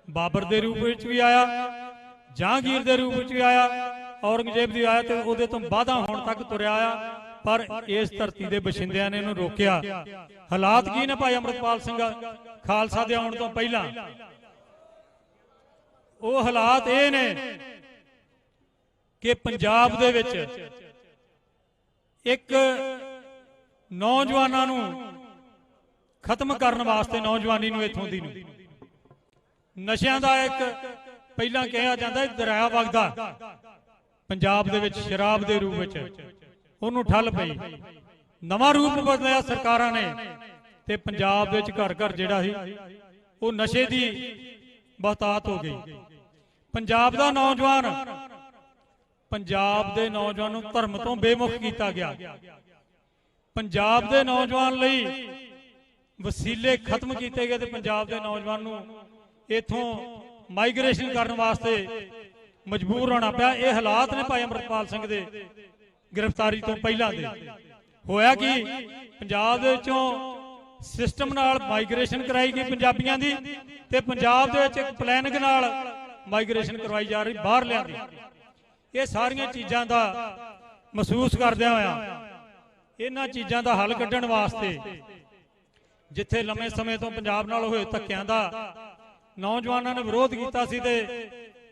F: ਬਾਬਰ ਦੇ ਰੂਪ ਵਿੱਚ ਵੀ ਆਇਆ, ਜਹਾਂਗੀਰ ਦੇ ਰੂਪ ਵਿੱਚ ਵੀ ਆਇਆ, ਔਰੰਗਜ਼ੇਬ ਦੀ ਆਇਆ, ਤੇ ਉਹਦੇ ਤੋਂ ਬਾਅਦਾਂ ਹੁਣ ਤੱਕ ਤੁਰਿਆ ਆਇਆ। ਪਰ ਇਸ ਧਰਤੀ ਦੇ ਬਸ਼ਿੰਦਿਆਂ ਨੇ ਇਹਨੂੰ ਰੋਕਿਆ। ਹਾਲਾਤ ਕੀ ਨੇ ਭਾਈ ਅੰਮ੍ਰਿਤਪਾਲ ਸਿੰਘ ਖਾਲਸਾ ਦੇ ਆਉਣ ਤੋਂ ਪਹਿਲਾਂ? ਉਹ ਹਾਲਾਤ ਇਹ ਨੇ ਕਿ ਪੰਜਾਬ ਦੇ ਵਿੱਚ ਇੱਕ ਨੌਜਵਾਨਾਂ ਨੂੰ ਖਤਮ ਕਰਨ ਵਾਸਤੇ, ਨੌਜਵਾਨੀ ਨੂੰ ਇੱਥੋਂ ਦੀ ਨੂੰ ਨਸ਼ਿਆਂ ਦਾ ਇੱਕ ਪਹਿਲਾਂ ਕਿਹਾ ਜਾਂਦਾ ਦਰਿਆ ਵਗਦਾ ਪੰਜਾਬ ਦੇ ਵਿੱਚ ਸ਼ਰਾਬ ਦੇ ਰੂਪ ਵਿੱਚ, ਉਹਨੂੰ ਠੱਲ ਪਈ, ਨਵਾਂ ਰੂਪ ਬਦਲਿਆ ਸਰਕਾਰਾਂ ਨੇ, ਤੇ ਪੰਜਾਬ ਵਿੱਚ ਘਰ ਘਰ ਜਿਹੜਾ ਸੀ ਉਹ ਨਸ਼ੇ ਦੀ ਬਹੁਤਾਤ ਹੋ ਗਈ। ਪੰਜਾਬ ਦਾ ਨੌਜਵਾਨ, ਪੰਜਾਬ ਦੇ ਨੌਜਵਾਨ ਨੂੰ ਧਰਮ ਤੋਂ ਬੇਮੁਖ ਕੀਤਾ ਗਿਆ। ਪੰਜਾਬ ਦੇ ਨੌਜਵਾਨ ਲਈ ਵਸੀਲੇ ਖਤਮ ਕੀਤੇ ਗਏ, ਤੇ ਪੰਜਾਬ ਦੇ ਨੌਜਵਾਨ ਨੂੰ ਇਥੋਂ ਮਾਈਗ੍ਰੇਸ਼ਨ ਕਰਨ ਵਾਸਤੇ ਮਜਬੂਰ ਹੋਣਾ ਪਿਆ। ਇਹ ਹਾਲਾਤ ਨੇ ਭਾਈ ਅੰਮ੍ਰਿਤਪਾਲ ਸਿੰਘ ਦੇ ਗ੍ਰਿਫਤਾਰੀ ਤੋਂ ਪਹਿਲਾਂ ਦੇ। ਹੋਇਆ ਕੀ? ਪੰਜਾਬ ਦੇ ਵਿੱਚੋਂ ਸਿਸਟਮ ਨਾਲ ਮਾਈਗ੍ਰੇਸ਼ਨ ਕਰਾਈ ਗਈ ਪੰਜਾਬੀਆਂ ਦੀ, ਤੇ ਪੰਜਾਬ ਦੇ ਵਿੱਚ ਇੱਕ ਪਲੈਨਿੰਗ ਨਾਲ ਮਾਈਗ੍ਰੇਸ਼ਨ ਕਰਵਾਈ ਜਾ ਰਹੀ ਬਾਹਰ ਲਿਆਂਦੀ। ਇਹ ਸਾਰੀਆਂ ਚੀਜ਼ਾਂ ਦਾ ਮਹਿਸੂਸ ਕਰਦਿਆਂ ਹੋਇਆ, ਇਹਨਾਂ ਚੀਜ਼ਾਂ ਦਾ ਹੱਲ ਕੱਢਣ ਵਾਸਤੇ, ਜਿੱਥੇ ਲੰਮੇ ਸਮੇਂ ਤੋਂ ਪੰਜਾਬ ਨਾਲ ਹੋਏ ਧੱਕਿਆਂ ਦਾ ਨੌਜਵਾਨਾਂ ਨੇ ਵਿਰੋਧ ਕੀਤਾ ਸੀ, ਤੇ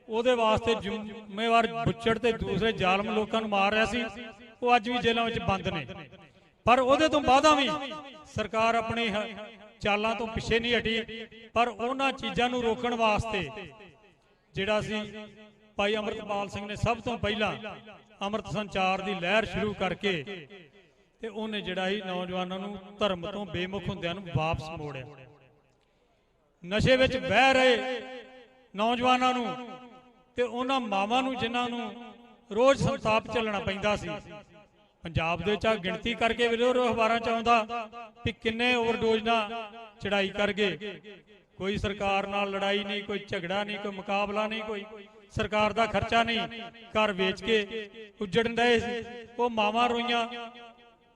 F: ਉਹਦੇ ਵਾਸਤੇ ਜ਼ਿੰਮੇਵਾਰ ਬੁੱਚੜ ਤੇ ਦੂਸਰੇ ਜ਼ਾਲਮ ਲੋਕਾਂ ਨੂੰ ਮਾਰ ਰਿਹਾ ਸੀ, ਉਹ ਅੱਜ ਵੀ ਜੇਲ੍ਹਾਂ ਵਿੱਚ ਬੰਦ ਨੇ। ਪਰ ਉਹਦੇ ਤੋਂ ਬਾਅਦਾਂ ਵੀ ਸਰਕਾਰ ਆਪਣੀ ਚਾਲਾਂ ਤੋਂ ਪਿੱਛੇ ਨਹੀਂ ਹਟੀ। ਪਰ ਉਹਨਾਂ ਚੀਜ਼ਾਂ ਨੂੰ ਰੋਕਣ ਵਾਸਤੇ ਜਿਹੜਾ ਸੀ ਭਾਈ ਅੰਮ੍ਰਿਤਪਾਲ ਸਿੰਘ ਨੇ ਸਭ ਤੋਂ ਪਹਿਲਾਂ ਅੰਮ੍ਰਿਤ ਸੰਚਾਰ ਦੀ ਲਹਿਰ ਸ਼ੁਰੂ ਕਰਕੇ, ਤੇ ਉਹਨੇ ਜਿਹੜਾ ਹੀ ਨੌਜਵਾਨਾਂ ਨੂੰ ਧਰਮ ਤੋਂ ਬੇਮੁਖ ਹੁੰਦਿਆਂ ਨੂੰ ਵਾਪਸ ਮੋੜਿਆ। ਨਸ਼ੇ ਵਿੱਚ ਬਹਿ ਰਹੇ ਨੌਜਵਾਨਾਂ ਨੂੰ ਤੇ ਉਹਨਾਂ ਮਾਵਾਂ ਨੂੰ ਜਿਨ੍ਹਾਂ ਨੂੰ ਰੋਜ਼ ਸੰਤਾਪ ਚੱਲਣਾ ਪੈਂਦਾ ਸੀ, ਪੰਜਾਬ ਦੇ ਵਿੱਚ ਗਿਣਤੀ ਕਰਕੇ ਵੀ ਰੋਜ਼ ਅਖਬਾਰਾਂ ਚ ਆਉਂਦਾ ਕਿ ਕਿੰਨੇ ਓਵਰਡੋਜ਼ ਨਾਲ ਚੜਾਈ ਕਰ ਗਏ। ਕੋਈ ਸਰਕਾਰ ਨਾਲ ਲੜਾਈ ਨਹੀਂ, ਕੋਈ ਝਗੜਾ ਨਹੀਂ, ਕੋਈ ਮੁਕਾਬਲਾ ਨਹੀਂ, ਕੋਈ ਸਰਕਾਰ ਦਾ ਖਰਚਾ ਨਹੀਂ, ਘਰ ਵੇਚ ਕੇ ਉੱਜੜਨ ਰਹੇ ਸੀ। ਉਹ ਮਾਵਾਂ ਰੋਈਆਂ,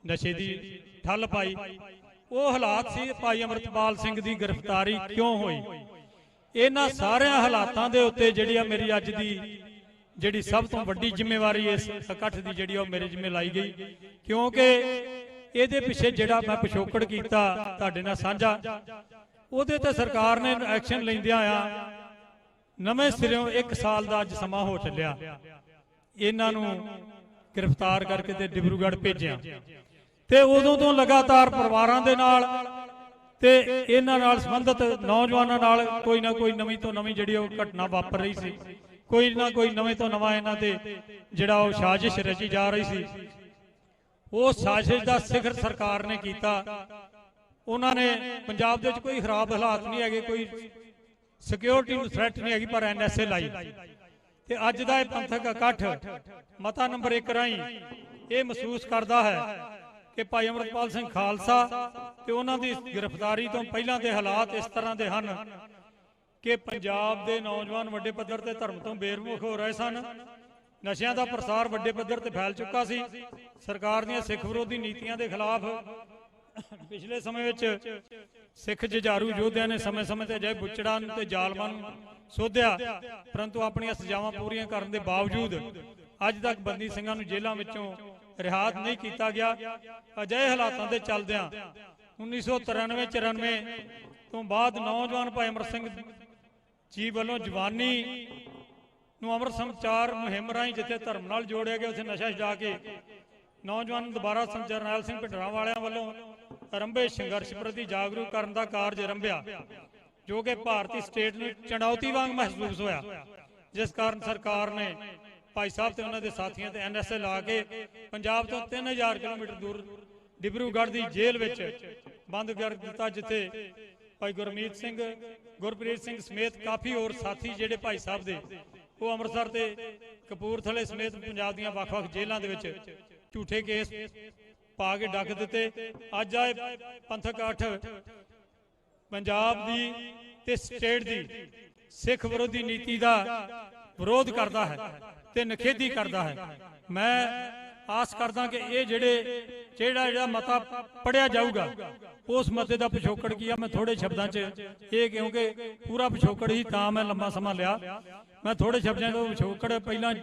F: ਨਸ਼ੇ ਦੀ ਠੱਲ ਪਾਈ। ਉਹ ਹਾਲਾਤ ਸੀ। ਭਾਈ ਅੰਮ੍ਰਿਤਪਾਲ ਸਿੰਘ ਦੀ ਗ੍ਰਿਫਤਾਰੀ ਕਿਉਂ ਹੋਈ? ਇਹਨਾਂ ਸਾਰਿਆਂ ਹਾਲਾਤਾਂ ਦੇ ਉੱਤੇ ਜਿਹੜੀ ਆ ਮੇਰੀ ਅੱਜ ਦੀ ਜਿਹੜੀ ਸਭ ਤੋਂ ਵੱਡੀ ਜ਼ਿੰਮੇਵਾਰੀ ਇਸ ਇਕੱਠ ਦੀ ਜਿਹੜੀ ਉਹ ਮੇਰੇ ਜ਼ਿੰਮੇ ਲਾਈ ਗਈ, ਕਿਉਂਕਿ ਇਹਦੇ ਪਿੱਛੇ ਜਿਹੜਾ ਮੈਂ ਪਿਛੋਕੜ ਕੀਤਾ ਤੁਹਾਡੇ ਨਾਲ ਸਾਂਝਾ, ਉਹਦੇ ਤੇ ਸਰਕਾਰ ਨੇ ਐਕਸ਼ਨ ਲੈਂਦਿਆਂ ਆ ਨਵੇਂ ਸਿਰਿਓਂ 1 ਸਾਲ ਦਾ ਅੱਜ ਸਮਾਂ ਹੋ ਚੱਲਿਆ। ਇਹਨਾਂ ਨੂੰ ਗ੍ਰਿਫਤਾਰ ਕਰਕੇ ਤੇ ਡਿਬਰੂਗੜ੍ਹ ਭੇਜਿਆ, ਤੇ ਉਦੋਂ ਤੋਂ ਲਗਾਤਾਰ ਪਰਿਵਾਰਾਂ ਦੇ ਨਾਲ ਤੇ ਇਹਨਾਂ ਨਾਲ ਸੰਬੰਧਿਤ ਨੌਜਵਾਨਾਂ ਨਾਲ ਕੋਈ ਨਾ ਕੋਈ ਨਵੀਂ ਤੋਂ ਨਵੀਂ ਜਿਹੜੀ ਉਹ ਘਟਨਾ ਵਾਪਰ ਰਹੀ ਸੀ। ਕੋਈ ਨਾ ਕੋਈ ਨਵੇਂ ਤੋਂ ਨਵਾਂ ਇਹਨਾਂ ਤੇ ਜਿਹੜਾ ਉਹ ਸਾਜ਼ਿਸ਼ ਰਚੀ ਜਾ ਰਹੀ ਸੀ। ਉਹ ਸਾਜ਼ਿਸ਼ ਦਾ ਸਿਖਰ ਸਰਕਾਰ ਨੇ ਕੀਤਾ। ਉਹਨਾਂ ਨੇ ਪੰਜਾਬ ਦੇ ਵਿੱਚ ਕੋਈ ਖਰਾਬ ਹਾਲਾਤ ਨਹੀਂ ਹੈਗੇ, ਕੋਈ ਸਿਕਿਉਰਿਟੀ ਨੂੰ ਥ੍ਰੈਟ ਨਹੀਂ ਹੈਗੀ, ਪਰ ਐਨਐਸਏ ਲਾਈ। ਤੇ ਅੱਜ ਦਾ ਇਹ ਪੰਥਕ ਇਕੱਠ ਮਤਾ ਨੰਬਰ 1 ਰਾਹੀਂ ਇਹ ਮਹਿਸੂਸ ਕਰਦਾ ਹੈ ਕਿ ਭਾਈ ਅੰਮ੍ਰਿਤਪਾਲ ਸਿੰਘ ਖਾਲਸਾ ਤੇ ਉਹਨਾਂ ਦੀ ਗ੍ਰਿਫਤਾਰੀ ਤੋਂ ਪਹਿਲਾਂ ਦੇ ਹਾਲਾਤ ਇਸ ਤਰ੍ਹਾਂ ਦੇ ਹਨ ਕਿ ਪੰਜਾਬ ਦੇ ਨੌਜਵਾਨ ਵੱਡੇ ਪੱਧਰ ਤੇ ਧਰਮ ਤੋਂ ਬੇਰਮੁਖ ਹੋ ਰਹੇ ਸਨ।
Q: ਨਸ਼ਿਆਂ ਦਾ ਪ੍ਰਸਾਰ ਵੱਡੇ ਪੱਧਰ ਤੇ ਫੈਲ ਚੁੱਕਾ ਸੀ। ਸਰਕਾਰ ਦੀਆਂ ਸਿੱਖ ਵਿਰੋਧੀ ਨੀਤੀਆਂ ਦੇ ਖਿਲਾਫ ਪਿਛਲੇ ਸਮੇਂ ਵਿੱਚ ਸਿੱਖ ਜੁਝਾਰੂ ਯੋਧਿਆਂ ਨੇ ਸਮੇਂ-ਸਮੇਂ ਤੇ ਅਜਿਹੇ ਬੁੱਚੜਾਂ ਤੇ ਜ਼ਾਲਮਾਂ ਨੂੰ ਸੋਧਿਆ, ਪਰੰਤੂ ਆਪਣੀਆਂ ਸਜ਼ਾਵਾਂ ਪੂਰੀਆਂ ਕਰਨ ਦੇ ਬਾਵਜੂਦ ਅੱਜ ਤੱਕ ਬੰਦੀ ਸਿੰਘਾਂ ਨੂੰ ਜੇਲ੍ਹਾਂ ਵਿੱਚੋਂ ਰਿਹਾਅ ਨਹੀਂ ਕੀਤਾ ਗਿਆ। ਅਜਿਹੇ ਹਾਲਾਤਾਂ ਦੇ ਚੱਲਦਿਆਂ 1993-94 ਤੋਂ ਬਾਅਦ ਨੌਜਵਾਨ ਭਾਈ ਅਮਰ ਸਿੰਘ ਜੀ ਵੱਲੋਂ ਜਵਾਨੀ ਨੂੰ ਅੰਮ੍ਰਿਤ ਸੰਚਾਰ ਮੁਹਿੰਮ ਰਾਹੀਂ ਜਿੱਥੇ ਧਰਮ ਨਾਲ ਜੋੜਿਆ ਗਿਆ, ਉੱਥੇ ਨਸ਼ਾ ਛਡਾ ਕੇ ਨੌਜਵਾਨ ਨੂੰ ਦੁਬਾਰਾ ਜਰਨੈਲ ਸਿੰਘ ਭਿੰਡਰਾਂ ਵਾਲਿਆਂ ਵੱਲੋਂ ਆਰੰਭੇ ਸੰਘਰਸ਼ ਪ੍ਰਤੀ ਜਾਗਰੂਕ ਕਰਨ ਦਾ ਕਾਰਜ ਆਰੰਭਿਆ, ਜੋ ਕਿ ਭਾਰਤੀ ਸਟੇਟ ਨੂੰ ਚੁਣੌਤੀ ਵਾਂਗ ਮਹਿਸੂਸ ਹੋਇਆ, ਜਿਸ ਕਾਰਨ ਸਰਕਾਰ ਨੇ ਭਾਈ ਸਾਹਿਬ ਤੇ ਉਹਨਾਂ ਦੇ ਸਾਥੀਆਂ ਤੇ NSA ਲਾ ਕੇ ਪੰਜਾਬ ਤੋਂ 3000 ਕਿਲੋਮੀਟਰ ਦੂਰ ਡਿਬਰੂਗੜ੍ਹ ਦੀ ਜੇਲ੍ਹ ਵਿੱਚ ਬੰਦ ਕਰ ਦਿੱਤਾ, ਜਿੱਥੇ ਭਾਈ ਗੁਰਮੀਤ ਸਿੰਘ, ਗੁਰਪ੍ਰੀਤ ਸਿੰਘ ਸਮੇਤ ਕਾਫੀ ਹੋਰ ਸਾਥੀ ਜਿਹੜੇ ਭਾਈ ਸਾਹਿਬ ਦੇ ਉਹ ਅੰਮ੍ਰਿਤਸਰ ਤੇ ਕਪੂਰਥਲੇ ਸਮੇਤ ਪੰਜਾਬ ਦੀਆਂ ਵੱਖ-ਵੱਖ ਜੇਲ੍ਹਾਂ ਦੇ ਵਿੱਚ ਝੂਠੇ ਕੇਸ ਪਾ ਕੇ ਡੱਕ ਦਿੱਤੇ। ਅੱਜ ਆਏ ਪੰਥਕ ਅੱਠ ਪੰਜਾਬ ਦੀ ਤੇ ਸਟੇਟ ਦੀ ਸਿੱਖ ਵਿਰੋਧੀ ਨੀਤੀ ਦਾ ਵਿਰੋਧ ਕਰਦਾ ਹੈ ਤੇ ਨਿਖੇਧੀ ਕਰਦਾ ਹੈ। ਮੈਂ ਆਸ ਕਰਦਾ ਕਿ ਇਹ ਜਿਹੜਾ ਮਤਾ ਪੜਿਆ ਜਾਊਗਾ ਉਸ ਮਤੇ ਦਾ ਪਿਛੋਕੜ ਕੀ ਆ, ਮੈਂ ਥੋੜੇ ਸ਼ਬਦਾਂ 'ਚ ਇਹ, ਕਿਉਂਕਿ ਪੂਰਾ ਪਿਛੋਕੜ ਹੀ ਤਾਂ ਮੈਂ ਲੰਮਾ ਸਮਾਂ ਲਿਆ, ਮੈਂ ਥੋੜੇ ਸ਼ਬਦਾਂ ਤੋਂ ਪਿਛੋਕੜ ਪਹਿਲਾਂ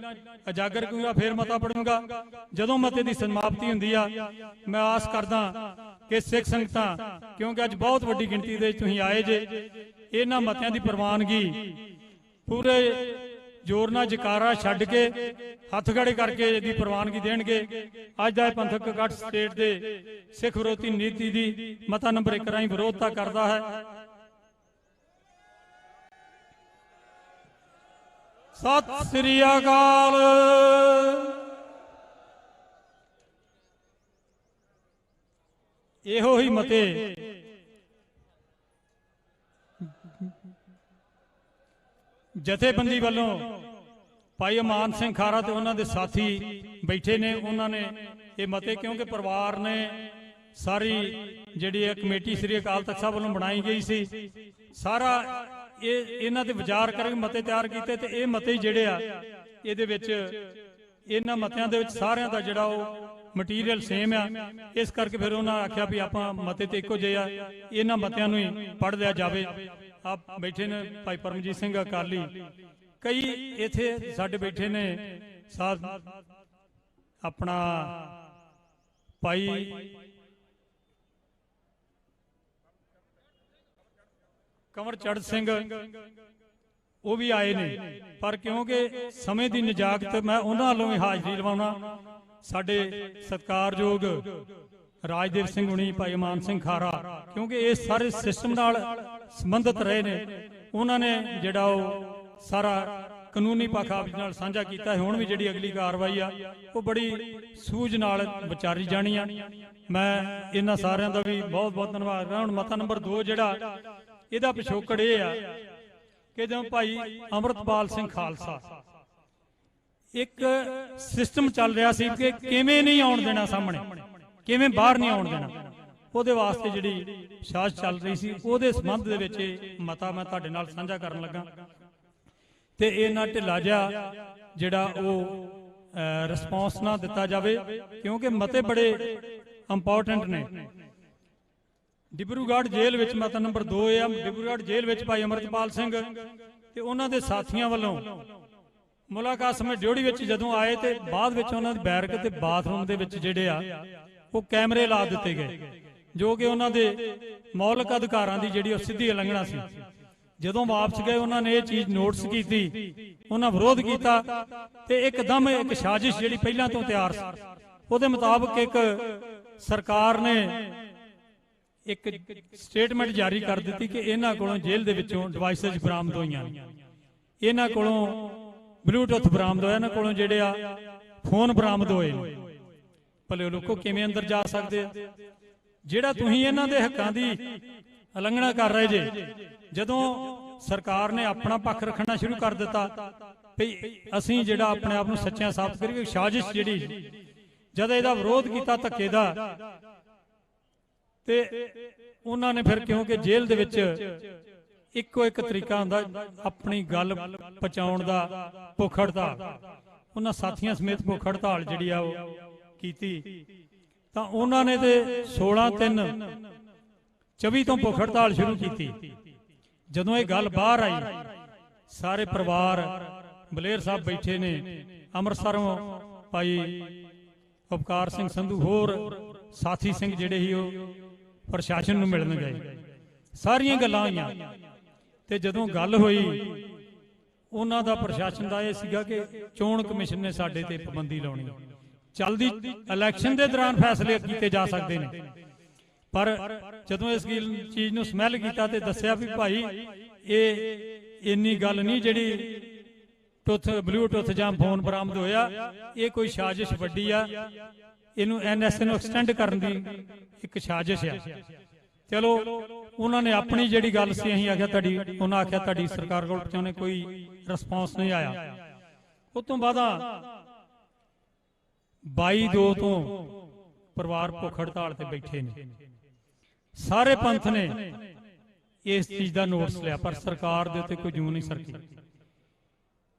Q: ਉਜਾਗਰ ਕਰੂੰਗਾ, ਫਿਰ ਮਤਾ ਪੜੂੰਗਾ। ਜਦੋਂ ਮਤੇ ਦੀ ਸਮਾਪਤੀ ਹੁੰਦੀ ਆ, ਮੈਂ ਆਸ ਕਰਦਾ ਕਿ ਸਿੱਖ ਸੰਗਤਾਂ, ਕਿਉਂਕਿ ਅੱਜ ਬਹੁਤ ਵੱਡੀ ਗਿਣਤੀ ਦੇ ਤੁਸੀਂ ਆਏ ਜੇ, ਇਹਨਾਂ ਮਤਿਆਂ ਦੀ ਪ੍ਰਵਾਨਗੀ ਪੂਰੇ ਜ਼ੋਰ ਨਾਲ ਜਕਾਰਾ ਛੱਡ ਕੇ ਹੱਥ ਖੜੇ ਕਰਕੇ ਇਹਦੀ ਪ੍ਰਵਾਨਗੀ ਦੇਣਗੇ। ਅੱਜ ਦਾ ਇਹ ਪੰਥਕ ਇਕੱਠ ਸਟੇਟ ਦੇ ਸਿੱਖ ਵਿਰੋਧੀ ਨੀਤੀ ਦੀ ਮਤਾ ਨੰਬਰ 1 ਰਾਹੀਂ ਵਿਰੋਧਤਾ ਕਰਦਾ ਹੈ। ਸਤਿ ਸ੍ਰੀ ਅਕਾਲ। ਇਹੋ ਹੀ ਮਤੇ ਜਥੇਬੰਦੀ ਵੱਲੋਂ ਭਾਈ ਅਮਾਨ ਸਿੰਘ ਖਾਰਾ ਤੇ ਉਹਨਾਂ ਦੇ ਸਾਥੀ ਬੈਠੇ ਨੇ, ਉਹਨਾਂ ਨੇ ਇਹ ਮਤੇ, ਕਿਉਂਕਿ ਪਰਿਵਾਰ ਨੇ ਸਾਰੀ ਜਿਹੜੀ ਇਹ ਕਮੇਟੀ ਸ੍ਰੀ ਅਕਾਲ ਤਖਤ ਸਾਹਿਬ ਵੱਲੋਂ ਬਣਾਈ ਗਈ ਸੀ, ਸਾਰਾ ਇਹਨਾਂ ਤੇ ਵਿਚਾਰ ਕਰਕੇ ਮਤੇ ਤਿਆਰ ਕੀਤੇ, ਤੇ ਇਹ ਮਤੇ ਜਿਹੜੇ ਆ ਇਹਦੇ ਵਿੱਚ ਇਹਨਾਂ ਮਤਿਆਂ ਦੇ ਵਿੱਚ ਸਾਰਿਆਂ ਦਾ ਜਿਹੜਾ ਉਹ ਮਟੀਰੀਅਲ ਸੇਮ ਆ, ਇਸ ਕਰਕੇ ਫਿਰ ਉਹਨਾਂ ਆਖਿਆ ਵੀ ਆਪਾਂ ਮਤੇ ਤੇ ਇੱਕੋ ਜਿਹੇ ਆ, ਇਹਨਾਂ ਮਤਿਆਂ ਨੂੰ ਹੀ ਪੜ੍ਹ ਲਿਆ ਜਾਵੇ। ਆਪ ਬੈਠੇ ਨੇ ਭਾਈ ਪਰਮਜੀਤ ਸਿੰਘ ਅਕਾਲੀ, ਕਈ ਇੱਥੇ ਸਾਡੇ ਬੈਠੇ ਨੇ ਸਾਥ, ਆਪਣਾ ਭਾਈ ਕੰਵਰ ਚੜ੍ਹ ਸਿੰਘ ਉਹ ਵੀ ਆਏ ਨੇ, ਪਰ ਕਿਉਂਕਿ ਸਮੇਂ ਦੀ ਨਿਜਾਕਤ ਮੈਂ ਉਹਨਾਂ ਵੱਲੋਂ ਵੀ ਹਾਜ਼ਰੀ ਲਵਾਉਣਾ। ਸਾਡੇ ਸਤਿਕਾਰਯੋਗ ਰਾਜਦੇਵ ਸਿੰਘ ਹੁਣੀ, ਭਾਈ ਅਮਾਨ ਸਿੰਘ ਖਾਰਾ, ਕਿਉਂਕਿ ਇਸ ਸਾਰੇ ਸਿਸਟਮ ਨਾਲ ਸੰਬੰਧਿਤ ਰਹੇ ਨੇ, ਉਹਨਾਂ ਨੇ ਜਿਹੜਾ ਉਹ ਸਾਰਾ ਕਾਨੂੰਨੀ ਪੱਖ ਆਪ ਨਾਲ ਸਾਂਝਾ ਕੀਤਾ ਹੈ। ਹੁਣ ਵੀ ਜਿਹੜੀ ਅਗਲੀ ਕਾਰਵਾਈ ਆ ਉਹ ਬੜੀ ਸੂਝ ਨਾਲ ਵਿਚਾਰੀ ਜਾਣੀ ਆ। ਮੈਂ ਇਹਨਾਂ ਸਾਰਿਆਂ ਦਾ ਵੀ ਬਹੁਤ ਬਹੁਤ ਧੰਨਵਾਦ ਕਰਦਾ। ਹੁਣ ਮਤਾ ਨੰਬਰ 2 ਜਿਹੜਾ ਇਹਦਾ ਪਿਛੋਕੜ ਇਹ ਆ ਕਿ ਜਦੋਂ ਭਾਈ ਅੰਮ੍ਰਿਤਪਾਲ ਸਿੰਘ ਖਾਲਸਾ, ਇੱਕ ਸਿਸਟਮ ਚੱਲ ਰਿਹਾ ਸੀ ਕਿ ਕਿਵੇਂ ਨਹੀਂ ਆਉਣ ਦੇਣਾ ਸਾਹਮਣੇ, ਕਿਵੇਂ ਬਾਹਰ ਨਹੀਂ ਆਉਣ ਦੇਣਾ, ਉਹਦੇ ਵਾਸਤੇ ਜਿਹੜੀ ਸਾਜ਼ਿਸ਼ ਚੱਲ ਰਹੀ ਸੀ, ਉਹਦੇ ਸੰਬੰਧ ਦੇ ਵਿੱਚ ਇਹ ਮਤਾ ਮੈਂ ਤੁਹਾਡੇ ਨਾਲ ਸਾਂਝਾ ਕਰਨ ਲੱਗਾ। ਤੇ ਇਹਨਾਂ ਢਿੱਲਾ ਜਿਹਾ ਜਿਹੜਾ ਉਹ ਰਿਸਪੌਂਸ ਨਾ ਦਿੱਤਾ ਜਾਵੇ, ਕਿਉਂਕਿ ਮਤੇ ਬੜੇ ਇੰਪੋਰਟੈਂਟ ਨੇ। ਡਿਬਰੂਗੜ੍ਹ ਜੇਲ੍ਹ ਵਿੱਚ ਮਤਾ ਨੰਬਰ 2 ਆ, ਡਿਬਰੂਗੜ੍ਹ ਜੇਲ੍ਹ ਵਿੱਚ ਭਾਈ ਅੰਮ੍ਰਿਤਪਾਲ ਸਿੰਘ ਤੇ ਉਹਨਾਂ ਦੇ ਸਾਥੀਆਂ ਵੱਲੋਂ ਮੁਲਾਕਾਤ ਸਮੇਂ ਡਿਊਟੀ ਵਿੱਚ ਜਦੋਂ ਆਏ, ਤੇ ਬਾਅਦ ਵਿੱਚ ਉਹਨਾਂ ਦੀ ਬੈਰਕ ਤੇ ਬਾਥਰੂਮ ਦੇ ਵਿੱਚ ਜਿਹੜੇ ਆ ਉਹ ਕੈਮਰੇ ਲਾ ਦਿੱਤੇ ਗਏ, ਜੋ ਕਿ ਉਹਨਾਂ ਦੇ ਮੌਲਿਕ ਅਧਿਕਾਰਾਂ ਦੀ ਜਿਹੜੀ ਉਹ ਸਿੱਧੀ ਉਲੰਘਣਾ ਸੀ। ਜਦੋਂ ਵਾਪਸ ਗਏ ਉਹਨਾਂ ਨੇ ਇਹ ਚੀਜ਼ ਨੋਟਿਸ ਕੀਤੀ, ਉਹਨਾਂ ਵਿਰੋਧ ਕੀਤਾ, ਤੇ ਇੱਕਦਮ ਇੱਕ ਸਾਜ਼ਿਸ਼ ਜਿਹੜੀ ਪਹਿਲਾਂ ਤੋਂ ਤਿਆਰ ਸੀ, ਉਹਦੇ ਮੁਤਾਬਕ ਇੱਕ ਸਰਕਾਰ ਨੇ ਇੱਕ ਸਟੇਟਮੈਂਟ ਜਾਰੀ ਕਰ ਦਿੱਤੀ ਕਿ ਇਹਨਾਂ ਕੋਲੋਂ ਜੇਲ੍ਹ ਦੇ ਵਿੱਚੋਂ ਡਿਵਾਈਸਸ ਬਰਾਮਦ ਹੋਈਆਂ, ਇਹਨਾਂ ਕੋਲੋਂ ਬਲੂਟੁੱਥ ਬਰਾਮਦ ਹੋਇਆ, ਇਹਨਾਂ ਕੋਲੋਂ ਜਿਹੜੇ ਆ ਫੋਨ ਬਰਾਮਦ ਹੋਏ। ਭਲੇ ਲੋਕੋ ਕਿਵੇਂ ਅੰਦਰ ਜਾ ਸਕਦੇ ਆ? ਜਿਹੜਾ ਤੁਸੀਂ ਇਹਨਾਂ ਦੇ ਹੱਕਾਂ ਦੀ ਉਲੰਘਣਾ ਕਰ ਰਹੇ ਜੇ, ਜਦੋਂ ਸਰਕਾਰ ਨੇ ਆਪਣਾ ਪੱਖ ਰੱਖਣਾ ਸ਼ੁਰੂ ਕਰ ਦਿੱਤਾ ਵੀ ਅਸੀਂ ਜਿਹੜਾ ਆਪਣੇ ਆਪ ਨੂੰ ਸੱਚਿਆਂ ਸਾਬਤ ਕਰੀਏ, ਸਾਜ਼ਿਸ਼ ਜਿਹੜੀ ਜਦ ਇਹਦਾ ਵਿਰੋਧ ਕੀਤਾ ਧੱਕੇ ਦਾ, ਤੇ ਉਹਨਾਂ ਨੇ ਫਿਰ ਕਿਉਂਕਿ ਜੇਲ੍ਹ ਦੇ ਵਿੱਚ ਇੱਕੋ ਇੱਕ ਤਰੀਕਾ ਹੁੰਦਾ ਆਪਣੀ ਗੱਲ ਪਹੁੰਚਾਉਣ ਦਾ, ਭੁੱਖ ਹੜਤਾਲ, ਉਹਨਾਂ ਸਾਥੀਆਂ ਸਮੇਤ ਭੁੱਖ ਹੜਤਾਲ ਜਿਹੜੀ ਆ ਉਹ ਕੀਤੀ ਤਾਂ ਉਹਨਾਂ ਨੇ ਤੇ 16/3/24 ਤੋਂ ਭੁੱਖ ਹੜਤਾਲ ਸ਼ੁਰੂ ਕੀਤੀ। ਜਦੋਂ ਇਹ ਗੱਲ ਬਾਹਰ ਆਈ ਸਾਰੇ ਪਰਿਵਾਰ ਬਲੇਰ ਸਾਹਿਬ ਬੈਠੇ ਨੇ, ਅੰਮ੍ਰਿਤਸਰੋਂ ਭਾਈ ਉਪਕਾਰ ਸਿੰਘ ਸੰਧੂ ਹੋਰ ਸਾਥੀ ਸਿੰਘ ਜਿਹੜੇ ਸੀ ਉਹ ਪ੍ਰਸ਼ਾਸਨ ਨੂੰ ਮਿਲਣ ਗਏ, ਸਾਰੀਆਂ ਗੱਲਾਂ ਹੋਈਆਂ ਤੇ ਜਦੋਂ ਗੱਲ ਹੋਈ ਉਹਨਾਂ ਦਾ ਪ੍ਰਸ਼ਾਸਨ ਦਾ ਇਹ ਸੀਗਾ ਕਿ ਚੋਣ ਕਮਿਸ਼ਨ ਨੇ ਸਾਡੇ ਤੇ ਪਾਬੰਦੀ ਲਾਉਣੀ, ਚਲਦੀ ਇਲੈਕਸ਼ਨ ਦੇ ਦੌਰਾਨ ਫੈਸਲੇ ਕੀਤੇ ਜਾ ਸਕਦੇ ਨੇ। ਪਰ ਜਦੋਂ ਇਸ ਚੀਜ਼ ਨੂੰ ਸਮੈਲ ਕੀਤਾ ਤੇ ਦੱਸਿਆ ਵੀ ਭਾਈ ਇਹ ਇੰਨੀ ਗੱਲ ਨਹੀਂ ਜਿਹੜੀ ਬਲੂਟੁੱਥ ਜਾਂ ਫੋਨ ਬਰਾਮਦ ਹੋਇਆ, ਇਹ ਕੋਈ ਸਾਜ਼ਿਸ਼ ਵੱਡੀ ਆ, ਇਹਨੂੰ NSA ਨੂੰ ਐਕਸਟੈਂਡ ਕਰਨ ਦੀ ਇੱਕ ਸਾਜ਼ਿਸ਼ ਆ। ਚਲੋ ਉਹਨਾਂ ਨੇ ਆਪਣੀ ਜਿਹੜੀ ਗੱਲ ਸੀ ਅਸੀਂ ਆਖਿਆ ਤੁਹਾਡੀ, ਉਹਨਾਂ ਆਖਿਆ ਤੁਹਾਡੀ ਸਰਕਾਰ ਕੋਲ ਪਹੁੰਚਾਉਣੇ, ਕੋਈ ਰਿਸਪੌਂਸ ਨਹੀਂ ਆਇਆ। ਉਸ ਤੋਂ ਬਾਅਦ 22/2 ਤੋਂ ਪਰਿਵਾਰ ਭੁੱਖ ਹੜਤਾਲ ਤੇ ਬੈਠੇ ਨੇ। ਸਾਰੇ ਪੰਥ ਨੇ ਇਸ ਚੀਜ਼ ਦਾ ਨੋਟਿਸ ਲਿਆ ਪਰ ਸਰਕਾਰ ਦੇ ਉੱਤੇ ਕੋਈ ਜੂੰ ਨਹੀਂ ਸਰਕੀ।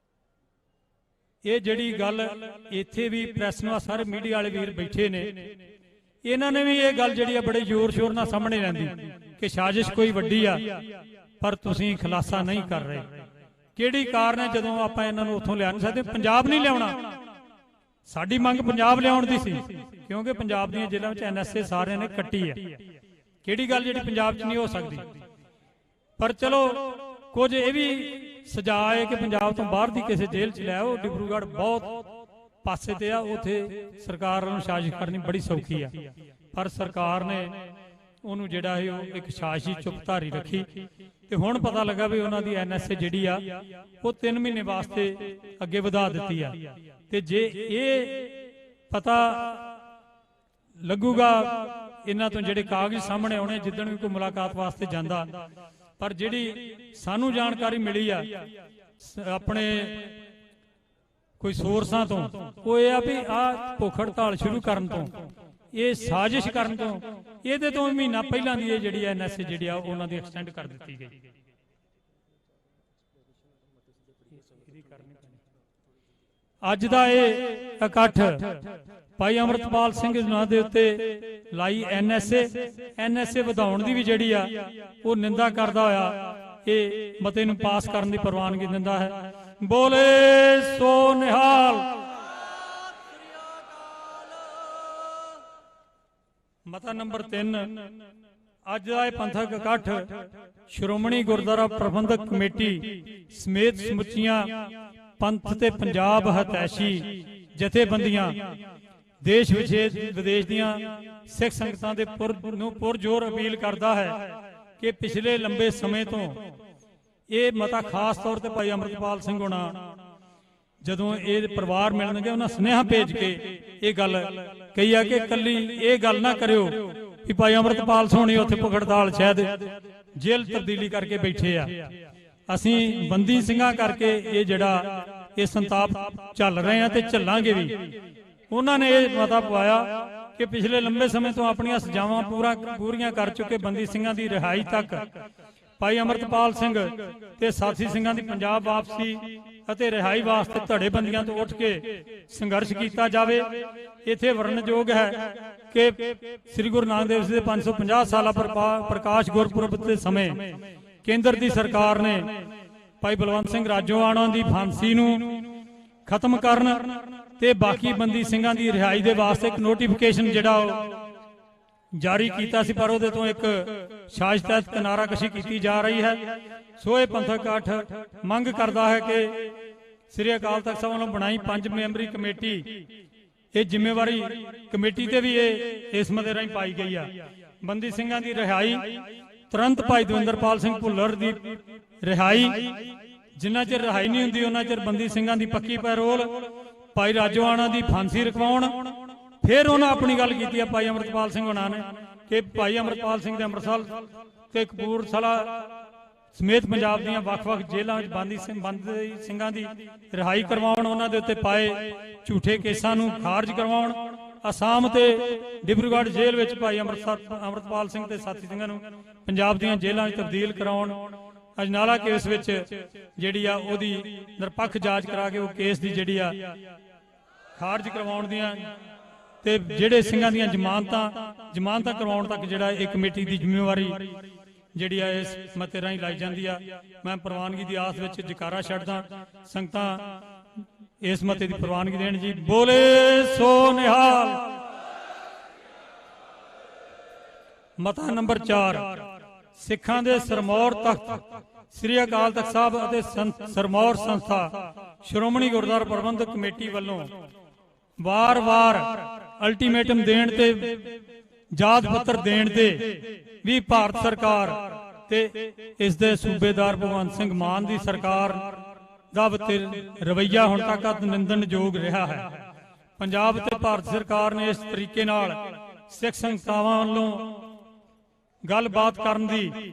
Q: ਇਹ ਜਿਹੜੀ ਗੱਲ ਇੱਥੇ ਵੀ ਪ੍ਰੈਸ ਨੂੰ ਸਾਰੇ ਮੀਡੀਆ ਵਾਲੇ ਵੀਰ ਬੈਠੇ ਨੇ, ਇਹਨਾਂ ਨੇ ਵੀ ਇਹ ਗੱਲ ਜਿਹੜੀ ਆ ਬੜੇ ਜ਼ੋਰ ਸ਼ੋਰ ਨਾਲ ਸਾਹਮਣੇ ਲੈਂਦੀ ਕਿ ਸਾਜ਼ਿਸ਼ ਕੋਈ ਵੱਡੀ ਆ ਪਰ ਤੁਸੀਂ ਖੁਲਾਸਾ ਨਹੀਂ ਕਰ ਰਹੇ। ਕਿਹੜੀ ਕਾਰਨ ਹੈ ਜਦੋਂ ਆਪਾਂ ਇਹਨਾਂ ਨੂੰ ਉੱਥੋਂ ਲਿਆ ਨਹੀਂ ਸਕਦੇ? ਪੰਜਾਬ ਨਹੀਂ ਲਿਆਉਣਾ, ਸਾਡੀ ਮੰਗ ਪੰਜਾਬ ਲਿਆਉਣ ਦੀ ਸੀ ਕਿਉਂਕਿ ਪੰਜਾਬ ਦੀਆਂ ਜੇਲ੍ਹਾਂ ਵਿੱਚ NSA ਸਾਰਿਆਂ ਨੇ ਕੱਟੀ ਆ। ਕਿਹੜੀ ਗੱਲ ਜਿਹੜੀ ਪੰਜਾਬ 'ਚ ਨਹੀਂ ਹੋ ਸਕਦੀ? ਪਰ ਚਲੋ ਕੁਝ ਇਹ ਵੀ ਸਜ਼ਾ ਹੈ ਕਿ ਪੰਜਾਬ ਤੋਂ ਬਾਹਰ ਦੀ ਕਿਸੇ ਜੇਲ੍ਹ 'ਚ ਲੈ ਆਓ। ਡਿਬਰੂਗੜ੍ਹ ਬਹੁਤ ਪਾਸੇ ਤੇ ਆ, ਉੱਥੇ ਸਰਕਾਰ ਨੂੰ ਸਾਜ਼ਿਸ਼ ਕਰਨੀ ਬੜੀ ਸੌਖੀ ਆ ਪਰ ਸਰਕਾਰ ਨੇ ਉਹਨੂੰ ਜਿਹੜਾ ਹੈ ਉਹ ਇੱਕ ਸਾਜ਼ਿਸ਼ੀ ਚੁੱਪਧਾਰੀ ਰੱਖੀ ਤੇ ਹੁਣ ਪਤਾ ਲੱਗਾ ਵੀ ਉਹਨਾਂ ਦੀ NSA ਜਿਹੜੀ ਆ ਉਹ 3 ਮਹੀਨੇ ਵਾਸਤੇ ਅੱਗੇ ਵਧਾ ਦਿੱਤੀ ਆ। ਤੇ ਜੇ ਇਹ ਪਤਾ ਲੱਗੂਗਾ ਇਹਨਾਂ ਤੋਂ ਜਿਹੜੇ ਕਾਗਜ਼ ਸਾਹਮਣੇ ਆਉਣੇ ਜਿੱਦਣ ਵੀ ਕੋਈ ਮੁਲਾਕਾਤ ਵਾਸਤੇ ਜਾਂਦਾ, ਪਰ ਜਿਹੜੀ ਸਾਨੂੰ ਜਾਣਕਾਰੀ ਮਿਲੀ ਆ ਆਪਣੇ ਕੋਈ ਸੋਰਸਾਂ ਤੋਂ, ਉਹ ਇਹ ਆ ਵੀ ਆ ਭੁੱਖ ਹੜਤਾਲ ਸ਼ੁਰੂ ਕਰਨ ਤੋਂ, ਇਹ ਸਾਜ਼ਿਸ਼ ਕਰਨ ਤੋਂ, ਇਹਦੇ ਤੋਂ ਮਹੀਨਾ ਪਹਿਲਾਂ ਦੀ ਇਹ ਜਿਹੜੀ NSA ਜਿਹੜੀ ਆ ਉਹਨਾਂ ਦੀ ਐਕਸਟੈਂਡ ਕਰ ਦਿੱਤੀ ਗਈ। ਅੱਜ ਦਾ ਇਹ ਇਕੱਠ ਭਾਈ ਅਮਰਤਪਾਲ ਸਿੰਘ ਨਾਂ ਦੇ ਉੱਤੇ ਲਾਈ NSA ਵਧਾਉਣ ਦੀ ਵੀ ਜਿਹੜੀ ਆ ਉਹ ਨਿੰਦਾ ਕਰਦਾ ਹੋਇਆ ਇਹ ਮਤੇ ਨੂੰ ਪਾਸ ਕਰਨ ਦੀ ਪ੍ਰਵਾਨਗੀ ਦਿੰਦਾ ਹੈ। ਬੋਲੇ ਸੋ ਨਿਹਾਲ। ਮਤਾ ਨੰਬਰ 3, ਅੱਜ ਦਾ ਇਹ ਪੰਥਕ ਇਕੱਠ ਸ਼੍ਰੋਮਣੀ ਗੁਰਦੁਆਰਾ ਪ੍ਰਬੰਧਕ ਕਮੇਟੀ ਸਮੇਤ ਸਮੁੱਚੀਆਂ ਪੰਥ ਤੇ ਪੰਜਾਬ ਹਤੈਸ਼ੀ ਜਥੇਬੰਦੀਆਂ, ਦੇਸ਼ ਵਿਦੇਸ਼ ਦੀਆਂ ਸਿੱਖ ਸੰਗਤਾਂ ਦੇ ਪੁਰਜੋਰ ਅਪੀਲ ਕਰਦਾ ਹੈ ਕਿ ਪਿਛਲੇ ਲੰਬੇ ਸਮੇਂ ਤੋਂ ਇਹ ਮਤਾ ਖਾਸ ਤੌਰ ਤੇ ਭਾਈ ਅਮਰਤਪਾਲ ਸਿੰਘ ਹੋਣਾ ਜਦੋਂ ਇਹ ਪਰਿਵਾਰ ਮਿਲਣਗੇ ਉਹਨਾਂ ਸੁਨੇਹਾ ਭੇਜ ਕੇ ਇਹ ਗੱਲ ਕਹੀ ਆ ਕਿ ਕੱਲੀ ਇਹ ਗੱਲ ਨਾ ਕਰਿਓ ਕਿ ਭਾਈ ਅਮਰਤਪਾਲ ਸੋਹਣੀ ਉੱਥੇ ਭੁੱਖ ਹੜਤਾਲ ਸ਼ਾਇਦ ਜੇਲ੍ਹ ਤਬਦੀਲੀ ਕਰਕੇ ਬੈਠੇ ਆ। ਅਸੀਂ ਬੰਦੀ ਸਿੰਘਾਂ ਕਰਕੇ ਇਹ ਜਿਹੜਾ ਇਹ ਸੰਤਾਪ ਚੱਲ ਰਹੇ ਆ ਤੇ ਚੱਲਾਂਗੇ ਵੀ। ਉਹਨਾਂ ਨੇ ਇਹ ਮਤਾ ਪਵਾਇਆ ਕਿ ਪਿਛਲੇ ਲੰਬੇ ਸਮੇਂ ਤੋਂ ਆਪਣੀਆਂ ਸਜ਼ਾਵਾਂ ਪੂਰੀਆਂ ਕਰ ਚੁੱਕੇ ਬੰਦੀ ਸਿੰਘਾਂ ਦੀ ਰਿਹਾਈ ਤੱਕ ਭਾਈ ਅਮਰਤਪਾਲ ਸਿੰਘ ਤੇ ਸਾਥੀ ਸਿੰਘਾਂ ਦੀ ਪੰਜਾਬ ਵਾਪਸੀ ਅਤੇ ਰਿਹਾਈ ਵਾਸਤੇ ਧੜੇਬੰਦੀਆਂ ਤੋਂ ਉੱਠ ਕੇ ਸੰਘਰਸ਼ ਕੀਤਾ ਜਾਵੇ। ਇੱਥੇ ਵਰਣਨਯੋਗ ਹੈ ਕਿ ਸ੍ਰੀ ਗੁਰੂ ਨਾਨਕ ਦੇਵ ਜੀ ਦੇ 550 ਸਾਲਾ ਪ੍ਰਕਾਸ਼ ਗੁਰਪੁਰਬ ਦੇ ਸਮੇਂ ਕੇਂਦਰ ਦੀ ਸਰਕਾਰ ਨੇ ਭਾਈ ਬਲਵੰਤ ਸਿੰਘ ਰਾਜੋਆਣਾ ਦੀ ਫਾਂਸੀ ਨੂੰ ਖਤਮ ਕਰਨ ਤੇ ਬਾਕੀ ਬੰਦੀ ਸਿੰਘਾਂ ਦੀ ਰਿਹਾਈ ਦੇ ਵਾਸਤੇ ਇੱਕ ਨੋਟੀਫਿਕੇਸ਼ਨ ਜਿਹੜਾ ਜਾਰੀ ਕੀਤਾ ਸੀ, ਪਰ ਉਹਦੇ ਤੋਂ ਇੱਕ ਸਾਜ਼ਿਸ਼ ਤਹਿਤ ਕਿਨਾਰਾਕਸ਼ੀ ਕੀਤੀ ਜਾ ਰਹੀ ਹੈ। ਸੋ ਇਹ ਪੰਥਕ ਇਕੱਠ ਮੰਗ ਕਰਦਾ ਹੈ ਕਿ ਸ੍ਰੀ ਅਕਾਲ ਤਖਤ ਸਾਹਿਬ ਵੱਲੋਂ ਬਣਾਈ 5 ਮੈਂਬਰੀ ਕਮੇਟੀ, ਇਹ ਜ਼ਿੰਮੇਵਾਰੀ ਕਮੇਟੀ ਤੇ ਵੀ ਇਹ ਇਸ ਮਤੇ ਰਾਹੀਂ ਪਾਈ ਗਈ ਆ। ਬੰਦੀ ਸਿੰਘਾਂ ਦੀ ਰਿਹਾਈ, ਤੁਰੰਤ ਭਾਈ ਦਵਿੰਦਰਪਾਲ ਸਿੰਘ ਭੁੱਲਰ ਦੀ ਰਿਹਾਈ, ਜਿੰਨਾ ਚਿਰ ਰਿਹਾਈ ਨਹੀਂ ਹੁੰਦੀ ਉਹਨਾਂ ਚਿਰ ਬੰਦੀ ਸਿੰਘਾਂ ਦੀ ਪੱਕੀ ਪੈਰੋਲ, ਭਾਈ ਰਾਜੋਆਣਾ ਦੀ ਫਾਂਸੀ ਰਖਵਾਉਣ। ਫਿਰ ਉਹਨਾਂ ਆਪਣੀ ਗੱਲ ਕੀਤੀ ਆ ਭਾਈ ਅਮਰਤਪਾਲ ਸਿੰਘ ਹੋਣਾ ਨੇ ਕਿ ਭਾਈ ਅਮਰਤਪਾਲ ਸਿੰਘ ਦੇ ਅੰਮ੍ਰਿਤਸਰ ਤੇ ਕਪੂਰਥਲਾ ਸਮੇਤ ਪੰਜਾਬ ਦੀਆਂ ਵੱਖ-ਵੱਖ ਜੇਲ੍ਹਾਂ ਵਿੱਚ ਬੰਦੀ ਸਿੰਘਾਂ ਦੀ ਰਿਹਾਈ ਕਰਵਾਉਣ, ਉਹਨਾਂ ਦੇ ਉੱਤੇ ਪਾਏ ਝੂਠੇ ਕੇਸਾਂ ਨੂੰ ਖਾਰਜ ਕਰਵਾਉਣ। ਅਸਾਮ ਤੇ ਡਿਬਰੂਗੜ੍ਹ ਜੇਲ੍ਹ ਵਿੱਚ ਭਾਈ ਅਮਰਤਪਾਲ ਸਿੰਘ ਤੇ ਸਾਥੀ ਸਿੰਘਾਂ ਨੂੰ ਪੰਜਾਬ ਦੀਆਂ ਜੇਲ੍ਹਾਂ ਵਿੱਚ ਤਬਦੀਲ ਕਰਾਉਣ ਅਜਨਾਲਾ ਕੇਸ ਵਿੱਚ ਜਿਹੜੀ ਆ ਉਹਦੀ ਨਿਰਪੱਖ ਜਾਂਚ ਕਰਾ ਕੇ ਉਹ ਕੇਸ ਦੀ ਜਿਹੜੀ ਆ ਖਾਰਜ ਕਰਵਾਉਣ ਦੀਆਂ ਤੇ ਜਿਹੜੇ ਸਿੰਘਾਂ ਦੀਆਂ ਜ਼ਮਾਨਤਾਂ ਕਰਵਾਉਣ ਤੱਕ ਜਿਹੜਾ ਇਹ ਕਮੇਟੀ ਦੀ ਜ਼ਿੰਮੇਵਾਰੀ ਜਿਹੜੀ ਆ ਇਸ ਮਤੇ ਰਾਹੀਂ ਲਾਈ ਜਾਂਦੀ ਆ। ਮੈਂ ਪ੍ਰਵਾਨਗੀ ਦੀ ਆਸ ਵਿੱਚ ਜਕਾਰਾ ਛੱਡਦਾ, ਸੰਗਤਾਂ ਇਸ ਮਤੇ ਦੀ ਪ੍ਰਵਾਨਗੀ ਦੇਣ ਜੀ। ਬੋਲੇ ਸੋ ਨਿਹਾਲ। ਮਤਾ ਨੰਬਰ 4 ਸਿੱਖਾਂ ਦੇ ਸਰਮੌਰ ਤਖਤ ਸ੍ਰੀ ਅਕਾਲ ਤਖਤ ਸਾਹਿਬ ਅਤੇ ਸਰਮੌਰ ਸੰਸਥਾ ਸ਼੍ਰੋਮਣੀ ਗੁਰਦੁਆਰਾ ਪ੍ਰਬੰਧਕ ਕਮੇਟੀ ਵੱਲੋਂ ਵਾਰ-ਵਾਰ ਅਲਟੀਮੇਟਮ ਦੇਣ ਤੇ ਯਾਦ ਪੱਤਰ ਦੇਣ ਤੇ ਵੀ ਭਾਰਤ ਸਰਕਾਰ ਤੇ ਇਸ ਦੇ ਸੂਬੇਦਾਰ ਭਗਵੰਤ ਸਿੰਘ ਮਾਨ ਦੀ ਸਰਕਾਰ ਦਾ ਰਵੱਈਆ ਹੁਣ ਤੱਕ ਨਿੰਦਣਯੋਗ ਰਿਹਾ ਹੈ। ਪੰਜਾਬ ਤੇ ਭਾਰਤ ਸਰਕਾਰ ਨੇ ਇਸ ਤਰੀਕੇ ਨਾਲ ਸਿੱਖ ਸੰਸਥਾਵਾਂ ਵੱਲੋਂ ਗੱਲਬਾਤ ਕਰਨ ਦੀ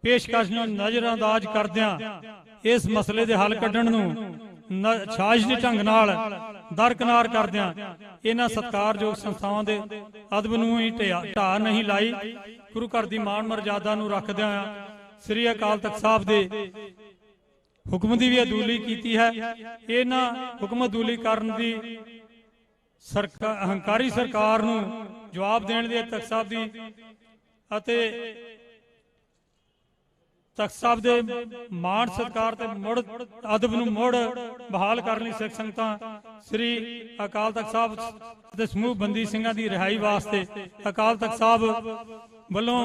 Q: ਪੇਸ਼ਕਸ਼ ਨੂੰ ਨਜ਼ਰਅੰਦਾਜ਼ ਕਰਦਿਆਂ ਇਸ ਮਸਲੇ ਦੇ ਹੱਲ ਕੱਢਣ ਨੂੰ ਸਾਜ਼ਿਸ਼ੀ ਢੰਗ ਨਾਲ ਦਰਕਿਨਾਰ ਕਰਦਿਆਂ ਇਹਨਾਂ ਸਤਿਕਾਰਯੋਗ ਸੰਸਥਾਵਾਂ ਦੇ ਅਦਬ ਨੂੰ ਹੀ ਢਾਹ ਨਹੀਂ ਲਾਈ। ਗੁਰੂ ਘਰ ਦੀ ਮਾਣ ਮਰਜ਼ਾਦਾ ਨੂੰ ਰੱਖਦਿਆਂ ਸ੍ਰੀ ਅਕਾਲ ਤਖਤ ਸਾਹਿਬ ਦੇ ਹੁਕਮ ਦੀ ਵੀ ਅਦੂਲੀ ਕੀਤੀ ਹੈ। ਇਹਨਾਂ ਹੁਕਮ ਅਦੂਲੀ ਕਰਨ ਦੀ ਹੰਕਾਰੀ ਸਰਕਾਰ ਨੂੰ ਜਵਾਬ ਦੇਣ ਦੀ ਤਖਤ ਸਾਹਿਬ ਦੀ ਅਤੇ ਤਖਤ ਸਾਹਿਬ ਦੇ ਮਾਣ ਸਤਿਕਾਰ ਤੇ ਮੁੜ ਅਦਬ ਨੂੰ ਮੁੜ ਬਹਾਲ ਕਰਨ ਲਈ ਸਿੱਖ ਸੰਗਤਾਂ ਸ੍ਰੀ ਅਕਾਲ ਤਖਤ ਸਾਹਿਬ ਦੇ ਸਮੂਹ ਬੰਦੀ ਸਿੰਘਾਂ ਦੀ ਰਿਹਾਈ ਵਾਸਤੇ ਅਕਾਲ ਤਖਤ ਸਾਹਿਬ ਵੱਲੋਂ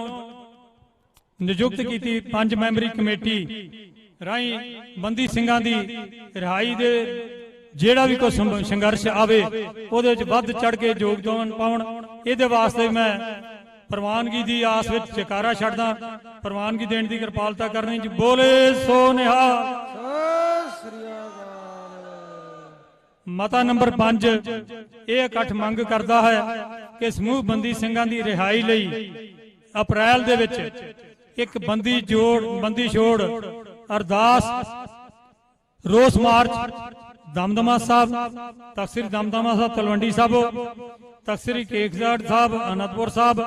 Q: ਨਿਯੁਕਤ ਕੀਤੀ 5 ਮੈਂਬਰੀ ਕਮੇਟੀ ਰਾਹੀਂ ਬੰਦੀ ਸਿੰਘਾਂ ਦੀ ਰਿਹਾਈ ਦੇ ਜਿਹੜਾ ਵੀ ਕੋਈ ਸੰਘਰਸ਼ ਆਵੇ ਉਹਦੇ ਵਿੱਚ ਵੱਧ ਚੜ ਕੇ ਯੋਗਦਾਨ ਪਾਉਣ। ਇਹਦੇ ਵਾਸਤੇ ਮੈਂ ਪ੍ਰਵਾਨਗੀ ਦੀ ਆਸ ਵਿੱਚ ਜਕਾਰਾ ਛੱਡਦਾ, ਪ੍ਰਵਾਨਗੀ ਦੇਣ ਦੀ ਕਿਰਪਾਲਤਾ ਕਰਨੀ ਜੀ। ਬੋਲੇ ਸੋ ਨਿਹਾਲ। ਮਤਾ ਨੰਬਰ 5 ਇਹ ਇਕੱਠ ਮੰਗ ਕਰਦਾ ਹੈ ਕਿ ਸਮੂਹ ਬੰਦੀ ਸਿੰਘਾਂ ਦੀ ਰਿਹਾਈ ਲਈ ਅਪ੍ਰੈਲ ਦੇ ਵਿੱਚ ਇੱਕ ਬੰਦੀ ਛੋੜ ਅਰਦਾਸ ਰੋਸ ਮਾਰਚ ਦਮਦਮਾ ਸਾਹਿਬ, ਤਖ਼ਤ ਸ੍ਰੀ ਦਮਦਮਾ ਸਾਹਿਬ ਤਲਵੰਡੀ ਸਾਬੋ, ਤਖ਼ਤ ਸ੍ਰੀ ਕੇਸਗੜ੍ਹ ਸਾਹਿਬ ਅਨੰਦਪੁਰ ਸਾਹਿਬ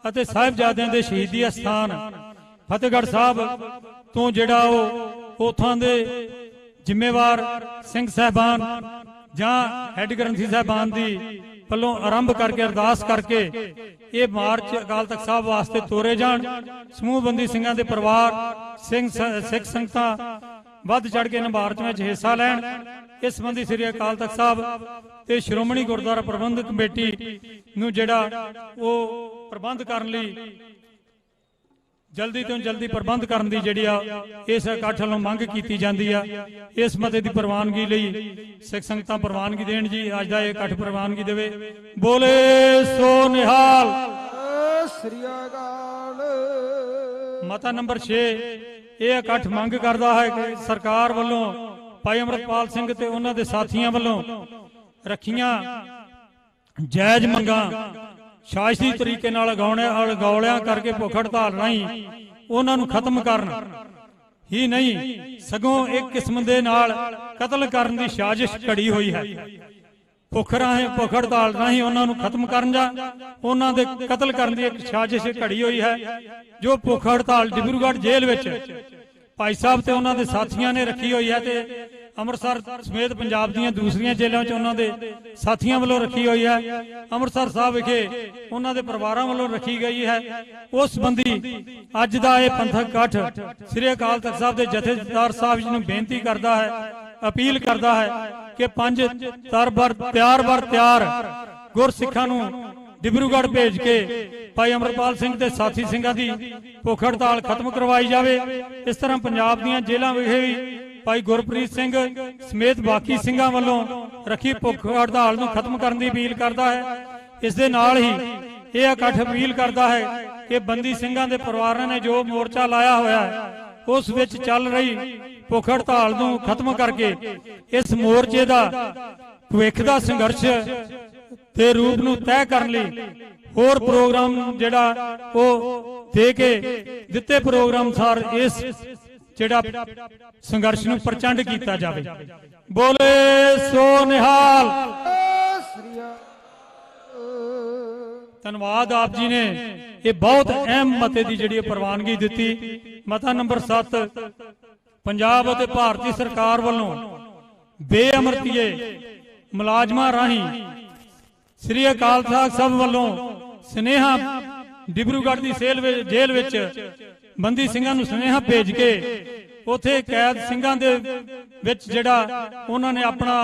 Q: ਅਤੇ ਸਾਹਿਬਜ਼ਾਦਿਆਂ ਦੇ ਸ਼ਹੀਦੀ ਅਸਥਾਨ ਫਤਿਹਗੜ੍ਹ ਸਾਹਿਬ ਤੋਂ ਜਿਹੜਾ ਉਹ ਉਥਾਂ ਦੇ ਜ਼ਿੰਮੇਵਾਰ ਸਿੰਘ ਸਾਹਿਬਾਨ ਜਾਂ ਹੈੱਡ ਗ੍ਰੰਥੀ ਸਾਹਿਬਾਨ ਦੀ ਵੱਲੋਂ ਆਰੰਭ ਕਰਕੇ ਅਰਦਾਸ ਕਰਕੇ ਇਹ ਮਾਰਚ ਅਕਾਲ ਤਖਤ ਸਾਹਿਬ ਵਾਸਤੇ ਤੋਰੇ ਜਾਣ। ਸਮੂਹ ਬੰਦੀ ਸਿੰਘਾਂ ਦੇ ਪਰਿਵਾਰ ਸਿੱਖ ਸੰਗਤਾਂ ਵੱਧ ਚੜ ਕੇ ਇਹਨਾਂ ਮਾਰਚ ਵਿੱਚ ਹਿੱਸਾ ਲੈਣ। ਇਸ ਸੰਬੰਧੀ ਸ੍ਰੀ ਅਕਾਲ ਤਖਤ ਸਾਹਿਬ ਤੇ ਸ਼੍ਰੋਮਣੀ ਗੁਰਦੁਆਰਾ ਪ੍ਰਬੰਧਕ ਕਮੇਟੀ ਨੂੰ ਜਿਹੜਾ ਉਹ ਪ੍ਰਬੰਧ ਕਰਨ ਲਈ ਜਲਦੀ ਤੋਂ ਜਲਦੀ ਪ੍ਰਬੰਧ ਕਰਨ ਦੀ ਜਿਹੜੀ ਆ ਇਸ ਇਕੱਠ ਵੱਲੋਂ ਮੰਗ ਕੀਤੀ ਜਾਂਦੀ ਆ। ਇਸ ਮਤੇ ਦੀ ਪ੍ਰਵਾਨਗੀ ਲਈ ਸਿੱਖ ਸੰਗਤਾਂ ਪ੍ਰਵਾਨਗੀ ਦੇਣ ਜੀ। ਅੱਜ ਦਾ ਇਹ ਇਕੱਠ ਪ੍ਰਵਾਨਗੀ ਦੇਵੇ। ਬੋਲੇ ਸੋ ਨਿਹਾਲ।
B: ਸ੍ਰੀ ਅਕਾਲ।
Q: ਮਤਾ ਨੰਬਰ 6 ਇਹ ਇਕੱਠ ਮੰਗ ਕਰਦਾ ਹੈ ਕਿ ਸਰਕਾਰ ਵੱਲੋਂ ਭਾਈ ਅੰਮ੍ਰਿਤਪਾਲ ਸਿੰਘ ਤੇ ਉਹਨਾਂ ਦੇ ਸਾਥੀਆਂ ਵੱਲੋਂ ਰੱਖੀਆਂ ਜਾਇਜ਼ ਮੰਗਾਂ ਸਾਜ਼ਿਸ਼ੀ ਤਰੀਕੇ ਨਾਲ ਅਗੌਲਿਆਂ ਕਰਕੇ ਭੁੱਖ ਹੜਤਾਲ ਰਾਹੀਂ ਉਹਨਾਂ ਨੂੰ ਖਤਮ ਕਰਨ ਹੀ ਨਹੀਂ ਸਗੋਂ ਇੱਕ ਕਿਸਮ ਦੇ ਨਾਲ ਕਤਲ ਕਰਨ ਦੀ ਸਾਜ਼ਿਸ਼ ਘੜੀ ਹੋਈ ਹੈ। ਭੁੱਖ ਹੜਤਾਲ ਰਾਹੀਂ ਉਹਨਾਂ ਨੂੰ ਖਤਮ ਕਰਨ ਜਾਂ ਉਹਨਾਂ ਦੇ ਕਤਲ ਕਰਨ ਦੀ ਇੱਕ ਸਾਜ਼ਿਸ਼ ਘੜੀ ਹੋਈ ਹੈ। ਜੋ ਭੁੱਖ ਹੜਤਾਲ ਡਿਬਰੂਗੜ੍ਹ ਜੇਲ੍ਹ ਵਿੱਚ ਭਾਈ ਸਾਹਿਬ ਤੇ ਉਹਨਾਂ ਦੇ ਸਾਥੀਆਂ ਨੇ ਰੱਖੀ ਹੋਈ ਹੈ ਤੇ ਅੰਮ੍ਰਿਤਸਰ ਸਮੇਤ ਪੰਜਾਬ ਦੀਆਂ ਦੂਸਰੀਆਂ ਜੇਲ੍ਹਾਂ ਵਿੱਚ ਉਹਨਾਂ ਦੇ ਸਾਥੀਆਂ ਵੱਲੋਂ ਰੱਖੀ ਹੋਈ ਹੈ। ਅੰਮ੍ਰਿਤਸਰ ਸਾਹਿਬ ਵਿਖੇ ਉਹਨਾਂ ਦੇ ਪਰਿਵਾਰਾਂ ਵੱਲੋਂ ਰੱਖੀ ਗਈ ਹੈ। ਉਸ ਸੰਬੰਧੀ ਅੱਜ ਦਾ ਇਹ ਪੰਥਕ ਇਕੱਠ ਸ੍ਰੀ ਅਕਾਲ ਤਖਤ ਸਾਹਿਬ ਦੇ ਜਥੇਦਾਰ ਸਾਹਿਬ ਜੀ ਨੂੰ ਬੇਨਤੀ ਕਰਦਾ ਹੈ, ਅਪੀਲ ਕਰਦਾ ਹੈ ਕਿ 5 ਤਿਆਰ ਗੁਰਸਿੱਖਾਂ ਨੂੰ ਡਿਬਰੂਗੜ੍ਹ ਭੇਜ ਕੇ ਭਾਈ ਅੰਮ੍ਰਿਤਪਾਲ ਸਿੰਘ ਤੇ ਸਾਥੀ ਸਿੰਘਾਂ ਦੀ ਭੁੱਖ ਹੜਤਾਲ ਖਤਮ ਕਰਵਾਈ ਜਾਵੇ। ਇਸ ਤਰ੍ਹਾਂ ਪੰਜਾਬ ਦੀਆਂ ਜੇਲ੍ਹਾਂ ਵਿਖੇ ਵੀ ਭਾਈ ਗੁਰਪ੍ਰੀਤ ਸਿੰਘ ਸਮੇਤ ਬਾਕੀ ਸਿੰਘਾਂ ਵੱਲੋਂ ਰੱਖੀ ਭੁੱਖ ਹੜਤਾਲ ਨੂੰ ਖਤਮ ਕਰਨ ਦੀ ਅਪੀਲ ਕਰਦਾ ਹੈ। ਇਸ ਦੇ ਨਾਲ ਹੀ ਇਹ ਇਕੱਠ ਅਪੀਲ ਕਰਦਾ ਹੈ ਕਿ ਬੰਦੀ ਸਿੰਘਾਂ ਦੇ ਪਰਿਵਾਰਾਂ ਨੇ ਜੋ ਮੋਰਚਾ ਲਾਇਆ ਹੋਇਆ ਹੈ ਉਸ ਵਿੱਚ ਚੱਲ ਰਹੀ ਭੁੱਖ ਹੜਤਾਲ ਨੂੰ ਖਤਮ ਕਰਕੇ ਇਸ ਮੋਰਚੇ ਦਾ ਭਵਿੱਖ ਦਾ ਸੰਘਰਸ਼ ਦੇ ਰੂਪ ਨੂੰ ਤੈਅ ਕਰਨ ਲਈ ਹੋਰ ਪ੍ਰੋਗਰਾਮ ਜਿਹੜਾ ਉਹ ਦੇ ਕੇ ਦਿੱਤੇ ਪ੍ਰੋਗਰਾਮ ਅਨੁਸਾਰ ਇਸ ਜਿਹੜਾ ਸੰਘਰਸ਼ ਨੂੰ ਪ੍ਰਚੰਡ ਕੀਤਾ ਜਾਵੇ। ਬੋਲੇ ਸੋ ਨਿਹਾਲ। ਧੰਨਵਾਦ ਆਪ ਜੀ ਨੇ ਇਹ ਬਹੁਤ ਅਹਿਮ ਮਤੇ ਦੀ ਜਿਹੜੀ ਪ੍ਰਵਾਨਗੀ ਦਿੱਤੀ। ਮਤਾ ਨੰਬਰ 7 ਪੰਜਾਬ ਅਤੇ ਭਾਰਤੀ ਸਰਕਾਰ ਵੱਲੋਂ ਬੇਅਮਰਤੀਏ ਮੁਲਾਜ਼ਮਾਂ ਰਾਹੀਂ ਸ੍ਰੀ ਅਕਾਲ ਤਖਤ ਸਾਹਿਬ ਵੱਲੋਂ ਸੁਨੇਹਾ ਡਿਬਰੂਗੜ੍ਹ ਦੀ ਜੇਲ੍ਹ ਵਿੱਚ ਬੰਦੀ ਸਿੰਘਾਂ ਨੂੰ ਸੁਨੇਹਾ ਭੇਜ ਕੇ ਉਥੇ ਕੈਦ ਸਿੰਘਾਂ ਦੇ ਵਿੱਚ ਜਿਹੜਾ ਉਹਨਾਂ ਨੇ ਆਪਣਾ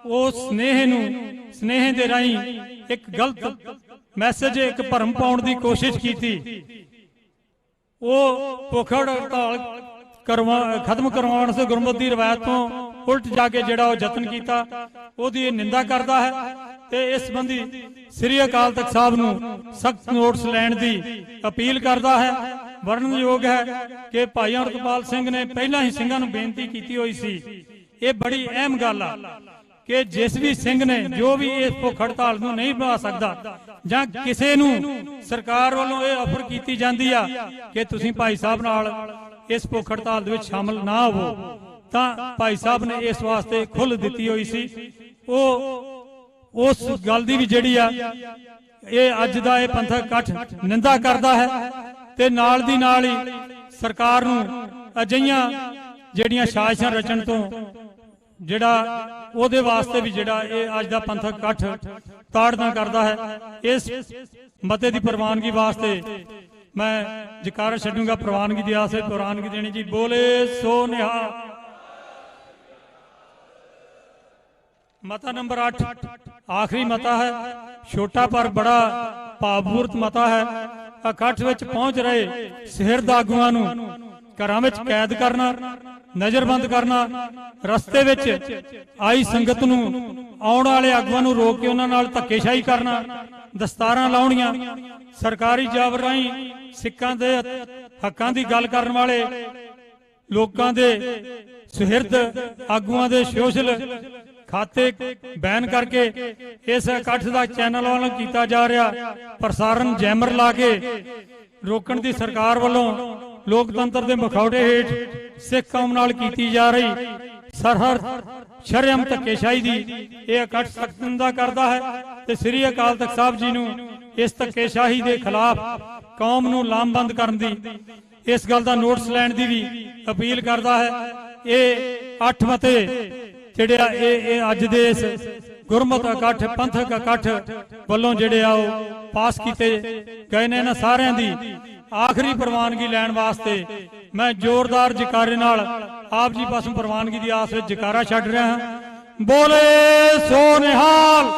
Q: ਉਸ ਸੁਨੇਹੇ ਦੇ ਰਾਹੀਂ ਇੱਕ ਗਲਤ ਮੈਸੇਜ, ਇੱਕ ਭਰਮ ਪਾਉਣ ਦੀ ਕੋਸ਼ਿਸ਼ ਕੀਤੀ। ਉਹ ਭੁੱਖ ਹੜਤਾਲ ਖਤਮ ਕਰਵਾਉਣ ਸੇ ਗੁਰਮਤਿ ਦੀ ਰਵਾਇਤ ਤੋਂ ਉਲਟ ਜਾ ਕੇ ਜਿਹੜਾ ਉਹ ਯਤਨ ਕੀਤਾ, ਉਹਦੀ ਇਹ ਨਿੰਦਾ ਕਰਦਾ ਹੈ ਤੇ ਇਸ ਸੰਬੰਧੀ ਸ੍ਰੀ ਅਕਾਲ ਤਖਤ ਸਾਹਿਬ ਨੂੰ ਸਖਤ ਨੋਟਿਸ ਲੈਣ ਦੀ ਅਪੀਲ ਕਰਦਾ ਹੈ। ਵਰਣਨਯੋਗ ਹੈ ਕਿ ਭਾਈ ਅੰਮ੍ਰਿਤਪਾਲ ਸਿੰਘ ਨੇ ਪਹਿਲਾਂ ਹੀ ਸਿੰਘਾਂ ਨੂੰ ਬੇਨਤੀ ਕੀਤੀ ਹੋਈ ਸੀ। ਇਹ ਬੜੀ ਅਹਿਮ ਗੱਲ ਆ ਕਿ ਜਿਸ ਵੀ ਸਿੰਘ ਨੇ ਜੋ ਵੀ ਇਸ ਭੁੱਖ ਹੜਤਾਲ ਨੂੰ ਨਹੀਂ ਬਣਾ ਸਕਦਾ ਜਾਂ ਕਿਸੇ ਨੂੰ ਸਰਕਾਰ ਵੱਲੋਂ ਇਹ ਆਫਰ ਕੀਤੀ ਜਾਂਦੀ ਆ ਕਿ ਤੁਸੀਂ ਭਾਈ ਸਾਹਿਬ ਨਾਲ ਇਸ ਭੁੱਖ ਹੜਤਾਲ ਦੇ ਵਿੱਚ ਸ਼ਾਮਲ ਨਾ ਹੋਵੋ, ਤਾਂ ਭਾਈ ਸਾਹਿਬ ਨੇ ਇਸ ਵਾਸਤੇ ਖੁੱਲ੍ਹ ਦਿੱਤੀ ਹੋਈ ਸੀ। ਉਹ ਉਸ ਗੱਲ ਦੀ ਵੀ ਜਿਹੜੀ ਆ ਇਹ ਅੱਜ ਦਾ ਇਹ ਪੰਥਕ ਇਕੱਠ ਨਿੰਦਾ ਕਰਦਾ ਹੈ ਤੇ ਨਾਲ ਦੀ ਨਾਲ ਹੀ ਸਰਕਾਰ ਨੂੰ ਅਜਿਹੀਆਂ ਜਿਹੜੀਆਂ ਸਾਜ਼ਿਸ਼ਾਂ ਰਚਣ ਤੋਂ ਜਿਹੜਾ ਉਹਦੇ ਵਾਸਤੇ ਵੀ ਜਿਹੜਾ ਇਹ ਅੱਜ ਦਾ ਪੰਥਕ ਇਕੱਠ ਤਾੜਨਾ ਕਰਦਾ ਹੈ। ਇਸ ਮਤੇ ਦੀ ਪ੍ਰਵਾਨਗੀ ਵਾਸਤੇ ਮੈਂ ਜਕਾਰਾ ਛੱਡੂੰਗਾ। ਪ੍ਰਵਾਨਗੀ ਦੀ ਆਸ ਹੈ, ਪ੍ਰਵਾਨਗੀ ਦੇਣੀ ਜੀ। ਬੋਲੇ ਸੋ ਨਿਹਾਲ। ਮਤਾ ਨੰਬਰ 8 ਆਖਰੀ ਮਤਾ ਹੈ, ਛੋਟਾ ਪਰ ਬੜਾ ਭਾਵਪੂਰਤ ਮਤਾ ਹੈ। ਇਕੱਠ ਵਿੱਚ ਪਹੁੰਚ ਰਹੇ ਸਿਰਦ ਆਗੂਆਂ ਨੂੰ ਘਰਾਂ ਵਿੱਚ ਕੈਦ ਕਰਨਾ, ਨਜ਼ਰਬੰਦ ਕਰਨਾ, ਰਸਤੇ ਵਿੱਚ ਆਈ ਸੰਗਤ ਨੂੰ ਆਉਣ ਵਾਲੇ ਆਗੂਆਂ ਨੂੰ ਰੋਕ ਕੇ ਉਹਨਾਂ ਨਾਲ ਧੱਕੇਸ਼ਾਹੀ ਕਰਨਾ, ਦਸਤਾਰਾਂ ਲਾਉਣੀਆਂ, ਸਰਕਾਰੀ ਜਾਬਰ ਰਾਹੀਂ ਸਿੱਖਾਂ ਦੇ ਹੱਕਾਂ ਦੀ ਗੱਲ ਕਰਨ ਵਾਲੇ ਲੋਕਾਂ ਦੇ ਸੁਹਿਰਦ ਆਗੂਆਂ ਦੇ ਸੋਸ਼ਲ ਖਾਤੇ ਬੈਨ ਕਰਕੇ ਇਸ ਇਕੱਠ ਦਾ ਚੈਨਲ ਵੱਲੋਂ ਕੀਤਾ ਜਾ ਰਿਹਾ ਪ੍ਰਸਾਰਣ ਜੈਮਰ ਲਾ ਕੇ ਰੋਕਣ ਦੀ ਸਰਕਾਰ ਵੱਲੋਂ ਲੋਕਤੰਤਰ ਦੇ ਮੁਖੌਟੇ ਹੇਠ ਸਿੱਖ ਕੌਮ ਨਾਲ ਕੀਤੀ ਜਾ ਰਹੀ ਸਰਹੱਦ ਸ਼ਰਮ ਧੱਕੇਸ਼ਾਹੀ ਦੀ ਇਹ ਇਕੱਠ ਸਖਤ ਨਿੰਦਾ ਕਰਦਾ ਹੈ ਤੇ ਸ੍ਰੀ ਅਕਾਲ ਤਖਤ ਸਾਹਿਬ ਜੀ ਨੂੰ ਇਸ ਧੱਕੇਸ਼ਾਹੀ ਦੇ ਖਿਲਾਫ ਕੌਮ ਨੂੰ ਲਾਮਬੰਦ ਕਰਨ ਦੀ ਇਸ ਗੱਲ ਦਾ ਨੋਟਿਸ ਲੈਣ ਦੀ ਵੀ ਅਪੀਲ ਕਰਦਾ ਹੈ। ਇਹ 8 ਮਤੇ ਜਿਹੜੇ ਇਹ ਅੱਜ ਦੇ ਇਸ ਗੁਰਮਤਿ ਇਕੱਠ ਪੰਥਕ ਇਕੱਠ ਵੱਲੋਂ ਜਿਹੜੇ ਆ ਉਹ ਪਾਸ ਕੀਤੇ ਗਏ ਨੇ। ਇਹਨਾਂ ਸਾਰਿਆਂ ਦੀ ਆਖਰੀ ਪ੍ਰਵਾਨਗੀ ਲੈਣ ਵਾਸਤੇ ਮੈਂ ਜ਼ੋਰਦਾਰ ਜਕਾਰੇ ਨਾਲ ਆਪ ਜੀ ਪਾਸੋਂ ਪ੍ਰਵਾਨਗੀ ਦੀ ਆਸ ਵਿੱਚ ਜਕਾਰਾ ਛੱਡ ਰਿਹਾ ਹਾਂ। ਬੋਲੇ ਸੋ ਨਿਹਾਲ।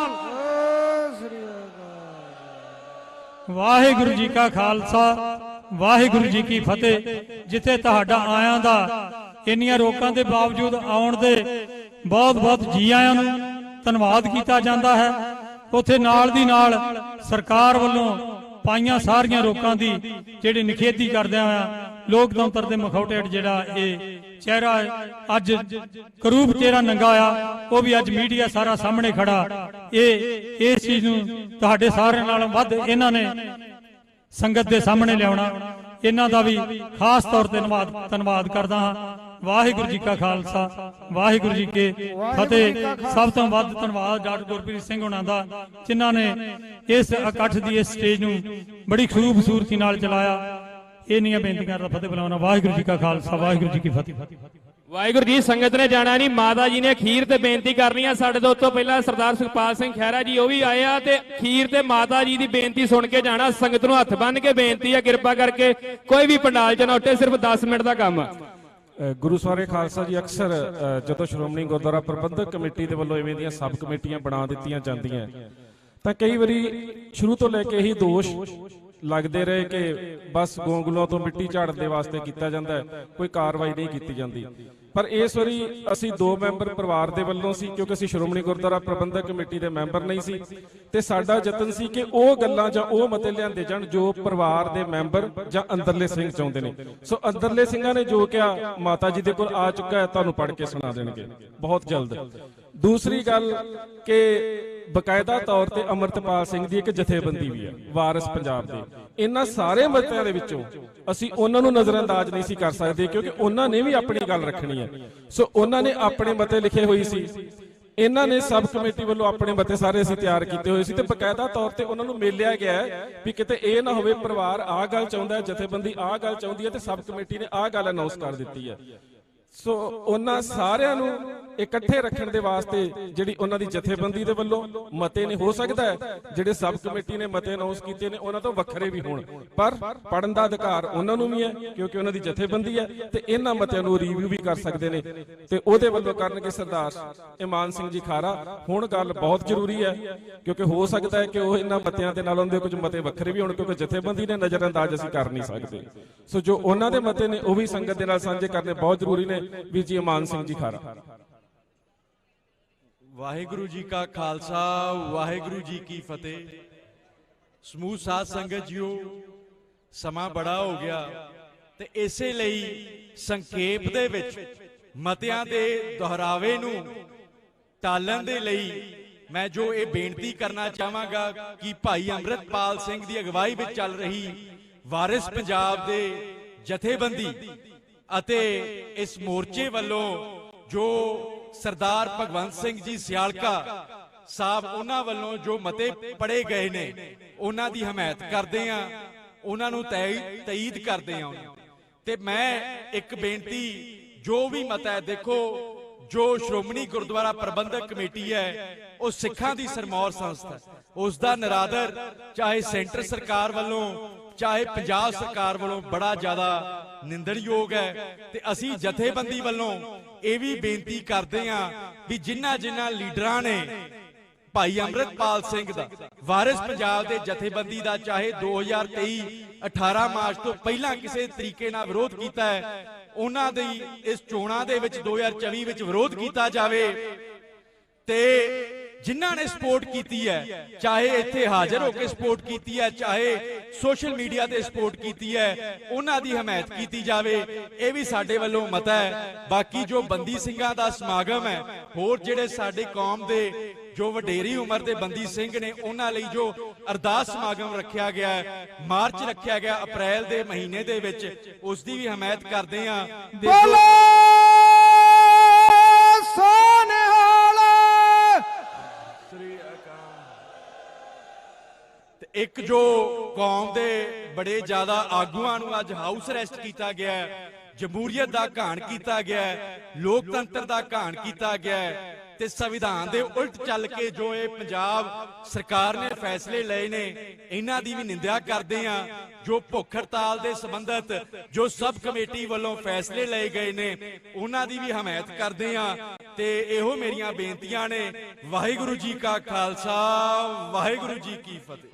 Q: ਵਾਹਿਗੁਰੂ ਜੀ ਕਾ ਖਾਲਸਾ, ਵਾਹਿਗੁਰੂ ਜੀ ਕੀ ਫਤਿਹ। ਜਿੱਥੇ ਤੁਹਾਡਾ ਆਇਆਂ ਦਾ ਇੰਨੀਆਂ ਰੋਕਾਂ ਦੇ ਬਾਵਜੂਦ ਆਉਣ ਦੇ ਬਹੁਤ ਬਹੁਤ ਜੀ ਆਇਆਂ ਨੂੰ ਧੰਨਵਾਦ ਕੀਤਾ ਜਾਂਦਾ ਹੈ, ਉੱਥੇ ਨਾਲ ਦੀ ਨਾਲ ਸਰਕਾਰ ਵੱਲੋਂ ਪਾਈਆਂ ਸਾਰੀਆਂ ਰੋਕਾਂ ਦੀ ਜਿਹੜੀ ਨਿਖੇਧੀ ਕਰਦਿਆਂ ਹੋਇਆ ਲੋਕਤੰਤਰ ਦੇ ਮੁਖੌਟੇ ਹੇਠ ਜਿਹੜਾ ਇਹ ਚਿਹਰਾ ਅੱਜ ਕਰੂਪ ਚਿਹਰਾ ਨੰਗਾ ਆ, ਉਹ ਵੀ ਅੱਜ ਮੀਡੀਆ ਸਾਰਾ ਸਾਹਮਣੇ ਖੜਾ। ਇਹ ਇਸ ਚੀਜ਼ ਨੂੰ ਤੁਹਾਡੇ ਸਾਰਿਆਂ ਨਾਲੋਂ ਵੱਧ ਇਹਨਾਂ ਨੇ ਸੰਗਤ ਦੇ ਸਾਹਮਣੇ ਲਿਆਉਣਾ, ਇਹਨਾਂ ਦਾ ਵੀ ਖਾਸ ਤੌਰ ਤੇ ਧੰਨਵਾਦ ਕਰਦਾ ਹਾਂ। ਵਾਹਿਗੁਰੂ ਜੀ ਕਾ ਖਾਲਸਾ, ਵਾਹਿਗੁਰੂ ਜੀ ਕੀ ਫਤਿਹ। ਸਭ ਤੋਂ ਵੱਧ ਧੰਨਵਾਦ ਡਾਕਟਰ ਗੁਰਪ੍ਰੀਤ ਸਿੰਘ ਹੋਣਾ ਦਾ, ਜਿਨ੍ਹਾਂ ਨੇ ਇਸ ਇਕੱਠ ਦੀ ਇਸ ਸਟੇਜ ਨੂੰ ਬੜੀ ਖੂਬਸੂਰਤੀ ਨਾਲ ਚਲਾਇਆ। ਇੰਨੀਆਂ ਬੇਨਤੀਆਂ ਦਾ ਫਤਿਹ ਬੁਲਾਉਣਾ। ਵਾਹਿਗੁਰੂ ਜੀ ਕਾ ਖਾਲਸਾ, ਵਾਹਿਗੁਰੂ ਜੀ ਕੀ ਫਤਿਹ।
F: ਵਾਹਿਗੁਰੂ ਜੀ, ਸੰਗਤ ਨੇ ਜਾਣਾ ਨਹੀਂ, ਮਾਤਾ ਜੀ ਨੇ ਅਖੀਰ ਤੇ ਬੇਨਤੀ ਕਰਨੀ ਆ। ਸਾਡੇ ਤੋਂ ਪਹਿਲਾਂ ਸਰਦਾਰ ਸੁਖਪਾਲ ਸਿੰਘ ਖਹਿਰਾ ਜੀ ਉਹ ਵੀ ਆਏ ਆ ਤੇ ਅਖੀਰ ਤੇ ਮਾਤਾ ਜੀ ਦੀ ਬੇਨਤੀ ਸੁਣ ਕੇ ਜਾਣਾ। ਸੰਗਤ ਨੂੰ ਹੱਥ ਬੰਨ੍ਹ ਕੇ ਬੇਨਤੀ ਆ, ਕਿਰਪਾ ਕਰਕੇ ਕੋਈ ਵੀ ਪੰਡਾਲ ਚ ਨਾ ਉੱਠੇ, ਸਿਰਫ 10 ਮਿੰਟ ਦਾ ਕੰਮ ਆ।
C: ਗੁਰੂ ਸਵਾਰੇ ਖਾਲਸਾ ਜੀ, ਅਕਸਰ ਜਦੋਂ ਸ਼੍ਰੋਮਣੀ ਗੁਰਦੁਆਰਾ ਪ੍ਰਬੰਧਕ ਕਮੇਟੀ ਦੇ ਵੱਲੋਂ ਇਵੇਂ ਦੀਆਂ ਸਬ ਕਮੇਟੀਆਂ ਬਣਾ ਦਿੱਤੀਆਂ ਜਾਂਦੀਆਂ ਤਾਂ ਕਈ ਵਾਰੀ ਸ਼ੁਰੂ ਤੋਂ ਲੈ ਕੇ ਇਹੀ ਦੋਸ਼ ਲੱਗਦੇ ਰਹੇ ਕਿ ਬਸ ਗੋਂਗਲੋਂ ਤੋਂ ਮਿੱਟੀ ਝਾੜਨ ਦੇ ਵਾਸਤੇ ਕੀਤਾ ਜਾਂਦਾ ਹੈ, ਕੋਈ ਕਾਰਵਾਈ ਨਹੀਂ ਕੀਤੀ ਜਾਂਦੀ। ਪਰ ਇਸ ਵਾਰੀ ਅਸੀਂ 2 ਮੈਂਬਰ ਪਰਿਵਾਰ ਦੇ ਵੱਲੋਂ ਸੀ, ਕਿਉਂਕਿ ਅਸੀਂ ਸ਼੍ਰੋਮਣੀ ਗੁਰਦੁਆਰਾ ਪ੍ਰਬੰਧਕ ਕਮੇਟੀ ਦੇ ਮੈਂਬਰ ਨਹੀਂ ਸੀ, ਤੇ ਸਾਡਾ ਯਤਨ ਸੀ ਕਿ ਉਹ ਗੱਲਾਂ ਜਾਂ ਉਹ ਮਤੇ ਲਿਆਂਦੇ ਜਾਣ ਜੋ ਪਰਿਵਾਰ ਦੇ ਮੈਂਬਰ ਜਾਂ ਅੰਦਰਲੇ ਸਿੰਘ ਚਾਹੁੰਦੇ ਨੇ। ਸੋ ਅੰਦਰਲੇ ਸਿੰਘਾਂ ਨੇ ਜੋ ਕਿਹਾ ਮਾਤਾ ਜੀ ਦੇ ਕੋਲ ਆ ਚੁੱਕਾ ਹੈ, ਤੁਹਾਨੂੰ ਪੜ੍ਹ ਕੇ ਸੁਣਾ ਦੇਣਗੇ ਬਹੁਤ ਜਲਦ। ਦੂਸਰੀ ਗੱਲ ਕਿ ਬਕਾਇਦਾ ਤੌਰ ਤੇ ਅੰਮ੍ਰਿਤਪਾਲ ਸਿੰਘ ਦੀ ਇੱਕ ਜਥੇਬੰਦੀ ਵੀ ਹੈ ਵਾਰਿਸ ਪੰਜਾਬ ਦੇ। ਇਹਨਾਂ ਸਾਰੇ ਮਤਿਆਂ ਦੇ ਵਿੱਚੋਂ ਅਸੀਂ ਉਹਨਾਂ ਨੂੰ ਨਜ਼ਰਅੰਦਾਜ਼ ਨਹੀਂ ਸੀ ਕਰ ਸਕਦੇ, ਕਿਉਂਕਿ ਉਹਨਾਂ ਨੇ ਵੀ ਆਪਣੀ ਗੱਲ ਰੱਖਣੀ ਹੈ। ਸੋ ਉਹਨਾਂ ਨੇ ਆਪਣੇ ਮਤੇ ਲਿਖੇ ਹੋਈ ਸੀ ਇਹਨਾਂ ਨੇ ਸਬ ਕਮੇਟੀ ਵੱਲੋਂ ਆਪਣੇ ਮਤੇ ਸਾਰੇ ਅਸੀਂ ਤਿਆਰ ਕੀਤੇ ਹੋਏ ਸੀ ਤੇ ਬਕਾਇਦਾ ਤੌਰ ਤੇ ਉਹਨਾਂ ਨੂੰ ਮਿਲਿਆ ਗਿਆ ਹੈ ਵੀ ਕਿਤੇ ਇਹ ਨਾ ਹੋਵੇ ਪਰਿਵਾਰ ਆਹ ਗੱਲ ਚਾਹੁੰਦਾ ਹੈ, ਜਥੇਬੰਦੀ ਆਹ ਗੱਲ ਚਾਹੁੰਦੀ ਹੈ ਤੇ ਸਬ ਕਮੇਟੀ ਨੇ ਆਹ ਗੱਲ ਅਨਾਉਂਸ ਕਰ ਦਿੱਤੀ ਹੈ। ਸੋ ਉਹਨਾਂ ਸਾਰਿਆਂ ਨੂੰ ਇਕੱਠੇ ਰੱਖਣ ਦੇ ਵਾਸਤੇ ਜਿਹੜੀ ਉਹਨਾਂ ਦੀ ਜਥੇਬੰਦੀ ਦੇ ਵੱਲੋਂ ਮਤੇ ਨੇ, ਹੋ ਸਕਦਾ ਹੈ ਜਿਹੜੇ ਸਬ ਕਮੇਟੀ ਨੇ ਮਤੇ ਅਨਾਉਂਸ ਕੀਤੇ ਨੇ ਉਹਨਾਂ ਤੋਂ ਵੱਖਰੇ ਵੀ ਹੋਣ, ਪਰ ਪੜਨ ਦਾ ਅਧਿਕਾਰ ਉਹਨਾਂ ਨੂੰ ਵੀ ਹੈ ਕਿਉਂਕਿ ਉਹਨਾਂ ਦੀ ਜਥੇਬੰਦੀ ਹੈ ਤੇ ਇਹਨਾਂ ਮਤਿਆਂ ਨੂੰ ਰਿਵਿਊ ਵੀ ਕਰ ਸਕਦੇ ਨੇ ਤੇ ਉਹਦੇ ਵੱਲੋਂ ਕਰਨਗੇ ਸਰਦਾਰ ਇਮਾਨ ਸਿੰਘ ਜੀ ਖਾਰਾ। ਹੁਣ ਗੱਲ ਬਹੁਤ ਜ਼ਰੂਰੀ ਹੈ ਕਿਉਂਕਿ ਹੋ ਸਕਦਾ ਹੈ ਕਿ ਉਹ ਇਹਨਾਂ ਮਤਿਆਂ ਦੇ ਨਾਲ ਉਹਦੇ ਕੁਝ ਮਤੇ ਵੱਖਰੇ ਵੀ ਹੋਣ ਕਿਉਂਕਿ ਜਥੇਬੰਦੀ ਨੇ ਨਜ਼ਰਅੰਦਾਜ਼ ਅਸੀਂ ਕਰ ਨਹੀਂ ਸਕਦੇ। ਸੋ ਜੋ ਉਹਨਾਂ ਦੇ ਮਤੇ ਨੇ ਉਹ ਵੀ ਸੰਗਤ ਦੇ ਨਾਲ ਸਾਂਝੇ ਕਰਨੇ ਬਹੁਤ ਜ਼ਰੂਰੀ ਨੇ। ਵੀਰ ਜੀ ਇਮਾਨ ਸਿੰਘ ਜੀ ਖਾਰਾ।
A: ਵਾਹਿਗੁਰੂ ਜੀ ਕਾ ਖਾਲਸਾ, ਵਾਹਿਗੁਰੂ ਜੀ ਕੀ ਫਤਿਹ। ਸਮੂਹ ਸਾਧ ਸੰਗਤ ਜੀਓ, ਸਮਾਂ ਬੜਾ ਹੋ ਗਿਆ ਤੇ ਇਸੇ ਲਈ ਸੰਖੇਪ ਦੇ ਵਿੱਚ ਮਤਿਆਂ ਦੇ ਦੁਹਰਾਵੇ ਨੂੰ ਟਾਲਣ ਦੇ ਲਈ ਮੈਂ ਜੋ ਇਹ ਬੇਨਤੀ ਕਰਨਾ ਚਾਹਾਂਗਾ ਕਿ ਭਾਈ ਅੰਮ੍ਰਿਤਪਾਲ ਸਿੰਘ ਦੀ ਅਗਵਾਈ ਵਿੱਚ ਚੱਲ ਰਹੀ ਵਾਰਿਸ ਪੰਜਾਬ ਦੇ ਜਥੇਬੰਦੀ ਅਤੇ ਇਸ ਮੋਰਚੇ ਵੱਲੋਂ ਜੋ ਸਰਦਾਰ ਭਗਵੰਤ ਸਿੰਘ ਜੀ ਸਿਆਲਕਾ ਸਾਹਿਬ ਉਹਨਾਂ ਵੱਲੋਂ ਜੋ ਮਤੇ ਪੜੇ ਗਏ ਨੇ ਉਹਨਾਂ ਦੀ ਹਮਾਇਤ ਕਰਦੇ ਆ, ਉਹਨਾਂ ਨੂੰ ਤਈਦ ਕਰਦੇ ਆ। ਤੇ ਮੈਂ ਇੱਕ ਬੇਨਤੀ, ਜੋ ਵੀ ਮਤ ਹੈ, ਦੇਖੋ ਜੋ ਸ਼੍ਰੋਮਣੀ ਗੁਰਦੁਆਰਾ ਪ੍ਰਬੰਧਕ ਕਮੇਟੀ ਹੈ ਉਹ ਸਿੱਖਾਂ ਦੀ ਸਰਮੌਰ ਸੰਸਥਾ, ਉਸ ਦਾ ਨਿਰਾਦਰ ਚਾਹੇ ਸੈਂਟਰ ਸਰਕਾਰ ਵੱਲੋਂ ਚਾਹੇ ਪੰਜਾਬ ਸਰਕਾਰ ਵੱਲੋਂ ਬੜਾ ਜ਼ਿਆਦਾ ਨਿੰਦਣਯੋਗ ਹੈ। ਤੇ ਅਸੀਂ ਜਥੇਬੰਦੀ ਵੱਲੋਂ ਇਹ ਵੀ ਬੇਨਤੀ ਕਰਦੇ ਹਾਂ ਵੀ ਜਿਨ੍ਹਾਂ ਲੀਡਰਾਂ ਨੇ ਭਾਈ ਅੰਮ੍ਰਿਤਪਾਲ ਸਿੰਘ ਦਾ ਵਾਰਿਸ ਪੰਜਾਬ ਦੇ ਜਥੇਬੰਦੀ ਦਾ ਚਾਹੇ 2023 18 ਮਾਰਚ ਤੋਂ ਪਹਿਲਾਂ ਕਿਸੇ ਤਰੀਕੇ ਨਾਲ ਵਿਰੋਧ ਕੀਤਾ ਹੈ, ਉਹਨਾਂ ਦੀ ਇਸ ਚੋਣਾਂ ਦੇ ਵਿੱਚ 2024 ਵਿੱਚ ਵਿਰੋਧ ਕੀਤਾ ਜਾਵੇ। ਤੇ ਜਿਨ੍ਹਾਂ ਨੇ ਸਪੋਰਟ ਕੀਤੀ ਹੈ, ਚਾਹੇ ਇੱਥੇ ਹਾਜ਼ਰ ਹੋ ਕੇ ਸਪੋਰਟ ਕੀਤੀ ਹੈ, ਚਾਹੇ ਸੋਸ਼ਲ ਮੀਡੀਆ ਤੇ ਸਪੋਰਟ ਕੀਤੀ ਹੈ, ਉਹਨਾਂ ਦੀ ਹਮਾਇਤ ਕੀਤੀ ਜਾਵੇ। ਇਹ ਵੀ ਸਾਡੇ ਵੱਲੋਂ ਮਤਾ ਹੈ। ਬਾਕੀ ਜੋ ਬੰਦੀ ਸਿੰਘਾਂ ਦਾ ਸਮਾਗਮ ਹੈ, ਹੋਰ ਜਿਹੜੇ ਸਾਡੇ ਕੌਮ ਦੇ ਜੋ ਵਡੇਰੀ ਉਮਰ ਦੇ ਬੰਦੀ ਸਿੰਘ ਨੇ ਉਹਨਾਂ ਲਈ ਜੋ ਅਰਦਾਸ ਸਮਾਗਮ ਰੱਖਿਆ ਗਿਆ ਹੈ, ਮਾਰਚ ਰੱਖਿਆ ਗਿਆ ਅਪ੍ਰੈਲ ਦੇ ਮਹੀਨੇ ਦੇ ਵਿੱਚ, ਉਸ ਦੀ ਵੀ ਹਮਾਇਤ ਕਰਦੇ ਹਾਂ। ਇੱਕ ਜੋ ਕੌਮ ਦੇ ਬੜੇ ਜ਼ਿਆਦਾ ਆਗੂਆਂ ਨੂੰ ਅੱਜ ਹਾਊਸ ਅਰੈਸਟ ਕੀਤਾ ਗਿਆ ਹੈ, ਜਮਹੂਰੀਅਤ ਦਾ ਘਾਣ ਕੀਤਾ ਗਿਆ ਹੈ, ਲੋਕਤੰਤਰ ਦਾ ਘਾਣ ਕੀਤਾ ਗਿਆ ਹੈ ਤੇ ਸੰਵਿਧਾਨ ਦੇ ਉਲਟ ਚੱਲ ਕੇ ਜੋ ਇਹ ਪੰਜਾਬ ਸਰਕਾਰ ਨੇ ਫੈਸਲੇ ਲਏ ਨੇ, ਇਹਨਾਂ ਦੀ ਵੀ ਨਿੰਦਿਆ ਕਰਦੇ ਆ। ਜੋ ਭੁੱਖ ਹੜਤਾਲ ਦੇ ਸੰਬੰਧਤ ਜੋ ਸਬ ਕਮੇਟੀ ਵੱਲੋਂ ਫੈਸਲੇ ਲਏ ਗਏ ਨੇ, ਉਹਨਾਂ ਦੀ ਵੀ ਹਮਾਇਤ ਕਰਦੇ ਆ। ਤੇ ਇਹੋ ਮੇਰੀਆਂ ਬੇਨਤੀਆਂ ਨੇ। ਵਾਹਿਗੁਰੂ ਜੀ ਕਾ ਖਾਲਸਾ, ਵਾਹਿਗੁਰੂ ਜੀ ਕੀ ਫਤਿਹ।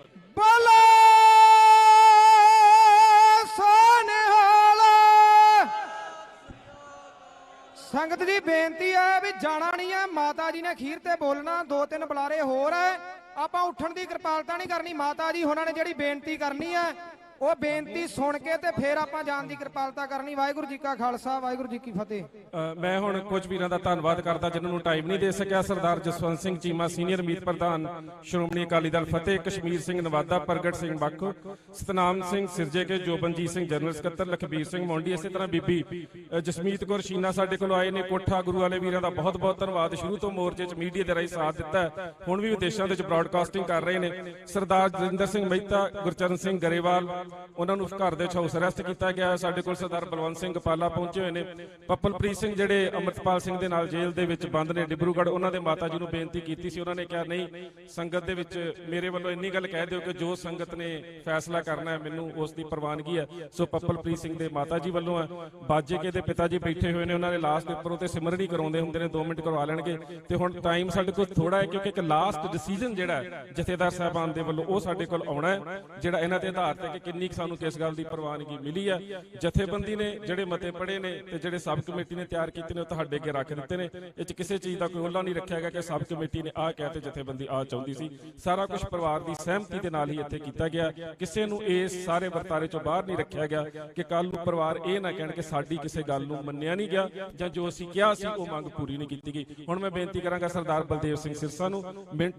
B: ਸੰਗਤ ਦੀ ਬੇਨਤੀ ਹੈ ਵੀ ਜਾਣਾ ਨਹੀਂ ਹੈ, ਮਾਤਾ ਜੀ ਨੇ ਅਖੀਰ ਤੇ ਬੋਲਣਾ, 2-3 ਬੁਲਾਰੇ ਹੋਰ ਹੈ, ਆਪਾਂ ਉੱਠਣ ਦੀ ਕਿਰਪਾਲਤਾ ਨਹੀਂ ਕਰਨੀ। ਮਾਤਾ ਜੀ ਉਹਨਾਂ ਨੇ ਜਿਹੜੀ ਬੇਨਤੀ ਕਰਨੀ ਹੈ ਉਹ ਬੇਨਤੀ ਸੁਣ ਕੇ ਤੇ ਫਿਰ ਆਪਾਂ ਜਾਣ ਦੀ ਕਿਰਪਾਲਤਾ ਕਰਨੀ। ਵਾਹਿਗੁਰੂ ਜੀ ਕਾ ਖਾਲਸਾ, ਵਾਹਿਗੁਰੂ ਜੀ ਕੀ ਫਤਿਹ।
C: ਮੈਂ ਹੁਣ ਕੁਝ ਵੀਰਾਂ ਦਾ ਧੰਨਵਾਦ ਕਰਦਾ ਜਿਨ੍ਹਾਂ ਨੂੰ ਟਾਈਮ ਨਹੀਂ ਦੇ ਸਕਿਆ। ਸਰਦਾਰ ਜਸਵੰਤ ਸਿੰਘ ਚੀਮਾ ਸੀਨੀਅਰ ਮੀਤ ਪ੍ਰਧਾਨ ਸ਼੍ਰੋਮਣੀ ਅਕਾਲੀ ਦਲ ਫਤਿਹ, ਕਸ਼ਮੀਰ ਸਿੰਘ ਨਵਾਦਾ, ਪ੍ਰਗਟ ਸਿੰਘ ਬਾਖੋ, ਸਤਨਾਮ ਸਿੰਘ ਸਿਰਜੇਕੇ, ਜੋਬਨਜੀਤ ਸਿੰਘ ਜਨਰਲ ਸਕੱਤਰ, ਲਖਬੀਰ ਸਿੰਘ ਮੌਂਡੀ, ਇਸੇ ਤਰ੍ਹਾਂ ਬੀਬੀ ਜਸਮੀਤ ਕੌਰ ਸ਼ੀਨਾ ਸਾਡੇ ਕੋਲ ਆਏ ਨੇ। ਕੋਠਾ ਗੁਰੂ ਵਾਲੇ ਵੀਰਾਂ ਦਾ ਬਹੁਤ ਬਹੁਤ ਧੰਨਵਾਦ, ਸ਼ੁਰੂ ਤੋਂ ਮੋਰਚੇ 'ਚ ਮੀਡੀਆ ਦੇ ਰਾਹੀਂ ਸਾਥ ਦਿੱਤਾ, ਹੁਣ ਵੀ ਵਿਦੇਸ਼ਾਂ ਦੇ ਵਿੱਚ ਬ੍ਰਾਡਕਾਸਟਿੰਗ ਕਰ ਰਹੇ ਨੇ। ਸਰਦਾਰ ਜਰਿੰਦਰ ਸਿੰਘ ਮਹਿਤਾ, ਗੁਰਚਰਨ ਸਿੰਘ ਗਰੇਵਾਲ, ਉਹਨਾਂ ਨੂੰ ਘਰ ਦੇ ਹਾਊਸ ਅਰੈਸਟ ਕੀਤਾ ਗਿਆ। ਸਾਡੇ ਕੋਲ ਸਰਦਾਰ ਬਲਵੰਤ ਸਿੰਘ ਪਾਲਾ ਪਹੁੰਚੇ ਹੋਏ ਨੇ। ਪੱਪਲਪ੍ਰੀਤ ਸਿੰਘ ਜਿਹੜੇ ਅੰਮ੍ਰਿਤਪਾਲ ਸਿੰਘ ਦੇ ਨਾਲ ਜੇਲ੍ਹ ਦੇ ਵਿੱਚ ਬੰਦ ਨੇ ਡਿਬਰੂਗੜ੍ਹ, ਉਹਨਾਂ ਦੇ ਮਾਤਾ ਜੀ ਨੂੰ ਬੇਨਤੀ ਕੀਤੀ ਸੀ, ਉਹਨਾਂ ਨੇ ਕਿਹਾ ਨਹੀਂ, ਸੰਗਤ ਦੇ ਵਿੱਚ ਮੇਰੇ ਵੱਲੋਂ ਇੰਨੀ ਗੱਲ ਕਹਿ ਦਿਓ ਕਿ ਜੋ ਸੰਗਤ ਨੇ ਫੈਸਲਾ ਕਰਨਾ ਹੈ ਮੈਨੂੰ ਉਸ ਦੀ ਪ੍ਰਵਾਨਗੀ ਹੈ। ਸੋ ਪੱਪਲਪ੍ਰੀਤ ਸਿੰਘ ਦੇ ਮਾਤਾ ਜੀ ਵੱਲੋਂ ਹੈ। ਬਾਜੇਕੇ ਦੇ ਪਿਤਾ ਜੀ ਬੈਠੇ ਹੋਏ ਨੇ, ਉਹਨਾਂ ਦੇ ਲਾਸਟ ਦੇ ਉੱਪਰੋਂ ਤੇ ਸਿਮਰਨੀ ਕਰਾਉਂਦੇ ਹੁੰਦੇ ਨੇ, 2 ਮਿੰਟ ਕਰਵਾ ਲੈਣਗੇ। ਤੇ ਹੁਣ ਟਾਈਮ ਸਾਡੇ ਕੋਲ ਥੋੜਾ ਹੈ ਕਿਉਂਕਿ ਇੱਕ ਲਾਸਟ ਡਿਸੀਜਨ ਜਿਹੜਾ ਜਥੇਦਾਰ ਸਾਹਿਬਾਨ ਦੇ ਵੱਲੋਂ ਉਹ ਸਾਡੇ ਕੋਲ ਆਉਣਾ ਹੈ, ਜਿਹੜਾ ਇਹਨਾਂ ਦੇ ਆਧਾਰ ਤੇ ਕਿ ਕਿੰਨੀ ਸਾਨੂੰ ਕਿਸ ਗੱਲ ਦੀ ਪ੍ਰਵਾਨਗੀ ਮਿਲੀ ਹੈ। ਜਥੇਬੰਦੀ ਨੇ ਜਿਹੜੇ ਮਤੇ ਪੜੇ ਨੇ ਤੇ ਜਿਹੜੇ ਸਬ ਕਮੇਟੀ ਨੇ ਤਿਆਰ ਕੀਤੇ ਨੇ ਉਹ ਤੁਹਾਡੇ ਅੱਗੇ ਰੱਖ ਦਿੱਤੇ ਨੇ। ਇਹ 'ਚ ਕਿਸੇ ਚੀਜ਼ ਦਾ ਕੋਈ ਓਹਲਾ ਨਹੀਂ ਰੱਖਿਆ ਗਿਆ ਕਿ ਸਬ ਕਮੇਟੀ ਨੇ ਆਹ ਕਹਿ ਤੇ ਜਥੇਬੰਦੀ ਆਹ ਚਾਹੁੰਦੀ ਸੀ। ਸਾਰਾ ਕੁਝ ਪਰਿਵਾਰ ਦੀ ਸਹਿਮਤੀ ਦੇ ਨਾਲ ਹੀ ਇੱਥੇ ਕੀਤਾ ਗਿਆ। ਕਿਸੇ ਨੂੰ ਇਸ ਸਾਰੇ ਵਰਤਾਰੇ ਚੋਂ ਬਾਹਰ ਨਹੀਂ ਰੱਖਿਆ ਗਿਆ ਕਿ ਕੱਲ ਨੂੰ ਪਰਿਵਾਰ ਇਹ ਨਾ ਕਹਿਣ ਕਿ ਸਾਡੀ ਕਿਸੇ ਗੱਲ ਨੂੰ ਮੰਨਿਆ ਨਹੀਂ ਗਿਆ ਜਾਂ ਜੋ ਅਸੀਂ ਕਿਹਾ ਸੀ ਉਹ ਮੰਗ ਪੂਰੀ ਨਹੀਂ ਕੀਤੀ ਗਈ। ਹੁਣ ਮੈਂ ਬੇਨਤੀ ਕਰਾਂਗਾ ਸਰਦਾਰ ਬਲਦੇਵ ਸਿੰਘ ਸਿਰਸਾ ਨੂੰ,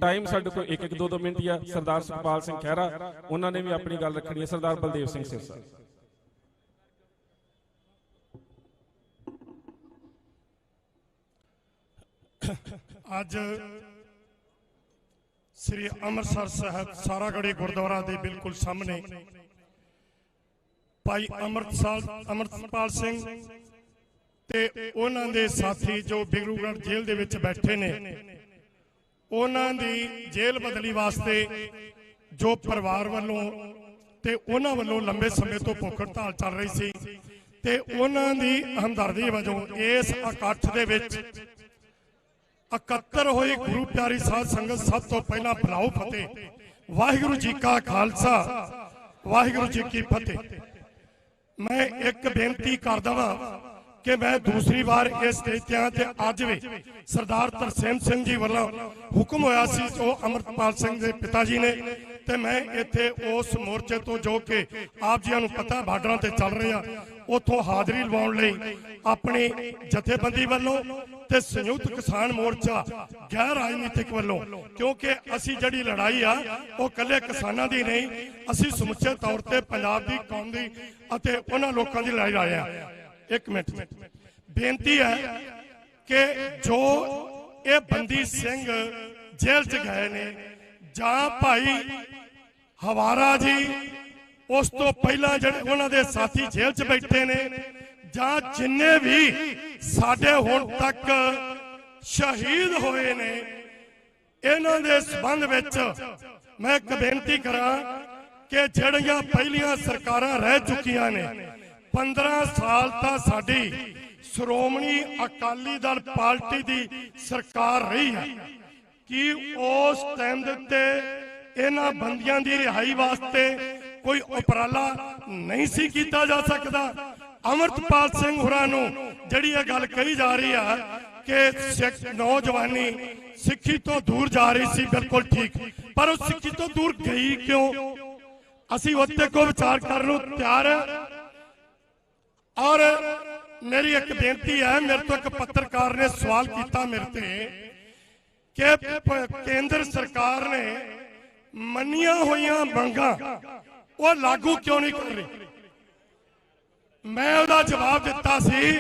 C: ਟਾਈਮ ਸਾਡੇ ਕੋਲ 1-1 2-2 ਮਿੰਟ ਹੀ ਆ। ਸਰਦਾਰ ਸੁਖਪਾਲ ਸਿੰਘ ਖਹਿਰਾ ਉਹਨਾਂ ਨੇ ਵੀ ਆਪਣੀ ਗੱਲ ਰੱਖਣੀ ਹੈ। ਸਰਦਾਰ ਬਲਦੇਵ ਸਿੰਘ ਸਿਰਸਾ।
R: ਅੱਜ ਸ੍ਰੀ ਅੰਮ੍ਰਿਤਸਰ ਸਾਹਿਬ ਸਾਰਾਗੜ੍ਹੀ ਗੁਰਦੁਆਰਾ ਦੇ ਬਿਲਕੁਲ ਸਾਹਮਣੇ ਭਾਈ ਅੰਮ੍ਰਿਤਪਾਲ ਸਿੰਘ ਤੇ ਉਹਨਾਂ ਦੇ ਸਾਥੀ ਜੋ ਬਿਗਰੂਗੜ੍ਹ ਜੇਲ੍ਹ ਦੇ ਵਿੱਚ ਬੈਠੇ ਨੇ, ਉਹਨਾਂ ਦੀ ਜੇਲ੍ਹ ਬਦਲੀ ਵਾਸਤੇ ਜੋ ਪਰਿਵਾਰ ਵੱਲੋਂ ਤੇ ਉਹਨਾਂ ਵੱਲੋਂ ਲੰਬੇ ਸਮੇਂ ਤੋਂ ਭੁੱਖ ਹੜਤਾਲ ਚੱਲ ਰਹੀ ਸੀ ਤੇ ਉਹਨਾਂ ਦੀ ਹਮਦਰਦੀ ਵਜੋਂ ਇਸ ਇਕੱਠ ਦੇ ਵਿੱਚ ਇਕੱਤਰ ਹੋਈ ਗੁਰੂ ਪਿਆਰੀ ਸਾਧ ਸੰਗਤ ਸਭ ਤੋਂ ਪਹਿਲਾਂ ਬੁਲਾਓ ਫਤਿਹ। ਵਾਹਿਗੁਰੂ ਜੀ ਕਾ ਖਾਲਸਾ, ਵਾਹਿਗੁਰੂ ਜੀ ਕੀ ਫਤਿਹ। ਮੈਂ ਇੱਕ ਬੇਨਤੀ ਕਰਦਾ ਵਾਂ ਕਿ ਮੈਂ ਦੂਸਰੀ ਵਾਰ ਇਸ ਸਟੇਜ ਤੇ ਆਇਆ ਤੇ ਅੱਜ ਵੀ ਸਰਦਾਰ ਤਰਸੇਮ ਸਿੰਘ ਜੀ ਵੱਲੋਂ ਹੁਕਮ ਹੋਇਆ ਸੀ ਜੋ ਅੰਮ੍ਰਿਤਪਾਲ ਸਿੰਘ ਦੇ ਪਿਤਾ ਜੀ ਨੇ, ਤੇ ਮੈਂ ਇੱਥੇ ਉਸ ਮੋਰਚੇ ਤੋਂ ਜੋ ਕਿ ਆਪ ਜੀਆਂ ਨੂੰ ਪਤਾ ਬਾਰਡਰਾਂ ਤੇ ਚੱਲ ਰਿਹਾ ਉਥੋਂ ਹਾਜ਼ਰੀ ਲਵਾਉਣ ਲਈ ਆਪਣੀ ਜਥੇਬੰਦੀ ਵੱਲੋਂ ਤੇ ਸੰਯੁਕਤ ਕਿਸਾਨ ਮੋਰਚਾ ਗੈਰ ਰਾਜਨੀਤਿਕ ਵੱਲੋਂ, ਕਿਉਂਕਿ ਅਸੀਂ ਜਿਹੜੀ ਲੜਾਈ ਆ ਉਹ ਇਕੱਲੇ ਕਿਸਾਨਾਂ ਦੀ ਨਹੀਂ, ਅਸੀਂ ਸਮੁੱਚੇ ਤੌਰ ਤੇ ਪੰਜਾਬ ਦੀ ਕੌਮ ਦੀ ਅਤੇ ਉਹਨਾਂ ਲੋਕਾਂ ਦੀ ਲੜਾਈ ਆਏ ਆ। ਇੱਕ ਮਿੰਟ ਬੇਨਤੀ ਹੈ ਕਿ ਜੋ ਇਹ ਬੰਦੀ ਸਿੰਘ ਜੇਲ੍ਹ 'ਚ ਗਏ ਨੇ ਜਾਂ ਭਾਈ ਹਵਾਰਾ ਜੀ ਉਸ ਤੋਂ ਪਹਿਲਾਂ ਜਿਹੜੇ ਉਹਨਾਂ ਦੇ ਸਾਥੀ ਜੇਲ੍ਹ 'ਚ ਬੈਠੇ ਨੇ ਜਾਂ ਜਿੰਨੇ ਵੀ ਸਾਡੇ ਹੁਣ ਤੱਕ ਸ਼ਹੀਦ ਹੋਏ ਨੇ, ਇਹਨਾਂ ਦੇ ਸੰਬੰਧ ਵਿੱਚ ਮੈਂ ਇੱਕ ਬੇਨਤੀ ਕਰਾਂ ਕਿ ਜਿਹੜੀਆਂ ਪਹਿਲੀਆਂ ਸਰਕਾਰਾਂ ਰਹਿ ਚੁੱਕੀਆਂ ਨੇ 15 ਸਾਲ ਤਾਂ ਸਾਡੀ ਸ਼੍ਰੋਮਣੀ ਅਕਾਲੀ ਦਲ ਪਾਰਟੀ ਦੀ ਸਰਕਾਰ ਰਹੀ ਹੈ, ਕਿ ਉਸ ਟਾਈਮ ਦੇ ਉੱਤੇ ਇਹਨਾਂ ਬੰਦੀਆਂ ਦੀ ਰਿਹਾਈ ਵਾਸਤੇ ਕੋਈ ਉਪਰਾਲਾ ਨਹੀਂ ਸੀ ਕੀਤਾ ਜਾ ਸਕਦਾ। ਅੰਮ੍ਰਿਤਪਾਲ ਸਿੰਘ ਹੋਰਾਂ ਨੂੰ ਜਿਹੜੀ ਇਹ ਗੱਲ ਕਹੀ ਜਾ ਰਹੀ ਆ ਕਿ ਸਿੱਖ ਨੌਜਵਾਨੀ ਸਿੱਖੀ ਤੋਂ ਦੂਰ ਜਾ ਰਹੀ ਸੀ, ਬਿਲਕੁਲ ਠੀਕ, ਪਰ ਉਹ ਸਿੱਖੀ ਤੋਂ ਦੂਰ ਗਈ ਕਿਉਂ? ਅਸੀਂ ਉੱਤੇ ਕੋ ਵਿਚਾਰ ਕਰਨ ਨੂੰ ਤਿਆਰ ਹਾਂ। ਔਰ ਮੇਰੀ ਇੱਕ ਬੇਨਤੀ ਹੈ, ਮੇਰੇ ਤੋਂ ਇੱਕ ਪੱਤਰਕਾਰ ਨੇ ਸਵਾਲ ਕੀਤਾ ਮੇਰੇ ਤੇ ਕਿ ਕੇਂਦਰ ਸਰਕਾਰ ਨੇ ਮੰਨੀਆਂ ਹੋਈਆਂ ਮੰਗਾਂ ਉਹ ਲਾਗੂ ਕਿਉਂ ਨਹੀਂ ਕਰ ਰਹੀ। ਮੈਂ ਉਹਦਾ ਜਵਾਬ ਦਿੱਤਾ ਸੀ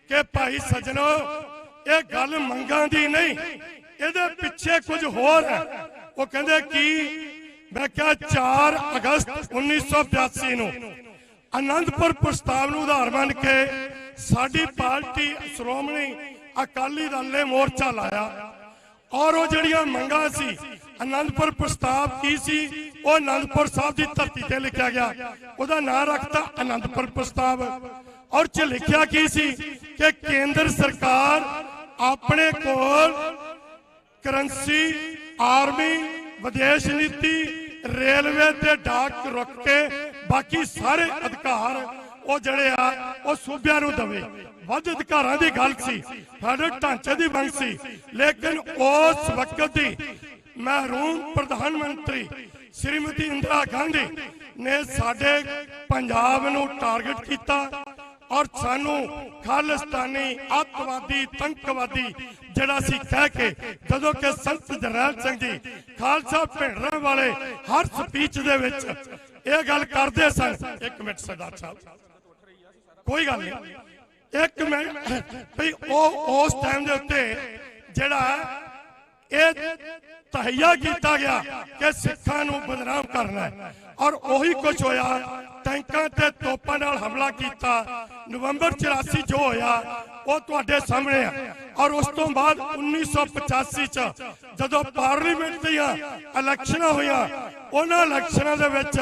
R: ਕਿ ਭਾਈ ਸੱਜਣੋ, ਇਹ ਗੱਲ ਮੰਗਾਂ ਦੀ ਨਹੀਂ, ਇਹਦੇ ਪਿੱਛੇ ਕੁਝ ਹੋਰ ਹੈ। ਉਹ ਕਹਿੰਦੇ ਕੀ? ਮੈਂ ਕਿਹਾ 4 ਅਗਸਤ 1982 ਨੂੰ ਆਨੰਦਪੁਰ ਪ੍ਰਸਤਾਵ ਨੂੰ ਆਧਾਰ ਮੰਨ ਕੇ ਸਾਡੀ ਪਾਰਟੀ ਸ਼੍ਰੋਮਣੀ ਅਕਾਲੀ ਦਲ ਨੇ ਮੋਰਚਾ ਲਾਇਆ ਔਰ ਉਹ ਜਿਹੜੀਆਂ ਮੰਗਾਂ ਸੀ, ਆਨੰਦਪੁਰ ਪ੍ਰਸਤਾਵ ਕੀ ਸੀ? ਉਹ ਆਨੰਦਪੁਰ ਸਾਹਿਬ ਦੀ ਧਰਤੀ ਤੇ ਲਿਖਿਆ ਗਿਆ, ਉਹਦਾ ਨਾਂ ਰੱਖਤਾ ਆਨੰਦਪੁਰ ਪ੍ਰਸਤਾਵ। ਔਰ ਚ ਲਿਖਿਆ ਕੀ ਸੀ ਕਿ ਕੇਂਦਰ ਸਰਕਾਰ ਆਪਣੇ ਕੋਲ ਕਰੰਸੀ, ਆਰਮੀ, ਵਿਦੇਸ਼ ਨੀਤੀ, ਰੇਲਵੇ ਤੇ ਡਾਕ ਰੁਕ ਕੇ ਬਾਕੀ ਸਾਰੇ ਅਧਿਕਾਰ ਉਹ ਜਿਹੜੇ ਆ ਉਹ ਸੂਬਿਆਂ ਨੂੰ ਦਵੇ। ਵੱਧ ਅਧਿਕਾਰਾਂ ਦੀ ਗੱਲ ਸੀ, ਸਾਡੇ ਢਾਂਚੇ ਦੀ ਮੰਗ ਸੀ, ਲੇਕਿਨ ਉਸ ਵਕਤ ਦੀ ਮਹਿਰੂਮ ਪ੍ਰਧਾਨ ਮੰਤਰੀ ਸ਼੍ਰੀਮਤੀ ਇੰਦਰਾ ਗਾਂਧੀ ਨੇ ਸਾਡੇ ਪੰਜਾਬ ਨੂੰ ਟਾਰਗੇਟ ਕੀਤਾ ਔਰ ਸਾਨੂੰ ਖਾਲਿਸਤਾਨੀ, ਅੱਤਵਾਦੀ, ਤੰਕਵਾਦੀ ਜਿਹੜਾ ਸੀ ਕਹਿ ਕੇ, ਜਦੋਂ ਕਿ ਸੰਤ ਜਰਨੈਲ ਸਿੰਘ ਜੀ ਖਾਲਸਾ ਭਿੰਡਰਾਂ ਵਾਲੇ ਹਰ ਸਪੀਚ ਦੇ ਵਿੱਚ ਇਹ ਗੱਲ ਕਰਦੇ ਸਨ। ਇੱਕ ਮਿੰਟ ਸਰਦਾਰ ਸਾਹਿਬ, ਕੋਈ ਗੱਲ ਨਹੀਂ, ਇੱਕ ਮਿੰਟ ਭਈ ਉਹ ਉਸ ਟਾਈਮ ਦੇ ਉੱਤੇ ਜਿਹੜਾ ਇਹ ਤਹਈਆ ਕੀਤਾ ਗਿਆ ਕਿ ਸਿੱਖਾਂ ਨੂੰ ਬਦਨਾਮ ਕਰਨਾ ਹੈ ਔਰ ਉਹੀ ਕੁਝ ਹੋਇਆ। ਟੈਂਕਾਂ ਤੇ ਤੋਪਾਂ ਨਾਲ ਹਮਲਾ ਕੀਤਾ। ਨਵੰਬਰ 84 ਜੋ ਹੋਇਆ ਉਹ ਤੁਹਾਡੇ ਸਾਹਮਣੇ ਆ। ਔਰ ਉਸ ਤੋਂ ਬਾਅਦ 1985 ਚ ਜਦੋਂ ਪਾਰਲੀਮੈਂਟ ਦੀਆਂ ਇਲੈਕਸ਼ਨਾਂ ਹੋਈਆਂ, ਉਹਨਾਂ ਇਲੈਕਸ਼ਨਾਂ ਦੇ ਵਿੱਚ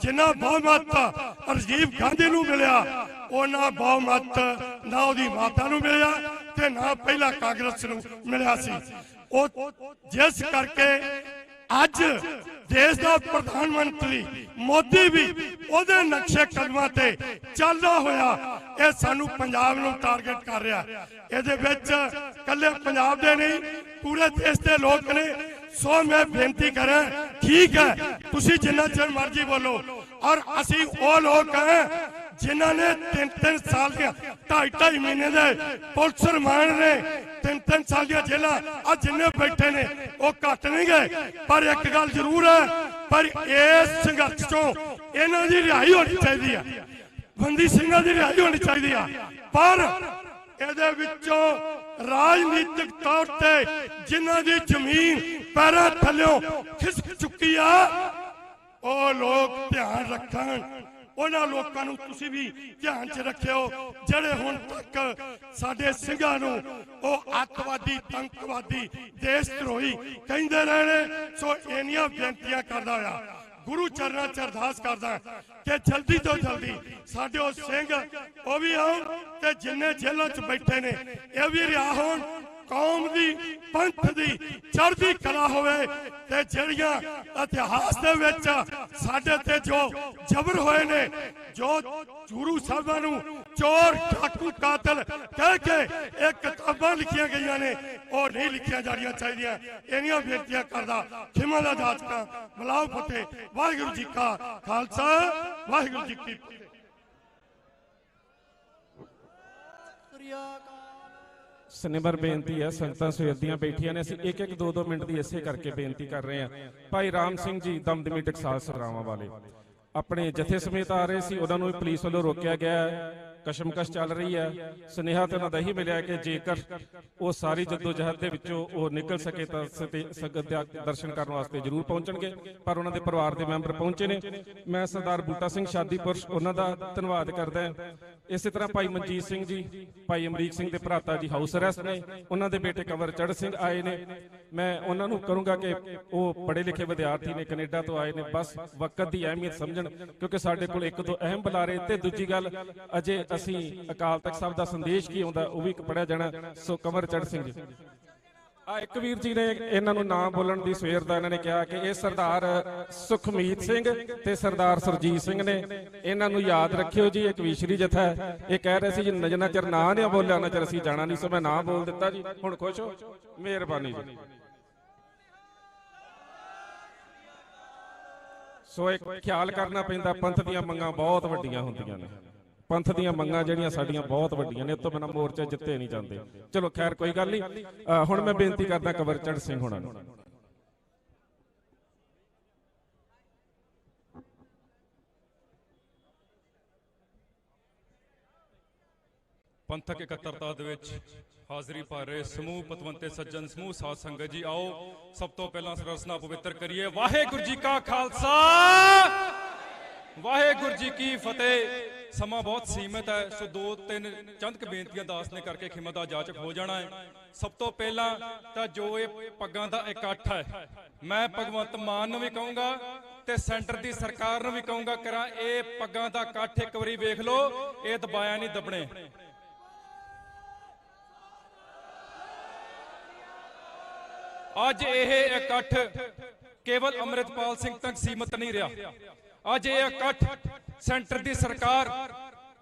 R: ਜਿੰਨਾ ਬਹੁਮਤ ਰਾਜੀਵ ਗਾਂਧੀ ਨੂੰ ਮਿਲਿਆ, ਉਹਨਾਂ ਬਹੁਮਤ ਨਾ ਉਹਦੀ ਮਾਤਾ ਨੂੰ ਮਿਲਿਆ ਤੇ ਨਾ ਪਹਿਲਾਂ ਕਾਂਗਰਸ ਨੂੰ ਮਿਲਿਆ ਸੀ। ਉਹ ਜਿਸ ਕਰਕੇ ਅੱਜ ਦੇਸ਼ ਦਾ ਪ੍ਰਧਾਨ ਮੰਤਰੀ ਮੋਦੀ ਵੀ ਉਹਦੇ ਨਕਸ਼ੇ ਕਦਮਾਂ ਤੇ ਚੱਲਦਾ ਹੋਇਆ ਇਹ ਸਾਨੂੰ ਪੰਜਾਬ ਨੂੰ ਟਾਰਗੇਟ ਕਰ ਰਿਹਾ। ਇਹਦੇ ਵਿੱਚ ਕੱਲੇ ਪੰਜਾਬ ਦੇ ਨਹੀਂ, ਪੂਰੇ ਦੇਸ਼ ਦੇ ਲੋਕ ਨੇ। ਸੋ ਮੈਂ ਬੇਨਤੀ ਕਰਾਂ, ਠੀਕ ਹੈ ਤੁਸੀਂ ਜਿੰਨਾ ਚਿਰ ਮਰਜ਼ੀ ਬੋਲੋ, ਔਰ ਅਸੀਂ ਉਹ ਲੋਕ ਹਾਂ ਜਿਨ੍ਹਾਂ ਨੇ 3-3 ਸਾਲ ਦੀਆਂ 2.5 ਮਹੀਨੇ ਦੇ ਪੁਲਿਸ ਰਿਮਾਂਡ ਨੇ, 3-3 ਸਾਲ ਦੀਆਂ ਜੇਲਾਂ ਆ ਜਿੰਨੇ ਬੈਠੇ ਨੇ ਉਹ ਘੱਟ ਨਹੀਂ ਗਏ। ਪਰ ਇੱਕ ਗੱਲ ਜ਼ਰੂਰ ਹੈ, ਪਰ ਇਸ ਸੰਘਰਸ਼ ਚੋਂ ਇਹਨਾਂ ਦੀ ਰਿਹਾਈ ਹੋਣੀ ਚਾਹੀਦੀ ਆ, ਬੰਦੀ ਸਿੰਘਾਂ ਦੀ ਰਿਹਾਈ ਹੋਣੀ ਚਾਹੀਦੀ ਆ। ਪਰ ਇਹਦੇ ਵਿੱਚੋਂ ਰਾਜਨੀਤਿਕ ਤੌਰ ਤੇ ਜਿਨ੍ਹਾਂ ਦੀ ਜ਼ਮੀਨ ਪੈਰਾਂ ਥੱਲਿਓਂ ਖਿਸਕ ਚੁੱਕੀ ਆ ਉਹ ਲੋਕ ਧਿਆਨ ਰੱਖਣ। ਉਹਨਾਂ ਲੋਕਾਂ ਨੂੰ ਤੁਸੀਂ ਵੀ ਧਿਆਨ 'ਚ ਰੱਖਿਓ ਜਿਹੜੇ ਹੁਣ ਤੱਕ ਸਾਡੇ ਸਿੰਘਾਂ ਨੂੰ ਉਹ ਅੱਤਵਾਦੀ, ਆਤੰਕਵਾਦੀ, ਦੇਸ਼ ਧਰੋਹੀ ਕਹਿੰਦੇ ਰਹੇ ਨੇ। ਸੋ ਇੰਨੀਆਂ ਬੇਨਤੀਆਂ ਕਰਦਾ ਹੋਇਆ ਗੁਰੂ ਚਰਨਾਂ 'ਚ ਅਰਦਾਸ ਕਰਦਾ ਕਿ ਜਲਦੀ ਤੋਂ ਜਲਦੀ ਸਾਡੇ ਉਹ ਸਿੰਘ ਉਹ ਵੀ ਆਉਣ ਤੇ ਜਿੰਨੇ ਜੇਲ੍ਹਾਂ 'ਚ ਬੈਠੇ ਨੇ ਇਹ ਵੀ ਰਿਹਾ ਹੋਣ। ਕੌਮ ਦੀ, ਪੰਥ ਦੀ ਚੜ੍ਹਦੀ ਕਲਾ ਹੋਵੇ ਤੇ ਜਿਹੜੀਆਂ ਇਤਿਹਾਸ ਦੇ ਵਿੱਚ ਸਾਡੇ ਤੇ ਜੋ ਜ਼ਬਰ ਹੋਏ ਨੇ, ਜੋ ਗੁਰੂ ਸਾਹਿਬਾਂ ਨੂੰ ਚੋਰ, ਡਾਕੂ, ਕਾਤਲ ਕਹਿ ਕੇ ਇਹ ਕਿਤਾਬਾਂ ਲਿਖੀਆਂ ਗਈਆਂ ਨੇ, ਉਹ ਨਹੀਂ ਲਿਖੀਆਂ ਜਾਣੀਆਂ ਚਾਹੀਦੀਆਂ। ਇੰਨੀਆਂ ਬੇਨਤੀਆਂ ਕਰਦਾ ਖਿਮਾ ਦਾ ਜਾਚਕਾਂ ਬਲਾਓ ਫਤਿਹ। ਵਾਹਿਗੁਰੂ ਜੀ ਕਾ ਖਾਲਸਾ, ਵਾਹਿਗੁਰੂ ਜੀ ਕੀ ਫਤਿਹ।
C: ਸਨਿਮਰ ਬੇਨਤੀ ਹੈ, ਸੰਗਤਾਂ ਸਵੇਰ ਦੀਆਂ ਬੈਠੀਆਂ ਨੇ, ਅਸੀਂ ਇੱਕ 2 ਮਿੰਟ ਦੀ ਇਸੇ ਕਰਕੇ ਬੇਨਤੀ ਕਰ ਰਹੇ ਹਾਂ। ਭਾਈ ਰਾਮ ਸਿੰਘ ਜੀ ਦਮਦਮੀ ਟਕਸਾਲ ਸਰਾਵਾਂ ਵਾਲੇ ਆਪਣੇ ਜਥੇ ਸਮੇਤ ਆ ਰਹੇ ਸੀ, ਉਹਨਾਂ ਨੂੰ ਵੀ ਪੁਲਿਸ ਵੱਲੋਂ ਰੋਕਿਆ ਗਿਆ ਹੈ। ਕਸ਼ਮਕਸ਼ ਚੱਲ ਰਹੀ ਹੈ। ਸੁਨੇਹਾ ਤੇ ਉਹਨਾਂ ਦਾ ਹੀ ਮਿਲਿਆ ਕਿ ਜੇਕਰ ਉਹ ਸਾਰੀ ਜਦੋਜਹਿਦ ਦੇ ਵਿੱਚੋਂ ਉਹ ਨਿਕਲ ਸਕੇ ਤਾਂ ਸੰਗਤ ਦੇ ਦਰਸ਼ਨ ਕਰਨ ਵਾਸਤੇ ਜ਼ਰੂਰ ਪਹੁੰਚਣਗੇ, ਪਰ ਉਹਨਾਂ ਦੇ ਪਰਿਵਾਰ ਦੇ ਮੈਂਬਰ ਪਹੁੰਚੇ ਨੇ। ਮੈਂ ਸਰਦਾਰ ਬੂਟਾ ਸਿੰਘ ਸ਼ਾਦੀਪੁਰ ਉਹਨਾਂ ਦਾ ਧੰਨਵਾਦ ਕਰਦਾ। ਇਸੇ ਤਰ੍ਹਾਂ ਭਾਈ ਮਨਜੀਤ ਸਿੰਘ ਜੀ, ਭਾਈ ਅਮਰੀਕ ਸਿੰਘ ਦੇ ਭਰਾਤਾ ਜੀ ਹਾਊਸ ਅਰੈਸਟ ਨੇ, ਉਹਨਾਂ ਦੇ ਬੇਟੇ ਕੰਵਰਚੜ ਸਿੰਘ ਆਏ ਨੇ। ਮੈਂ ਉਹਨਾਂ ਨੂੰ ਕਰੂੰਗਾ ਕਿ ਉਹ ਪੜ੍ਹੇ ਲਿਖੇ ਵਿਦਿਆਰਥੀ ਨੇ, ਕੈਨੇਡਾ ਤੋਂ ਆਏ ਨੇ, ਬਸ ਵਕਤ ਦੀ ਅਹਿਮੀਅਤ ਸਮਝਣ, ਕਿਉਂਕਿ ਸਾਡੇ ਕੋਲ 1-2 ਅਹਿਮ ਬੁਲਾਰੇ। ਤੇ ਦੂਜੀ ਗੱਲ, ਅਜੇ ਅਸੀਂ ਅਕਾਲ ਤਖਤ ਸਾਹਿਬ ਦਾ ਸੰਦੇਸ਼ ਕੀ ਆਉਂਦਾ ਉਹ ਵੀ ਪੜਿਆ ਜਾਣਾ। ਸੋ ਕੰਵਰਚੜ ਸਿੰਘ ਜੀ, ਆ ਇੱਕ ਵੀਰ ਜੀ ਨੇ ਇਹਨਾਂ ਨੂੰ ਨਾਮ ਬੋਲਣ ਦੀ ਸਵੇਰ ਦਾ ਇਹਨਾਂ ਨੇ ਕਿਹਾ ਕਿ ਇਹ ਸਰਦਾਰ ਸੁਖਮੀਤ ਸਿੰਘ ਤੇ ਸਰਦਾਰ ਸੁਰਜੀਤ ਸਿੰਘ ਨੇ, ਇਹਨਾਂ ਨੂੰ ਯਾਦ ਰੱਖਿਓ ਜੀ। ਇੱਕ ਵਿਸ਼ਰੀ ਜਥਾ ਹੈ, ਇਹ ਕਹਿ ਰਹੇ ਸੀ ਜੀ ਜਿੰਨਾ ਚਿਰ ਨਾਂ ਨਹੀਂ ਬੋਲਿਆ ਉਹਨਾਂ ਚਿਰ ਅਸੀਂ ਜਾਣਾ ਨਹੀਂ। ਸੋ ਮੈਂ ਨਾਂ ਬੋਲ ਦਿੱਤਾ ਜੀ, ਹੁਣ ਖੁਸ਼ ਹੋ, ਮਿਹਰਬਾਨੀ ਜੀ। ਸੋ ਇੱਕ ਖਿਆਲ ਕਰਨਾ ਪੈਂਦਾ, ਪੰਥ ਦੀਆਂ ਮੰਗਾਂ ਬਹੁਤ ਵੱਡੀਆਂ ਹੁੰਦੀਆਂ ਨੇ, ਪੰਥ ਦੀਆਂ ਮੰਗਾਂ ਜਿਹੜੀਆਂ ਸਾਡੀਆਂ ਬਹੁਤ ਵੱਡੀਆਂ ਨੇ, ਇਹ ਤੋਂ ਬਿਨਾਂ ਮੋਰਚੇ ਜਿੱਤੇ ਨਹੀਂ ਜਾਂਦੇ। ਚਲੋ ਖੈਰ ਕੋਈ ਗੱਲ ਨਹੀਂ। ਹੁਣ ਮੈਂ ਬੇਨਤੀ ਕਰਦਾ ਕੰਵਰਚੜ ਸਿੰਘ ਹੋਣਾ ਨੂੰ।
S: ਪੰਥਕ ਇਕੱਤਰਤਾ ਦੇ ਵਿੱਚ ਹਾਜ਼ਰੀ ਭਰ ਰਹੇ ਸਮੂਹ ਪਤਵੰਤੇ ਸੱਜਣ, ਸਮੂਹ ਸਾਧ ਸੰਗਤ ਜੀ, ਆਓ ਸਭ ਤੋਂ ਪਹਿਲਾਂ ਸਰਸਨਾ ਪਵਿੱਤਰ ਕਰੀਏ। ਵਾਹਿਗੁਰੂ ਜੀ ਕਾ ਖਾਲਸਾ, ਵਾਹਿਗੁਰੂ ਜੀ ਕੀ ਫਤਿਹ। ਸਮਾਂ ਬਹੁਤ ਸੀਮਿਤ ਹੈ, ਸੋ 2-3 ਚੰਦ ਕੁ ਬੇਨਤੀਆਂ ਦਾਸ ਨੇ ਕਰਕੇ ਖਿਮਾ ਦਾ ਜਾਚਕ ਹੋ ਜਾਣਾ ਹੈ। ਸਭ ਤੋਂ ਪਹਿਲਾਂ ਤਾਂ ਜੋ ਇਹ ਪੱਗਾਂ ਦਾ ਇਕੱਠ ਹੈ, ਮੈਂ ਭਗਵੰਤ ਮਾਨ ਨੂੰ ਵੀ ਕਹੂੰਗਾ ਤੇ ਸੈਂਟਰ ਦੀ ਸਰਕਾਰ ਨੂੰ ਵੀ ਕਹੂੰਗਾ, ਕਰਾਂ ਇਹ ਪੱਗਾਂ ਦਾ ਇਕੱਠ ਇੱਕ ਵਾਰੀ ਵੇਖ ਲਓ, ਇਹ ਦਬਾਇਆ ਨਹੀਂ ਦਬਣੇ। ਅੱਜ ਇਹ ਇਕੱਠ ਕੇਵਲ ਅੰਮ੍ਰਿਤਪਾਲ ਸਿੰਘ ਤੱਕ ਸੀਮਤ ਨਹੀਂ ਰਿਹਾ। ਅੱਜ ਇਹ ਇਕੱਠ ਸੈਂਟਰ ਦੀ ਸਰਕਾਰ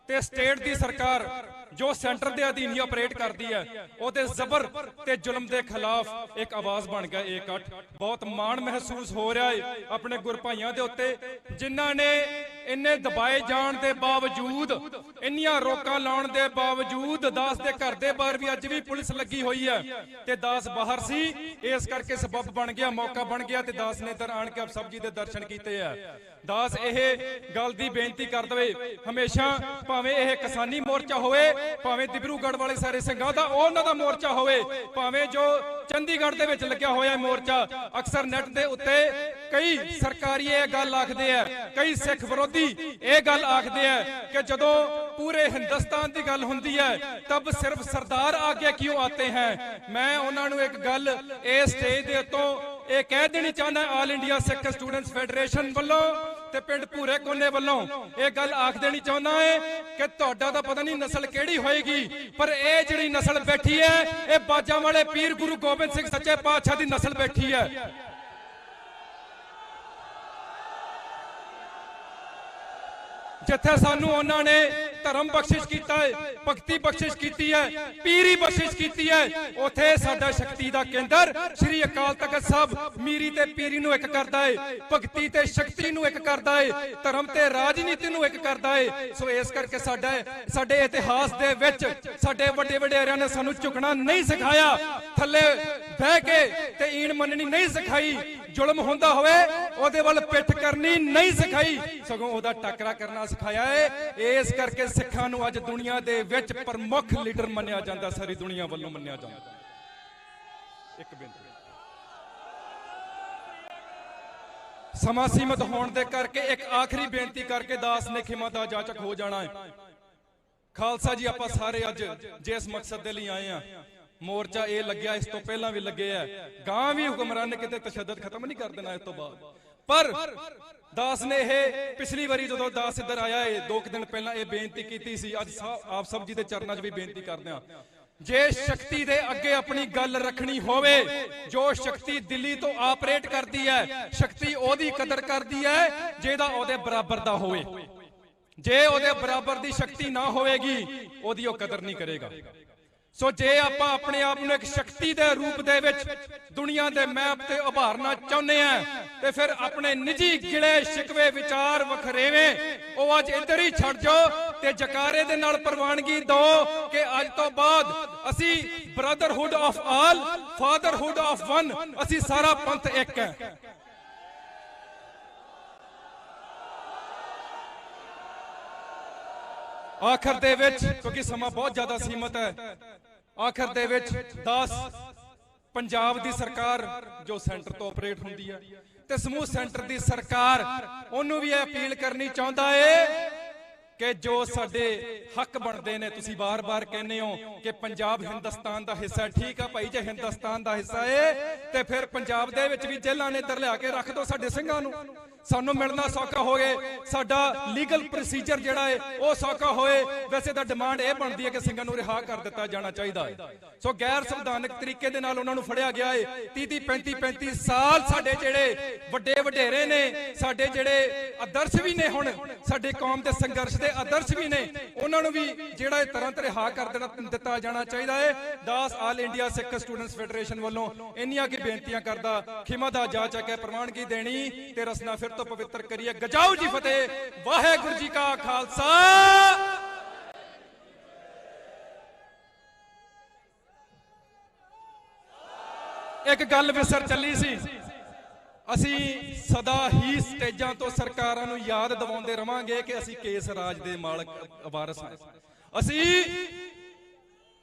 S: ਤੇ ਸਟੇਟ ਦੀ ਸਰਕਾਰ ਜੋ ਸੈਂਟਰ ਦੇ ਅਧੀਨ ਹੀ ਆਪਰੇਟ ਕਰਦੀ ਹੈ, ਉਹਦੇ ਜ਼ਬਰ ਤੇ ਜ਼ੁਲਮ ਦੇ ਖਿਲਾਫ ਇੱਕ ਆਵਾਜ਼ ਬਣ ਗਿਆ ਇਹ ਇਕੱਠ। ਬਹੁਤ ਮਾਣ ਮਹਿਸੂਸ ਹੋ ਰਿਹਾ ਹੈ ਆਪਣੇ ਗੁਰਭਾਈਆਂ ਦੇ ਉੱਤੇ, ਜਿਨ੍ਹਾਂ ਨੇ ਇੰਨੇ ਦਬਾਏ ਜਾਣ ਦੇ ਬਾਵਜੂਦ, ਇੰਨੀਆਂ ਰੋਕਾਂ ਲਾਉਣ ਦੇ ਬਾਵਜੂਦ ਦਾਸ ਦੇ ਘਰ ਦੇ ਬਾਹਰ ਵੀ ਅੱਜ ਵੀ ਪੁਲਿਸ ਲੱਗੀ ਹੋਈ ਹੈ ਤੇ ਦਾਸ ਬਾਹਰ ਸੀ। ਇਸ ਕਰਕੇ ਸਬਬ ਬਣ ਗਿਆ, ਮੌਕਾ ਬਣ ਗਿਆ ਤੇ ਦਾਸ ਨੇ ਇੱਧਰ ਆਣ ਕੇ ਆਪ ਸਭ ਜੀ ਦੇ ਦਰਸ਼ਨ ਕੀਤੇ ਆ। ਦਾਸ ਇਹ ਗੱਲ ਦੀ ਬੇਨਤੀ ਕਰ ਦਵੇ, ਹਮੇਸ਼ਾ ਭਾਵੇਂ ਇਹ ਕਿਸਾਨੀ ਮੋਰਚਾ ਹੋਵੇ, ਭਾਵੇਂ ਦਿਬਰੂਗੜ੍ਹ ਵਾਲੇ ਸਾਰੇ ਸਿੰਘਾਂ ਦਾ ਉਹਨਾਂ ਦਾ ਮੋਰਚਾ ਹੋਵੇ, ਭਾਵੇਂ ਜੋ ਚੰਡੀਗੜ੍ਹ ਦੇ ਵਿੱਚ ਲੱਗਿਆ ਹੋਇਆ ਮੋਰਚਾ, ਅਕਸਰ ਨੈਟ ਦੇ ਉੱਤੇ ਕਈ ਸਰਕਾਰੀ ਇਹ ਗੱਲ ਆਖਦੇ ਆ, ਕਈ ਸਿੱਖ ਵਿਰੋਧੀ ਇਹ ਗੱਲ ਆਖਦੇ ਆ ਕਿ ਜਦੋਂ ਪੂਰੇ ਹਿੰਦੁਸਤਾਨ ਦੀ ਗੱਲ ਹੁੰਦੀ ਹੈ ਤਬ ਸਿਰਫ ਸਰਦਾਰ ਆਗੇ ਕਿਉਂ ਆਤੇ ਹੈ। ਮੈਂ ਉਹਨਾਂ ਨੂੰ ਇੱਕ ਗੱਲ ਇਸ ਸਟੇਜ ਦੇ ਉੱਤੋਂ ਇਹ ਕਹਿ ਦੇਣੀ ਚਾਹੁੰਦਾ, ਆਲ ਇੰਡੀਆ ਸਿੱਖ ਸਟੂਡੈਂਟਸ ਫੈਡਰੇਸ਼ਨ ਵੱਲੋਂ ਤੇ ਪਿੰਡ ਭੂਰੇ ਕੋਨੇ ਵੱਲੋਂ ਇਹ ਗੱਲ ਆਖ ਦੇਣੀ ਚਾਹੁੰਦਾ ਹੈ ਕਿ ਤੁਹਾਡਾ ਤਾਂ ਪਤਾ ਨਹੀਂ ਨਸਲ ਕਿਹੜੀ ਹੋਏਗੀ, ਪਰ ਇਹ ਜਿਹੜੀ ਨਸਲ ਬੈਠੀ ਹੈ ਇਹ ਬਾਜਾਂ ਵਾਲੇ ਪੀਰ ਗੁਰੂ ਗੋਬਿੰਦ ਸਿੰਘ ਸੱਚੇ ਪਾਤਸ਼ਾਹ ਦੀ ਨਸਲ ਬੈਠੀ ਹੈ। ਜਿੱਥੇ ਸਾਨੂੰ ਉਹਨਾਂ ਨੇ ਧਰਮ ਬਖਸ਼ਿਸ਼ ਕੀਤਾ ਹੈ, ਭਗਤੀ ਬਖਸ਼ਿਸ਼ ਕੀਤੀ ਹੈ, ਪੀਰੀ ਬਖਸ਼ਿਸ਼ ਕੀਤੀ ਹੈ, ਉਥੇ ਸਾਡਾ ਸ਼ਕਤੀ ਦਾ ਕੇਂਦਰ ਸ੍ਰੀ ਅਕਾਲ ਤਖਤ ਸਾਹਿਬ ਮੀਰੀ ਤੇ ਪੀਰੀ ਨੂੰ ਇੱਕ ਕਰਦਾ ਹੈ, ਭਗਤੀ ਤੇ ਸ਼ਕਤੀ ਨੂੰ ਇੱਕ ਕਰਦਾ ਹੈ, ਧਰਮ ਤੇ ਰਾਜਨੀਤੀ ਨੂੰ ਇੱਕ ਕਰਦਾ ਹੈ। ਸੋ ਇਸ ਕਰਕੇ ਸਾਡੇ ਇਤਿਹਾਸ ਦੇ ਵਿੱਚ ਸਾਡੇ ਵੱਡੇ ਵਡੇਰਿਆਂ ਨੇ ਸਾਨੂੰ ਝੁਕਣਾ ਨਹੀਂ ਸਿਖਾਇਆ, ਥੱਲੇ ਬਹਿ ਕੇ ਤੇ ਈਣ ਮੰਨਣੀ ਨਹੀਂ ਸਿਖਾਈ, ਜ਼ੁਲਮ ਹੁੰਦਾ ਹੋਵੇ ਉਹਦੇ ਵੱਲ ਪਿੱਠ ਕਰਨੀ ਨਹੀਂ ਸਿਖਾਈ, ਸਗੋਂ ਉਹਦਾ ਟੱਕਰਾ ਕਰਨਾ ਸਿਖਾਇਆ ਹੈ। ਇਸ ਕਰਕੇ ਸਿੱਖਾਂ ਨੂੰ ਅੱਜ ਦੁਨੀਆ ਦੇ ਵਿੱਚ ਪ੍ਰਮੁੱਖ ਲੀਡਰ ਮੰਨਿਆ ਜਾਂਦਾ, ਸਾਰੀ ਦੁਨੀਆ ਵੱਲੋਂ ਮੰਨਿਆ ਜਾਂਦਾ। ਇੱਕ ਬੇਨਤੀ, ਸਮਾਂ ਸੀਮਤ ਹੋਣ ਦੇ ਕਰਕੇ ਇੱਕ ਆਖਰੀ ਬੇਨਤੀ ਕਰਕੇ ਦਾਸ ਨੇ ਖਿਮਾ ਦਾ ਜਾਚਕ ਹੋ ਜਾਣਾ ਹੈ। ਖਾਲਸਾ ਜੀ, ਆਪਾਂ ਸਾਰੇ ਅੱਜ ਜਿਸ ਮਕਸਦ ਦੇ ਲਈ ਆਏ ਆ, ਮੋਰਚਾ ਇਹ ਲੱਗਿਆ, ਇਸ ਤੋਂ ਪਹਿਲਾਂ ਵੀ ਲੱਗੇ ਆ, ਗਾਂ ਵੀ ਹੁਕਮਰਾਨ ਨੇ ਕਿਤੇ ਤਸ਼ੱਦਦ ਖਤਮ ਨਹੀਂ ਕਰ ਦੇਣਾ ਇਸ ਤੋਂ ਬਾਅਦ। ਪਰ ਦਾਸ ਨੇ ਇਹ ਪਿਛਲੀ ਵਾਰੀ ਜਦੋਂ ਦਾਸ ਇੱਧਰ ਆਇਆ ਹੈ 2 ਦਿਨ ਪਹਿਲਾਂ ਇਹ ਬੇਨਤੀ ਕੀਤੀ ਸੀ, ਅੱਜ ਆਪ ਸਭ ਜੀ ਦੇ ਚਰਨਾਂ 'ਚ ਵੀ ਬੇਨਤੀ ਕਰਦੇ ਆ, ਜੇ ਸ਼ਕਤੀ ਦੇ ਅੱਗੇ ਆਪਣੀ ਗੱਲ ਰੱਖਣੀ ਹੋਵੇ, ਜੋ ਸ਼ਕਤੀ ਦਿੱਲੀ ਤੋਂ ਆਪਰੇਟ ਕਰਦੀ ਹੈ, ਸ਼ਕਤੀ ਉਹਦੀ ਕਦਰ ਕਰਦੀ ਹੈ ਜਿਹਦਾ ਉਹਦੇ ਬਰਾਬਰ ਦਾ ਹੋਵੇ। ਜੇ ਉਹਦੇ ਬਰਾਬਰ ਦੀ ਸ਼ਕਤੀ ਨਾ ਹੋਵੇਗੀ, ਉਹਦੀ ਉਹ ਕਦਰ ਨਹੀਂ ਕਰੇਗਾ। ਸੋ ਜੇ ਆਪਾਂ ਆਪਣੇ ਆਪ ਨੂੰ ਇੱਕ ਸ਼ਕਤੀ ਦੇ ਰੂਪ ਦੇ ਵਿੱਚ ਦੁਨੀਆ ਦੇ ਮੈਪ ਤੇ ਉਭਾਰਨਾ ਚਾਹੁੰਦੇ ਆ, ਤੇ ਫਿਰ ਆਪਣੇ ਨਿੱਜੀ ਗਿਲੇ ਸ਼ਿਕਵੇ ਵਿਚਾਰ ਵਖਰੇਵੇਂ ਉਹ ਅੱਜ ਇੱਧਰ ਹੀ ਛੱਡ ਜਾਓ ਤੇ ਜਕਾਰੇ ਦੇ ਨਾਲ ਪ੍ਰਵਾਨਗੀ ਦਿਓ ਕਿ ਅੱਜ ਤੋਂ ਬਾਅਦ ਅਸੀਂ brotherhood of all, fatherhood of one, ਅਸੀਂ ਸਾਰਾ ਪੰਥ ਇੱਕ ਹੈ। ਆਖਰ ਦੇ ਵਿੱਚ, ਕਿਉਂਕਿ ਸਮਾਂ ਬਹੁਤ ਜ਼ਿਆਦਾ ਸੀਮਤ ਹੈ, ਆਖਰ ਦੇ ਵਿੱਚ ਦਾਸ ਪੰਜਾਬ ਦੀ ਸਰਕਾਰ ਜੋ ਸੈਂਟਰ ਤੋਂ ਆਪਰੇਟ ਹੁੰਦੀ ਹੈ ਤੇ ਸਮੂਹ ਸੈਂਟਰ ਦੀ ਸਰਕਾਰ ਉਹਨੂੰ ਵੀ ਇਹ ਅਪੀਲ ਕਰਨੀ ਚਾਹੁੰਦਾ ਏ ਕਿ ਜੋ ਸਾਡੇ ਹੱਕ ਬਣਦੇ ਨੇ, ਤੁਸੀਂ ਬਾਰ-ਬਾਰ ਕਹਿੰਦੇ ਹੋ ਕਿ ਪੰਜਾਬ ਹਿੰਦੁਸਤਾਨ ਦਾ ਹਿੱਸਾ, ਠੀਕ ਆ ਭਾਈ, ਜੇ ਹਿੰਦੁਸਤਾਨ ਦਾ ਹਿੱਸਾ ਏ ਤੇ ਫਿਰ ਪੰਜਾਬ ਦੇ ਵਿੱਚ ਵੀ ਜੇਲ੍ਹਾਂ ਨੇ ਇੱਧਰ ਲਿਆ ਕੇ ਰੱਖ ਦਿਓ ਸਾਡੇ ਸਿੰਘਾਂ ਨੂੰ, ਸਾਨੂੰ ਮਿਲਣਾ ਸੌਖਾ ਹੋਵੇ, ਸਾਡਾ ਲੀਗਲ ਪ੍ਰੋਸੀਜਰ ਜਿਹੜਾ ਹੈ ਉਹ ਸੌਖਾ ਹੋਏ। ਵੈਸੇ ਤਾਂ ਡਿਮਾਂਡ ਇਹ ਬਣਦੀ ਹੈ ਕਿ ਸਿੰਘਾਂ ਨੂੰ ਰਿਹਾ ਕਰ ਦਿੱਤਾ ਜਾਣਾ ਚਾਹੀਦਾ ਹੈ। ਸੋ ਗੈਰ ਸੰਵਿਧਾਨਕ ਤਰੀਕੇ ਦੇ ਨਾਲ ਉਹਨਾਂ ਨੂੰ ਫੜਿਆ ਗਿਆ ਹੈ। 30-35 ਸਾਲ ਸਾਡੇ ਜਿਹੜੇ ਵੱਡੇ ਵਡੇਰੇ ਨੇ, ਸਾਡੇ ਜਿਹੜੇ ਆਦਰਸ਼ ਵੀ ਨੇ, ਹੁਣ ਸਾਡੇ ਕੌਮ ਦੇ ਸੰਘਰਸ਼ ਦੇ ਆਦਰਸ਼ ਵੀ ਨੇ, ਉਹਨਾਂ ਨੂੰ ਵੀ ਜਿਹੜਾ ਤਰ੍ਹਾਂ ਰਿਹਾ ਕਰ ਦਿੱਤਾ ਜਾਣਾ ਚਾਹੀਦਾ ਹੈ। ਦਾਸ ਆਲ ਇੰਡੀਆ ਸਿੱਖ ਸਟੂਡੈਂਟਸ ਫੈਡਰੇਸ਼ਨ ਵੱਲੋਂ ਇੰਨੀਆਂ ਕੀ ਬੇਨਤੀਆਂ ਕਰਦਾ, ਖਿਮਾ ਦਾ ਜਾਚਕ ਹੈ, ਪ੍ਰਵਾਨਗੀ ਦੇਣੀ ਤੇ ਰਸਨਾ ਫਿਰ ਤੋਂ ਪਵਿੱਤਰ ਕਰੀਏ। ਗਜਾਓ ਜੀ ਫਤਿਹ, ਵਾਹਿਗੁਰੂ ਜੀ ਕਾ ਖਾਲਸਾ। ਇੱਕ ਗੱਲ ਵਿਸਰ ਚੱਲੀ ਸੀ, ਅਸੀਂ ਸਦਾ ਹੀ ਸਟੇਜਾਂ ਤੋਂ ਸਰਕਾਰਾਂ ਨੂੰ ਯਾਦ ਦਿਵਾਉਂਦੇ ਰਵਾਂਗੇ ਕਿ ਅਸੀਂ ਕੇਸ ਰਾਜ ਦੇ ਮਾਲਕ ਵਾਰਸ ਹਾਂ। ਅਸੀਂ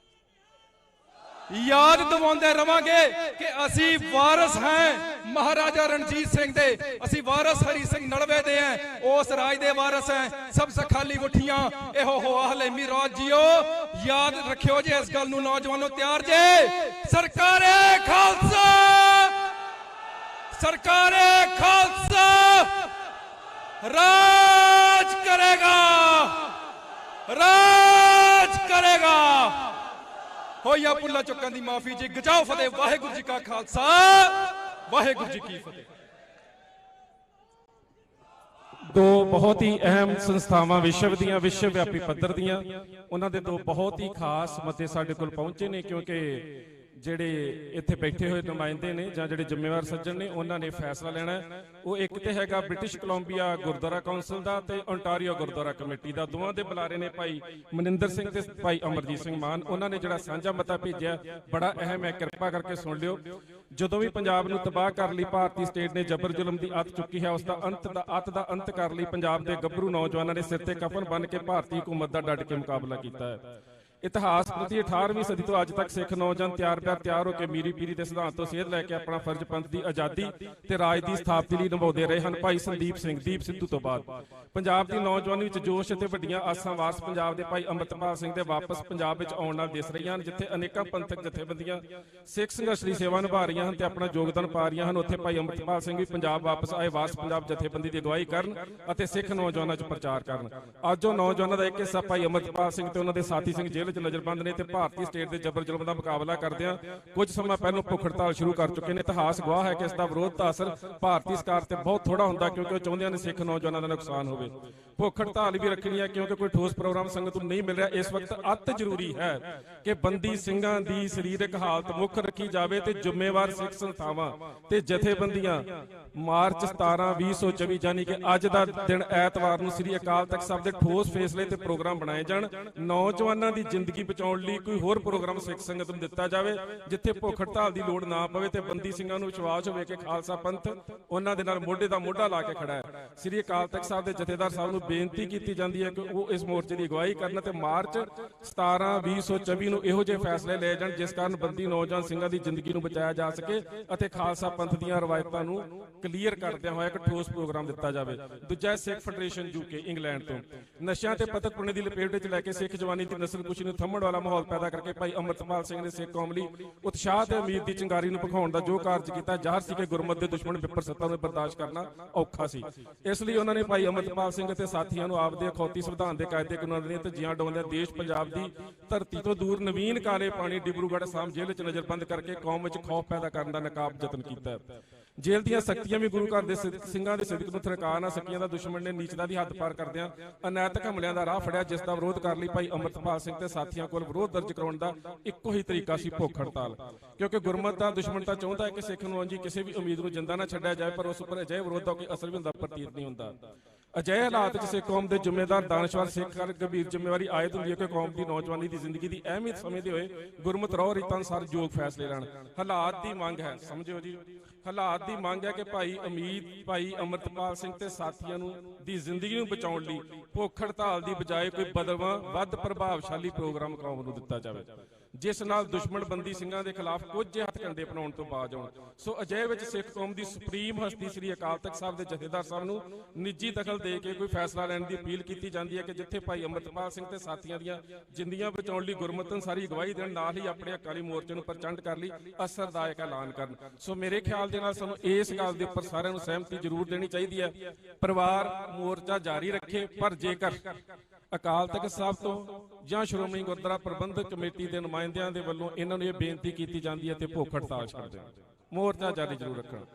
S: ਯਾਦ ਦਿਵਾਉਂਦੇ ਰਵਾਂਗੇ ਕਿ ਅਸੀਂ ਵਾਰਸ ਹਾਂ ਮਹਾਰਾਜਾ ਰਣਜੀਤ ਸਿੰਘ ਦੇ, ਅਸੀਂ ਵਾਰਸ ਹਰੀ ਸਿੰਘ ਨਲਵੇ ਦੇ ਹਾਂ, ਉਸ ਰਾਜ ਦੇ ਵਾਰਸ ਹਾਂ। ਸਭ ਸਖਾਲੀ ਗੁੱਠੀਆਂ ਇਹੋ ਹੋ ਹਲੇਮੀ ਰਾਜ ਜੀਓ, ਯਾਦ ਰੱਖਿਓ ਜੇ ਇਸ ਗੱਲ ਨੂੰ। ਨੌਜਵਾਨੋ ਤਿਆਰ ਜੇ, ਸਰਕਾਰੇ ਖਾਲਸਾ, ਸਰਕਾਰੇ ਖਾਲਸਾ ਰਾਜ ਕਰੇਗਾ, ਰਾਜ ਕਰੇਗਾ। ਹੋਇਆ ਪੁੱਲਾ ਚੁੱਕਾਂ ਦੀ ਮਾਫੀ ਜੀ। ਗਜਾਓ ਫਤਿਹ, ਵਾਹਿਗੁਰੂ ਜੀ ਕਾ ਖਾਲਸਾ, ਵਾਹਿਗੁਰੂ ਜੀ ਕੀ ਫਤਿਹ।
C: ਦੋ ਬਹੁਤ ਹੀ ਅਹਿਮ ਸੰਸਥਾਵਾਂ ਵਿਸ਼ਵ ਦੀਆਂ, ਵਿਸ਼ਵ ਵਿਆਪੀ ਪੱਧਰ ਦੀਆਂ, ਉਹਨਾਂ ਦੇ ਦੋ ਬਹੁਤ ਹੀ ਖਾਸ ਮਤੇ ਸਾਡੇ ਕੋਲ ਪਹੁੰਚੇ ਨੇ, ਕਿਉਂਕਿ ਜਿਹੜੇ ਇੱਥੇ ਬੈਠੇ ਹੋਏ ਨੁਮਾਇੰਦੇ ਨੇ ਜਾਂ ਜਿਹੜੇ ਜ਼ਿੰਮੇਵਾਰ ਸੱਜਣ ਨੇ, ਉਹਨਾਂ ਨੇ ਫੈਸਲਾ ਲੈਣਾ ਹੈ। ਉਹ ਇੱਕ ਤੇ ਹੈਗਾ ਬ੍ਰਿਟਿਸ਼ ਕੋਲੰਬੀਆ ਗੁਰਦੁਆਰਾ ਕੌਂਸਲ ਦਾ ਤੇ ਓਨਟਾਰੀਓ ਗੁਰਦੁਆਰਾ ਕਮੇਟੀ ਦਾ। ਦੋਵਾਂ ਦੇ ਬੁਲਾਰੇ ਨੇ ਭਾਈ ਮਨਿੰਦਰ ਸਿੰਘ ਤੇ ਭਾਈ ਅਮਰਜੀਤ ਸਿੰਘ ਮਾਨ। ਉਹਨਾਂ ਨੇ ਜਿਹੜਾ ਸਾਂਝਾ ਮਤਾ ਭੇਜਿਆ ਬੜਾ ਅਹਿਮ ਹੈ, ਕਿਰਪਾ ਕਰਕੇ ਸੁਣ ਲਿਓ। ਜਦੋਂ ਵੀ ਪੰਜਾਬ ਨੂੰ ਤਬਾਹ ਕਰ ਲਈ ਭਾਰਤੀ ਸਟੇਟ ਨੇ ਜਬਰ ਜ਼ੁਲਮ ਦੀ ਅੱਤ ਚੁੱਕੀ ਹੈ, ਉਸ ਦਾ ਅੱਤ ਦਾ ਅੰਤ ਕਰ ਲਈ ਪੰਜਾਬ ਦੇ ਗੱਭਰੂ ਨੌਜਵਾਨਾਂ ਨੇ ਸਿਰ ਤੇ ਕਫਨ ਬੰਨ੍ਹ ਕੇ ਭਾਰਤੀ ਹਕੂਮਤ ਦਾ ਡਟ ਕੇ ਮੁਕਾਬਲਾ ਕੀਤਾ ਹੈ। ਇਤਿਹਾਸ ਪ੍ਰਤੀ 18ਵੀਂ ਸਦੀ ਤੋਂ ਅੱਜ ਤੱਕ ਸਿੱਖ ਨੌਜਵਾਨ ਤਿਆਰ ਹੋ ਕੇ ਮੀਰੀ ਪੀਰੀ ਦੇ ਸਿਧਾਂਤ ਤੋਂ ਸੇਧ ਲੈ ਕੇ ਆਪਣਾ ਫਰਜ਼ ਪੰਥ ਦੀ ਆਜ਼ਾਦੀ ਤੇ ਰਾਜ ਦੀ ਸਥਾਪਤੀ ਲਈ ਨਿਭਾਉਂਦੇ ਰਹੇ ਹਨ। ਭਾਈ ਸੰਦੀਪ ਸਿੰਘ ਦੀਪ ਸਿੱਧੂ ਤੋਂ ਬਾਅਦ ਪੰਜਾਬ ਦੀ ਨੌਜਵਾਨੀ ਵਿੱਚ ਜੋਸ਼ ਅਤੇ ਵੱਡੀਆਂ ਆਸਾਂ ਵਾਰਸ ਪੰਜਾਬ ਦੇ ਭਾਈ ਅੰਮ੍ਰਿਤਪਾਲ ਸਿੰਘ ਦੇ ਵਾਪਸ ਪੰਜਾਬ ਵਿੱਚ ਆਉਣ ਨਾਲ ਦਿਸ ਰਹੀਆਂ ਹਨ। ਜਿੱਥੇ ਅਨੇਕਾਂ ਪੰਥਕ ਜਥੇਬੰਦੀਆਂ ਸਿੱਖ ਸੰਘਰਸ਼ ਦੀ ਸੇਵਾ ਨਿਭਾ ਰਹੀਆਂ ਹਨ ਤੇ ਆਪਣਾ ਯੋਗਦਾਨ ਪਾ ਰਹੀਆਂ ਹਨ, ਉੱਥੇ ਭਾਈ ਅੰਮ੍ਰਿਤਪਾਲ ਸਿੰਘ ਵੀ ਪੰਜਾਬ ਵਾਪਸ ਆਏ ਵਾਰਸ ਪੰਜਾਬ ਜਥੇਬੰਦੀ ਦੀ ਅਗਵਾਈ ਕਰਨ ਅਤੇ ਸਿੱਖ ਨੌਜਵਾਨਾਂ 'ਚ ਪ੍ਰਚਾਰ ਕਰਨ। ਅੱਜ ਉਹ ਨੌਜਵਾਨਾਂ ਦਾ ਇੱਕ ਹਿੱਸਾ ਭਾਈ ਅੰਮ੍ਰਿਤਪਾਲ ਸਿੰਘ ਤੇ ਉਹਨਾਂ ਦੇ ਸਾਥੀ ਸਿੰਘ ਜੇਲ੍ਹ 'ਚ ਨਜ਼ਰਬੰਦ ਨੇ ਤੇ ਭਾਰਤੀ ਸਟੇਟ ਦੇ ਜਬਰ ਜ਼ੁਲਮ ਦਾ ਮੁਕਾਬਲਾ ਕਰਦਿਆਂ ਕੁਝ ਸਮਾਂ ਪਹਿਲਾਂ ਭੁੱਖ ਹੜਤਾਲ ਸ਼ੁਰੂ ਕਰ ਚੁੱਕੇ ਨੇ। ਇਤਿਹਾਸ ਗਵਾਹ ਹੈ ਕਿ ਇਸ ਦਾ ਵਿਰੋਧ ਦਾ ਅਸਰ ਭਾਰਤੀ ਸਰਕਾਰ ਤੇ ਬਹੁਤ ਥੋੜਾ ਹੁੰਦਾ, ਕਿਉਂਕਿ ਉਹ ਚਾਹੁੰਦੇ ਹਨ ਸਿੱਖ ਨੌਜਵਾਨਾਂ ਦਾ ਨੁਕਸਾਨ ਹੋਵੇ। ਭੁੱਖ ਹੜਤਾਲ ਵੀ ਰੱਖਣੀ ਹੈ ਕਿਉਂਕਿ ਕੋਈ ਠੋਸ ਪ੍ਰੋਗਰਾਮ ਸੰਗਤ ਨੂੰ ਨਹੀਂ ਮਿਲ ਰਿਹਾ। ਇਸ ਵਕਤ ਅਤ ਜ਼ਰੂਰੀ ਹੈ ਕਿ ਬੰਦੀ ਸਿੰਘਾਂ ਦੀ ਸਰੀਰਕ ਹਾਲਤ ਮੁੱਖ ਰੱਖੀ ਜਾਵੇ ਤੇ ਜ਼ਿੰਮੇਵਾਰ ਸਿੱਖ ਸੰਸਥਾਵਾਂ ਤੇ ਜਥੇਬੰਦੀਆਂ ਮਾਰਚ 17/2024 ਯਾਨੀ ਕਿ ਅੱਜ ਦਾ ਦਿਨ ਐਤਵਾਰ ਨੂੰ ਸ੍ਰੀ ਅਕਾਲ ਤਖਤ ਸਾਹਿਬ ਦੇ ਠੋਸ ਫੈਸਲੇ ਤੇ ਪ੍ਰੋਗਰਾਮ ਬਣਾਏ ਜਾਣ। ਨੌਜਵਾਨਾਂ ਦੀ ਜ਼ਿੰਦਗੀ ਬਚਾਉਣ ਲਈ ਕੋਈ ਹੋਰ ਪ੍ਰੋਗਰਾਮ ਸਿੱਖ ਸੰਗਤ ਨੂੰ ਦਿੱਤਾ ਜਾਵੇ ਜਿੱਥੇ ਭੁੱਖ ਹੜਤਾਲ ਦੀ ਲੋੜ ਨਾ ਪਵੇ ਤੇ ਬੰਦੀ ਸਿੰਘਾਂ ਨੂੰ ਵਿਸ਼ਵਾਸ ਹੋਵੇ ਕਿ ਖਾਲਸਾ ਪੰਥ ਉਹਨਾਂ ਦੇ ਨਾਲ ਮੋਢੇ ਦਾ ਮੋਢਾ ਲਾ ਕੇ ਖੜਾ ਹੈ। ਸ੍ਰੀ ਅਕਾਲ ਤਖਤ ਸਾਹਿਬ ਦੇ ਜਥੇਦਾਰ ਸਾਹਿਬ ਨੂੰ ਨੂੰ ਬੇਨਤੀ ਕੀਤੀ ਜਾਂਦੀ ਹੈ ਕਿ ਉਹ ਇਸ ਮੋਰਚੇ ਦੀ ਅਗਵਾਈ ਕਰਨ ਤੇ ਮਾਰਚ 17/2024 ਨੂੰ ਇਹੋ ਜਿਹੇ ਫੈਸਲੇ ਲਏ ਜਾਣ ਜਿਸ ਕਾਰਨ ਬੰਦੀ ਨੌਜਵਾਨ ਸਿੰਘਾਂ ਦੀ ਜ਼ਿੰਦਗੀ ਨੂੰ ਬਚਾਇਆ ਜਾ ਸਕੇ ਅਤੇ ਖਾਲਸਾ ਪੰਥ ਦੀਆਂ ਰਵਾਇਤਾਂ ਨੂੰ ਕਲੀਅਰ ਕਰਦਿਆਂ ਹੋਇਆ ਇੱਕ ਠੋਸ ਪ੍ਰੋਗਰਾਮ ਦਿੱਤਾ ਜਾਵੇ। ਦੂਜਾ ਸਿੱਖ ਫੈਡਰੇਸ਼ਨ UK ਇੰਗਲੈਂਡ ਤੋਂ ਨਸ਼ਿਆਂ ਤੇ ਪਤਕ ਪੁਣੇ ਦੀ ਲਪੇਟ ਵਿੱਚ ਲੈ ਕੇ ਸਿੱਖ ਜਵਾਨੀ ਦੀ ਨਸਲਕੁਸ਼ੀ ਨੂੰ ਥੰਮਣ ਵਾਲਾ ਮਾਹੌਲ ਪੈਦਾ ਕਰਕੇ ਭਾਈ ਅੰਮ੍ਰਿਤਪਾਲ ਸਿੰਘ ਨੇ ਸਿੱਖ ਕੌਮ ਲਈ ਉਤਸ਼ਾਹ ਤੇ ਉਮੀਦ ਦੀ ਚਿੰਗਾਰੀ ਨੂੰ ਭਖਾਉਣ ਦਾ ਜੋ ਕਾਰਜ ਕੀਤਾ, ਜ਼ਾਹਰ ਸੀ ਕਿ ਗੁਰਮਤਿ ਦੇ ਦੁਸ਼ਮਣ ਵਿਪਰ ਸੱਤਾ ਨੂੰ ਬਰਦਾਸ਼ਤ ਕਰਨਾ ਔਖਾ ਸੀ। ਇਸ ਲਈ ਉਹਨਾਂ ਨੇ ਭਾਈ ਅੰਮ੍ਰਿਤਪਾਲ ਸਿੰਘ ਅਤੇ ਸਾਥੀਆਂ ਨੂੰ ਆਪ ਦੇ ਅਖੌਤੀ ਸੰਵਿਧਾਨ ਦੇ ਕਾਇਦੇ ਕਾਨੂੰਨਾਂ ਦੀਆਂ ਧੱਜੀਆਂ ਡਾਉਂਦਿਆਂ ਦੇਸ਼ ਪੰਜਾਬ ਦੀ ਧਰਤੀ ਤੋਂ ਦੂਰ ਨਵੀਨ ਕਾਲੇ ਪਾਣੀ ਡਿਬਰੂਗੜ੍ਹ ਅਸਾਮ ਜੇਲ੍ਹ 'ਚ ਨਜ਼ਰਬੰਦ ਕਰਕੇ ਕੌਮ ਵਿੱਚ ਖੌਫ ਪੈਦਾ ਕਰਨ ਦਾ ਨਕਾਬ ਯਤਨ ਕੀਤਾ। ਜੇਲ੍ਹ ਦੀਆਂ ਸਖਤੀਆਂ ਵੀ ਗੁਰੂ ਘਰ ਦੇ ਸਿੰਘਾਂ ਦੇ ਸਿਦਕ ਨੂੰ ਥਰਕਾ ਨਾ ਸਕੀਆਂ ਦਾ ਦੁਸ਼ਮਣ ਨੇ ਨੀਚਤਾ ਦੀ ਹੱਦ ਪਾਰ ਕਰਦਿਆਂ ਅਨੈਤਿਕ ਹਮਲਿਆਂ ਦਾ ਰਾਹ ਫੜਿਆ, ਜਿਸ ਦਾ ਵਿਰੋਧ ਕਰਨ ਲਈ ਭਾਈ ਅੰਮ੍ਰਿਤਪਾਲ ਸਿੰਘ ਤੇ ਸਾਥੀਆਂ ਕੋਲ ਵਿਰੋਧ ਦਰਜ ਕਰਾਉਣ ਦਾ ਇੱਕੋ ਹੀ ਤਰੀਕਾ ਸੀ, ਭੁੱਖ ਹੜਤਾਲ। ਕਿਉਂਕਿ ਗੁਰਮਤਿ ਦਾ ਦੁਸ਼ਮਣ ਤਾਂ ਚਾਹੁੰਦਾ ਹੈ ਕਿ ਸਿੱਖ ਨੂੰ ਉਂਝ ਕਿਸੇ ਵੀ ਉਮੀਦ ਨੂੰ ਜਿੰਦਾ ਨਾ ਛੱਡਿਆ ਜਾਏ, ਪਰ ਉਸ ਉੱਪਰ ਅਜਿਹੇ ਵਿਰੋਧ ਦਾ ਕੋਈ ਅਸਰ ਵੀ ਹੁੰਦਾ ਪ੍ਰਤੀਤ ਨਹੀਂ ਹੁੰਦਾ। ਅਜਿਹੇ ਹਾਲਾਤ 'ਚ ਸਿੱਖ ਕੌਮ ਦੇ ਜ਼ਿੰਮੇਦਾਰ ਦਾਨਸ਼ਵਰ ਸਿੱਖ ਕਰ ਗੰਭੀਰ ਜ਼ਿੰਮੇਵਾਰੀ ਆਇਦ ਹੁੰਦੀ ਹੈ ਕਿ ਕੌਮ ਦੀ ਨੌਜਵਾਨੀ ਦੀ ਜ਼ਿੰਦਗੀ ਦੀ ਅਹਿਮੀਅਤ ਸਮਝਦੇ ਹੋਏ ਗੁਰਮਤਿ ਰਹੁ ਰੀਤਾਂ ਅਨੁਸਾਰ ਯੋਗ ਫੈਸਲੇ ਲੈਣ। ਹਾਲਾਤ ਦੀ ਮੰਗ ਹੈ, ਸਮਝਿਓ ਜੀ, ਹਾਲਾਤ ਦੀ ਮੰਗ ਹੈ ਕਿ ਭਾਈ ਅੰਮ੍ਰਿਤਪਾਲ ਸਿੰਘ ਤੇ ਸਾਥੀਆਂ ਨੂੰ ਦੀ ਜ਼ਿੰਦਗੀ ਨੂੰ ਬਚਾਉਣ ਲਈ ਭੁੱਖ ਹੜਤਾਲ ਦੀ ਬਜਾਏ ਕੋਈ ਬਦਲਵਾਂ ਵੱਧ ਪ੍ਰਭਾਵਸ਼ਾਲੀ ਪ੍ਰੋਗਰਾਮ ਕੌਮ ਨੂੰ ਦਿੱਤਾ ਜਾਵੇ, ਜਿਸ ਨਾਲ ਦੁਸ਼ਮਣ ਬੰਦੀ ਸਿੰਘਾਂ ਦੇ ਖਿਲਾਫ ਕੁਝ ਹੱਥਕੰਡੇ ਅਪਣਾਉਣ ਤੋਂ ਬਾਜ ਆਉਣ। ਸੋ ਅਜਿਹੇ ਵਿੱਚ ਸਿੱਖ ਕੌਮ ਦੀ ਸੁਪਰੀਮ ਹਸਤੀ ਸ੍ਰੀ ਅਕਾਲ ਤਖਤ ਸਾਹਿਬ ਦੇ ਜਥੇਦਾਰ ਸਾਹਿਬ ਨੂੰ ਨਿੱਜੀ ਦਖਲ ਦੇ ਕੇ ਕੋਈ ਫੈਸਲਾ ਲੈਣ ਦੀ ਅਪੀਲ ਕੀਤੀ ਜਾਂਦੀ ਹੈ ਕਿ ਜਿੱਥੇ ਭਾਈ ਅੰਮ੍ਰਿਤਪਾਲ ਸਿੰਘ ਤੇ ਸਾਥੀਆਂ ਦੀਆਂ ਜ਼ਿੰਦਗੀਆਂ ਬਚਾਉਣ ਲਈ ਗੁਰਮਤਿ ਅਨੁਸਾਰੀ ਅਗਵਾਈ ਦੇਣ, ਨਾਲ ਹੀ ਆਪਣੇ ਅਕਾਲੀ ਮੋਰਚੇ ਨੂੰ ਪ੍ਰਚੰਡ ਕਰਨ ਲਈ ਅਸਰਦਾਇਕ ਐਲਾਨ ਕਰਨ। ਸੋ ਮੇਰੇ ਖਿਆਲ ਦੇ ਨਾਲ ਸਾਨੂੰ ਇਸ ਗੱਲ ਦੇ ਉੱਪਰ ਸਾਰਿਆਂ ਨੂੰ ਸਹਿਮਤੀ ਜ਼ਰੂਰ ਦੇਣੀ ਚਾਹੀਦੀ ਹੈ। ਪਰਿਵਾਰ ਮੋਰਚਾ ਜਾਰੀ ਰੱਖੇ, ਪਰ ਜੇਕਰ ਅਕਾਲ ਤਖਤ ਸਾਹਿਬ ਤੋਂ ਜਾਂ ਸ਼੍ਰੋਮਣੀ ਗੁਰਦੁਆਰਾ ਪ੍ਰਬੰਧਕ ਕਮੇਟੀ ਦੇ ਨੁਮਾਇੰਦਿਆਂ ਦੇ ਵੱਲੋਂ ਇਹਨਾਂ ਨੂੰ ਇਹ ਬੇਨਤੀ ਕੀਤੀ ਜਾਂਦੀ ਹੈ ਤੇ ਭੁੱਖ ਹੜਤਾਲ ਛੱਡ ਦੇਣ, ਮੋਰਚਾ ਜਾਰੀ ਜ਼ਰੂਰ ਰੱਖਣ।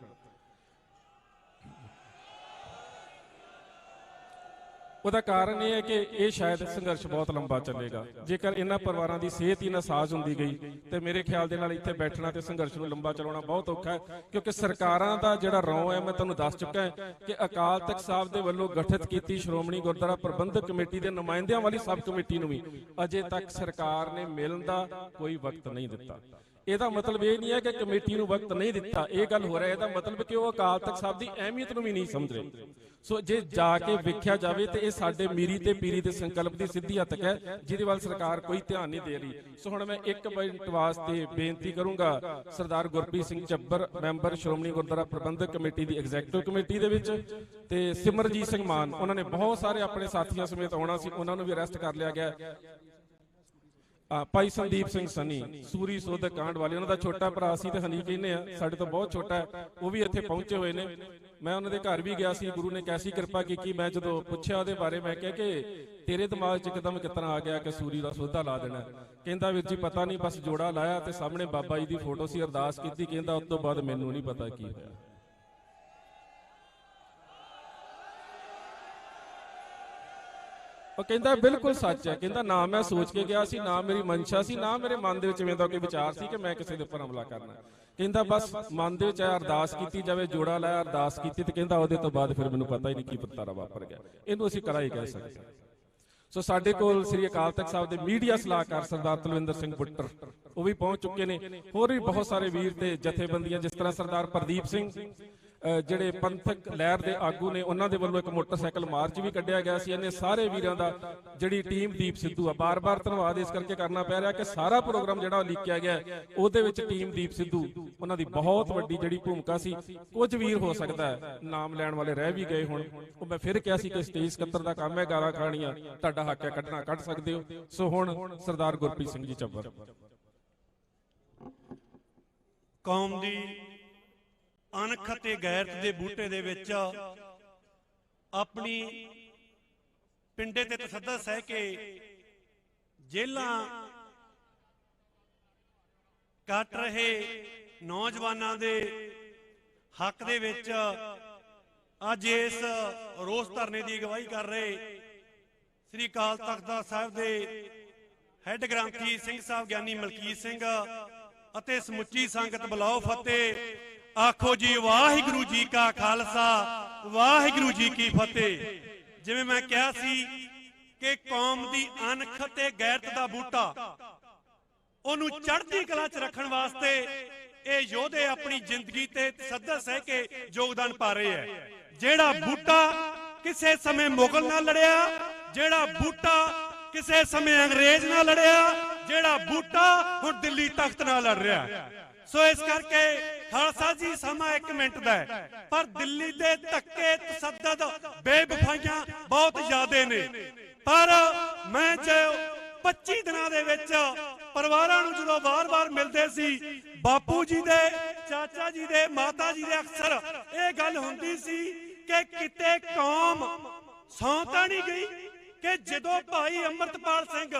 C: ਉਹਦਾ ਕਾਰਨ ਇਹ ਹੈ ਕਿ ਇਹ ਸ਼ਾਇਦ ਸੰਘਰਸ਼ ਬਹੁਤ ਲੰਬਾ ਚੱਲੇਗਾ। ਜੇਕਰ ਇਹਨਾਂ ਪਰਿਵਾਰਾਂ ਦੀ ਸਿਹਤ ਹੀ ਨਾਸਾਜ਼ ਹੁੰਦੀ ਗਈ ਤੇ ਮੇਰੇ ਖਿਆਲ ਦੇ ਨਾਲ ਇੱਥੇ ਬੈਠਣਾ ਤੇ ਸੰਘਰਸ਼ ਨੂੰ ਲੰਬਾ ਚਲਾਉਣਾ ਬਹੁਤ ਔਖਾ ਹੈ, ਕਿਉਂਕਿ ਸਰਕਾਰਾਂ ਦਾ ਜਿਹੜਾ ਰੌਂ ਹੈ, ਮੈਂ ਤੁਹਾਨੂੰ ਦੱਸ ਚੁੱਕਾ ਹੈ ਕਿ ਅਕਾਲ ਤਖਤ ਸਾਹਿਬ ਦੇ ਵੱਲੋਂ ਗਠਿਤ ਕੀਤੀ ਸ਼੍ਰੋਮਣੀ ਗੁਰਦੁਆਰਾ ਪ੍ਰਬੰਧਕ ਕਮੇਟੀ ਦੇ ਨੁਮਾਇੰਦਿਆਂ ਵਾਲੀ ਸਬ ਕਮੇਟੀ ਨੂੰ ਵੀ ਅਜੇ ਤੱਕ ਸਰਕਾਰ ਨੇ ਮਿਲਣ ਦਾ ਕੋਈ ਵਕਤ ਨਹੀਂ ਦਿੱਤਾ। ਇਹਦਾ ਮਤਲਬ ਇਹ ਨਹੀਂ ਹੈ ਕਿ ਕਮੇਟੀ ਨੂੰ ਵਕਤ ਨਹੀਂ ਦਿੱਤਾ, ਇਹ ਗੱਲ ਹੋ ਰਿਹਾ ਇਹਦਾ ਮਤਲਬ ਕਿ ਉਹ ਅਕਾਲ ਤਖਤ ਸਾਹਿਬ ਦੀ ਅਹਿਮੀਅਤ ਨੂੰ ਵੀ ਨਹੀਂ ਸਮਝ ਰਹੇ। ਸੋ ਜੇ ਜਾ ਕੇ ਵੇਖਿਆ ਜਾਵੇ ਤੇ ਇਹ ਸਾਡੇ ਮੀਰੀ ਤੇ ਪੀਰੀ ਦੇ ਸੰਕਲਪ ਦੀ ਸਿੱਧੀ ਹੱਤਕ ਹੈ, ਜਿਹਦੇ ਵੱਲ ਸਰਕਾਰ ਕੋਈ ਧਿਆਨ ਨਹੀਂ ਦੇ ਰਹੀ। ਸੋ ਹੁਣ ਮੈਂ 1 ਮਿੰਟ ਵਾਸਤੇ ਬੇਨਤੀ ਕਰੂੰਗਾ ਸਰਦਾਰ ਗੁਰਪ੍ਰੀਤ ਸਿੰਘ ਚੱਬਰ, ਮੈਂਬਰ ਸ਼੍ਰੋਮਣੀ ਗੁਰਦੁਆਰਾ ਪ੍ਰਬੰਧਕ ਕਮੇਟੀ ਦੀ ਐਗਜ਼ੈਕਟਿਵ ਕਮੇਟੀ ਦੇ ਵਿੱਚ, ਤੇ ਸਿਮਰਜੀਤ ਸਿੰਘ ਮਾਨ, ਉਹਨਾਂ ਨੇ ਬਹੁਤ ਸਾਰੇ ਆਪਣੇ ਸਾਥੀਆਂ ਸਮੇਤ ਆਉਣਾ ਸੀ, ਉਹਨਾਂ ਨੂੰ ਵੀ ਅਰੈਸਟ ਕਰ ਲਿਆ ਗਿਆ। ਭਾਈ ਸੰਦੀਪ ਸਿੰਘ ਸਨੀ ਸੂਰੀ ਸੋਧਕ ਕਾਂਡ ਵਾਲੇ, ਉਹਨਾਂ ਦਾ ਛੋਟਾ ਭਰਾ ਸੀ ਤੇ ਹਨੀ ਕਹਿੰਦੇ ਆ, ਸਾਡੇ ਤੋਂ ਬਹੁਤ ਛੋਟਾ ਹੈ, ਉਹ ਵੀ ਇੱਥੇ ਪਹੁੰਚੇ ਹੋਏ ਨੇ। ਮੈਂ ਉਹਨਾਂ ਦੇ ਘਰ ਵੀ ਗਿਆ ਸੀ, ਗੁਰੂ ਨੇ ਕੈਸੀ ਕਿਰਪਾ ਕੀਤੀ। ਮੈਂ ਜਦੋਂ ਪੁੱਛਿਆ ਉਹਦੇ ਬਾਰੇ, ਮੈਂ ਕਿਹਾ ਕਿ ਤੇਰੇ ਦਿਮਾਗ 'ਚ ਇੱਕਦਮ ਕਿਤਨਾ ਆ ਗਿਆ ਕਿ ਸੂਰੀ ਦਾ ਸੋਧਾ ਲਾ ਦੇਣਾ? ਕਹਿੰਦਾ ਵੀਰ ਜੀ ਪਤਾ ਨਹੀਂ, ਬਸ ਜੋੜਾ ਲਾਇਆ ਤੇ ਸਾਹਮਣੇ ਬਾਬਾ ਜੀ ਦੀ ਫੋਟੋ ਸੀ, ਅਰਦਾਸ ਕੀਤੀ, ਕਹਿੰਦਾ ਉਸ ਤੋਂ ਬਾਅਦ ਮੈਨੂੰ ਨਹੀਂ ਪਤਾ ਕੀ ਹੋਇਆ। ਉਹ ਕਹਿੰਦਾ ਬਿਲਕੁਲ ਸੱਚ ਹੈ, ਕਹਿੰਦਾ ਨਾ ਮੈਂ ਸੋਚ ਕੇ ਗਿਆ ਸੀ, ਨਾ ਮੇਰੀ ਮਨਸ਼ਾ ਸੀ, ਨਾ ਮੇਰੇ ਮਨ ਦੇ ਵਿੱਚ ਇਵੇਂ ਦਾ ਕੋਈ ਵਿਚਾਰ ਸੀ ਕਿ ਮੈਂ ਕਿਸੇ ਦੇ ਉੱਪਰ ਹਮਲਾ ਕਰਨਾ। ਕਹਿੰਦਾ ਬਸ ਮਨ ਦੇ ਵਿੱਚ ਅਰਦਾਸ ਕੀਤੀ ਜਾਵੇ, ਜੋੜਾ ਲਾਇਆ, ਅਰਦਾਸ ਕੀਤੀ, ਤੇ ਕਹਿੰਦਾ ਉਹਦੇ ਤੋਂ ਬਾਅਦ ਫਿਰ ਮੈਨੂੰ ਪਤਾ ਹੀ ਨਹੀਂ ਕੀ ਪਤਾਰਾ ਵਾਪਰ ਗਿਆ। ਇਹਨੂੰ ਅਸੀਂ ਕੜਾ ਹੀ ਕਹਿ ਸਕਦੇ ਹਾਂ। ਸੋ ਸਾਡੇ ਕੋਲ ਸ੍ਰੀ ਅਕਾਲ ਤਖਤ ਸਾਹਿਬ ਦੇ ਮੀਡੀਆ ਸਲਾਹਕਾਰ ਸਰਦਾਰ ਤਲਵਿੰਦਰ ਸਿੰਘ ਬੁੱਟਰ, ਉਹ ਵੀ ਪਹੁੰਚ ਚੁੱਕੇ ਨੇ। ਹੋਰ ਵੀ ਬਹੁਤ ਸਾਰੇ ਵੀਰ ਤੇ ਜਥੇਬੰਦੀਆਂ, ਜਿਸ ਤਰ੍ਹਾਂ ਸਰਦਾਰ ਪ੍ਰਦੀਪ ਸਿੰਘ ਜਿਹੜੇ ਪੰਥਕ ਲਹਿਰ ਦੇ ਆਗੂ ਨੇ, ਉਹਨਾਂ ਦੇ ਵੱਲੋਂ ਇੱਕ ਮੋਟਰਸਾਈਕਲ ਮਾਰਚ ਵੀ ਕੱਢਿਆ ਗਿਆ ਸੀ। ਇਹਨੇ ਸਾਰੇ ਵੀਰਾਂ ਦਾ, ਜਿਹੜੀ ਟੀਮ ਦੀਪ ਸਿੱਧੂ ਆ, ਬਾਰ-ਬਾਰ ਧੰਨਵਾਦ ਇਸ ਕਰਕੇ ਕਰਨਾ ਪੈ ਰਿਹਾ ਕਿ ਸਾਰਾ ਪ੍ਰੋਗਰਾਮ ਜਿਹੜਾ ਲਿਖਿਆ ਗਿਆ ਉਹਦੇ ਵਿੱਚ ਟੀਮ ਦੀਪ ਸਿੱਧੂ, ਉਹਨਾਂ ਦੀ ਬਹੁਤ ਵੱਡੀ ਜਿਹੜੀ ਭੂਮਿਕਾ ਸੀ। ਕੁਝ ਵੀਰ ਹੋ ਸਕਦਾ ਹੈ ਨਾਮ ਲੈਣ ਵਾਲੇ ਰਹਿ ਵੀ ਗਏ ਹੁਣ, ਉਹ ਮੈਂ ਫਿਰ ਕਿਹਾ ਸੀ ਕਿ ਸਟੇਜ ਸਕੱਤਰ ਦਾ ਕੰਮ ਹੈ ਗਾਲਾਂ ਖਾਣੀਆਂ, ਤੁਹਾਡਾ ਹੱਕ ਹੈ ਕੱਢਣਾ, ਕੱਢ ਸਕਦੇ ਹੋ। ਸੋ ਹੁਣ ਸਰਦਾਰ ਗੁਰਪ੍ਰੀਤ ਸਿੰਘ ਜੀ ਚੱਬਰ।
T: ਕੌਮ ਦੀ ਅਣਖ ਤੇ ਗੈਰਤ ਦੇ ਬੂਟੇ ਦੇ ਵਿੱਚ ਆਪਣੀ ਪਿੰਡੇ ਤੇ ਤਸੱਦਦ ਸਹਿ ਕੇ ਜੇਲਾਂ ਕੱਟ ਰਹੇ ਨੌਜਵਾਨਾਂ ਦੇ ਹੱਕ ਦੇ ਵਿੱਚ ਅੱਜ ਇਸ ਰੋਸ ਧਰਨੇ ਦੀ ਅਗਵਾਈ ਕਰ ਰਹੇ ਸ੍ਰੀ ਅਕਾਲ ਤਖਤ ਸਾਹਿਬ ਦੇ ਹੈੱਡ ਗ੍ਰੰਥੀ ਸਿੰਘ ਸਾਹਿਬ ਗਿਆਨੀ ਮਲਕੀਤ ਸਿੰਘ ਅਤੇ ਸਮੁੱਚੀ ਸੰਗਤ ਬੁਲਾਓ ਫਤਿਹ। ਆਖੋ ਜੀ ਵਾਹਿਗੁਰੂ ਜੀ ਕਾ ਖਾਲਸਾ, ਵਾਹਿਗੁਰੂ ਜੀ ਕੀ ਫਤਿਹ। ਜਿਵੇਂ ਮੈਂ ਕਿਹਾ ਸੀ ਕਿ ਕੌਮ ਦੀ ਅਣਖ ਤੇ ਗੈਰਤ ਦਾ ਬੂਟਾ, ਉਹਨੂੰ ਚੜ੍ਹਦੀ ਕਲਾ 'ਚ ਰੱਖਣ ਵਾਸਤੇ ਇਹ ਯੋਧੇ ਆਪਣੀ ਜ਼ਿੰਦਗੀ ਤੇ ਤਸੱਦਦ ਸਹਿ ਕੇ ਯੋਗਦਾਨ ਪਾ ਰਹੇ ਹੈ। ਜਿਹੜਾ ਬੂਟਾ ਕਿਸੇ ਸਮੇਂ ਮੁਗਲ ਨਾਲ ਲੜਿਆ, ਜਿਹੜਾ ਬੂਟਾ ਕਿਸੇ ਸਮੇਂ ਅੰਗਰੇਜ਼ ਨਾਲ ਲੜਿਆ, ਜਿਹੜਾ ਬੂਟਾ ਹੁਣ ਦਿੱਲੀ ਤਖਤ ਨਾਲ ਲੜ ਰਿਹਾ। ਸੋ ਇਸ ਕਰਕੇ ਖਾਲਸਾ ਜੀ ਸਮਾਂ 1 ਮਿੰਟ ਦਾ ਹੈ, ਪਰ ਦਿੱਲੀ ਦੇ ਧੱਕੇ ਤਸੱਦਦ ਬੇਵਫਾਈਆਂ ਬਹੁਤ ਜ਼ਿਆਦੇ ਨੇ। ਪਰ ਮੈਂ ਜੇ 25 ਦਿਨਾਂ ਦੇ ਵਿੱਚ ਪਰਿਵਾਰਾਂ ਨੂੰ ਜਦੋਂ ਵਾਰ-ਵਾਰ ਮਿਲਦੇ ਸੀ, ਬਾਪੂ ਜੀ ਦੇ, ਚਾਚਾ ਜੀ ਦੇ, ਮਾਤਾ ਜੀ ਦੇ, ਅਕਸਰ ਇਹ ਗੱਲ ਹੁੰਦੀ ਸੀ ਕਿ ਕਿਤੇ ਕੌਮ ਸੌਂ ਤਾਂ ਨਹੀਂ ਗਈ ਕਿ ਜਦੋਂ ਭਾਈ ਅੰਮ੍ਰਿਤਪਾਲ ਸਿੰਘ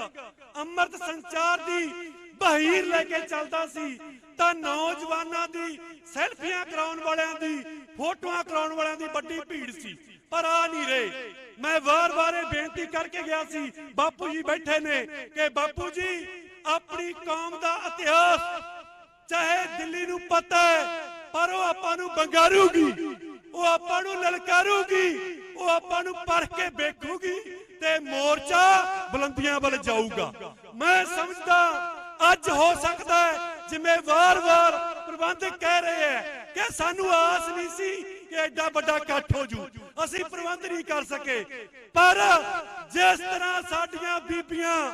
T: ਅੰਮ੍ਰਿਤ ਸੰਚਾਰ ਦੀ ਬਹੀਰ ਲੈ ਕੇ ਚੱਲਦਾ ਸੀ ਤਾਂ ਨੌਜਵਾਨਾਂ ਦੀ ਸੈਲਫੀਆਂ ਕਰਾਉਣ ਵਾਲਿਆਂ ਦੀ, ਫੋਟੋਆਂ ਕਰਾਉਣ ਵਾਲਿਆਂ ਦੀ ਵੱਡੀ ਭੀੜ ਸੀ, ਪਰ ਆ ਨਹੀਂ ਰਹੇ। ਮੈਂ ਵਾਰ-ਵਾਰ ਇਹ ਬੇਨਤੀ ਕਰਕੇ ਗਿਆ ਸੀ, ਬਾਪੂ ਜੀ ਬੈਠੇ ਨੇ, ਕਿ ਬਾਪੂ ਜੀ ਆਪਣੀ ਕੌਮ ਦਾ ਇਤਿਹਾਸ ਚਾਹੇ ਦਿੱਲੀ ਨੂੰ ਪਤਾ ਹੈ, ਪਰ ਉਹ ਆਪਾਂ ਨੂੰ ਬੰਗਾਰੂਗੀ, ਉਹ ਆਪਾਂ ਨੂੰ ਲਲਕਾਰੂਗੀ, ਉਹ ਆਪਾਂ ਨੂੰ ਪਰਖ ਕੇ ਵੇਖੂਗੀ ਤੇ ਮੋਰਚਾ ਬੁਲੰਦੀਆਂ ਵੱਲ ਜਾਊਗਾ। ਮੈਂ ਸਮਝਦਾ ਅੱਜ ਹੋ ਸਕਦਾ ਹੈ, ਜਿਵੇਂ ਵਾਰ-ਵਾਰ ਪ੍ਰਬੰਧਕ ਕਹਿ ਰਹੇ ਹੈ ਕਿ ਸਾਨੂੰ ਆਸ ਨਹੀਂ ਸੀ ਕਿ ਐਡਾ ਵੱਡਾ ਇਕੱਠ ਹੋ ਜੂ, ਅਸੀਂ ਪ੍ਰਬੰਧ ਨਹੀਂ ਕਰ ਸਕੇ, ਪਰ ਜਿਸ ਤਰ੍ਹਾਂ ਸਾਡੀਆਂ ਬੀਬੀਆਂ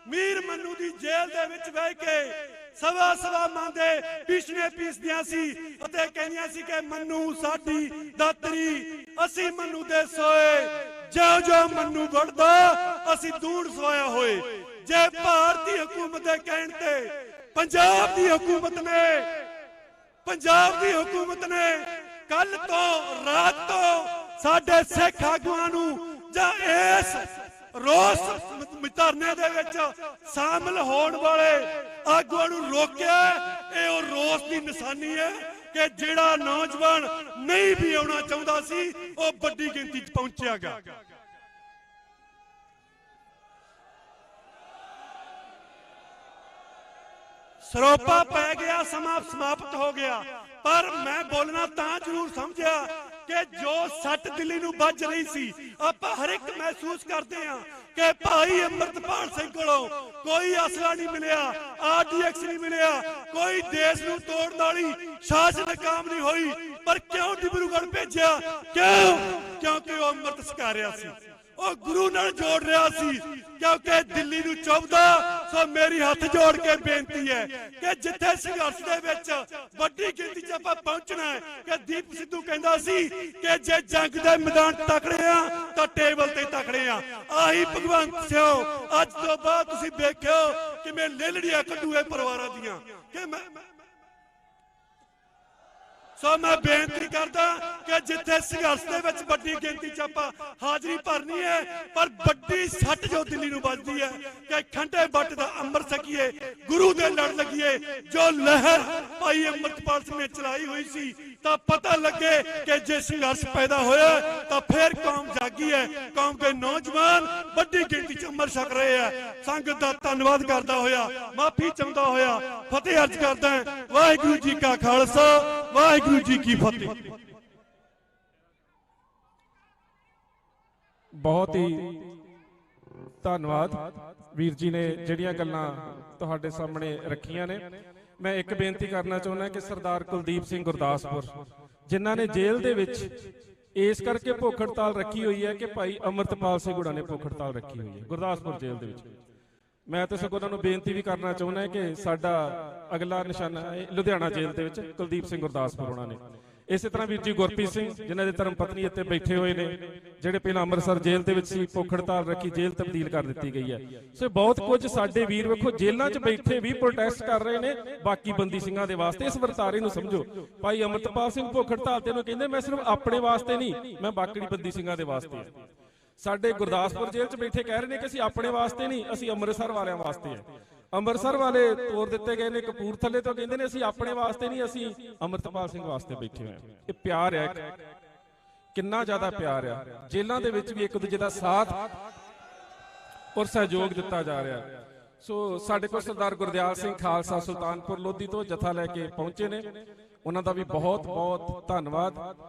T: ਮੀਰ ਮੰਨੂ ਦੀ ਜੇਲ੍ਹ ਦੇ ਵਿੱਚ ਬਹਿ ਕੇ ਸਵਾ ਮਨ ਦੇ ਪੀਸਣੇ ਪੀਸਦੀਆਂ ਸੀ ਅਤੇ ਕਹਿੰਦੀਆਂ ਸੀ ਕਿ ਮੰਨੂ ਸਾਡੀ ਦਾਤਰੀ, ਅਸੀਂ ਮੰਨੂ ਦੇ ਸੋਏ, ਜਿਉਂ ਮੰਨੂ ਵੜਦਾ ਅਸੀਂ ਦੂੜ ਸਵਾਇਆ ਹੋਏ। ਜੇ ਭਾਰਤੀ ਹਕੂਮਤ ਦੇ ਕਹਿਣ ਤੇ ਪੰਜਾਬ ਦੀ ਹਕੂਮਤ ਨੇ ਕੱਲ ਤੋਂ ਰਾਤ ਤੋਂ ਸਾਡੇ ਸਿੱਖ ਆਗੂਆਂ ਨੂੰ ਜਾਂ ਇਸ ਰੋਸ ਧਰਨੇ ਦੇ ਵਿੱਚ ਸ਼ਾਮਲ ਹੋਣ ਵਾਲੇ ਆਗੂਆਂ ਨੂੰ ਰੋਕਿਆ, ਇਹ ਉਹ ਰੋਸ ਦੀ ਨਿਸ਼ਾਨੀ ਹੈ ਕਿ ਜਿਹੜਾ ਨੌਜਵਾਨ ਨਹੀਂ ਵੀ ਆਉਣਾ ਚਾਹੁੰਦਾ ਸੀ ਉਹ ਵੱਡੀ ਗਿਣਤੀ 'ਚ ਪਹੁੰਚਿਆਗਾ। ਸਰੋਪਾ ਪੈ ਗਿਆ, ਸਮਾਂ ਸਮਾਪਤ ਹੋ ਗਿਆ, ਪਰ ਮੈਂ ਬੋਲਣਾ ਤਾਂ ਜ਼ਰੂਰ ਸਮਝਿਆ ਕਿ ਜੋ ਸੱਟ ਦਿੱਲੀ ਨੂੰ ਵੱਜ ਰਹੀ ਸੀ, ਆਪਾਂ ਹਰ ਇੱਕ ਮਹਿਸੂਸ ਕਰਦੇ ਹਾਂ ਕਿ ਭਾਈ ਅੰਮ੍ਰਿਤਪਾਲ ਸਿੰਘ ਕੋਲੋਂ ਕੋਈ ਅਸਲਾ ਨਹੀਂ ਮਿਲਿਆ, RDX ਨਹੀਂ ਮਿਲਿਆ, ਕੋਈ ਦੇਸ਼ ਨੂੰ ਤੋੜਨ ਵਾਲੀ ਸਾਜ਼ਿਸ਼ ਨਾਕਾਮ ਨਹੀਂ ਹੋਈ, ਪਰ ਕਿਉਂ ਡਿਬਰੂਗੜ੍ਹ ਭੇਜਿਆ? ਕਿਉਂਕਿ ਉਹ ਅੰਮ੍ਰਿਤ ਛਕਾ ਰਿਹਾ ਸੀ, ਉਹ ਗੁਰੂ ਨਾਲ ਜੋੜ ਰਿਹਾ ਸੀ, ਕਿਉਂਕਿ ਦਿੱਲੀ ਨੂੰ ਚੁੱਭਦਾ। ਸੋ ਮੇਰੀ ਹੱਥ ਜੋੜ ਕੇ ਬੇਨਤੀ ਹੈ ਕਿ ਜਿੱਥੇ ਸੰਘਰਸ਼ ਦੇ ਵਿੱਚ ਵੱਡੀ ਗਿਣਤੀ 'ਚ ਆਪਾਂ ਪਹੁੰਚਣਾ ਹੈ, ਕਿ ਦੀਪ ਸਿੱਧੂ ਕਹਿੰਦਾ ਸੀ ਕਿ ਜੇ ਜੰਗ ਦੇ ਮੈਦਾਨ ਤਕੜੇ ਆ ਤਾਂ ਟੇਬਲ ਤੇ ਤਕੜੇ ਆ। ਆਹੀ ਭਗਵੰਤ ਸਿੰਘ ਅੱਜ ਤੋਂ ਬਾਅਦ ਤੁਸੀਂ ਵੇਖਿਓ ਕਿਵੇਂ ਲੇਲੜੀਆਂ ਕੱਢੂਏ ਪਰਿਵਾਰਾਂ ਦੀਆਂ। ਕਿ ਸੋ ਮੈਂ ਬੇਨਤੀ ਕਰਦਾ ਕਿ ਜਿੱਥੇ ਸੰਘਰਸ਼ ਦੇ ਵਿੱਚ ਵੱਡੀ ਗਿਣਤੀ 'ਚ ਆਪਾਂ ਹਾਜ਼ਰੀ ਭਰਨੀ ਹੈ, ਪਰ ਵੱਡੀ ਸੱਟ ਜੋ ਦਿੱਲੀ ਨੂੰ ਵੱਜਦੀ ਹੈ ਕਿ ਖੰਡੇ ਬੱਟ ਦਾ ਅੰਮ੍ਰਿਤ ਛਕੀਏ, ਗੁਰੂ ਦੇ ਲੜ ਲੱਗੀਏ। ਜੋ ਲਹਿਰ ਭਾਈ ਅੰਮ੍ਰਿਤਪਾਲ ਸਿੰਘ ਨੇ ਚਲਾਈ ਹੋਈ ਸੀ ਤਾਂ ਪਤਾ ਲੱਗੇ ਕਿ ਜੇ ਸੰਘਰਸ਼ ਪੈਦਾ ਹੋਇਆ ਤਾਂ ਫਿਰ ਕੌਮ ਜਾਗੀ ਹੈ, ਕੌਮ ਦੇ ਨੌਜਵਾਨ ਵੱਡੀ ਗਿਣਤੀ 'ਚ ਅੰਮ੍ਰਿਤ ਛਕ ਰਹੇ ਆ। ਸੰਗਤ ਦਾ ਧੰਨਵਾਦ ਕਰਦਾ ਹੋਇਆ, ਮਾਫੀ ਚਾਹੁੰਦਾ ਹੋਇਆ, ਫਤਿਹ ਅਰਜ਼ ਕਰਦਾ। ਵਾਹਿਗੁਰੂ ਜੀ ਕਾ ਖਾਲਸਾ, ਵਾਹਿਗੁਰੂ ਜੀ ਕੀ ਫਤਿਹ।
C: ਬਹੁਤ ਹੀ ਧੰਨਵਾਦ ਵੀਰ ਜੀ ਨੇ ਜਿਹੜੀਆਂ ਗੱਲਾਂ ਤੁਹਾਡੇ ਸਾਹਮਣੇ ਰੱਖੀਆਂ ਨੇ। ਮੈਂ ਇੱਕ ਬੇਨਤੀ ਕਰਨਾ ਚਾਹੁੰਦਾ ਕਿ ਸਰਦਾਰ ਕੁਲਦੀਪ ਸਿੰਘ ਗੁਰਦਾਸਪੁਰ, ਜਿਨ੍ਹਾਂ ਨੇ ਜੇਲ੍ਹ ਦੇ ਵਿੱਚ ਇਸ ਕਰਕੇ ਭੁੱਖ ਹੜਤਾਲ ਰੱਖੀ ਹੋਈ ਹੈ ਕਿ ਭਾਈ ਅੰਮ੍ਰਿਤਪਾਲ ਸਿੰਘ ਹੁਣਾਂ ਨੇ ਭੁੱਖ ਹੜਤਾਲ ਰੱਖੀ ਹੋਈ ਹੈ ਗੁਰਦਾਸਪੁਰ ਜੇਲ੍ਹ ਦੇ ਵਿੱਚ। ਮੈਂ ਤਾਂ ਸਗੋਂ ਉਹਨਾਂ ਨੂੰ ਬੇਨਤੀ ਵੀ ਕਰਨਾ ਚਾਹੁੰਦਾ ਕਿ ਸਾਡਾ ਅਗਲਾ ਨਿਸ਼ਾਨਾ ਹੈ ਲੁਧਿਆਣਾ ਜੇਲ੍ਹ ਦੇ ਵਿੱਚ ਕੁਲਦੀਪ ਸਿੰਘ ਗੁਰਦਾਸਪੁਰ ਉਹਨਾਂ ਨੇ। ਇਸੇ ਤਰ੍ਹਾਂ ਵੀਰ ਜੀ ਗੁਰਪ੍ਰੀਤ ਸਿੰਘ, ਜਿਨ੍ਹਾਂ ਦੇ ਧਰਮ ਪਤਨੀ ਇੱਥੇ ਬੈਠੇ ਹੋਏ ਨੇ, ਜਿਹੜੇ ਪਹਿਲਾਂ ਅੰਮ੍ਰਿਤਸਰ ਜੇਲ੍ਹ ਦੇ ਵਿੱਚ ਸੀ, ਭੁੱਖ ਹੜਤਾਲ ਰੱਖੀ, ਜੇਲ੍ਹ ਤਬਦੀਲ ਕਰ ਦਿੱਤੀ ਗਈ ਹੈ। ਸੋ ਬਹੁਤ ਕੁਝ ਸਾਡੇ ਵੀਰ ਵੇਖੋ ਜੇਲ੍ਹਾਂ 'ਚ ਬੈਠੇ ਵੀ ਪ੍ਰੋਟੈਸਟ ਕਰ ਰਹੇ ਨੇ ਬਾਕੀ ਬੰਦੀ ਸਿੰਘਾਂ ਦੇ ਵਾਸਤੇ। ਇਸ ਵਰਤਾਰੇ ਨੂੰ ਸਮਝੋ। ਭਾਈ ਅੰਮ੍ਰਿਤਪਾਲ ਸਿੰਘ ਭੁੱਖ ਹੜਤਾਲ ਤੇ ਨੂੰ ਕਹਿੰਦੇ ਮੈਂ ਸਿਰਫ ਆਪਣੇ ਵਾਸਤੇ ਨਹੀਂ, ਮੈਂ ਬਾਕੀ ਬੰਦੀ ਸਿੰਘਾਂ ਦੇ ਵਾਸਤੇ। ਸਾਡੇ ਗੁਰਦਾਸਪੁਰ ਜੇਲ੍ਹ 'ਚ ਬੈਠੇ ਕਹਿ ਰਹੇ ਨੇ ਕਿ ਅਸੀਂ ਆਪਣੇ ਵਾਸਤੇ ਨਹੀਂ, ਅਸੀਂ ਅੰਮ੍ਰਿਤਸਰ ਵਾਲਿਆਂ ਵਾਸਤੇ ਹੈ। ਅੰਮ੍ਰਿਤਸਰ ਵਾਲੇ ਤੋਰ ਦਿੱਤੇ ਗਏ ਨੇ, ਕਪੂਰਥਲੇ ਤੋਂ ਕਹਿੰਦੇ ਨੇ ਅਸੀਂ ਆਪਣੇ ਵਾਸਤੇ ਨਹੀਂ, ਅਸੀਂ ਅੰਮ੍ਰਿਤਪਾਲ ਸਿੰਘ ਵਾਸਤੇ ਬੈਠੇ ਹੋਏ ਹਾਂ। ਇਹ ਪਿਆਰ ਹੈ, ਕਿੰਨਾ ਜ਼ਿਆਦਾ ਪਿਆਰ ਆ। ਜੇਲ੍ਹਾਂ ਦੇ ਵਿੱਚ ਵੀ ਇੱਕ ਦੂਜੇ ਦਾ ਸਾਥ ਔਰ ਸਹਿਯੋਗ ਦਿੱਤਾ ਜਾ ਰਿਹਾ। ਸੋ ਸਾਡੇ ਕੋਲ ਸਰਦਾਰ ਗੁਰਦਿਆਲ ਸਿੰਘ ਖਾਲਸਾ ਸੁਲਤਾਨਪੁਰ ਲੋਧੀ ਤੋਂ ਜਥਾ ਲੈ ਕੇ ਪਹੁੰਚੇ ਨੇ, ਉਹਨਾਂ ਦਾ ਵੀ ਬਹੁਤ ਬਹੁਤ ਧੰਨਵਾਦ।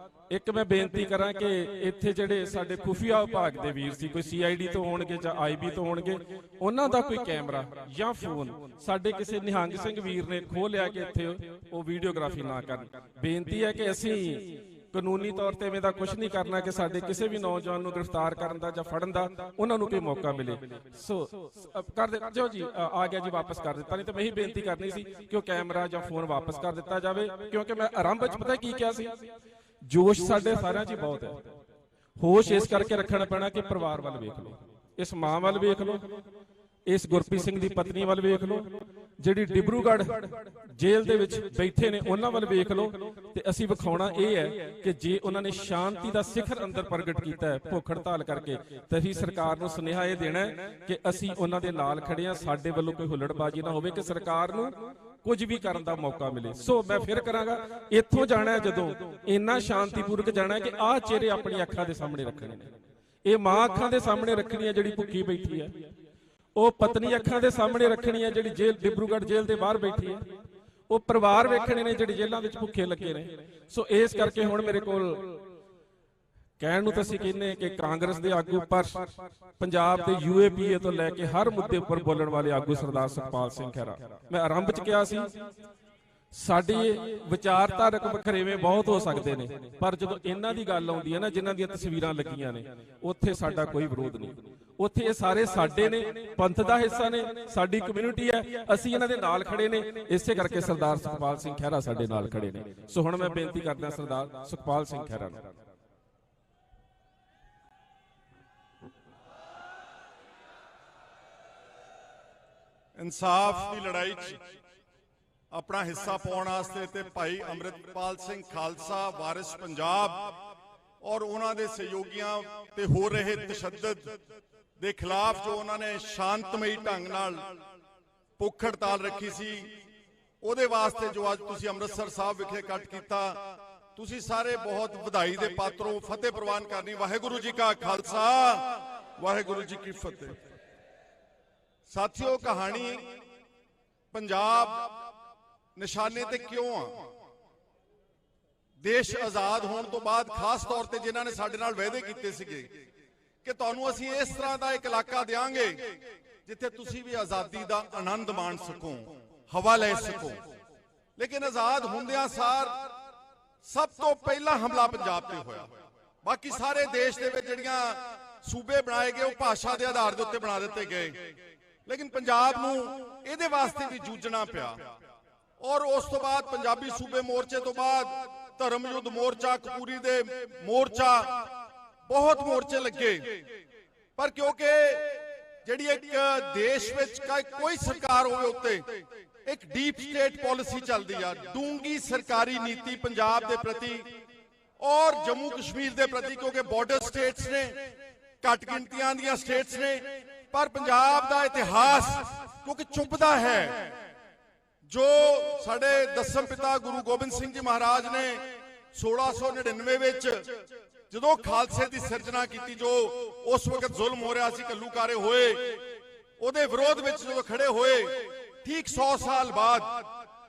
C: ਇੱਕ ਮੈਂ ਬੇਨਤੀ ਕਰਾਂ ਕਿ ਇੱਥੇ ਜਿਹੜੇ ਸਾਡੇ ਖੁਫੀਆ ਵਿਭਾਗ ਦੇ ਵੀਰ ਸੀ, ਕੋਈ CID ਤੋਂ ਹੋਣਗੇ ਜਾਂ IB ਤੋਂ ਹੋਣਗੇ, ਉਹਨਾਂ ਦਾ ਕੋਈ ਕੈਮਰਾ ਜਾਂ ਫੋਨ ਸਾਡੇ ਕਿਸੇ ਨਿਹੰਗ ਸਿੰਘ ਵੀਰ ਨੇ ਖੋਹ ਲਿਆ ਕਿ ਇੱਥੇ ਉਹ ਵੀਡੀਓਗ੍ਰਾਫੀ ਨਾ ਕਰਨ। ਬੇਨਤੀ ਹੈ ਕਿ ਅਸੀਂ ਕਾਨੂੰਨੀ ਤੌਰ ਤੇ ਐਵੇਂ ਦਾ ਕੁਝ ਨਹੀਂ ਕਰਨਾ ਕਿ ਸਾਡੇ ਕਿਸੇ ਵੀ ਨੌਜਵਾਨ ਨੂੰ ਗ੍ਰਿਫਤਾਰ ਕਰਨ ਦਾ ਜਾਂ ਫੜਨ ਦਾ ਉਹਨਾਂ ਨੂੰ ਕੋਈ ਮੌਕਾ ਮਿਲੇ। ਸੋ ਕਰ ਦੇ ਜੋ ਜੀ ਆ ਗਿਆ ਜੀ, ਵਾਪਸ ਕਰ ਦਿੱਤਾ। ਨਹੀਂ ਤਾਂ ਮੈਂ ਹੀ ਬੇਨਤੀ ਕਰਨੀ ਸੀ ਕਿ ਉਹ ਕੈਮਰਾ ਜਾਂ ਫੋਨ ਵਾਪਸ ਕਰ ਦਿੱਤਾ ਜਾਵੇ, ਕਿਉਂਕਿ ਮੈਂ ਆਰੰਭ ਵਿੱਚ ਪਤਾ ਕੀ ਕਿਹਾ ਸੀ, ਜੋਸ਼ ਸਾਡੇ ਸਾਰਿਆਂ 'ਚ ਬਹੁਤ ਹੈ। ਹੋਸ਼ ਇਸ ਕਰਕੇ ਰੱਖਣਾ ਪੈਣਾ ਕਿ ਪਰਿਵਾਰ ਵੱਲ ਵੇਖ ਲਓ, ਇਸ ਮਾਂ ਵੱਲ ਵੇਖ ਲਓ, ਇਸ ਗੁਰਪ੍ਰੀਤ ਸਿੰਘ ਦੀ ਪਤਨੀ ਵੱਲ ਵੇਖ ਲਓ, ਜਿਹੜੀ ਡਿਬਰੂਗੜ੍ਹ ਜੇਲ੍ਹ ਦੇ ਵਿੱਚ ਬੈਠੇ ਨੇ ਉਹਨਾਂ ਵੱਲ ਵੇਖ ਲਓ। ਤੇ ਅਸੀਂ ਵਿਖਾਉਣਾ ਇਹ ਹੈ ਕਿ ਜੇ ਉਹਨਾਂ ਨੇ ਸ਼ਾਂਤੀ ਦਾ ਸਿਖਰ ਅੰਦਰ ਪ੍ਰਗਟ ਕੀਤਾ ਹੈ ਭੁੱਖ ਹੜਤਾਲ ਕਰਕੇ, ਤਾਂ ਅਸੀਂ ਸਰਕਾਰ ਨੂੰ ਸੁਨੇਹਾ ਇਹ ਦੇਣਾ ਹੈ ਕਿ ਅਸੀਂ ਉਹਨਾਂ ਦੇ ਨਾਲ ਖੜੇ ਹਾਂ। ਸਾਡੇ ਵੱਲੋਂ ਕੋਈ ਹੁੱਲੜਬਾਜ਼ੀ ਨਾ ਹੋਵੇ ਕਿ ਸਰਕਾਰ ਨੂੰ ਕੁਝ ਵੀ ਕਰਨ ਦਾ ਮੌਕਾ ਮਿਲੇ। ਸੋ ਮੈਂ ਫਿਰ ਕਰਾਂਗਾ, ਇੱਥੋਂ ਜਾਣਾ ਜਦੋਂ ਇੰਨਾ ਸ਼ਾਂਤੀਪੂਰਵਕ ਜਾਣਾ ਕਿ ਆਹ ਚਿਹਰੇ ਆਪਣੀ ਅੱਖਾਂ ਦੇ ਸਾਹਮਣੇ ਰੱਖਣੇ ਨੇ। ਇਹ ਮਾਂ ਅੱਖਾਂ ਦੇ ਸਾਹਮਣੇ ਰੱਖਣੀ ਹੈ ਜਿਹੜੀ ਭੁੱਖੀ ਬੈਠੀ ਹੈ, ਉਹ ਪਤਨੀ ਅੱਖਾਂ ਦੇ ਸਾਹਮਣੇ ਰੱਖਣੀ ਹੈ ਜਿਹੜੀ ਜੇਲ੍ਹ ਡਿਬਰੂਗੜ੍ਹ ਜੇਲ੍ਹ ਦੇ ਬਾਹਰ ਬੈਠੀ ਹੈ, ਉਹ ਪਰਿਵਾਰ ਵੇਖਣੇ ਨੇ ਜਿਹੜੇ ਜੇਲ੍ਹਾਂ ਵਿੱਚ ਭੁੱਖੇ ਲੱਗੇ ਨੇ। ਸੋ ਇਸ ਕਰਕੇ ਹੁਣ ਮੇਰੇ ਕੋਲ ਕਹਿਣ ਨੂੰ ਤਾਂ ਅਸੀਂ ਕਹਿੰਦੇ ਕਿ ਕਾਂਗਰਸ ਦੇ ਆਗੂ, ਪਰ ਪੰਜਾਬ ਦੇ UAPA ਤੋਂ ਲੈ ਕੇ ਹਰ ਮੁੱਦੇ ਉੱਪਰ ਬੋਲਣ ਵਾਲੇ ਆਗੂ ਸਰਦਾਰ ਸੁਖਪਾਲ ਸਿੰਘ ਖਹਿਰਾ, ਮੈਂ ਆਰੰਭ 'ਚ ਕਿਹਾ ਸੀ ਸਾਡੇ ਵਿਚਾਰਧਾਰਕ ਵਖਰੇਵੇਂ ਬਹੁਤ ਹੋ ਸਕਦੇ ਨੇ, ਪਰ ਜਦੋਂ ਇਹਨਾਂ ਦੀ ਗੱਲ ਆਉਂਦੀ ਹੈ ਨਾ, ਜਿਨ੍ਹਾਂ ਦੀਆਂ ਤਸਵੀਰਾਂ ਲੱਗੀਆਂ ਨੇ, ਉੱਥੇ ਸਾਡਾ ਕੋਈ ਵਿਰੋਧ ਨਹੀਂ। ਉੱਥੇ ਇਹ ਸਾਰੇ ਸਾਡੇ ਨੇ, ਪੰਥ ਦਾ ਹਿੱਸਾ ਨੇ, ਸਾਡੀ ਕਮਿਊਨਿਟੀ ਹੈ, ਅਸੀਂ ਇਹਨਾਂ ਦੇ ਨਾਲ ਖੜੇ ਨੇ। ਇਸੇ ਕਰਕੇ ਸਰਦਾਰ ਸੁਖਪਾਲ ਸਿੰਘ ਖਹਿਰਾ ਸਾਡੇ ਨਾਲ ਖੜੇ ਨੇ। ਸੋ ਹੁਣ ਮੈਂ ਬੇਨਤੀ ਕਰਦਾ ਸਰਦਾਰ ਸੁਖਪਾਲ ਸਿੰਘ ਖਹਿਰਾ ਨੂੰ।
U: ਇਨਸਾਫ ਦੀ ਲੜਾਈ 'ਚ ਆਪਣਾ ਹਿੱਸਾ ਪਾਉਣ ਵਾਸਤੇ ਤੇ ਭਾਈ ਅੰਮ੍ਰਿਤਪਾਲ ਸਿੰਘ ਖਾਲਸਾ ਵਾਰਿਸ ਪੰਜਾਬ ਔਰ ਉਹਨਾਂ ਦੇ ਸਹਿਯੋਗੀਆਂ ਤੇ ਹੋ ਰਹੇ ਤਸ਼ੱਦਦ ਦੇ ਖਿਲਾਫ ਜੋ ਉਹਨਾਂ ਨੇ ਸ਼ਾਂਤਮਈ ਢੰਗ ਨਾਲ ਭੁੱਖ ਹੜਤਾਲ ਰੱਖੀ ਸੀ, ਉਹਦੇ ਵਾਸਤੇ ਜੋ ਅੱਜ ਤੁਸੀਂ ਅੰਮ੍ਰਿਤਸਰ ਸਾਹਿਬ ਵਿਖੇ ਇਕੱਠ ਕੀਤਾ, ਤੁਸੀਂ ਸਾਰੇ ਬਹੁਤ ਵਧਾਈ ਦੇ ਪਾਤਰੋ। ਫਤਿਹ ਪ੍ਰਵਾਨ ਕਰਨੀ। ਵਾਹਿਗੁਰੂ ਜੀ ਕਾ ਖਾਲਸਾ, ਵਾਹਿਗੁਰੂ ਜੀ ਕੀ ਫਤਿਹ। ਸਾਥੀਓ, ਕਹਾਣੀ ਪੰਜਾਬ ਨਿਸ਼ਾਨੇ ਤੇ ਕਿਉਂ ਆ? ਦੇਸ਼ ਆਜ਼ਾਦ ਹੋਣ ਤੋਂ ਬਾਅਦ ਖਾਸ ਤੌਰ ਤੇ ਜਿਨ੍ਹਾਂ ਨੇ ਸਾਡੇ ਨਾਲ ਵਾਅਦੇ ਕੀਤੇ ਸੀਗੇ ਕਿ ਤੁਹਾਨੂੰ ਅਸੀਂ ਇਸ ਤਰ੍ਹਾਂ ਦਾ ਇੱਕ ਇਲਾਕਾ ਦੇਵਾਂਗੇ ਜਿੱਥੇ ਤੁਸੀਂ ਵੀ ਆਜ਼ਾਦੀ ਦਾ ਆਨੰਦ ਮਾਣ ਸਕੋ, ਹਵਾ ਲੈ ਸਕੋ। ਲੇਕਿਨ ਆਜ਼ਾਦ ਹੁੰਦਿਆਂ ਸਾਰ ਸਭ ਤੋਂ ਪਹਿਲਾ ਹਮਲਾ ਪੰਜਾਬ ਤੇ ਹੋਇਆ। ਬਾਕੀ ਸਾਰੇ ਦੇਸ਼ ਦੇ ਵਿੱਚ ਜਿਹੜੀਆਂ ਸੂਬੇ ਬਣਾਏ ਗਏ ਉਹ ਭਾਸ਼ਾ ਦੇ ਆਧਾਰ ਦੇ ਉੱਤੇ ਬਣਾ ਦਿੱਤੇ ਗਏ, ਲੇਕਿਨ ਪੰਜਾਬ ਨੂੰ ਇਹਦੇ ਵਾਸਤੇ ਵੀ ਜੂਝਣਾ ਪਿਆ। ਔਰ ਉਸ ਤੋਂ ਬਾਅਦ ਪੰਜਾਬੀ ਸੂਬੇ ਮੋਰਚੇ ਤੋਂ ਬਾਅਦ ਧਰਮ ਯੁੱਧ ਮੋਰਚਾ, ਕਪੂਰੀ ਦੇ ਮੋਰਚਾ, ਬਹੁਤ ਮੋਰਚੇ ਲੱਗੇ। ਪਰ ਕਿਉਂਕਿ ਜਿਹੜੀ ਇੱਕ ਦੇਸ਼ ਵਿੱਚ ਕੋਈ ਸਰਕਾਰ ਹੋਵੇ ਉੱਤੇ ਇੱਕ ਡੀਪ ਸਟੇਟ ਪਾਲਿਸੀ ਚੱਲਦੀ ਆ, ਡੂੰਗੀ ਸਰਕਾਰੀ ਨੀਤੀ ਪੰਜਾਬ ਦੇ ਪ੍ਰਤੀ ਔਰ ਜੰਮੂ ਕਸ਼ਮੀਰ ਦੇ ਪ੍ਰਤੀ, ਕਿਉਂਕਿ ਬਾਰਡਰ ਸਟੇਟਸ ਨੇ, ਘੱਟ ਗਿਣਤੀਆਂ ਦੀਆਂ ਸਟੇਟਸ ਨੇ, ਪਰ ਪੰਜਾਬ ਦਾ ਇਤਿਹਾਸ ਕਿਉਂਕਿ ਚੁੱਪਦਾ ਹੈ। ਜੋ ਸਾਡੇ ਦਸਮ ਪਿਤਾ ਗੁਰੂ ਗੋਬਿੰਦ ਸਿੰਘ ਜੀ ਮਹਾਰਾਜ ਨੇ 1699 ਵਿੱਚ ਜਦੋਂ ਖਾਲਸੇ ਦੀ ਸਿਰਜਣਾ ਕੀਤੀ, ਜੋ ਉਸ ਵਕਤ ਜ਼ੁਲਮ ਹੋ ਰਿਹਾ ਸੀ, ਘੱਲੂਕਾਰੇ ਹੋਏ, ਉਹਦੇ ਵਿਰੋਧ ਵਿੱਚ ਜਦੋਂ ਖੜੇ ਹੋਏ, ਠੀਕ 100 ਸਾਲ ਬਾਅਦ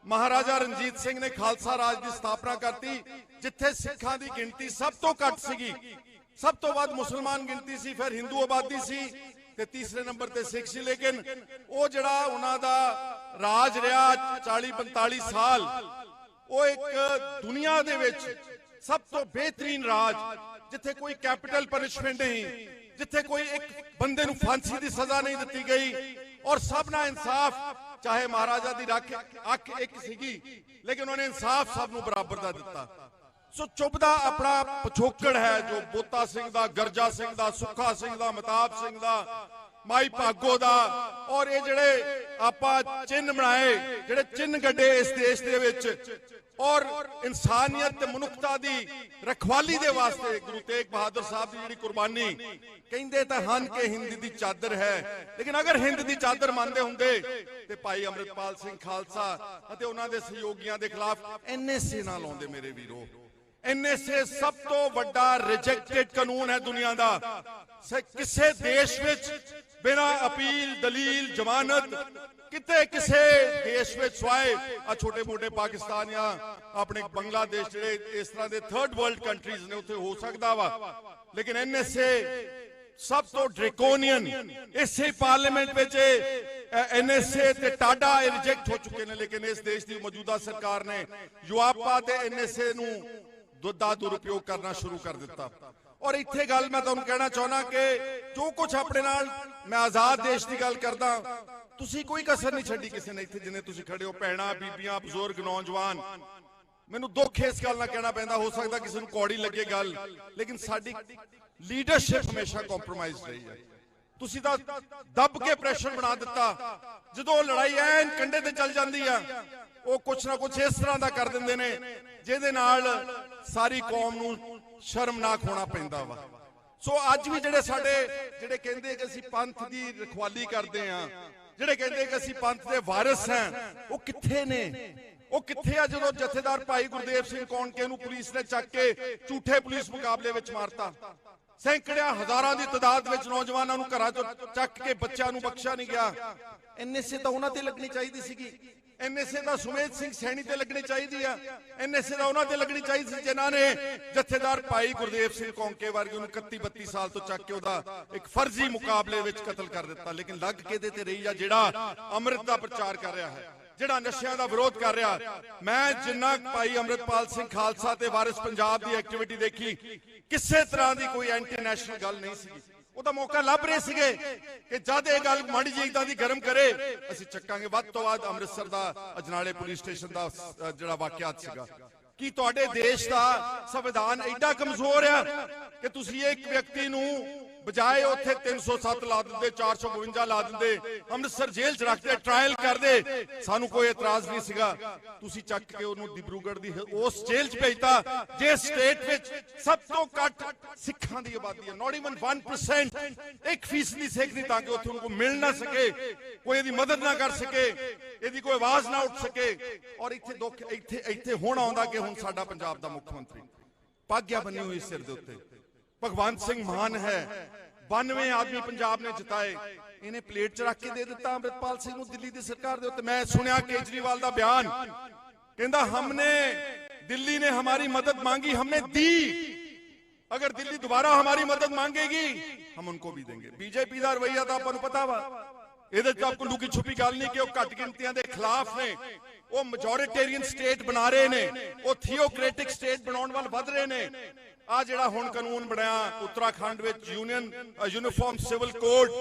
U: ਮਹਾਰਾਜਾ ਰਣਜੀਤ ਸਿੰਘ ਨੇ ਖਾਲਸਾ ਰਾਜ ਦੀ ਸਥਾਪਨਾ ਕਰਤੀ, ਜਿੱਥੇ ਸਿੱਖਾਂ ਦੀ ਗਿਣਤੀ ਸਭ ਤੋਂ ਘੱਟ ਸੀਗੀ, ਸਭ ਤੋਂ ਵੱਧ ਮੁਸਲਮਾਨ ਗਿਣਤੀ ਸੀ, ਫਿਰ ਹਿੰਦੂ ਆਬਾਦੀ ਸੀ ਤੇ ਤੀਸਰੇ ਨੰਬਰ ਤੇ ਸਿੱਖ ਸੀ। ਲੇਕਿਨ ਉਹ ਜਿਹੜਾ ਉਹਨਾਂ ਦਾ ਰਾਜ ਰਿਹਾ 40-45 ਸਾਲ, ਉਹ ਇੱਕ ਦੁਨੀਆ ਦੇ ਵਿੱਚ ਸਭ ਤੋਂ ਬਿਹਤਰੀਨ ਰਾਜ, ਜਿੱਥੇ ਕੋਈ ਕੈਪੀਟਲ ਪਨਿਸ਼ਮੈਂਟ ਨਹੀਂ, ਜਿੱਥੇ ਕੋਈ ਇੱਕ ਬੰਦੇ ਨੂੰ ਫਾਂਸੀ ਦੀ ਸਜ਼ਾ ਨਹੀਂ ਦਿੱਤੀ ਗਈ ਔਰ ਸਭ ਨਾਲ ਇਨਸਾਫ, ਚਾਹੇ ਮਹਾਰਾਜਾ ਦੀ ਅੱਖ ਇੱਕ ਸੀਗੀ ਲੇਕਿਨ ਉਹਨੇ ਇਨਸਾਫ ਸਭ ਨੂੰ ਬਰਾਬਰ ਦਾ ਦਿੱਤਾ। ਸੋ ਚੁੱਭਦਾ ਆਪਣਾ ਪਿਛੋਕੜ ਹੈ ਜੋ ਬੋਤਾ ਸਿੰਘ ਦਾ, ਗਰਜਾ ਸਿੰਘ ਦਾ, ਸੁੱਖਾ ਸਿੰਘ ਦਾ, ਮਤਾਬ ਸਿੰਘ ਦਾ, ਮਾਈ ਭਾਗੋ ਦਾ, ਔਰ ਇਹ ਜਿਹੜੇ ਆਪਾਂ ਚਿੰਨ੍ਹ ਬਣਾਏ, ਜਿਹੜੇ ਚਿੰਨ੍ਹ ਗੱਡੇ ਇਸ ਦੇਸ਼ ਦੇ ਵਿੱਚ, ਔਰ ਇਨਸਾਨੀਅਤ ਤੇ ਮਨੁੱਖਤਾ ਦੀ ਰਖਵਾਲੀ ਦੇ ਵਾਸਤੇ ਗੁਰੂ ਤੇਗ ਬਹਾਦਰ ਸਾਹਿਬ ਦੀ ਜਿਹੜੀ ਕੁਰਬਾਨੀ, ਕਹਿੰਦੇ ਤਾਂ ਹਨ ਕਿ ਹਿੰਦ ਦੀ ਚਾਦਰ ਹੈ, ਲੇਕਿਨ ਅਗਰ ਹਿੰਦ ਦੀ ਚਾਦਰ ਮੰਨਦੇ ਹੁੰਦੇ ਤੇ ਭਾਈ ਅੰਮ੍ਰਿਤਪਾਲ ਸਿੰਘ ਖਾਲਸਾ ਅਤੇ ਉਹਨਾਂ ਦੇ ਸਹਿਯੋਗੀਆਂ ਦੇ ਖਿਲਾਫ NSA ਨਾ ਲਾਉਂਦੇ। ਮੇਰੇ ਵੀਰੋ, NSA ਸਭ ਤੋਂ ਵੱਡਾ ਰਿਜੈਕਟਡ ਕਾਨੂੰਨ ਹੈ ਦੁਨੀਆ ਦਾ। ਕਿਸੇ ਦੇਸ਼ ਵਿੱਚ ਬਿਨਾਂ ਅਪੀਲ, ਦਲੀਲ, ਜ਼ਮਾਨਤ ਕਿਤੇ ਕਿਸੇ ਦੇਸ਼ ਵਿੱਚ ਸਵਾਏ ਆ ਛੋਟੇ ਮੋਟੇ ਪਾਕਿਸਤਾਨ ਜਾਂ ਆਪਣੇ ਬੰਗਲਾਦੇਸ਼, ਜਿਹੜੇ ਇਸ ਤਰ੍ਹਾਂ ਦੇ ਥਰਡ ਵਰਲਡ ਕੰਟਰੀਜ਼ ਨੇ, ਉੱਥੇ ਹੋ ਸਕਦਾ ਵਾ, ਲੇਕਿਨ NSA ਸਭ ਤੋਂ ਡ੍ਰੇਕੋਨੀਅਨ, ਇਸੇ ਪਾਰਲੀਮੈਂਟ ਵਿੱਚ NSA ਤੇ ਟਾਡਾ ਰਿਜੈਕਟ ਹੋ ਚੁੱਕੇ ਨੇ। ਲੇਕਿਨ ਇਸ ਦੇਸ਼ ਦੀ ਮੌਜੂਦਾ ਸਰਕਾਰ ਨੇ ਯੂਆਪਾ ਤੇ NSA ਨੂੰ ਦਾ ਦੁਰਉਪਯੋਗ ਕਰਨਾ ਸ਼ੁਰੂ ਕਰ ਦਿੱਤਾ। ਔਰ ਇੱਥੇ ਗੱਲ ਮੈਂ ਤੁਹਾਨੂੰ ਕਹਿਣਾ ਚਾਹੁੰਦਾ ਕਿ ਜੋ ਕੁਝ ਆਪਣੇ ਨਾਲ, ਮੈਂ ਆਜ਼ਾਦ ਦੇਸ਼ ਦੀ ਗੱਲ ਕਰਦਾ, ਤੁਸੀਂ ਕੋਈ ਕਸਰ ਨਹੀਂ ਛੱਡੀ ਕਿਸੇ ਨੇ ਇੱਥੇ ਜਿੰਨੇ ਤੁਸੀਂ ਖੜੇ ਹੋ, ਭੈਣਾਂ, ਬੀਬੀਆਂ, ਬਜ਼ੁਰਗ, ਨੌਜਵਾਨ। ਮੈਨੂੰ ਦੁੱਖ ਇਸ ਗੱਲ ਨਾਲ ਕਹਿਣਾ ਪੈਂਦਾ, ਹੋ ਸਕਦਾ ਕਿਸੇ ਨੂੰ ਕੌੜੀ ਲੱਗੇ ਗੱਲ, ਲੇਕਿਨ ਸਾਡੀ ਲੀਡਰਸ਼ਿਪ ਹਮੇਸ਼ਾ ਕੰਪਰੋਮਾਈਜ਼ ਰਹੀ ਹੈ। ਤੁਸੀਂ ਤਾਂ ਦੱਬ ਕੇ ਪ੍ਰੈਸ਼ਰ ਬਣਾ ਦਿੱਤਾ, ਜਦੋਂ ਲੜਾਈ ਐਨ ਕੰਡੇ ਤੇ ਚੱਲ ਜਾਂਦੀ ਆ ਉਹ ਕੁਛ ਨਾ ਕੁਛ ਇਸ ਤਰ੍ਹਾਂ ਦਾ ਕਰ ਦਿੰਦੇ ਨੇ ਜਿਹਦੇ ਨਾਲ ਸਾਰੀ ਕੌਮ ਨੂੰ ਸ਼ਰਮਨਾਕ ਹੋਣਾ ਪੈਂਦਾ ਵਾ। ਸੋ ਅੱਜ ਵੀ ਜਿਹੜੇ ਕਹਿੰਦੇ ਕਿ ਅਸੀਂ ਪੰਥ ਦੀ ਰਖਵਾਲੀ ਕਰਦੇ ਆ, ਜਿਹੜੇ ਕਹਿੰਦੇ ਕਿ ਅਸੀਂ ਪੰਥ ਦੇ ਵਾਰਿਸ ਹਾਂ, ਉਹ ਕਿੱਥੇ ਨੇ? ਉਹ ਕਿੱਥੇ ਆ ਜਦੋਂ ਜਥੇਦਾਰ ਭਾਈ ਗੁਰਦੇਵ ਸਿੰਘ ਕੌਂਕੇ ਨੂੰ ਪੁਲਿਸ ਨੇ ਚੱਕ ਕੇ ਝੂਠੇ ਪੁਲਿਸ ਮੁਕਾਬਲੇ ਵਿੱਚ ਮਾਰਤਾ? ਸੈਂਕੜਿਆਂ ਹਜ਼ਾਰਾਂ ਦੀ ਤਾਦਾਦ ਵਿੱਚ ਨੌਜਵਾਨਾਂ ਨੂੰ ਘਰਾਂ ਚੋਂ ਚੱਕ ਕੇ ਬੱਚਿਆਂ ਨੂੰ ਬਖਸ਼ਿਆ ਨਹੀਂ ਗਿਆ। ਐਨਐਸਏ ਤਾਂ ਉਹਨਾਂ ਤੇ ਲੱਗਣੀ ਚਾਹੀਦੀ ਸੀਗੀ, ਐਨਐਸਏ ਦਾ ਸੁਮੇਧ ਸਿੰਘ ਸੈਣੀ ਤੇ ਲੱਗਣੀ ਚਾਹੀਦੀ ਆ, ਐਨਐਸਏ ਦਾ ਉਹਨਾਂ ਤੇ ਲੱਗਣੀ ਚਾਹੀਦੀ ਸੀ ਜਿਨ੍ਹਾਂ ਨੇ ਜਥੇਦਾਰ ਭਾਈ ਗੁਰਦੇਵ ਸਿੰਘ ਕੌਂਕੇ ਵਰਗੇ ਨੂੰ 31-32 ਸਾਲ ਤੋਂ ਚੱਕ ਕੇ ਉਹਦਾ ਇੱਕ ਫਰਜ਼ੀ ਮੁਕਾਬਲੇ ਵਿੱਚ ਕਤਲ ਕਰ ਦਿੱਤਾ। ਲੇਕਿਨ ਲੱਗ ਕੇ ਤੇ ਰਹੀ ਆ ਜਿਹੜਾ ਅੰਮ੍ਰਿਤ ਦਾ ਪ੍ਰਚਾਰ ਕਰ ਰਿਹਾ ਹੈ, ਜਿਹੜਾ ਨਸ਼ਿਆਂ ਦਾ ਵਿਰੋਧ ਕਰ ਰਿਹਾ। ਮੈਂ ਜਿੰਨਾ ਭਾਈ ਅੰਮ੍ਰਿਤਪਾਲ ਸਿੰਘ ਖਾਲਸਾ ਤੇ ਵਾਰਿਸ ਪੰਜਾਬ ਦੀ ਐਕਟੀਵਿਟੀ ਦੇਖੀ, ਕਿਸੇ ਤਰ੍ਹਾਂ ਦੀ ਕੋਈ ਐਂਟੀ ਨੈਸ਼ਨਲ ਗੱਲ ਨਹੀਂ ਸੀ। ਉਹਦਾ ਮੌਕਾ ਲੱਭ ਰਹੇ ਸੀਗੇ ਕਿ ਜਦ ਇਹ ਗੱਲ ਮਾੜੀ ਜਿਹੀ ਇਦਾਂ ਦੀ ਗਰਮ ਕਰੇ ਅਸੀਂ ਚੱਕਾਂਗੇ। ਵੱਧ ਤੋਂ ਵੱਧ ਅੰਮ੍ਰਿਤਸਰ ਦਾ ਅਜਨਾਲੇ ਪੁਲਿਸ ਸਟੇਸ਼ਨ ਦਾ ਜਿਹੜਾ ਵਾਕਿਆਤ ਸੀਗਾ। ਕੀ ਤੁਹਾਡੇ ਦੇਸ਼ ਦਾ ਸੰਵਿਧਾਨ ਐਡਾ ਕਮਜ਼ੋਰ ਹੈ ਕਿ ਤੁਸੀਂ ਇੱਕ ਵਿਅਕਤੀ ਨੂੰ ਬਜਾਏ ਉੱਥੇ 307 ਲਾ ਦਿੰਦੇ, 452 ਲਾ ਦਿੰਦੇ, ਅੰਮ੍ਰਿਤਸਰ ਜੇਲ੍ਹ 'ਚ ਰੱਖਦੇ, ਟ੍ਰਾਇਲ ਕਰਦੇ, ਸਾਨੂੰ ਕੋਈ ਇਤਰਾਜ਼ ਨਹੀਂ ਸੀਗਾ। ਤੁਸੀਂ ਚੱਕ ਕੇ ਉਹਨੂੰ ਡਿਬਰੂਗੜ੍ਹ ਦੀ ਉਸ ਜੇਲ੍ਹ 'ਚ ਭੇਜਤਾ ਜੇ ਸਟੇਟ ਵਿੱਚ ਸਭ ਤੋਂ ਘੱਟ ਸਿੱਖਾਂ ਦੀ ਆਬਾਦੀ ਹੈ, not even 1%, 1% ਸਿੱਖ ਨਹੀਂ, ਤਾਂ ਕਿ ਉੱਥੇ ਉਹਨੂੰ ਮਿਲ ਨਾ ਸਕੇ, ਕੋਈ ਇਹਦੀ ਮਦਦ ਨਾ ਕਰ ਸਕੇ, ਇਹਦੀ ਕੋਈ ਆਵਾਜ਼ ਨਾ ਉੱਠ ਸਕੇ। ਔਰ ਇੱਥੇ ਦੁੱਖ ਇੱਥੇ ਹੁਣ ਆਉਂਦਾ ਕਿ ਹੁਣ ਸਾਡਾ ਪੰਜਾਬ ਦਾ ਮੁੱਖ ਮੰਤਰੀ ਪਾਗਿਆ ਬੰਨੀ ਹੋਈ ਸਿਰ ਦੇ ਉੱਤੇ ਭਗਵੰਤ ਸਿੰਘ ਮਾਨ ਹੈ, 92 ਆਦਮੀ ਪੰਜਾਬ ਨੇ ਜਿਤਾਏ, ਇਹਨੇ ਪਲੇਟ 'ਚ ਰੱਖ ਕੇ ਦੇ ਦਿੱਤਾ ਅੰਮ੍ਰਿਤਪਾਲ ਸਿੰਘ ਨੂੰ ਦਿੱਲੀ ਦੀ ਸਰਕਾਰ ਦੇ ਉੱਤੇ। ਮੈਂ ਸੁਣਿਆ ਕੇਜਰੀਵਾਲ ਦਾ ਬਿਆਨ, ਕਹਿੰਦਾ दिल्ली ने हमारी मदद मांगी, हमने दी, अगर दिल्ली दोबारा हमारी मदद मांगेगी हम उनको भी देंगे। बीजेपी का रवैया तो आपको पता वा, ਇਹਦੇ ਚ ਆਪਕੋ ਲੁਕੀ ਛੁਪੀ ਗੱਲ ਨਹੀਂ ਕਿ ਉਹ ਘੱਟ ਗਿਣਤੀਆਂ ਦੇ ਖਿਲਾਫ ਨੇ, ਉਹ ਮੈਜੋਰਿਟੇਰੀਅਨ ਸਟੇਟ ਬਣਾ ਰਹੇ ਨੇ, ਉਹ ਥੀਓਕ੍ਰੈਟਿਕ ਸਟੇਟ ਬਣਾਉਣ ਵੱਲ ਵਧ ਰਹੇ ਨੇ। ਆ ਜਿਹੜਾ ਹੁਣ ਕਾਨੂੰਨ ਬਣਿਆ ਉੱਤਰਾਖੰਡ ਵਿੱਚ ਯੂਨੀਫਾਰਮ ਸਿਵਲ ਕੋਡ,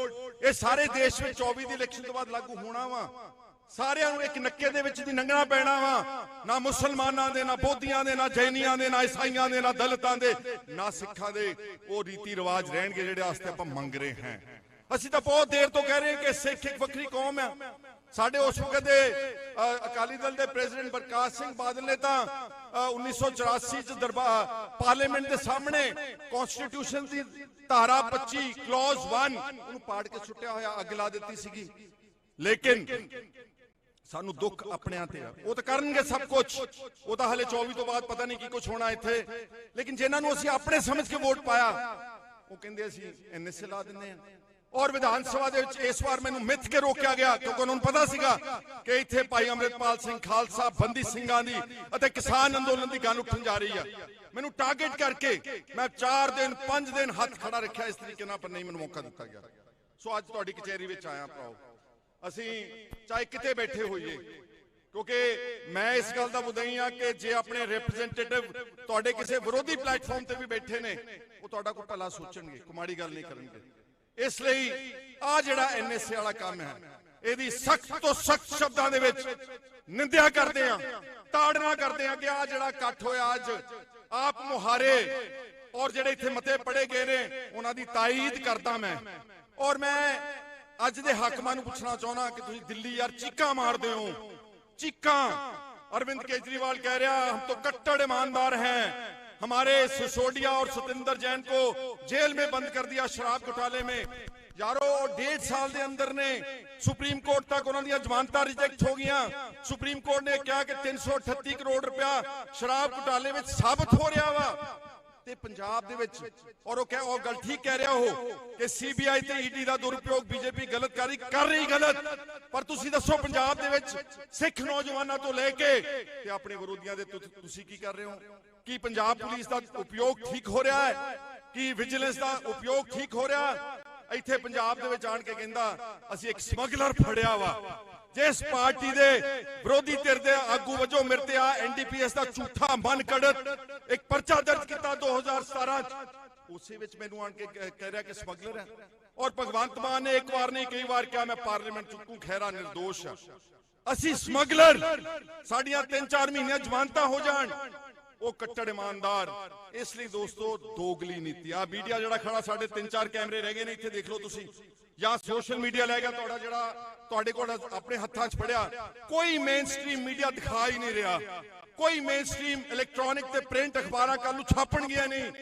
U: ਇਹ ਸਾਰੇ ਦੇਸ਼ ਵਿੱਚ 24 ਦੀ ਇਲੈਕਸ਼ਨ ਤੋਂ ਬਾਅਦ ਲਾਗੂ ਹੋਣਾ ਵਾ। ਸਾਰਿਆਂ ਨੂੰ ਇੱਕ ਨੱਕੇ ਦੇ ਵਿੱਚ ਦੀ ਲੰਘਣਾ ਪੈਣਾ ਵਾ, ਨਾ ਮੁਸਲਮਾਨਾਂ ਦੇ, ਨਾ ਬੋਧੀਆਂ ਦੇ, ਨਾ ਜੈਨੀਆਂ ਦੇ, ਨਾ ਈਸਾਈਆਂ ਦੇ, ਨਾ ਦਲਿਤਾਂ ਦੇ, ਨਾ ਸਿੱਖਾਂ ਦੇ। ਉਹ ਰੀਤੀ ਰਿਵਾਜ ਰਹਿਣਗੇ ਜਿਹੜੇ ਵਾਸਤੇ ਆਪਾਂ ਮੰਗ ਰਹੇ ਹਾਂ। ਅਸੀਂ ਤਾਂ ਬਹੁਤ ਦੇਰ ਤੋਂ ਕਹਿ ਰਹੇ ਹਾਂ ਕਿ ਸਿੱਖ ਇੱਕ ਵੱਖਰੀ ਕੌਮ ਹੈ। ਸਾਡੇ ਉਸ ਵਕਤ ਦੇ ਅਕਾਲੀ ਦਲ ਦੇ ਪ੍ਰੈਜ਼ੀਡੈਂਟ ਪ੍ਰਕਾਸ਼ ਸਿੰਘ ਬਾਦਲ ਨੇ ਤਾਂ 1984 ਚ ਪਾਰਲੀਮੈਂਟ ਦੇ ਸਾਹਮਣੇ ਕਨਸਟੀਟਿਊਸ਼ਨ ਦੀ ਧਾਰਾ 25 ਕਲੌਜ਼ 1 ਉਹਨੂੰ ਪਾੜ ਕੇ ਸੁੱਟਿਆ ਹੋਇਆ ਅੱਗ ਲਾ ਦਿੱਤੀ ਸੀਗੀ। ਲੇਕਿਨ ਸਾਨੂੰ ਦੁੱਖ ਆਪਣਿਆਂ ਤੇ ਆ, ਉਹ ਤਾਂ ਕਰਨਗੇ ਸਭ ਕੁਝ, ਉਹ ਤਾਂ ਹਲੇ 24 ਤੋਂ ਬਾਅਦ ਪਤਾ ਨਹੀਂ ਕੀ ਕੁਝ ਹੋਣਾ ਇੱਥੇ। ਲੇਕਿਨ ਜਿਨ੍ਹਾਂ ਨੂੰ ਅਸੀਂ ਆਪਣੇ ਸਮਝ ਕੇ ਵੋਟ ਪਾਇਆ ਉਹ ਕਹਿੰਦੇ ਅਸੀਂ ਐਨਐਸਏ ਲਾ ਦਿੰਦੇ ਆ। ਔਰ ਵਿਧਾਨ ਸਭਾ ਦੇ ਵਿੱਚ ਇਸ ਵਾਰ ਮੈਨੂੰ ਮਿੱਥ ਕੇ ਰੋਕਿਆ ਗਿਆ ਕਿਉਂਕਿ ਉਹਨਾਂ ਨੂੰ ਪਤਾ ਸੀਗਾ ਕਿ ਇੱਥੇ ਭਾਈ ਅੰਮ੍ਰਿਤਪਾਲ ਸਿੰਘ ਖਾਲਸਾ ਬੰਦੀ ਸਿੰਘਾਂ ਦੀ ਅਤੇ ਕਿਸਾਨ ਅੰਦੋਲਨ ਦੀ ਗੱਲ ਉੱਠਣ ਜਾ ਰਹੀ ਆ। ਮੈਨੂੰ ਟਾਰਗੇਟ ਕਰਕੇ ਮੈਂ 4 ਦਿਨ 5 ਦਿਨ ਹੱਥ ਖੜਾ ਰੱਖਿਆ ਇਸ ਤਰੀਕੇ ਨਾਲ, ਪਰ ਨਹੀਂ ਮੈਨੂੰ ਮੌਕਾ ਦਿੱਤਾ ਗਿਆ। ਸੋ ਅੱਜ ਤੁਹਾਡੀ ਕਚਹਿਰੀ ਵਿੱਚ ਆਇਆ ਭਰਾਓ, ਅਸੀਂ ਚਾਹੇ ਕਿਤੇ ਬੈਠੇ ਹੋਈਏ, ਕਿਉਂਕਿ ਮੈਂ ਇਸ ਗੱਲ ਦਾ ਮੁਦਈ ਆ ਕਿ ਜੇ ਆਪਣੇ ਰਿਪਰੈਜ਼ੈਂਟੇਟਿਵ ਤੁਹਾਡੇ ਕਿਸੇ ਵਿਰੋਧੀ ਪਲੇਟਫਾਰਮ ਤੇ ਵੀ ਬੈਠੇ ਨੇ ਉਹ ਤੁਹਾਡਾ ਕੋਈ ਭਲਾ ਸੋਚਣਗੇ, ਕੋਈ ਮਾੜੀ ਗੱਲ ਨਹੀਂ ਕਰਨਗੇ। ਇਸ ਲਈ ਆ ਜਿਹੜਾ ਐਨਐਸਏ ਵਾਲਾ ਕੰਮ ਹੈ ਇਹਦੀ ਸਖਤ ਤੋਂ ਸਖਤ ਸ਼ਬਦਾਂ ਦੇ ਵਿੱਚ ਨਿੰਦਿਆ ਕਰਦੇ ਆ, ਤਾੜਨਾ ਕਰਦੇ ਆ ਕਿ ਆ ਜਿਹੜਾ ਇਕੱਠ ਹੋਇਆ ਅੱਜ ਆਪ ਮੁਹਾਰੇ ਔਰ ਜਿਹੜੇ ਇੱਥੇ ਮਤੇ ਪੜੇ ਗਏ ਨੇ ਉਹਨਾਂ ਦੀ ਤਾਈਦ ਕਰਦਾ ਮੈਂ। ਔਰ ਮੈਂ ਅੱਜ ਦੇ ਹਾਕਮਾਂ ਨੂੰ ਪੁੱਛਣਾ ਚਾਹੁੰਦਾ ਕਿ ਤੁਸੀਂ ਦਿੱਲੀ ਯਾਰ ਚੀਕਾਂ ਮਾਰਦੇ ਹੋ, चीका। अरविंद केजरीवाल कह रहा है हम तो कट्टर ईमानदार हैं, हमारे सिसोदिया और सतेंद्र जैन को जेल में बंद कर दिया शराब घोटाले में। यारो 1.5 साल के अंदर ने सुप्रीम कोर्ट तक उन्होंने जमानत रिजेक्ट हो गई। सुप्रीम कोर्ट ने कहा कि 338 करोड़ रुपया शराब घोटाले में साबित हो रहा वा ते पंजाब दे विच। और वो कह गल ठीक कह रहा हो कि सीबीआई ते ईडी का दुरुपयोग बीजेपी गलतकारी कर रही गलत, पर तुसी दसो पंजाब दे विच सिख नौजवानों तो लेके ते अपने विरोधियों दे तुसी की कर रहे हो? कि पंजाब पुलिस का उपयोग ठीक हो रहा है? कि विजिलेंस का उपयोग ठीक हो रहा? इत्थे पंजाब दे विच आण के कहंदा असीं एक स्मगलर फड़िया वा, ਜਿਸ ਪਾਰਟੀ ਦੇ ਵਿਰੋਧੀ ਧਿਰ ਦੇ ਆਗੂ ਵਜੋਂ ਮੇਰੇ ਤੇ ਆ ਐਨਡੀਪੀਐਸ ਦਾ ਝੂਠਾ ਮਨ ਘੜਤ ਇੱਕ ਪਰਚਾ ਦਰਜ ਕੀਤਾ 2017 ਚ, ਉਸੇ ਵਿੱਚ ਮੈਨੂੰ ਆਣ ਕੇ ਕਹਿ ਰਿਹਾ ਕਿ ਸਮਗਲਰ ਹੈ। ਔਰ ਭਗਵੰਤ ਮਾਨ ਨੇ ਇੱਕ ਵਾਰ ਨਹੀਂ ਕਈ ਵਾਰ ਕਿਹਾ ਮੈਂ ਪਾਰਲੀਮੈਂਟ ਚੁੱਕੂ, ਖਹਿਰਾ ਨਿਰਦੋਸ਼ ਆ। ਅਸੀਂ ਸਮਗਲਰ, ਸਾਡੀਆਂ 3-4 ਮਹੀਨਿਆਂ ਜ਼ਮਾਨਤਾਂ ਹੋ ਜਾਣ, ਉਹ ਕੱਟੜ ਇਮਾਨਦਾਰ। ਇਸ ਲਈ ਦੋਸਤੋ ਦੋਗਲੀ ਨੀਤੀ ਆ ਮੀਡੀਆ ਜਿਹੜਾ ਖੜਾ, ਸਾਡੇ 3-4 ਕੈਮਰੇ ਰਹਿ ਗਏ ਨੇ ਇੱਥੇ, ਦੇਖ ਲਓ ਤੁਸੀਂ, ਜਾਂ ਸੋਸ਼ਲ ਮੀਡੀਆ ਲੈ ਗਿਆ ਤੁਹਾਡਾ, ਜਿਹੜਾ ਤੁਹਾਡੇ ਕੋਲ ਆਪਣੇ ਹੱਥਾਂ 'ਚ ਫੜਿਆ, ਕੋਈ ਮੇਨ ਸਟ੍ਰੀਮ ਮੀਡੀਆ ਦਿਖਾ ਹੀ ਨਹੀਂ ਰਿਹਾ, ਕੋਈ ਮੇਨ ਸਟ੍ਰੀਮ ਇਲੈਕਟ੍ਰੋਨਿਕ ਤੇ ਪ੍ਰਿੰਟ ਅਖਬਾਰਾਂ ਕੱਲ ਨੂੰ ਛਾਪਣਗੀਆਂ ਨਹੀਂ।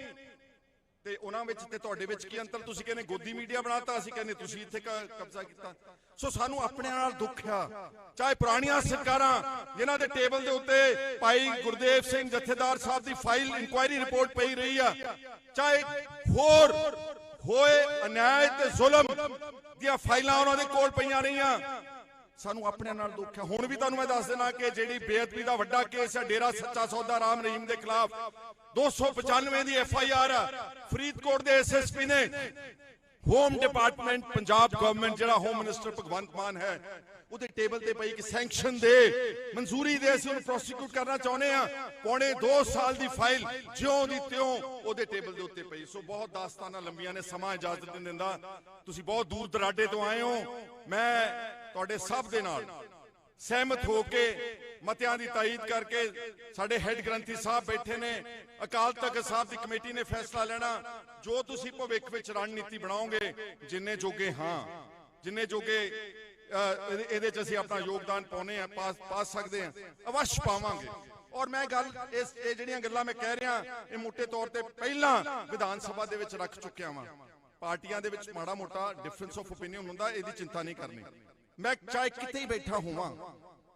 U: ਤੇ ਉਹਨਾਂ ਵਿੱਚ ਤੇ ਤੁਹਾਡੇ ਵਿੱਚ ਕੀ ਅੰਤਰ? ਤੁਸੀਂ ਕਹਿੰਦੇ ਗੋਦੀ ਮੀਡੀਆ ਬਣਾਤਾ, ਅਸੀਂ ਕਹਿੰਦੇ ਤੁਸੀਂ ਇੱਥੇ ਕਬਜ਼ਾ ਕੀਤਾ। ਸੋ ਸਾਨੂੰ ਆਪਣੇ ਨਾਲ ਦੁੱਖ ਆ, ਚਾਹੇ ਪੁਰਾਣੀਆਂ ਸਰਕਾਰਾਂ ਜਿਨ੍ਹਾਂ ਦੇ ਟੇਬਲ ਦੇ ਉੱਤੇ ਭਾਈ ਗੁਰਦੇਵ ਸਿੰਘ ਜਥੇਦਾਰ ਸਾਹਿਬ ਦੀ ਫਾਈਲ ਇਨਕੁਆਇਰੀ ਰਿਪੋਰਟ ਪਈ ਰਹੀ ਆ, ਚਾਹੇ ਹੋਰ ਹੋਏ ਅਨਿਆਏ ਤੇ ਜ਼ੁਲਮ ਦੀਆਂ ਫਾਈਲਾਂ ਉਹਨਾਂ ਦੇ ਕੋਲ ਪਈਆਂ ਰਹੀਆਂ, ਸਾਨੂੰ ਆਪਣੇ ਨਾਲ ਦੁੱਖ ਹੈ। ਹੁਣ ਵੀ ਤੁਹਾਨੂੰ ਮੈਂ ਦੱਸ ਦੇਣਾ ਕਿ ਜਿਹੜੀ ਬੇਅਦਬੀ ਦਾ ਵੱਡਾ ਕੇਸ ਹੈ ਡੇਰਾ ਸੱਚਾ ਸੌਦਾ ਰਾਮ ਰਹੀਮ ਦੇ ਖਿਲਾਫ, 295 ਦੀ FIR ਆ, ਫਰੀਦਕੋਟ ਦੇ SSP ਨੇ, ਹੋਮ ਡਿਪਾਰਟਮੈਂਟ ਪੰਜਾਬ ਗਵਰਨਮੈਂਟ ਜਿਹੜਾ ਹੋਮ ਮਿਨਿਸਟਰ ਭਗਵੰਤ ਮਾਨ ਹੈ ਉਹਦੇ ਟੇਬਲ ਤੇ ਪਈ ਕਿ ਸੈਂਕਸ਼ਨ ਦੇ, ਮਨਜ਼ੂਰੀ ਦੇ, ਅਸੀਂ ਉਹਨੂੰ ਪ੍ਰੋਸੀਕਿਊਟ ਕਰਨਾ ਚਾਹੁੰਦੇ ਆ। ਪੌਣੇ 2 ਸਾਲ ਦੀ ਫਾਈਲ ਜਿਉਂ ਦੀ ਤਿਉਂ ਉਹਦੇ ਟੇਬਲ ਦੇ ਉੱਤੇ ਪਈ। ਸੋ ਬਹੁਤ ਦਾਸਤਾਨਾਂ ਲੰਬੀਆਂ ਨੇ, ਸਮਾਂ ਇਜਾਜ਼ਤ ਨਹੀਂ ਦਿੰਦਾ। ਤੁਸੀਂ ਬਹੁਤ ਦੂਰ ਦਰਾਡੇ ਤੋਂ ਆਏ ਹੋ, ਮੈਂ ਤੁਹਾਡੇ ਸਭ ਦੇ ਨਾਲ ਸਹਿਮਤ ਹੋ ਕੇ ਮਤਿਆਂ ਦੀ ਤਾਈਦ ਕਰਕੇ, ਸਾਡੇ ਹੈੱਡ ਗ੍ਰੰਥੀ ਸਾਹਿਬ ਬੈਠੇ ਨੇ, ਅਕਾਲ ਤਖਤ ਸਾਹਿਬ ਦੀ ਕਮੇਟੀ ਨੇ ਫੈਸਲਾ ਲੈਣਾ, ਜੋ ਤੁਸੀਂ ਭਵਿੱਖ ਵਿੱਚ ਰਣਨੀਤੀ ਬਣਾਓਗੇ, ਜਿੰਨੇ ਜੋਗੇ ਹਾਂ, ਜਿੰਨੇ ਜੋਗੇ ਇਹਦੇ ਚ ਅਸੀਂ ਆਪਣਾ ਯੋਗਦਾਨ ਪਾਉਨੇ ਆ, ਪਾ ਸਕਦੇ ਆ, ਅਵਸ਼ ਪਾਵਾਂਗੇ। ਔਰ ਮੈਂ ਗੱਲ ਇਹ ਜਿਹੜੀਆਂ ਗੱਲਾਂ ਮੈਂ ਕਹਿ ਰਿਹਾ, ਇਹ ਮੋٹے ਤੌਰ ਤੇ ਪਹਿਲਾਂ ਵਿਧਾਨ ਸਭਾ ਦੇ ਵਿੱਚ ਰੱਖ ਚੁੱਕਿਆ ਵਾਂ। ਪਾਰਟੀਆਂ ਦੇ ਵਿੱਚ ਮਾੜਾ ਮੋਟਾ ਡਿਫਰੈਂਸ ਆਫ ਓਪੀਨੀਅਨ ਹੁੰਦਾ, ਇਹਦੀ ਚਿੰਤਾ ਨਹੀਂ ਕਰਨੀ। ਮੈਂ ਚਾਹੇ ਕਿਤੇ ਹੀ ਬੈਠਾ ਹੋਵਾਂ,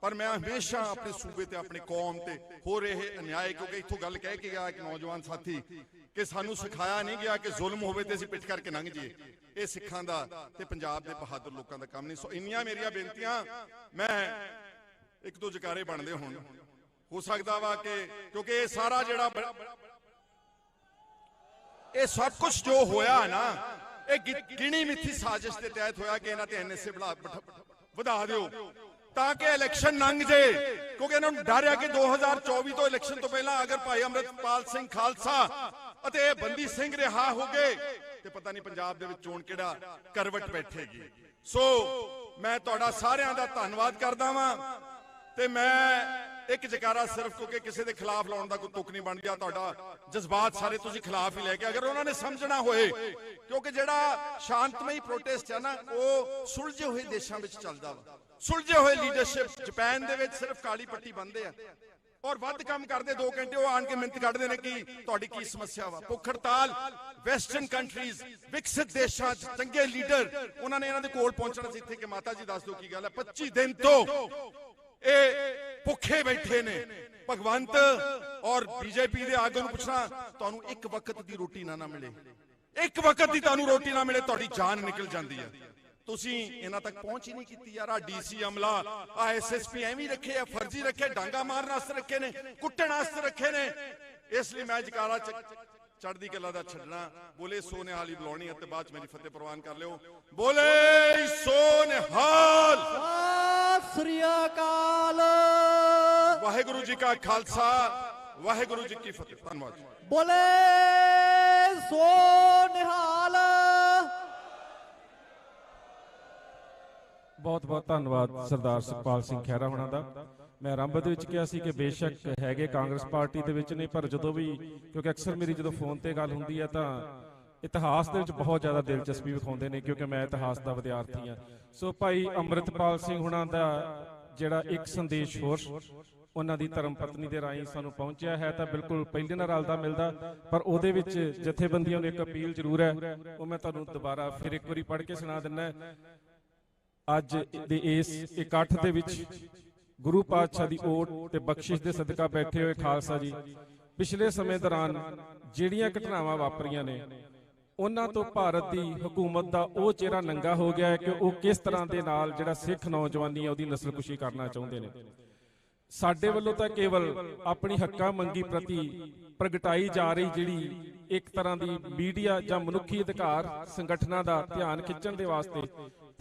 U: ਪਰ ਮੈਂ ਹਮੇਸ਼ਾ ਆਪਣੇ ਸੂਬੇ ਤੇ, ਆਪਣੀ ਕੌਮ ਤੇ ਹੋ ਰਹੇ ਅਨਿਆਏ, ਕਿਉਂਕਿ ਇੱਥੋਂ ਗੱਲ ਕਹਿ ਕੇ ਗਿਆ ਇੱਕ ਨੌਜਵਾਨ ਸਾਥੀ ਕਿ ਸਾਨੂੰ ਸਿਖਾਇਆ ਨਹੀਂ ਗਿਆ ਕਿ ਜ਼ੁਲਮ ਹੋਵੇ ਤੇ ਅਸੀਂ ਪਿੱਠ ਕਰਕੇ ਲੰਘ ਜਾਈਏ। ਇਹ ਸਿੱਖਾਂ ਦਾ ਤੇ ਪੰਜਾਬ ਦੇ ਬਹਾਦਰ ਲੋਕਾਂ ਦਾ ਕੰਮ ਨਹੀਂ। ਸੋ ਇੰਨੀਆਂ ਮੇਰੀਆਂ ਬੇਨਤੀਆਂ, ਮੈਂ ਇੱਕ ਦੋ ਜਕਾਰੇ ਬਣਦੇ ਹੋਣ, ਹੋ ਸਕਦਾ ਵਾ ਕਿ ਕਿਉਂਕਿ ਇਹ ਸਾਰਾ ਜਿਹੜਾ ਇਹ ਸਭ ਕੁਝ ਜੋ ਹੋਇਆ ਨਾ, ਇਹ ਗਿਣੀ ਮਿੱਥੀ ਸਾਜ਼ਿਸ਼ ਦੇ ਤਹਿਤ ਹੋਇਆ ਕਿ ਇਹਨਾਂ ਤੇ NSA ਵਧਾ ਦਿਓ ਤਾਂ ਕਿ ਇਲੈਕਸ਼ਨ ਲੰਘ ਜੇ, ਕਿਉਂਕਿ ਇਹਨਾਂ ਨੂੰ ਡਰ ਆ ਕਿ 2024 ਤੋਂ ਇਲੈਕਸ਼ਨ ਤੋਂ ਪਹਿਲਾਂ ਅਗਰ ਭਾਈ ਅੰਮ੍ਰਿਤਪਾਲ ਸਿੰਘ ਖਾਲਸਾ ਅਤੇ ਇਹ ਬੰਦੀ ਸਿੰਘ ਰਿਹਾ ਹੋ ਗਏ ਤੇ ਪਤਾ ਨਹੀਂ ਪੰਜਾਬ ਦੇ ਵਿੱਚ ਚੋਣ ਕਿਹੜਾ ਕਰਵਟ ਬੈਠੇਗੀ। ਸੋ ਮੈਂ ਤੁਹਾਡਾ ਸਾਰਿਆਂ ਦਾ ਧੰਨਵਾਦ ਕਰਦਾ ਵਾਂ ਤੇ ਮੈਂ ਇੱਕ ਜਕਾਰਾ ਸਿਰਫ, ਕਿਉਂਕਿ ਕਿਸੇ ਦੇ ਖਿਲਾਫ ਲਾਉਣ ਦਾ ਕੋਈ ਤੁਕ ਨਹੀਂ ਬਣ ਗਿਆ, ਤੁਹਾਡਾ ਜਜ਼ਬਾਤ ਸਾਰੇ ਤੁਸੀਂ ਖਿਲਾਫ ਹੀ ਲੈ ਕੇ, ਅਗਰ ਉਹਨਾਂ ਨੇ ਸਮਝਣਾ ਹੋਏ, ਕਿਉਂਕਿ ਜਿਹੜਾ ਸ਼ਾਂਤਮਈ ਪ੍ਰੋਟੈਸਟ ਹੈ ਨਾ, ਉਹ ਸੁਲਝੇ ਹੋਏ ਦੇਸ਼ਾਂ ਵਿੱਚ ਚੱਲਦਾ ਵਾ, ਸੁਲਝੇ ਹੋਏ ਲੀਡਰਸ਼ਿਪ। ਜਾਪਾਨ ਦੇ ਵਿੱਚ ਸਿਰਫ ਕਾਲੀ ਪੱਟੀ ਬੰਨਦੇ ਆ ਔਰ ਵੱਧ ਕੰਮ ਕਰਦੇ 2 ਘੰਟੇ, ਉਹ ਆਣ ਕੇ ਮਿੰਟ ਕੱਢਦੇ ਨੇ ਕਿ ਤੁਹਾਡੀ ਕੀ ਸਮੱਸਿਆ ਵਾ। ਭੁੱਖ ਹੜਤਾਲ ਵੈਸਟਰਨ ਕੰਟਰੀਜ਼, ਵਿਕਸਿਤ ਦੇਸ਼ਾਂ 'ਚ ਚੰਗੇ ਲੀਡਰ ਉਹਨਾਂ ਨੇ ਇਹਨਾਂ ਦੇ ਕੋਲ ਪਹੁੰਚਣਾ ਸੀ ਇੱਥੇ ਕਿ ਮਾਤਾ ਜੀ ਦੱਸ ਦਿਓ ਕੀ ਗੱਲ ਹੈ। 25 ਦਿਨ ਤੋਂ ਇਹ ਭੁੱਖੇ ਬੈਠੇ ਨੇ। ਭਗਵੰਤ ਔਰ BJP ਦੇ ਆਗੂ ਨੂੰ ਪੁੱਛਣਾ, ਤੁਹਾਨੂੰ ਇੱਕ ਵਕਤ ਦੀ ਰੋਟੀ ਨਾ ਮਿਲੇ, ਇੱਕ ਵਕਤ ਦੀ ਤੁਹਾਨੂੰ ਰੋਟੀ ਨਾ ਮਿਲੇ, ਤੁਹਾਡੀ ਜਾਨ ਨਿਕਲ ਜਾਂਦੀ ਹੈ। ਤੁਸੀਂ ਇਹਨਾਂ ਤੱਕ ਪਹੁੰਚ ਹੀ ਨਹੀਂ ਕੀਤੀ ਯਾਰ। ਆ DC ਅਮਲਾ, ਆ SSP ਐਵੇਂ ਰੱਖੇ ਆ, ਫਰਜ਼ੀ ਰੱਖੇ, ਡਾਂਗਾ ਮਾਰਨ ਵਾਸਤੇ ਰੱਖੇ ਨੇ, ਕੁੱਟਣ ਵਾਸਤੇ ਰੱਖੇ ਨੇ। ਇਸ ਲਈ ਮੈਂ ਜਕਾਰਾ ਚੜ੍ਹਦੀ ਕਲਾ ਦਾ ਛੱਡਣਾ, ਬੋਲੇ ਸੋ ਨਿਹਾਲ ਬੁਲਾਉਣੀ ਅਤੇ ਬਾਅਦ ਚ ਮੇਰੀ ਫਤਿਹ ਪ੍ਰਵਾਨ ਕਰ ਲਿਓ। ਬੋਲੇ ਸੋ ਨਿਹਾਲ,
D: ਸਤਿ ਸ੍ਰੀ ਅਕਾਲ।
U: ਵਾਹਿਗੁਰੂ ਜੀ ਕਾ ਖਾਲਸਾ, ਵਾਹਿਗੁਰੂ ਜੀ ਕੀ ਫਤਿਹ। ਧੰਨਵਾਦ।
D: ਬੋਲੇ ਸੋ ਨਿਹਾਲ।
C: ਬਹੁਤ ਬਹੁਤ ਧੰਨਵਾਦ ਸਰਦਾਰ ਸੁਖਪਾਲ ਸਿੰਘ ਖਹਿਰਾ ਹੋਣਾ ਦਾ। ਮੈਂ ਆਰੰਭ ਦੇ ਵਿੱਚ ਕਿਹਾ ਸੀ ਕਿ ਬੇਸ਼ੱਕ ਹੈਗੇ ਕਾਂਗਰਸ ਪਾਰਟੀ ਦੇ ਵਿੱਚ ਨੇ, ਪਰ ਜਦੋਂ ਵੀ, ਕਿਉਂਕਿ ਅਕਸਰ ਮੇਰੀ ਜਦੋਂ ਫੋਨ ਤੇ ਗੱਲ ਹੁੰਦੀ ਹੈ ਤਾਂ ਇਤਿਹਾਸ ਦੇ ਵਿੱਚ ਬਹੁਤ ਜ਼ਿਆਦਾ ਦਿਲਚਸਪੀ ਵਿਖਾਉਂਦੇ ਨੇ, ਕਿਉਂਕਿ ਮੈਂ ਇਤਿਹਾਸ ਦਾ ਵਿਦਿਆਰਥੀ ਹਾਂ। ਸੋ ਭਾਈ ਅੰਮ੍ਰਿਤਪਾਲ ਸਿੰਘ ਹੁਣਾਂ ਦਾ ਜਿਹੜਾ ਇੱਕ ਸੰਦੇਸ਼ ਹੋਰ ਉਹਨਾਂ ਦੀ ਧਰਮ ਪਤਨੀ ਦੇ ਰਾਹੀਂ ਸਾਨੂੰ ਪਹੁੰਚਿਆ ਹੈ ਤਾਂ ਬਿਲਕੁਲ ਪਹਿਲੇ ਨਾਲ ਰਲਦਾ ਮਿਲਦਾ, ਪਰ ਉਹਦੇ ਵਿੱਚ ਜਥੇਬੰਦੀਆਂ ਨੂੰ ਇੱਕ ਅਪੀਲ ਜ਼ਰੂਰ ਹੈ, ਉਹ ਮੈਂ ਤੁਹਾਨੂੰ ਦੁਬਾਰਾ ਫਿਰ ਇੱਕ ਵਾਰੀ ਪੜ੍ਹ ਕੇ ਸੁਣਾ ਦਿੰਦਾ। ਅੱਜ ਦੇ ਇਸ ਇਕੱਠ ਦੇ ਵਿੱਚ ਗੁਰੂ ਪਾਤਸ਼ਾਹ ਦੀ ਓਟ ਤੇ ਬਖਸ਼ਿਸ਼ ਦੇ ਸਦਕਾ ਬੈਠੇ ਹੋਏ ਖਾਲਸਾ ਜੀ, ਪਿਛਲੇ ਸਮੇਂ ਦੌਰਾਨ ਜਿਹੜੀਆਂ ਘਟਨਾਵਾਂ ਵਾਪਰੀਆਂ ਨੇ, ਉਹਨਾਂ ਤੋਂ ਭਾਰਤ ਦੀ ਹਕੂਮਤ ਦਾ ਉਹ ਚਿਹਰਾ ਨੰਗਾ ਹੋ ਗਿਆ ਹੈ ਕਿ ਉਹ ਕਿਸ ਤਰ੍ਹਾਂ ਦੇ ਨਾਲ ਜਿਹੜਾ ਸਿੱਖ ਨੌਜਵਾਨੀ ਹੈ ਉਹਦੀ ਨਸਲਕੁਸ਼ੀ ਕਰਨਾ ਚਾਹੁੰਦੇ ਨੇ। ਸਾਡੇ ਵੱਲੋਂ ਤਾਂ ਕੇਵਲ ਆਪਣੀ ਹੱਕਾਂ ਮੰਗੀ ਪ੍ਰਤੀ ਪ੍ਰਗਟਾਈ ਜਾ ਰਹੀ ਜਿਹੜੀ ਇੱਕ ਤਰ੍ਹਾਂ ਦੀ ਮੀਡੀਆ ਜਾਂ ਮਨੁੱਖੀ ਅਧਿਕਾਰ ਸੰਗਠਨਾਂ ਦਾ ਧਿਆਨ ਖਿੱਚਣ ਦੇ ਵਾਸਤੇ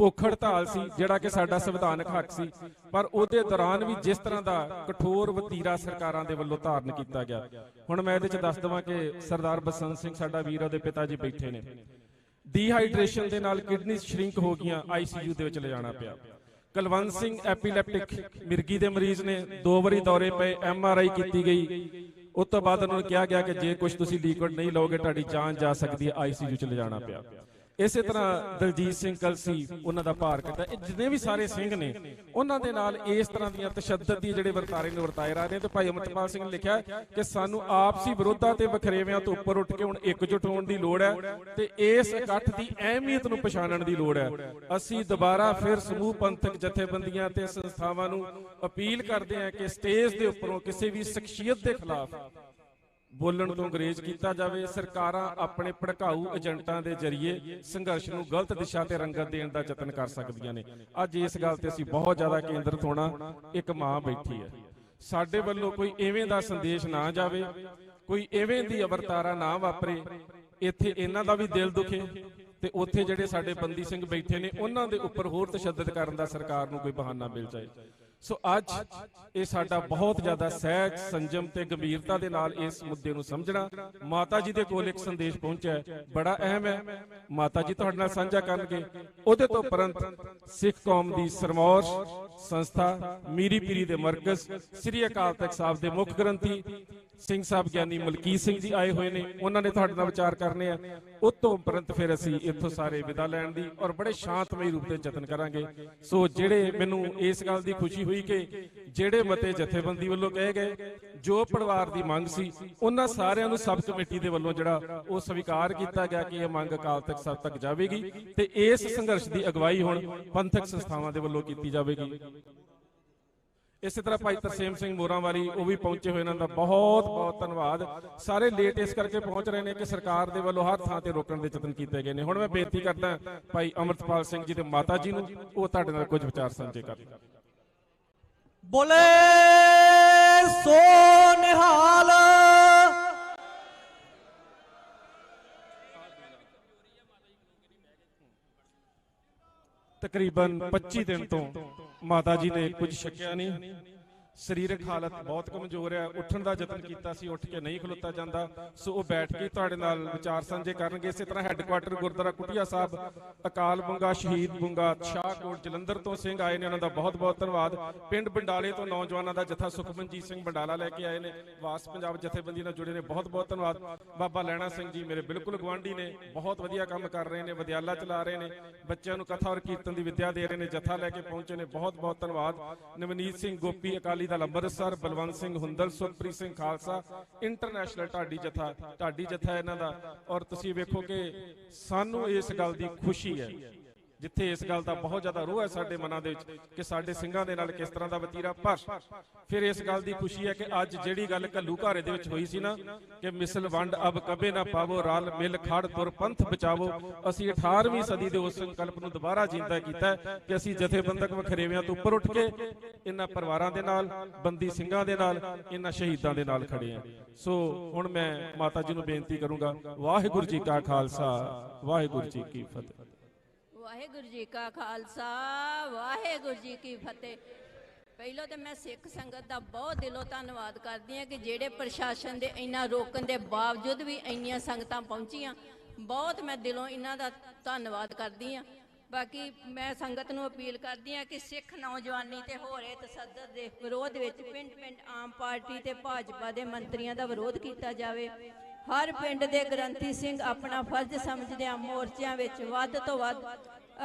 C: ਭੁੱਖ ਹੜਤਾਲ ਸੀ ਜਿਹੜਾ ਕਿ ਸਾਡਾ ਸੰਵਿਧਾਨਕ ਹੱਕ ਸੀ, ਪਰ ਉਹਦੇ ਦੌਰਾਨ ਵੀ ਜਿਸ ਤਰ੍ਹਾਂ ਦਾ ਕਠੋਰ ਵਤੀਰਾ ਸਰਕਾਰਾਂ ਦੇ ਵੱਲੋਂ ਧਾਰਨ ਕੀਤਾ ਗਿਆ। ਹੁਣ ਮੈਂ ਇਹਦੇ 'ਚ ਦੱਸ ਦਵਾਂ ਕਿ ਸਰਦਾਰ ਬਸੰਤ ਸਿੰਘ ਸਾਡਾ ਵੀਰ, ਉਹਦੇ ਪਿਤਾ ਜੀ ਬੈਠੇ ਨੇ, ਡੀਹਾਈਡਰੇਸ਼ਨ ਦੇ ਨਾਲ ਕਿਡਨੀ ਸ਼ਰਿੰਕ ਹੋ ਗਈਆਂ, ICU ਦੇ ਵਿੱਚ ਲਿਜਾਣਾ ਪਿਆ। ਕੁਲਵੰਤ ਸਿੰਘ ਐਪੀਲੈਪਟਿਕ ਮਿਰਗੀ ਦੇ ਮਰੀਜ਼ ਨੇ, 2 ਵਾਰੀ ਦੌਰੇ ਪਏ, MRI ਕੀਤੀ ਗਈ, ਉਸ ਤੋਂ ਬਾਅਦ ਉਹਨਾਂ ਨੂੰ ਕਿਹਾ ਗਿਆ ਕਿ ਜੇ ਕੁਝ ਤੁਸੀਂ ਲਿਕੁਇਡ ਨਹੀਂ ਲਓਗੇ ਤੁਹਾਡੀ ਜਾਨ ਜਾ ਸਕਦੀ ਹੈ, ICU ਚ ਲਿਜਾਣਾ ਪਿਆ। ਇਸੇ ਤਰ੍ਹਾਂ ਦਲਜੀਤ ਸਿੰਘ ਕਲਸੀ, ਉਹਨਾਂ ਦਾ ਭਾਰ ਘਟਾ। ਇਹ ਜਿੰਨੇ ਵੀ ਸਾਰੇ ਸਿੰਘ ਨੇ ਉਹਨਾਂ ਦੇ ਨਾਲ ਇਸ ਤਰ੍ਹਾਂ ਦੀਆਂ ਤਸ਼ੱਦਦ ਦੀ ਜਿਹੜੇ ਵਰਤਾਰੇ ਨੇ ਵਰਤਾਏ ਰਹੇ ਨੇ। ਤੇ ਭਾਈ ਅਮਰਤਪਾਲ ਸਿੰਘ ਨੇ ਲਿਖਿਆ ਕਿ ਸਾਨੂੰ ਆਪਸੀ ਵਿਰੋਧਾਂ ਤੇ ਵਖਰੇਵਿਆਂ ਤੋਂ ਉੱਪਰ ਉੱਠ ਕੇ ਹੁਣ ਇਕਜੁੱਟ ਹੋਣ ਦੀ ਲੋੜ ਹੈ ਤੇ ਇਸ ਇਕੱਠ ਦੀ ਅਹਿਮੀਅਤ ਨੂੰ ਪਛਾਣਨ ਦੀ ਲੋੜ ਹੈ। ਅਸੀਂ ਦੁਬਾਰਾ ਫਿਰ ਸਮੂਹ ਪੰਥਕ ਜਥੇਬੰਦੀਆਂ ਤੇ ਸੰਸਥਾਵਾਂ ਨੂੰ ਅਪੀਲ ਕਰਦੇ ਹਾਂ ਕਿ ਸਟੇਜ ਦੇ ਉੱਪਰੋਂ ਕਿਸੇ ਵੀ ਸ਼ਖਸੀਅਤ ਦੇ ਖਿਲਾਫ ਬੋਲਣ ਤੋਂ ਗੁਰੇਜ਼ ਕੀਤਾ ਜਾਵੇ। ਸਰਕਾਰਾਂ ਆਪਣੇ ਭੜਕਾਊ ਏਜੰਟਾਂ ਦੇ ਜ਼ਰੀਏ ਸੰਘਰਸ਼ ਨੂੰ ਗਲਤ ਦਿਸ਼ਾ ਤੇ ਰੰਗਤ ਦੇਣ ਦਾ ਯਤਨ ਕਰ ਸਕਦੀਆਂ ਨੇ। ਅੱਜ ਇਸ ਗੱਲ ਤੇ ਅਸੀਂ ਬਹੁਤ ਜ਼ਿਆਦਾ ਕੇਂਦਰਿਤ ਹੋਣਾ। ਇੱਕ ਮਾਂ ਬੈਠੀ ਹੈ, ਸਾਡੇ ਵੱਲੋਂ ਕੋਈ ਐਵੇਂ ਦਾ ਸੰਦੇਸ਼ ਨਾ ਜਾਵੇ, ਕੋਈ ਐਵੇਂ ਦੀ ਅਵਰਤਾਰਾ ਨਾ ਵਾਪਰੇ। ਇੱਥੇ ਇਹਨਾਂ ਦਾ ਵੀ ਦਿਲ ਦੁਖੇ ਤੇ ਉੱਥੇ ਜਿਹੜੇ ਸਾਡੇ ਬੰਦੀ ਸਿੰਘ ਬੈਠੇ ਨੇ ਉਹਨਾਂ ਦੇ ਉੱਪਰ ਹੋਰ ਤਸ਼ੱਦਦ ਕਰਨ ਦਾ ਸਰਕਾਰ ਨੂੰ ਕੋਈ ਬਹਾਨਾ ਮਿਲ ਜਾਏ। ਸੋ ਅੱਜ ਇਹ ਸਾਡਾ ਬਹੁਤ ਜ਼ਿਆਦਾ ਸਹਿਜ, ਸੰਜਮ ਤੇ ਗੰਭੀਰਤਾ ਦੇ ਨਾਲ ਇਸ ਮੁੱਦੇ ਨੂੰ ਸਮਝਣਾ। ਮਾਤਾ ਜੀ ਦੇ ਕੋਲ ਇੱਕ ਸੰਦੇਸ਼ ਪਹੁੰਚਿਆ, ਬੜਾ ਅਹਿਮ ਹੈ, ਮਾਤਾ ਜੀ ਤੁਹਾਡੇ ਨਾਲ ਸਾਂਝਾ ਕਰਨਗੇ। ਉਹਦੇ ਤੋਂ ਉਪਰੰਤ ਸਿੱਖ ਕੌਮ ਦੀ ਸਰਮੌਰ ਸੰਸਥਾ ਮੀਰੀ ਪੀਰੀ ਦੇ ਮਰਕਜ਼ ਸ੍ਰੀ ਅਕਾਲ ਤਖਤ ਸਾਹਿਬ ਦੇ ਮੁੱਖ ਗ੍ਰੰਥੀ ਸਿੰਘ ਸਾਹਿਬ ਗਿਆਨੀ ਮਲਕੀਤ ਸਿੰਘ ਜੀ ਆਏ ਹੋਏ ਨੇ, ਉਹਨਾਂ ਨੇ ਤੁਹਾਡੇ ਨਾਲ ਵਿਚਾਰ ਕਰਨੇ ਆ। ਉਸ ਤੋਂ ਉਪਰੰਤ ਫਿਰ ਅਸੀਂ ਇੱਥੋਂ ਸਾਰੇ ਵਿਦਾ ਲੈਣ ਦੀ ਔਰ ਬੜੇ ਸ਼ਾਂਤਮਈ ਰੂਪ ਤੇ ਯਤਨ ਕਰਾਂਗੇ। ਸੋ ਜਿਹੜੇ ਮੈਨੂੰ ਇਸ ਗੱਲ ਦੀ ਖੁਸ਼ੀ ਹੋਈ ਕਿ ਜਿਹੜੇ ਮਤੇ ਜਥੇਬੰਦੀ ਵੱਲੋਂ ਕਹੇ ਗਏ, ਜੋ ਪਰਿਵਾਰ ਦੀ ਮੰਗ ਸੀ, ਉਹਨਾਂ ਸਾਰਿਆਂ ਨੂੰ ਸਬ ਕਮੇਟੀ ਦੇ ਵੱਲੋਂ ਜਿਹੜਾ ਉਹ ਸਵੀਕਾਰ ਕੀਤਾ ਗਿਆ ਕਿ ਇਹ ਮੰਗ ਅਕਾਲ ਤਖਤ ਸਾਹਿਬ ਤੱਕ ਜਾਵੇਗੀ ਤੇ ਇਸ ਸੰਘਰਸ਼ ਦੀ ਅਗਵਾਈ ਹੁਣ ਪੰਥਕ ਸੰਸਥਾਵਾਂ ਦੇ ਵੱਲੋਂ ਕੀਤੀ ਜਾਵੇਗੀ। ਇਸੇ ਤਰ੍ਹਾਂ ਭਾਈ ਤਰਸੇਮ ਸਿੰਘ ਮੋਰਾਂਵਾਲੀ ਉਹ ਵੀ ਪਹੁੰਚੇ ਹੋਏ, ਇਹਨਾਂ ਦਾ ਬਹੁਤ ਬਹੁਤ ਧੰਨਵਾਦ। ਸਾਰੇ ਲੇਟ ਇਸ ਕਰਕੇ ਪਹੁੰਚ ਰਹੇ ਨੇ ਕਿ ਸਰਕਾਰ ਦੇ ਵੱਲੋਂ ਹਰ ਥਾਂ ਤੇ ਰੋਕਣ ਦੇ ਯਤਨ ਕੀਤੇ ਗਏ ਨੇ। ਹੁਣ ਮੈਂ ਬੇਨਤੀ ਕਰਦਾ ਭਾਈ ਅਮਰਤਪਾਲ ਸਿੰਘ ਜੀ ਤੇ ਮਾਤਾ ਜੀ ਨੂੰ, ਉਹ ਤੁਹਾਡੇ ਨਾਲ ਕੁਝ ਵਿਚਾਰ ਸਾਂਝੇ ਕਰਨ।
D: ਬੋਲੇ ਸੋ ਨਿਹਾਲ।
C: ਤਕਰੀਬਨ 25 ਦਿਨ ਤੋਂ ਮਾਤਾ ਜੀ ਨੇ ਕੁਝ ਛਕਿਆ ਨਹੀਂ, ਸਰੀਰਕ ਹਾਲਤ ਬਹੁਤ ਕਮਜ਼ੋਰ ਹੈ। ਉੱਠਣ ਦਾ ਯਤਨ ਕੀਤਾ ਸੀ, ਉੱਠ ਕੇ ਨਹੀਂ ਖਲੋਤਾ ਜਾਂਦਾ। ਸੋ ਉਹ ਬੈਠ ਕੇ ਤੁਹਾਡੇ ਨਾਲ ਵਿਚਾਰ ਸਾਂਝੇ ਕਰਨਗੇ। ਇਸੇ ਤਰ੍ਹਾਂ ਹੈੱਡਕੁਆਟਰ ਗੁਰਦੁਆਰਾ ਕੁਟੀਆ ਸਾਹਿਬ ਅਕਾਲ ਬੁੰਗਾ ਸ਼ਹੀਦ ਬੁੰਗਾ ਸ਼ਾਹਕੋਟ ਜਲੰਧਰ ਤੋਂ ਸਿੰਘ ਆਏ ਨੇ, ਉਹਨਾਂ ਦਾ ਬਹੁਤ ਬਹੁਤ ਧੰਨਵਾਦ। ਪਿੰਡ ਬੰਡਾਲੇ ਤੋਂ ਨੌਜਵਾਨਾਂ ਦਾ ਜਥਾ ਸੁਖਮਨਜੀਤ ਸਿੰਘ ਬੰਡਾਲਾ ਲੈ ਕੇ ਆਏ ਨੇ, ਵਾਸ ਪੰਜਾਬ ਜਥੇਬੰਦੀ ਨਾਲ ਜੁੜੇ ਨੇ, ਬਹੁਤ ਬਹੁਤ ਧੰਨਵਾਦ। ਬਾਬਾ ਲੈਣਾ ਸਿੰਘ ਜੀ ਮੇਰੇ ਬਿਲਕੁਲ ਗਵਾਂਢੀ ਨੇ, ਬਹੁਤ ਵਧੀਆ ਕੰਮ ਕਰ ਰਹੇ ਨੇ, ਵਿਦਿਆਲਾ ਚਲਾ ਰਹੇ ਨੇ, ਬੱਚਿਆਂ ਨੂੰ ਕਥਾ ਔਰ ਕੀਰਤਨ ਦੀ ਵਿੱਦਿਆ ਦੇ ਰਹੇ ਨੇ, ਜਥਾ ਲੈ ਕੇ ਪਹੁੰਚੇ ਨੇ, ਬਹੁਤ ਬਹੁਤ ਧੰਨਵਾਦ। ਨਵਨੀਤ ਸਿੰਘ ਗੋਪੀ ਅਕਾਲੀ ਦਲ ਅੰਮ੍ਰਿਤਸਰ, ਬਲਵੰਤ ਸਿੰਘ ਹੁੰਦਲ, ਸੁਖਪ੍ਰੀਤ ਸਿੰਘ ਖਾਲਸਾ ਇੰਟਰਨੈਸ਼ਨਲ ਢਾਡੀ ਜਥਾ ਇਹਨਾਂ ਦਾ। ਔਰ ਤੁਸੀਂ ਵੇਖੋ ਕਿ ਸਾਨੂੰ ਇਸ ਗੱਲ ਦੀ ਖੁਸ਼ੀ ਹੈ, ਜਿੱਥੇ ਇਸ ਗੱਲ ਦਾ ਬਹੁਤ ਜ਼ਿਆਦਾ ਰੋਹ ਹੈ ਸਾਡੇ ਮਨਾਂ ਦੇ ਵਿੱਚ ਕਿ ਸਾਡੇ ਸਿੰਘਾਂ ਦੇ ਨਾਲ ਕਿਸ ਤਰ੍ਹਾਂ ਦਾ ਵਤੀਰਾ। ਪਰ ਫਿਰ ਇਸ ਗੱਲ ਦੀ ਖੁਸ਼ੀ ਹੈ ਕਿ ਅੱਜ ਜਿਹੜੀ ਗੱਲ ਘੱਲੂ ਘਾਰੇ ਦੇ ਵਿੱਚ ਹੋਈ ਸੀ ਨਾ ਕਿ ਮਿਸਲ ਵੰਡ ਅਬ ਕਬੇ ਨਾ ਪਾਵੋ, ਰਲ ਮਿਲ ਖੜ ਤੁਰ ਪੰਥ ਬਚਾਵੋ, ਅਸੀਂ 18ਵੀਂ ਸਦੀ ਦੇ ਉਸ ਸੰਕਲਪ ਨੂੰ ਦੁਬਾਰਾ ਜਿੰਦਾ ਕੀਤਾ ਕਿ ਅਸੀਂ ਜਥੇਬੰਦਕ ਵਖਰੇਵਿਆਂ ਤੋਂ ਉੱਪਰ ਉੱਠ ਕੇ ਇਹਨਾਂ ਪਰਿਵਾਰਾਂ ਦੇ ਨਾਲ, ਬੰਦੀ ਸਿੰਘਾਂ ਦੇ ਨਾਲ, ਇਹਨਾਂ ਸ਼ਹੀਦਾਂ ਦੇ ਨਾਲ ਖੜੇ ਹਾਂ। ਸੋ ਹੁਣ ਮੈਂ ਮਾਤਾ ਜੀ ਨੂੰ ਬੇਨਤੀ ਕਰੂੰਗਾ, ਵਾਹਿਗੁਰੂ ਜੀ ਕਾ ਖਾਲਸਾ, ਵਾਹਿਗੁਰੂ ਜੀ ਕੀ ਫਤਿਹ।
G: ਵਾਹਿਗੁਰੂ ਜੀ ਕਾ ਖਾਲਸਾ, ਵਾਹਿਗੁਰੂ ਜੀ ਕੀ ਫਤਿਹ। ਪਹਿਲਾਂ ਤਾਂ ਮੈਂ ਸਿੱਖ ਸੰਗਤ ਦਾ ਬਹੁਤ ਦਿਲੋਂ ਧੰਨਵਾਦ ਕਰਦੀ ਹਾਂ ਕਿ ਜਿਹੜੇ ਪ੍ਰਸ਼ਾਸਨ ਦੇ ਇੰਨਾ ਰੋਕਣ ਦੇ ਬਾਵਜੂਦ ਵੀ ਇੰਨੀਆਂ ਸੰਗਤਾਂ ਪਹੁੰਚੀਆਂ। ਬਹੁਤ ਮੈਂ ਦਿਲੋਂ ਇਹਨਾਂ ਦਾ ਧੰਨਵਾਦ ਕਰਦੀ ਹਾਂ। ਬਾਕੀ ਮੈਂ ਸੰਗਤ ਨੂੰ ਅਪੀਲ ਕਰਦੀ ਹਾਂ ਕਿ ਸਿੱਖ ਨੌਜਵਾਨੀ ਤੇ ਹੋ ਰਹੇ ਤਸ਼ੱਦਦ ਦੇ ਵਿਰੋਧ ਵਿੱਚ ਪਿੰਡ ਆਮ ਪਾਰਟੀ ਤੇ ਭਾਜਪਾ ਦੇ ਮੰਤਰੀਆਂ ਦਾ ਵਿਰੋਧ ਕੀਤਾ ਜਾਵੇ। ਹਰ ਪਿੰਡ ਦੇ ਗ੍ਰੰਥੀ ਸਿੰਘ ਆਪਣਾ ਫਰਜ਼ ਸਮਝਦਿਆਂ ਮੋਰਚਿਆਂ ਵਿੱਚ ਵੱਧ ਤੋਂ ਵੱਧ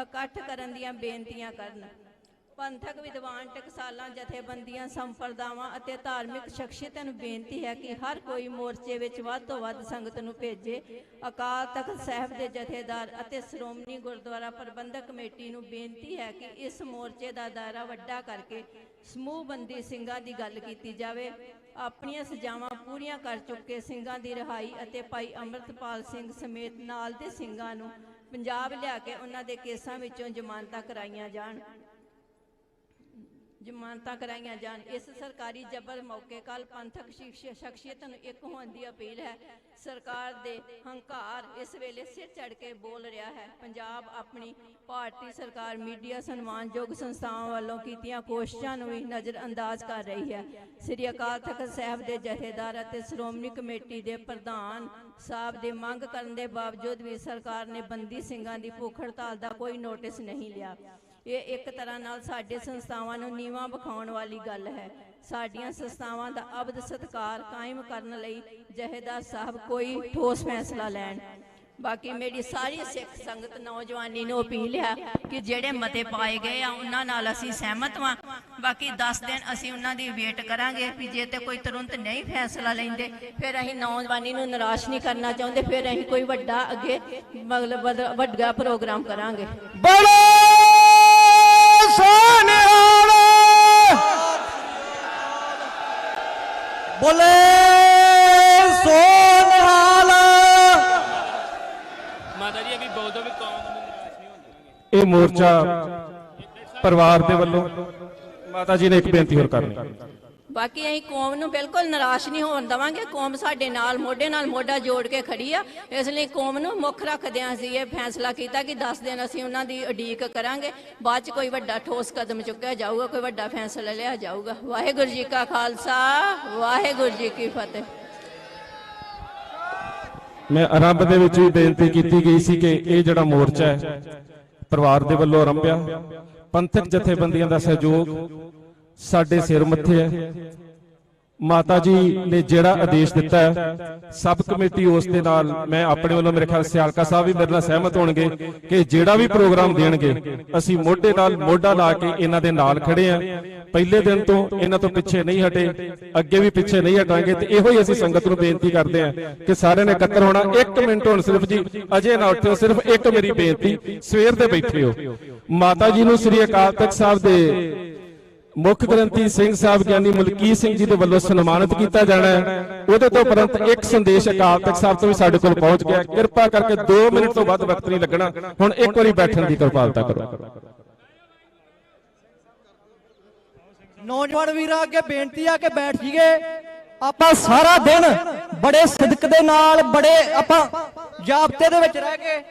G: ਇਕੱਠ ਕਰਨ ਦੀਆਂ ਬੇਨਤੀਆਂ ਕਰਨ। ਪੰਥਕ ਵਿਦਵਾਨ, ਟਕਸਾਲਾਂ, ਜਥੇਬੰਦੀਆਂ, ਸੰਪਰਦਾਵਾਂ ਅਤੇ ਧਾਰਮਿਕ ਸ਼ਖਸੀਅਤਾਂ ਨੂੰ ਬੇਨਤੀ ਹੈ ਕਿ ਹਰ ਕੋਈ ਮੋਰਚੇ ਵਿੱਚ ਵੱਧ ਤੋਂ ਵੱਧ ਸੰਗਤ ਨੂੰ ਭੇਜੇ। ਅਕਾਲ ਤਖਤ ਸਾਹਿਬ ਦੇ ਜਥੇਦਾਰ ਅਤੇ ਸ਼੍ਰੋਮਣੀ ਗੁਰਦੁਆਰਾ ਪ੍ਰਬੰਧਕ ਕਮੇਟੀ ਨੂੰ ਬੇਨਤੀ ਹੈ ਕਿ ਇਸ ਮੋਰਚੇ ਦਾ ਦਾਇਰਾ ਵੱਡਾ ਕਰਕੇ ਸਮੂਹ ਬੰਦੀ ਸਿੰਘਾਂ ਦੀ ਗੱਲ ਕੀਤੀ ਜਾਵੇ। ਆਪਣੀਆਂ ਸਜ਼ਾਵਾਂ ਪੂਰੀਆਂ ਕਰ ਚੁੱਕੇ ਸਿੰਘਾਂ ਦੀ ਰਿਹਾਈ ਅਤੇ ਭਾਈ ਅਮਰਤਪਾਲ ਸਿੰਘ ਸਮੇਤ ਨਾਲ ਦੇ ਸਿੰਘਾਂ ਨੂੰ ਪੰਜਾਬ ਲਿਆ ਕੇ ਉਹਨਾਂ ਦੇ ਕੇਸਾਂ ਵਿੱਚੋਂ ਜ਼ਮਾਨਤਾਂ ਕਰਾਈਆਂ ਜਾਣ। ਜ਼ਮਾਨਤਾਂ ਕਰਾਈਆਂ ਜਾਣ। ਇਸ ਸਰਕਾਰੀ ਜਬਰ ਮੌਕੇ ਕੱਲ ਪੰਥਕ ਸ਼ਖਸੀਅਤ ਨੂੰ ਇੱਕ ਹੋਣ ਦੀ ਅਪੀਲ ਹੈ। ਸਰਕਾਰ ਦੇ ਹੰਕਾਰ ਇਸ ਵੇਲੇ ਸਿਰ ਚੜ ਕੇ ਬੋਲ ਰਿਹਾ ਹੈ। ਪੰਜਾਬ ਆਪਣੀ ਭਾਰਤੀ ਸਰਕਾਰ ਮੀਡੀਆ ਸਨਮਾਨਯੋਗ ਸੰਸਥਾਵਾਂ ਵੱਲੋਂ ਕੀਤੀਆਂ ਕੋਸ਼ਿਸ਼ਾਂ ਨੂੰ ਵੀ ਨਜ਼ਰਅੰਦਾਜ਼ ਕਰ ਰਹੀ ਹੈ। ਸ੍ਰੀ ਅਕਾਲ ਤਖਤ ਸਾਹਿਬ ਦੇ ਜਥੇਦਾਰ ਅਤੇ ਸ਼੍ਰੋਮਣੀ ਕਮੇਟੀ ਦੇ ਪ੍ਰਧਾਨ ਸਾਹਿਬ ਦੀ ਮੰਗ ਕਰਨ ਦੇ ਬਾਵਜੂਦ ਵੀ ਸਰਕਾਰ ਨੇ ਬੰਦੀ ਸਿੰਘਾਂ ਦੀ ਭੁੱਖ ਹੜਤਾਲ ਦਾ ਕੋਈ ਨੋਟਿਸ ਨਹੀਂ ਲਿਆ। ਇਹ ਇੱਕ ਤਰ੍ਹਾਂ ਨਾਲ ਸਾਡੇ ਸੰਸਥਾਵਾਂ ਨੂੰ ਨੀਵਾਂ ਵਿਖਾਉਣ ਵਾਲੀ ਗੱਲ ਹੈ। ਸਾਡੀਆਂ ਸੰਸਥਾਵਾਂ ਦਾ ਅਬਦ ਸਤਿਕਾਰ ਕਾਇਮ ਕਰਨ ਲਈ ਜਥੇਦਾਰ ਸਾਹਿਬ ਕੋਈ ਠੋਸ ਫੈਸਲਾ ਲੈਣ। ਬਾਕੀ ਮੇਰੀ ਸਾਰੀ ਸਿੱਖ ਸੰਗਤ ਨੌਜਵਾਨੀ ਨੂੰ ਅਪੀਲ ਹੈ ਕਿ ਜਿਹੜੇ ਮਤੇ ਪਾਏ ਗਏ ਆ ਉਹਨਾਂ ਨਾਲ ਅਸੀਂ ਸਹਿਮਤ ਹਾਂ। ਬਾਕੀ 10 ਦਿਨ ਅਸੀਂ ਉਹਨਾਂ ਦੀ ਵੇਟ ਕਰਾਂਗੇ ਵੀ ਜੇ ਤੇ ਕੋਈ ਤੁਰੰਤ ਨਹੀਂ ਫੈਸਲਾ ਲੈਂਦੇ ਫਿਰ ਅਸੀਂ ਨੌਜਵਾਨੀ ਨੂੰ ਨਿਰਾਸ਼ ਨਹੀਂ ਕਰਨਾ ਚਾਹੁੰਦੇ, ਫਿਰ ਅਸੀਂ ਕੋਈ ਵੱਡਾ ਅੱਗੇ ਮਤਲਬ ਵੱਡਾ ਪ੍ਰੋਗਰਾਮ ਕਰਾਂਗੇ।
D: ਬੋਲੇ ਸੋਨਹਾਲ।
F: ਮਾਤਾ ਜੀ ਅਭੀ ਬੋਲ ਦੋ ਵੀ ਕੌਮ
C: ਇਹ ਮੋਰਚਾ ਪਰਿਵਾਰ ਦੇ ਵੱਲੋਂ ਮਾਤਾ ਜੀ ਨੇ ਇੱਕ ਬੇਨਤੀ ਹੋਰ ਕਰਨੀ।
G: ਬਾਕੀ ਅਸੀਂ ਕੌਮ ਨੂੰ ਬਿਲਕੁਲ ਨਿਰਾਸ਼ ਨਹੀਂ ਹੋਣ ਦੇਵਾਂਗੇ। ਕੌਮ ਸਾਡੇ ਨਾਲ ਮੋਢਾ ਜੋੜ ਕੇ ਖੜੀ ਆ। ਇਸ ਲਈ ਕੌਮ ਨੂੰ ਮੁੱਖ ਰੱਖਦਿਆਂ ਅਸੀਂ ਇਹ ਫੈਸਲਾ ਕੀਤਾ ਕਿ 10 ਦਿਨ ਅਸੀਂ ਉਹਨਾਂ ਦੀ ਉਡੀਕ ਕਰਾਂਗੇ। ਬਾਅਦ 'ਚ ਕੋਈ ਵੱਡਾ ਠੋਸ ਕਦਮ ਚੁੱਕਿਆ ਜਾਊਗਾ, ਕੋਈ ਵੱਡਾ ਫੈਸਲਾ ਲਿਆ ਜਾਊਗਾ। ਵਾਹਿਗੁਰੂ ਜੀ ਕਾ ਖਾਲਸਾ, ਵਾਹਿਗੁਰੂ ਜੀ ਕੀ ਫਤਿਹ।
C: ਮੈਂ ਆਰੰਭ ਦੇ ਵਿੱਚ ਵੀ ਬੇਨਤੀ ਕੀਤੀ ਗਈ ਸੀ ਕਿ ਇਹ ਜਿਹੜਾ ਮੋਰਚਾ ਹੈ ਪਰਿਵਾਰ ਦੇ ਵੱਲੋਂ ਆਰੰਭਿਆ, ਪੰਥਕ ਜਥੇਬੰਦੀਆਂ ਦਾ ਸਹਿਯੋਗ ਸਾਡੇ ਸਿਰ ਮੱਥੇ ਹੈ। ਮਾਤਾ ਜੀ ਨੇ ਜਿਹੜਾ ਆਦੇਸ਼ ਦਿੱਤਾ ਹੈ ਸਬ ਕਮੇਟੀ ਉਸ ਦੇ ਨਾਲ, ਮੈਂ ਆਪਣੇ ਵੱਲੋਂ ਮੇਰੇ ਖਿਆਲ ਸਿਆਲਕਾ ਸਾਹਿਬ ਵੀ ਮੇਰੇ ਨਾਲ ਸਹਿਮਤ ਹੋਣਗੇ ਕਿ ਜਿਹੜਾ ਵੀ ਪ੍ਰੋਗਰਾਮ ਦੇਣਗੇ ਅਸੀਂ ਮੋਢੇ ਨਾਲ ਮੋਢਾ ਲਾ ਕੇ ਇਹਨਾਂ ਦੇ ਨਾਲ ਖੜੇ ਆ। ਪਹਿਲੇ ਦਿਨ ਤੋਂ ਇਹਨਾਂ ਤੋਂ ਪਿੱਛੇ ਨਹੀਂ ਹਟੇ, ਅੱਗੇ ਵੀ ਪਿੱਛੇ ਨਹੀਂ ਹਟਾਂਗੇ। ਤੇ ਇਹੋ ਹੀ ਅਸੀਂ ਸੰਗਤ ਨੂੰ ਬੇਨਤੀ ਕਰਦੇ ਆ ਕਿ ਸਾਰਿਆਂ ਨੇ ਇਕੱਤਰ ਹੋਣਾ। 1 ਮਿੰਟ ਹੁਣ ਸਿਰਫ ਜੀ, ਅਜੇ ਨਾ ਉੱਠਿਓ, ਸਿਰਫ ਇੱਕ ਮੇਰੀ ਬੇਨਤੀ, ਸਵੇਰ ਦੇ ਬੈਠੇ ਹੋ। ਮਾਤਾ ਜੀ ਨੂੰ ਸ੍ਰੀ ਅਕਾਲ ਤਖਤ ਸਾਹਿਬ ਦੇ ਮੁੱਖ ਗ੍ਰੰਥੀ ਸਿੰਘ ਸਾਹਿਬ ਗਿਆਨੀ ਮਲਕੀਤ ਸਿੰਘ ਜੀ ਦੇ ਵੱਲੋਂ ਸਨਮਾਨਿਤ ਕੀਤਾ ਜਾਣਾ ਹੈ। ਉਹਦੇ ਤੋਂ ਉਪਰੰਤ ਇੱਕ ਸੰਦੇਸ਼ ਅਕਾਲ ਤਖਤ ਸਾਹਿਬ ਤੋਂ ਵੀ ਸਾਡੇ ਕੋਲ ਪਹੁੰਚ ਗਿਆ। ਕਿਰਪਾ ਕਰਕੇ 2 ਮਿੰਟ ਤੋਂ ਵੱਧ ਵਕਤ ਨਹੀਂ ਲੱਗਣਾ। ਹੁਣ ਇੱਕ ਵਾਰੀ ਬੈਠਣ ਦੀ ਕਿਰਪਾਲਤਾ ਕਰੋ।
D: ਨੌਜਵਾਨ ਵੀਰਾਂ ਅੱਗੇ ਬੇਨਤੀ ਆ ਕਿ ਬੈਠ ਜੀਏ। ਆਪਾਂ ਸਾਰਾ ਦਿਨ ਬੜੇ ਸਿਦਕ ਦੇ ਨਾਲ, ਬੜੇ ਆਪਾਂ ਜਾਬਤੇ ਦੇ ਵਿੱਚ ਰਹਿ ਕੇ,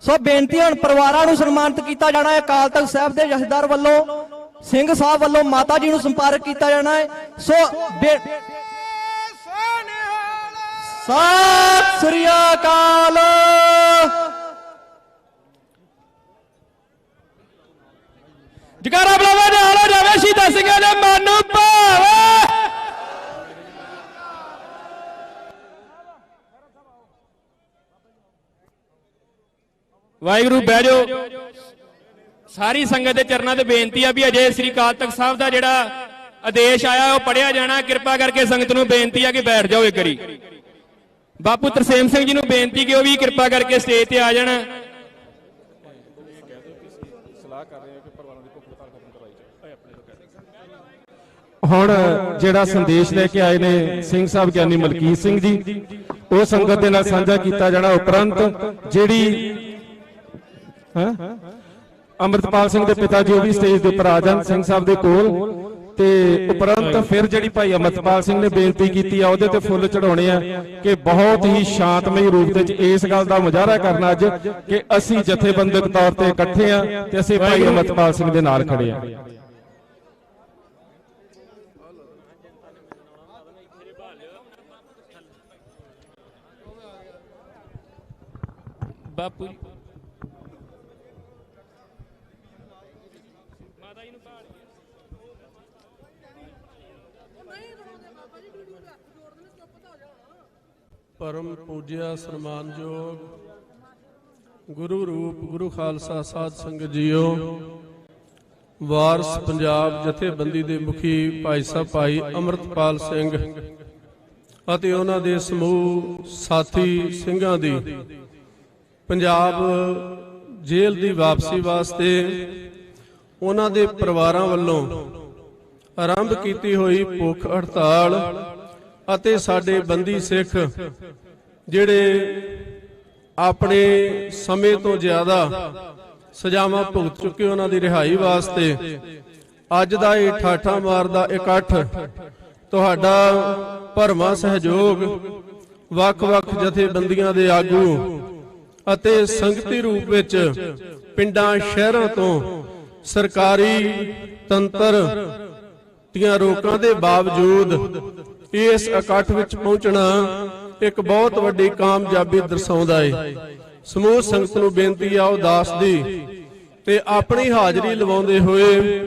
D: ਸੋ ਬੇਨਤੀ ਹੁਣ ਪਰਿਵਾਰਾਂ ਨੂੰ ਸਨਮਾਨਿਤ ਕੀਤਾ ਜਾਣਾ ਹੈ। ਅਕਾਲ ਤਖਤ ਸਾਹਿਬ ਦੇ ਜਥੇਦਾਰ ਵੱਲੋਂ, ਸਿੰਘ ਸਾਹਿਬ ਵੱਲੋਂ ਮਾਤਾ ਜੀ ਨੂੰ ਸੰਪਰਕ ਕੀਤਾ ਜਾਣਾ ਹੈ। ਸੋ ਸਤਿ ਸ੍ਰੀ ਅਕਾਲ।
F: ਜਗਾਰਾ ਬੁਲਾਵੇ ਨਾਲ ਹੋ ਜਾਵੇ ਸ਼ਹੀਦਾਂ ਸਿੰਘਾਂ ਦੇ ਮਨ ਨੂੰ ਭਾਵੇ। ਵਾਹਿਗੁਰੂ ਬਹਿ ਜਾਓ। ਸਾਰੀ ਸੰਗਤ ਦੇ ਚਰਨਾਂ ਤੇ ਬੇਨਤੀ ਆ ਵੀ ਅਜੇ ਸ੍ਰੀ ਅਕਾਲ ਤਖਤ ਸਾਹਿਬ ਦਾ ਜਿਹੜਾ ਆਦੇਸ਼ ਆਇਆ ਉਹ ਪੜਿਆ ਜਾਣਾ। ਕਿਰਪਾ ਕਰਕੇ ਸੰਗਤ ਨੂੰ ਬੇਨਤੀ ਆ ਕਿ ਬੈਠ ਜਾਓ ਇੱਕ ਵਾਰੀ। ਬਾਪੂ ਤਰਸੇਮ ਸਿੰਘ ਜੀ ਨੂੰ ਬੇਨਤੀ ਕਿ ਉਹ ਵੀ ਕਿਰਪਾ ਕਰਕੇ ਸਟੇਜ ਤੇ ਆ ਜਾਣ।
C: ਹੁਣ ਜਿਹੜਾ ਸੰਦੇਸ਼ ਲੈ ਕੇ ਆਏ ਨੇ ਸਿੰਘ ਸਾਹਿਬ ਗਿਆਨੀ ਮਲਕੀਤ ਸਿੰਘ ਜੀ, ਉਹ ਸੰਗਤ ਦੇ ਨਾਲ ਸਾਂਝਾ ਕੀਤਾ ਜਾਣਾ। ਉਪਰੰਤ ਜਿਹੜੀ ਅੰਮ੍ਰਿਤਪਾਲ ਸਿੰਘ ਦੇ ਪਿਤਾ ਜੀ ਉਹ ਵੀ ਸਟੇਜ ਦੇ ਉੱਪਰ ਆ ਜਾਣ ਸਿੰਘ ਸਾਹਿਬ ਦੇ ਕੋਲ। ਤੇ ਉਪਰੰਤ ਫਿਰ ਜਿਹੜੀ ਭਾਈ ਅੰਮ੍ਰਿਤਪਾਲ ਸਿੰਘ ਨੇ ਬੇਨਤੀ ਕੀਤੀ ਆ ਉਹਦੇ ਤੇ ਫੁੱਲ ਚੜਾਉਣੇ ਆ ਕਿ ਬਹੁਤ ਹੀ ਸ਼ਾਂਤਮਈ ਰੂਪ ਦੇ ਵਿੱਚ ਇਸ ਗੱਲ ਦਾ ਮੁਜ਼ਾਹਰਾ ਕਰਨਾ ਅੱਜ ਕਿ ਅਸੀਂ ਜਥੇਬੰਦਕ ਤੌਰ ਤੇ ਇਕੱਠੇ ਆ ਤੇ ਅਸੀਂ ਭਾਈ ਅੰਮ੍ਰਿਤਪਾਲ ਸਿੰਘ ਦੇ ਨਾਲ ਖੜੇ ਆ।
F: ਬਾਪੂ
E: ਪਰਮ ਪੂਜਿਆ ਸਨਮਾਨਯੋਗ ਗੁਰੂ ਰੂਪ ਗੁਰੂ ਖਾਲਸਾ ਸਾਧ ਸੰਗਤ ਜੀਓ, ਵਾਰਸ ਪੰਜਾਬ ਜਥੇਬੰਦੀ ਦੇ ਮੁਖੀ ਭਾਈ ਸਾਹਿਬ ਭਾਈ ਅੰਮ੍ਰਿਤਪਾਲ ਸਿੰਘ ਅਤੇ ਉਹਨਾਂ ਦੇ ਸਮੂਹ ਸਾਥੀ ਸਿੰਘਾਂ ਦੀ ਪੰਜਾਬ ਜੇਲ੍ਹ ਦੀ ਵਾਪਸੀ ਵਾਸਤੇ ਉਹਨਾਂ ਦੇ ਪਰਿਵਾਰਾਂ ਵੱਲੋਂ ਆਰੰਭ ਕੀਤੀ ਹੋਈ ਭੁੱਖ ਹੜਤਾਲ ਅਤੇ ਸਾਡੇ ਬੰਦੀ ਸਿੱਖ ਜਿਹੜੇ ਆਪਣੇ ਸਮੇਂ ਤੋਂ ਜ਼ਿਆਦਾ ਸਜ਼ਾਵਾਂ ਭੁਗਤ ਚੁੱਕੇ ਉਹਨਾਂ ਦੀ ਰਿਹਾਈ ਵਾਸਤੇ ਅੱਜ ਦਾ ਇਹ ਠਾਠਾ ਮਾਰਦਾ ਇਕੱਠ ਤੁਹਾਡਾ ਭਰਵਾਂ ਸਹਿਯੋਗ ਵੱਖ-ਵੱਖ ਜਥੇਬੰਦੀਆਂ ਦੇ ਆਗੂ ਅਤੇ ਸੰਗਤੀ ਰੂਪ ਵਿੱਚ ਪਿੰਡਾਂ ਸ਼ਹਿਰਾਂ ਤੋਂ ਸਰਕਾਰੀ ਤੰਤਰ ਦੀਆਂ ਰੋਕਾਂ ਦੇ ਬਾਵਜੂਦ ਇਸ ਇਕੱਠ ਵਿੱਚ ਪਹੁੰਚਣਾ ਇੱਕ ਬਹੁਤ ਵੱਡੀ ਕਾਮਯਾਬੀ ਦਰਸਾਉਂਦਾ ਹੈ। ਸਮੂਹ ਸੰਗਤ ਨੂੰ ਬੇਨਤੀ ਆ ਉਦਾਸ ਦੀ ਤੇ ਆਪਣੀ ਹਾਜ਼ਰੀ ਲਵਾਉਂਦੇ ਹੋਏ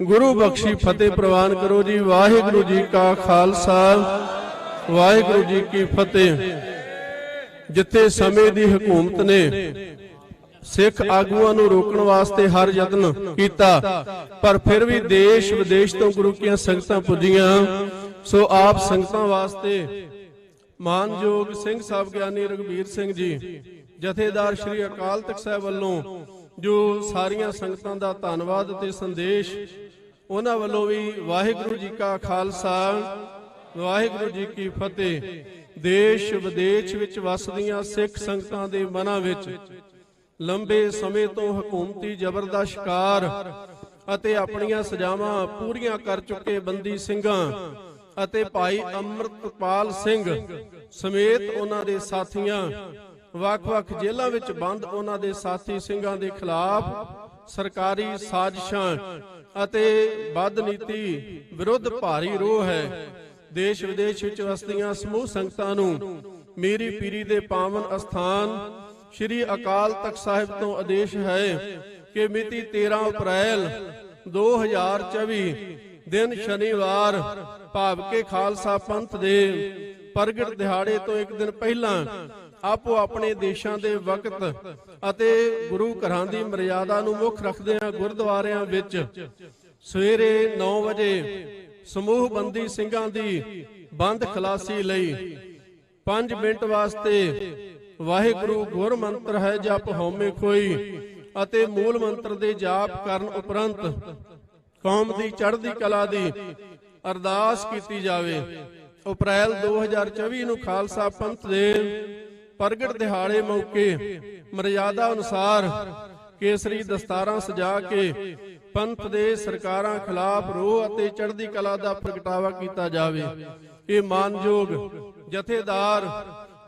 E: ਗੁਰੂ ਬਖਸ਼ੀ ਫਤਿਹ ਪ੍ਰਵਾਨ ਕਰੋ ਜੀ। ਵਾਹਿਗੁਰੂ ਜੀ ਕਾ ਖਾਲਸਾ ਵਾਹਿਗੁਰੂ ਜੀ ਕੀ ਫਤਿਹ। ਜਿੱਥੇ ਸਮੇਂ ਦੀ ਹਕੂਮਤ ਨੇ ਸਿੱਖ ਆਗੂਆਂ ਨੂੰ ਰੋਕਣ ਵਾਸਤੇ ਹਰ ਯਤਨ ਕੀਤਾ, ਪਰ ਫਿਰ ਵੀ ਦੇਸ਼ ਵਿਦੇਸ਼ ਤੋਂ ਗੁਰੂ ਕੀਆਂ ਸੰਗਤਾਂ ਪੁੱਜੀਆਂ। ਸੋ ਆਪ ਸੰਗਤਾਂ ਵਾਸਤੇ ਮਾਨਯੋਗ ਸਿੰਘ ਸਾਹਿਬ ਗਿਆਨੀ ਰਘਬੀਰ ਸਿੰਘ ਜੀ ਜਥੇਦਾਰ ਸ੍ਰੀ ਅਕਾਲ ਤਖਤ ਸਾਹਿਬ ਵੱਲੋਂ ਜੋ ਸਾਰੀਆਂ ਸੰਗਤਾਂ ਦਾ ਧੰਨਵਾਦ ਤੇ ਸੰਦੇਸ਼, ਉਹਨਾਂ ਵੱਲੋਂ ਵੀ ਵਾਹਿਗੁਰੂ ਜੀ ਕਾ ਖਾਲਸਾ ਵਾਹਿਗੁਰੂ ਜੀ ਕੀ ਫਤਿਹ। ਦੇਸ਼ ਵਿਦੇਸ਼ ਵਿੱਚ ਵਸਦੀਆਂ ਸਿੱਖ ਸੰਗਤਾਂ ਦੇ ਮਨਾਂ ਵਿੱਚ ਲੰਬੇ ਸਮੇਂ ਤੋਂ ਹਕੂਮਤੀ ਜ਼ਬਰ ਦਾ ਸ਼ਿਕਾਰ ਅਤੇ ਆਪਣੀਆਂ ਸਜ਼ਾਵਾਂ ਪੂਰੀਆਂ ਕਰ ਚੁੱਕੇ ਬੰਦੀ ਸਿੰਘਾਂ ਅਤੇ ਭਾਈ ਅੰਮ੍ਰਿਤਪਾਲ ਸਿੰਘ ਸਮੇਤ ਉਹਨਾਂ ਦੇ ਸਾਥੀਆਂ, ਵੱਖ-ਵੱਖ ਜੇਲ੍ਹਾਂ ਵਿੱਚ ਬੰਦ ਉਹਨਾਂ ਦੇ ਸਾਥੀ ਸਿੰਘਾਂ ਦੇ ਖਿਲਾਫ ਸਰਕਾਰੀ ਸਾਜ਼ਿਸ਼ਾਂ ਅਤੇ ਬਦਨੀਤੀ ਵਿਰੁੱਧ ਭਾਰੀ ਰੋਹ ਹੈ। ਦੇਸ਼ ਵਿਦੇਸ਼ ਵਿੱਚ ਵਸਦੀਆਂ ਸਮੂਹ ਸੰਗਤਾਂ ਨੂੰ ਮੇਰੀ ਪੀਰੀ ਦੇ ਪਾਵਨ ਅਸਥਾਨ ਸ੍ਰੀ ਅਕਾਲ ਤਖਤ ਸਾਹਿਬ ਤੋਂ ਆਦੇਸ਼ ਹੈ ਕਿ ਮਿਤੀ 13 ਅਪ੍ਰੈਲ 2024 ਦਿਨ ਸ਼ਨੀਵਾਰ ਭਾਵ ਕੇ ਖਾਲਸਾ ਪੰਥ ਦੇ ਪ੍ਰਗਟ ਦਿਹਾੜੇ ਤੋਂ ਇੱਕ ਦਿਨ ਪਹਿਲਾਂ ਆਪੋ ਆਪਣੇ ਦੇਸ਼ਾਂ ਦੇ ਵਕਤ ਅਤੇ ਗੁਰੂ ਘਰਾਂ ਦੀ ਮਰਿਆਦਾ ਨੂੰ ਮੁੱਖ ਰੱਖਦਿਆਂ ਗੁਰਦੁਆਰਿਆਂ ਵਿੱਚ ਸਵੇਰੇ 9 ਵਜੇ ਸਮੂਹ ਬੰਦੀ ਸਿੰਘਾਂ ਦੀ ਬੰਦ ਖਲਾਸੀ ਲਈ 5 ਮਿੰਟ ਵਾਸਤੇ ਵਾਹਿਗੁਰੂ ਗੁਰ ਮੰਤਰ ਹੈ ਜਪ ਹਉਮੈ ਖੋਈ ਅਤੇ ਮੂਲ ਮੰਤਰ ਦੇ ਜਾਪ ਕਰਨ ਉਪਰੰਤ ਕੌਮ ਦੀ ਚੜ੍ਹਦੀ ਕਲਾ ਦੀ ਅਰਦਾਸ ਕੀਤੀ ਜਾਵੇ। ਅਪ੍ਰੈਲ 2024 ਨੂੰ ਖਾਲਸਾ ਪੰਥ ਦੇ ਪ੍ਰਗਟ ਦਿਹਾੜੇ ਮੌਕੇ ਮਰਿਆਦਾ ਅਨੁਸਾਰ ਕੇਸਰੀ ਦਸਤਾਰਾਂ ਸਜਾ ਕੇ ਪੰਥ ਦੇ ਸਰਕਾਰਾਂ ਖਿਲਾਫ ਰੋਹ ਅਤੇ ਚੜ੍ਹਦੀ ਕਲਾ ਦਾ ਪ੍ਰਗਟਾਵਾ ਕੀਤਾ ਜਾਵੇ। ਇਹ ਮਾਨਯੋਗ ਜਥੇਦਾਰ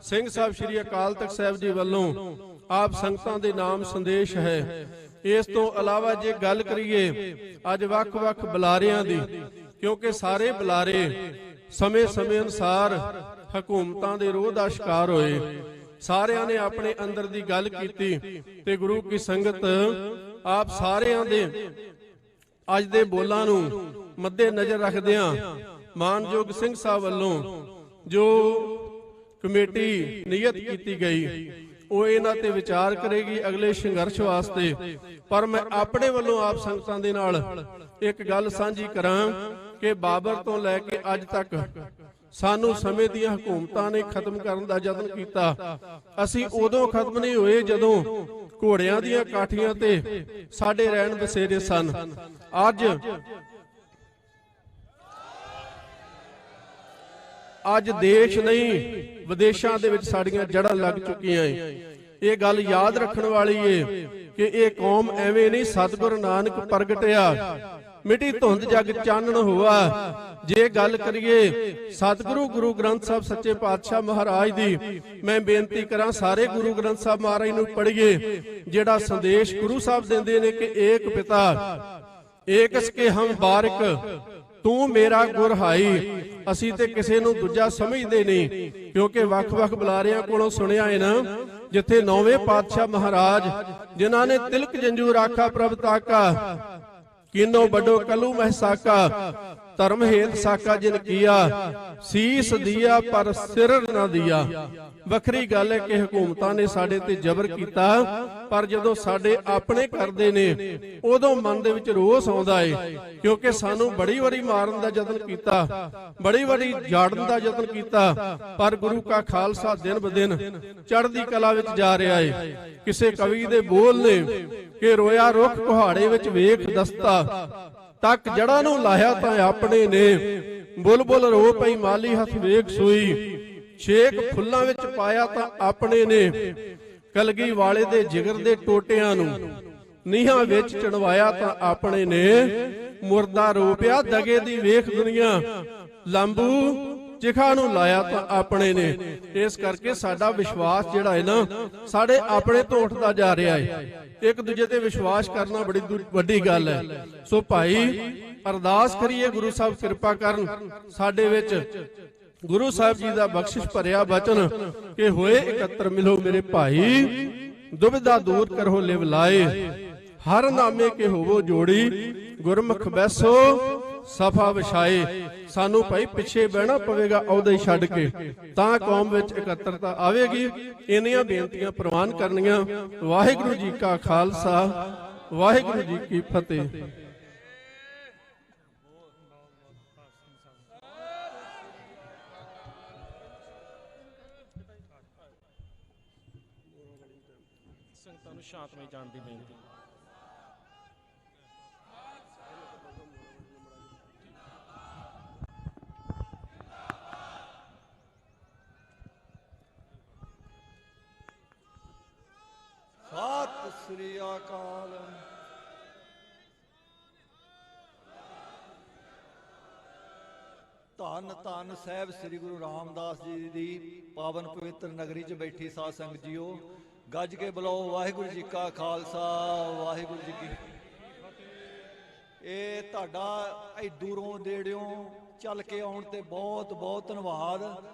E: ਸਿੰਘ ਸਾਹਿਬ ਸ੍ਰੀ ਅਕਾਲ ਤਖਤ ਸਾਹਿਬ ਜੀ ਵੱਲੋਂ ਆਪ ਸੰਗਤਾਂ ਦੇ ਨਾਮ ਸੰਦੇਸ਼ ਹੈ। ਇਸ ਤੋਂ ਇਲਾਵਾ ਜੇ ਗੱਲ ਕਰੀਏ ਅੱਜ ਵੱਖ-ਵੱਖ ਬੁਲਾਰਿਆਂ ਦੀ, ਕਿਉਂਕਿ ਸਾਰੇ ਬੁਲਾਰੇ ਸਮੇਂ-ਸਮੇਂ ਅਨੁਸਾਰ ਹਕੂਮਤਾਂ ਦੇ ਰੋਹ ਦਾ ਸ਼ਿਕਾਰ ਹੋਏ, ਸਾਰਿਆਂ ਨੇ ਆਪਣੇ ਅੰਦਰ ਦੀ ਗੱਲ ਕੀਤੀ ਤੇ ਗੁਰੂ ਕੀ ਸੰਗਤ ਆਪ ਸਾਰਿਆਂ ਦੇ ਅੱਜ ਦੇ ਬੋਲਾਂ ਨੂੰ ਮੱਦੇ ਨਜ਼ਰ ਰੱਖਦਿਆਂ ਮਾਨਯੋਗ ਸਿੰਘ ਸਾਹਿਬ ਵੱਲੋਂ ਜੋ ਕਮੇਟੀ ਨਿਯਤ ਕੀਤੀ ਗਈ ਉਹ ਇਹਨਾਂ ਤੇ ਵਿਚਾਰ ਕਰੇਗੀ ਅਗਲੇ ਸੰਘਰਸ਼ ਵਾਸਤੇ। ਪਰ ਮੈਂ ਆਪਣੇ ਵੱਲੋਂ ਆਪ ਸੰਗਤਾਂ ਦੇ ਨਾਲ ਇੱਕ ਗੱਲ ਸਾਂਝੀ ਕਰਾਂ ਕਿ ਬਾਬਰ ਤੋਂ ਲੈ ਕੇ ਅੱਜ ਤੱਕ ਸਾਨੂੰ ਸਮੇਂ ਦੀਆਂ ਹਕੂਮਤਾਂ ਨੇ ਖਤਮ ਕਰਨ ਦਾ ਯਤਨ ਕੀਤਾ। ਅਸੀਂ ਉਦੋਂ ਖਤਮ ਨਹੀਂ ਹੋਏ ਜਦੋਂ ਘੋੜਿਆਂ ਦੀਆਂ ਕਾਠੀਆਂ ਤੇ ਸਾਡੇ ਰਹਿਣ ਬਸੇਰੇ ਸਨ। ਅੱਜ ਦੇਸ਼ ਨਹੀਂ ਵਿਦੇਸ਼ਾਂ ਦੇ ਵਿੱਚ ਸਾਡੀਆਂ ਜੜ੍ਹਾਂ ਲੱਗ ਚੁੱਕੀਆਂ ਏ। ਇਹ ਗੱਲ ਯਾਦ ਰੱਖਣ ਵਾਲੀ ਏ ਕਿ ਇਹ ਕੌਮ ਐਵੇਂ ਨਹੀਂ, ਸਤਿਗੁਰੂ ਨਾਨਕ ਪ੍ਰਗਟਿਆ ਮਿੱਟੀ ਧੁੰਦ ਜਗ ਚਾਨਣ ਹੋਆ। ਜੇ ਗੱਲ ਕਰੀਏ ਸਤਿਗੁਰੂ ਗੁਰੂ ਗ੍ਰੰਥ ਸਾਹਿਬ ਸੱਚੇ ਪਾਤਸ਼ਾਹ ਮਹਾਰਾਜ ਦੀ, ਮੈਂ ਬੇਨਤੀ ਕਰਾਂ ਸਾਰੇ ਗੁਰੂ ਗ੍ਰੰਥ ਸਾਹਿਬ ਮਹਾਰਾਜ ਨੂੰ ਪੜ੍ਹੀਏ ਜਿਹੜਾ ਸੰਦੇਸ਼ ਗੁਰੂ ਸਾਹਿਬ ਦਿੰਦੇ ਨੇ ਕਿ ਏਕ ਪਿਤਾ ਏਕਸ ਕੇ ਹਮ ਬਾਰਿਕ ਤੂੰ ਮੇਰਾ ਗੁਰ ਹਾਈ। ਅਸੀਂ ਤੇ ਕਿਸੇ ਨੂੰ ਦੂਜਾ ਸਮਝਦੇ ਨਹੀਂ, ਕਿਉਂਕਿ ਵੱਖ-ਵੱਖ ਬੁਲਾਰਿਆਂ ਕੋਲੋਂ ਸੁਣਿਆ ਹੈ ਨਾ, ਜਿੱਥੇ 9ਵੇਂ ਪਾਤਸ਼ਾਹ ਮਹਾਰਾਜ ਜਿਨ੍ਹਾਂ ਨੇ ਤਿਲਕ ਜੰਜੂ ਰਾਖਾ ਪ੍ਰਭ ਤਾਕਾ ਕਿਨੋ ਵੱਡੋ ਕਲੂ ਮਹਿਸਾਕਾ ਧਰਮ ਹੇਤ ਸਾਕਾ ਜਿਨ ਕੀਆ ਸੀਸ ਦਿਆ ਪਰ ਸਿਰ ਨਾ ਦਿਆ। ਵੱਖਰੀ ਗੱਲ ਹੈ ਕਿ ਹਕੂਮਤਾਂ ਨੇ ਸਾਡੇ ਤੇ ਜ਼ਬਰ ਕੀਤਾ, ਪਰ ਜਦੋਂ ਸਾਡੇ ਆਪਣੇ ਕਰਦੇ ਨੇ ਉਦੋਂ ਮਨ ਦੇ ਵਿੱਚ ਰੋਸ ਆਉਂਦਾ ਏ, ਕਿਉਂਕਿ ਸਾਨੂੰ ਬੜੀ ਵਾਰੀ ਮਾਰਨ ਦਾ ਯਤਨ ਕੀਤਾ, ਬੜੀ ਵਾਰੀ ਜਾੜਨ ਦਾ ਯਤਨ ਕੀਤਾ, ਪਰ ਗੁਰੂ ਕਾ ਖਾਲਸਾ ਦਿਨ ਬ ਦਿਨ ਚੜ੍ਹਦੀ ਕਲਾ ਵਿੱਚ ਜਾ ਰਿਹਾ ਏ। ਕਿਸੇ ਕਵੀ ਦੇ ਬੋਲ ਨੇ ਕਿ ਰੋਇਆ ਰੁੱਖ ਕੁਹਾੜੇ ਵਿੱਚ ਵੇਖ ਦਸਤਾ ਤੱਕ ਜੜ੍ਹਾਂ ਨੂੰ ਲਾਇਆ ਤਾਂ ਆਪਣੇ ਨੇ, ਬੁਲਬੁਲ ਰੋ ਪਈ ਮਾਲੀ ਹੱਥ ਵੇਖ ਸੂਈ ਛੇਕ ਫੁੱਲਾਂ ਵਿੱਚ ਪਾਇਆ ਤਾਂ ਆਪਣੇ ਨੇ, ਕਲਗੀ ਵਾਲੇ ਦੇ ਜਿਗਰ ਦੇ ਟੋਟਿਆਂ ਨੂੰ ਨੀਹਾਂ ਵਿੱਚ ਚਣਵਾਇਆ ਤਾਂ ਆਪਣੇ ਨੇ, ਮੁਰਦਾ ਰੂਪਿਆ ਦਗੇ ਦੀ ਵੇਖ ਦੁਨੀਆ, ਲੰਬੂ ਚਿਖਾ ਨੂੰ ਲਾਇਆ ਤਾਂ ਆਪਣੇ ਨੇ। ਇਸ ਕਰਕੇ ਸਾਡਾ ਵਿਸ਼ਵਾਸ ਜਿਹੜਾ ਹੈ ਨਾ ਸਾਡੇ ਆਪਣੇ ਤੋਂ ਉੱਠਦਾ ਜਾ ਰਿਹਾ ਹੈ। ਇੱਕ ਦੂਜੇ ਤੇ ਵਿਸ਼ਵਾਸ ਕਰਨਾ ਬੜੀ ਵੱਡੀ ਗੱਲ ਹੈ। ਸੋ ਭਾਈ ਅਰਦਾਸ ਕਰੀਏ ਗੁਰੂ ਸਾਹਿਬ ਕਿਰਪਾ ਕਰਨ ਸਾਡੇ ਵਿੱਚ। ਗੁਰੂ ਸਾਹਿਬ ਜੀ ਦਾ ਬਖਸ਼ਿਸ਼ ਭਰਿਆ ਬਚਨ ਕਿ ਹੋਏ ਇਕੱਤਰ ਮਿਲੋ ਮੇਰੇ ਭਾਈ, ਦੁਬਿਧਾ ਦੂਰ ਕਰੋ ਲਿਵ ਲਾਏ, ਹਰ ਨਾਮੇ ਕੇ ਹੋਵੋ ਜੋੜੀ, ਗੁਰਮੁਖ ਬੈਸੋ ਸਫਾ ਵਿਛਾਏ। ਸਾਨੂੰ ਭਾਈ ਪਿੱਛੇ ਬਹਿਣਾ ਪਵੇਗਾ ਅਹੁਦੇ ਛੱਡ ਕੇ, ਤਾਂ ਕੌਮ ਵਿੱਚ ਇਕੱਤਰਤਾ ਆਵੇਗੀ। ਇੰਨੀਆਂ ਬੇਨਤੀਆਂ ਪ੍ਰਵਾਨ ਕਰਨੀਆਂ। ਵਾਹਿਗੁਰੂ ਜੀ ਕਾ ਖਾਲਸਾ, ਵਾਹਿਗੁਰੂ ਜੀ ਕੀ ਫਤਿਹ।
C: ਸੰਗਤਾਂ ਨੂੰ ਸ਼ਾਂਤਮਈ ਜਾਣ ਦੀ ਬੇਨਤੀ।
H: ਸਤਿ ਸ੍ਰੀ ਅਕਾਲ। ਧੰਨ ਧੰਨ ਸਾਹਿਬ ਸ੍ਰੀ ਗੁਰੂ ਰਾਮਦਾਸ ਜੀ ਦੀ ਪਾਵਨ ਪਵਿੱਤਰ ਨਗਰੀ 'ਚ ਬੈਠੀ ਸਾਧ ਸੰਗਤ ਜੀਓ, ਗੱਜ ਕੇ ਬੁਲਾਓ ਵਾਹਿਗੁਰੂ ਜੀ ਕਾ ਖਾਲਸਾ, ਵਾਹਿਗੁਰੂ ਜੀ ਕੀ। ਇਹ ਤੁਹਾਡਾ ਇਹ ਦੂਰੋਂ ਨੇੜਿਓਂ ਚੱਲ ਕੇ ਆਉਣ ਤੇ ਬਹੁਤ ਬਹੁਤ ਧੰਨਵਾਦ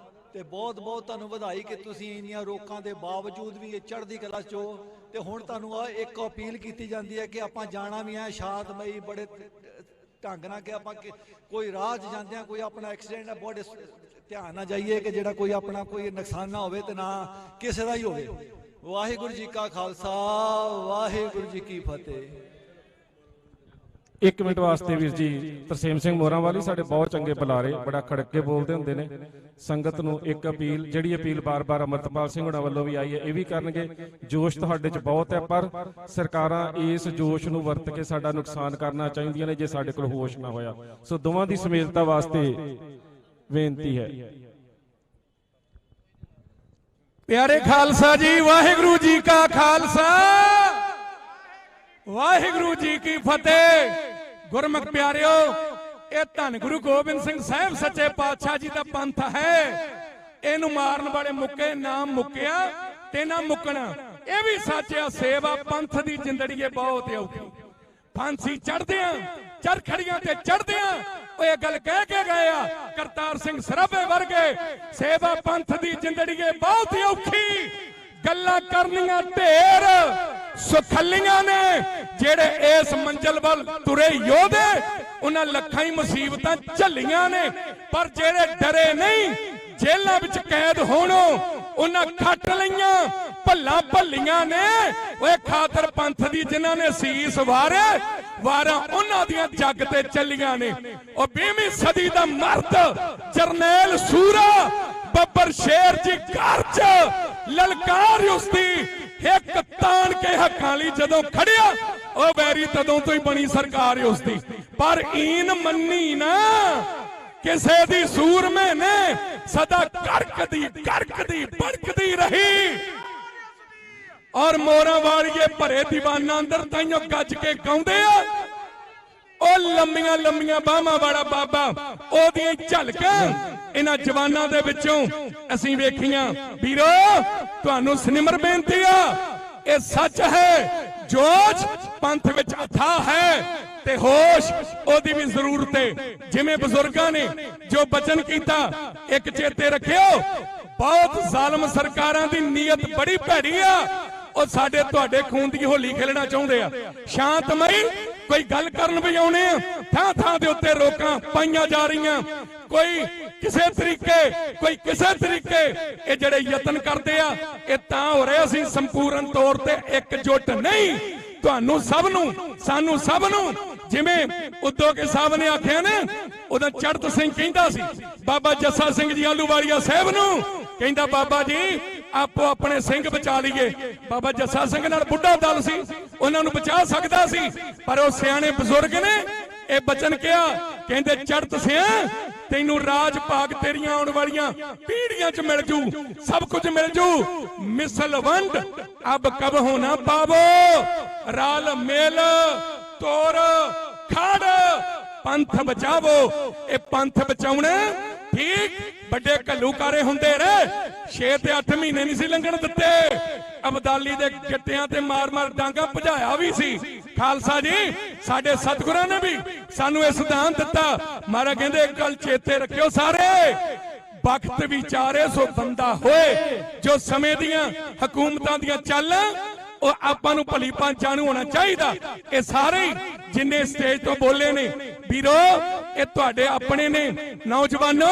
H: ਤੇ ਬਹੁਤ ਬਹੁਤ ਤੁਹਾਨੂੰ ਵਧਾਈ ਕਿ ਤੁਸੀਂ ਇੰਨੀਆਂ ਰੋਕਾਂ ਦੇ ਬਾਵਜੂਦ ਵੀ ਇਹ ਚੜ੍ਹਦੀ ਕਲਾ 'ਚ ਹੋ। ਤੇ ਹੁਣ ਤੁਹਾਨੂੰ ਆ ਇੱਕ ਅਪੀਲ ਕੀਤੀ ਜਾਂਦੀ ਹੈ ਕਿ ਆਪਾਂ ਜਾਣਾ ਵੀ ਹੈ ਸ਼ਾਂਤਮਈ ਬੜੇ ਢੰਗ ਨਾਲ, ਕਿ ਆਪਾਂ ਕੋਈ ਰਾਹ 'ਚ ਜਾਂਦੇ ਆ ਕੋਈ ਆਪਣਾ ਐਕਸੀਡੈਂਟ ਹੈ ਬੜੇ ਧਿਆਨ ਨਾਲ ਜਾਈਏ ਕਿ ਜਿਹੜਾ ਕੋਈ ਆਪਣਾ ਕੋਈ ਨੁਕਸਾਨ ਨਾ ਹੋਵੇ ਤੇ ਨਾ ਕਿਸੇ ਦਾ ਹੀ ਹੋਵੇ। ਵਾਹਿਗੁਰੂ ਜੀ ਕਾ ਖਾਲਸਾ, ਵਾਹਿਗੁਰੂ ਜੀ ਕੀ ਫਤਿਹ।
C: 1 ਮਿੰਟ ਵਾਸਤੇ ਵੀਰ ਜੀ ਤਰਸੇਮ ਸਿੰਘ ਮੋਰਾਂ ਵਾਲੀ ਸਾਡੇ ਬਹੁਤ ਚੰਗੇ ਬੁਲਾਰੇ, ਬੜਾ ਖੜਕ ਕੇ ਬੋਲਦੇ ਹੁੰਦੇ ਨੇ। ਸੰਗਤ ਨੂੰ ਇੱਕ ਅਪੀਲ, ਜਿਹੜੀ ਅਪੀਲ ਬਾਰ-ਬਾਰ ਅਮਰਤਪਾਲ ਸਿੰਘ ਹੋਣਾ ਵੱਲੋਂ ਵੀ ਆਈ ਹੈ, ਇਹ ਵੀ ਕਰਨਗੇ। ਜੋਸ਼ ਤੁਹਾਡੇ 'ਚ ਬਹੁਤ ਹੈ, ਪਰ ਸਰਕਾਰਾਂ ਇਸ ਜੋਸ਼ ਨੂੰ ਵਰਤ ਕੇ ਸਾਡਾ ਨੁਕਸਾਨ ਕਰਨਾ ਚਾਹੁੰਦੀਆਂ ਨੇ ਜੇ ਸਾਡੇ ਕੋਲ ਹੋਸ਼ ਨਾ ਹੋਇਆ। ਸੋ ਦੋਵਾਂ ਦੀ ਸਮੇਲਤਾ ਵਾਸਤੇ ਬੇਨਤੀ ਹੈ।
A: ਪਿਆਰੇ ਖਾਲਸਾ ਜੀ, ਵਾਹਿਗੁਰੂ ਜੀ ਕਾ ਖਾਲਸਾ, ਵਾਹਿਗੁਰੂ ਜੀ ਕੀ ਫਤਿਹ। ਗੁਰਮੁਖ ਪਿਆਰਿਓ, ਇਹ ਧੰਨ ਗੁਰੂ ਗੋਬਿੰਦ ਸਿੰਘ ਸਾਹਿਬ ਸੱਚੇ ਪਾਤਸ਼ਾਹ ਜੀ ਦਾ ਪੰਥ ਹੈ। ਇਹਨੂੰ ਮਾਰਨ ਵਾਲੇ ਮੁੱਕੇ, ਨਾ ਮੁੱਕਿਆ ਤੇ ਨਾ ਮੁੱਕਣਾ। ਇਹ ਵੀ ਸੱਚਿਆ ਸੇਵਾ ਪੰਥ ਦੀ ਜ਼ਿੰਦਗੀ ਹੈ ਬਹੁਤ ਔਖੀ। ਫਾਂਸੀ ਚੜ੍ਹਦਿਆਂ, ਚਰਖੜੀਆਂ ਤੇ ਚੜ੍ਹਦਿਆਂ ਉਹ ਇਹ ਗੱਲ ਕਹਿ ਕੇ ਗਏ ਆ ਕਰਤਾਰ ਸਿੰਘ ਸਰਾਭੇ ਵਰਗੇ, ਸੇਵਾ ਪੰਥ ਦੀ ਜ਼ਿੰਦਗੀ ਹੈ ਬਹੁਤ ਔਖੀ। ਗੱਲਾਂ ਕਰਨੀਆਂ ਢੇਰ ਸੁਖੱਲੀਆਂ ਨੇ, ਜਿਹੜੇ ਇਸ ਮੰਜ਼ਲ ਵੱਲ ਤੁਰੇ ਯੋਧੇ ਉਹਨਾਂ ਲੱਖਾਂ ਹੀ ਮੁਸੀਬਤਾਂ ਝੱਲੀਆਂ ਨੇ, ਪਰ ਜਿਹੜੇ ਡਰੇ ਨਹੀਂ ਜੇਲ੍ਹਾਂ ਵਿੱਚ ਕੈਦ ਹੋਣੋਂ ਉਹਨਾਂ ਖੱਟ ਲਈਆਂ ਭੱਲਾਂ ਭੱਲੀਆਂ ਨੇ। ਓਏ ਖਾਤਰ ਪੰਥ ਦੀ ਜਿਨ੍ਹਾਂ ਨੇ ਸੀਸ ਵਾਰੇ, ਵਾਰਾਂ ਉਹਨਾਂ ਦੀਆਂ ਜੱਗ ਤੇ ਚੱਲੀਆਂ ਨੇ। ਉਹ 20ਵੀਂ ਸਦੀ ਦਾ ਮਰਦ ਜਰਨੈਲ ਸੂਰਾ ਬੱਬਰ ਸ਼ੇਰ ਜੀ ਘਰ 'ਚ ਲਲਕਾਰ ਉਸਦੀ ਇੱਕ ਤਾਣ ਕੇ ਹੱਕਾਂ ਲਈ ਜਦੋਂ ਖੜਿਆ, ਉਹ ਵੈਰੀ ਤਦੋਂ ਤੋਂ ਹੀ ਬਣੀ ਸਰਕਾਰ ਉਸਦੀ। ਪਰ ਈਨ ਮੰਨੀ ਨਾ ਕਿਸੇ ਦੀ ਸੂਰਮੇ ਨੇ, ਸਦਾ ਕੜਕਦੀ ਭੜਕਦੀ ਰਹੀ। ਔਰ ਮੋਰਾਂ ਵਾਲੀਏ ਭਰੇ ਦੀਵਾਨਾਂ ਅੰਦਰ ਤਾਈਓ ਗੱਜ ਕੇ ਗਾਉਂਦੇ ਆ। ਉਹ ਲੰਮੀਆਂ ਲੰਮੀਆਂ ਬਾਹਾਂ ਵਾਲਾ ਬਾਬਾ, ਉਹਦੀਆਂ ਝਲਕਾਂ ਇਹਨਾਂ ਜਵਾਨਾਂ ਦੇ ਵਿੱਚੋਂ ਅਸੀਂ ਵੇਖੀਆਂ। ਵੀਰੋ, ਤੁਹਾਨੂੰ ਸਨਿਮਰ ਬੇਨਤੀ ਆ, ਇਹ ਸੱਚ ਹੈ ਜੋਸ਼ ਪੰਥ ਵਿੱਚ ਅਥਾਹ ਹੈ ਤੇ ਹੋਸ਼ ਉਹਦੀ ਵੀ ਜ਼ਰੂਰਤ ਹੈ। ਜਿਵੇਂ ਬਜ਼ੁਰਗਾਂ ਨੇ ਜੋ ਬਚਨ ਕੀਤਾ, ਇੱਕ ਚੇਤੇ ਰੱਖਿਓ, ਬਹੁਤ ਜ਼ਾਲਮ ਸਰਕਾਰਾਂ ਦੀ ਨੀਅਤ ਬੜੀ ਭੈੜੀ ਆ। ਉਹ ਸਾਡੇ ਤੁਹਾਡੇ ਖੂਨ ਦੀ ਹੋਲੀ ਖੇਲਣਾ ਚਾਹੁੰਦੇ ਆ। ਸ਼ਾਂਤਮਈ ਕੋਈ ਗੱਲ ਕਰਨ ਵੀ ਆਉਣੇ ਆ, ਥਾਂ ਥਾਂ ਦੇ ਉੱਤੇ ਰੋਕਾਂ ਪਾਈਆਂ ਜਾ ਰਹੀਆਂ। ਕੋਈ ਕਿਸੇ ਤਰੀਕੇ, ਕੋਈ ਕਿਸੇ ਤਰੀਕੇ। ਇਹ ਜਿਹੜੇ ਯਤਨ ਕਰਦੇ ਆ, ਇਹ ਤਾਂ ਹੋ ਰਿਹਾ ਸੀ ਸੰਪੂਰਨ ਤੌਰ ਤੇ ਇਕਜੁੱਟ ਨਹੀਂ। ਤੁਹਾਨੂੰ ਸਭ ਨੂੰ, ਸਾਨੂੰ ਸਭ ਨੂੰ, ਜਿਵੇਂ ਉਦੋਂ ਕੇ ਸਾਹਿਬ ਨੇ ਆਖਿਆ ਨਾ, ਉਦੋਂ ਚੜ੍ਹਤ ਸਿੰਘ ਕਹਿੰਦਾ ਸੀ ਬਾਬਾ ਜੱਸਾ ਸਿੰਘ ਜੀ ਆਲੂਵਾਲੀਆ ਸਾਹਿਬ ਨੂੰ, ਕਹਿੰਦਾ ਬਾਬਾ ਜੀ ਆਪੋ ਆਪਣੇ ਸਿੰਘ ਬਚਾ ਲਈਏ। ਬਾਬਾ ਜੱਸਾ ਸਿੰਘ ਨਾਲ ਬੁੱਢਾ ਦਲ ਸੀ, ਉਹਨਾਂ ਨੂੰ ਬਚਾ ਸਕਦਾ ਸੀ, ਪਰ ਉਹ ਸਿਆਣੇ ਬਜ਼ੁਰਗ ਨੇ ਇਹ ਬਚਨ ਕਿਹਾ, ਕਹਿੰਦੇ ਚੜ੍ਹਤ ਸਿਆ ਤੈਨੂੰ ਰਾਜ ਭਾਗ ਤੇਰੀਆਂ ਆਉਣ ਵਾਲੀਆਂ ਪੀੜ੍ਹੀਆਂ 'ਚ ਮਿਲ ਜੂ, ਸਭ ਕੁਝ ਮਿਲ ਜੂ। ਮਿਸਲ ਵੰਡ ਅਬ ਕਬਹੁ ਨਾ ਪਾਵੋ,
S: ਰਲ ਮਿਲ ਤੋਰ ਖੜ ਪੰਥ ਬਚਾਵੋ। ਇਹ ਪੰਥ ਬਚਾਉਣਾ ਠੀਕ ਵੱਡੇ ਘੱਲੂਕਾਰੇ ਹੁੰਦੇ ਰਹੇ 6 ਤੇ 8 ਮਹੀਨੇ ਨਹੀਂ ਸੀ ਲੰਘਣ ਦਿੱਤੇ। ਅਬਦਾਲੀ ਦੇ ਗਿੱਟਿਆਂ ਤੇ ਮਾਰ-ਮਾਰ ਡਾਂਗਾ ਭਜਾਇਆ ਵੀ ਸੀ। ਖਾਲਸਾ ਜੀ ਸਾਡੇ ਸਤਿਗੁਰਾਂ ਨੇ ਵੀ ਸਾਨੂੰ ਇਹ ਸਿਧਾਂਤ ਦਿੱਤਾ। ਮਹਾਰਾਜ ਕਹਿੰਦੇ ਇੱਕ ਗੱਲ ਚੇਤੇ ਰੱਖਿਓ ਸਾਰੇ, ਵਕਤ ਵਿਚਾਰੇ ਸੋ ਬੰਦਾ ਹੋਏ। ਜੋ ਸਮੇਂ ਦੀਆਂ ਹਕੂਮਤਾਂ ਦੀਆਂ ਚਾਲਾਂ ਉਹ ਆਪਾਂ ਨੂੰ ਭਲੀ ਭਾਂਚਾਂ ਨੂੰ ਹੋਣਾ ਚਾਹੀਦਾ। ਇਹ ਸਾਰੇ ਜਿੰਨੇ ਸਟੇਜ ਤੋਂ ਬੋਲੇ ਨੇ ਵੀਰੋ ਇਹ ਤੁਹਾਡੇ ਆਪਣੇ ਨੇ। ਨੌਜਵਾਨੋ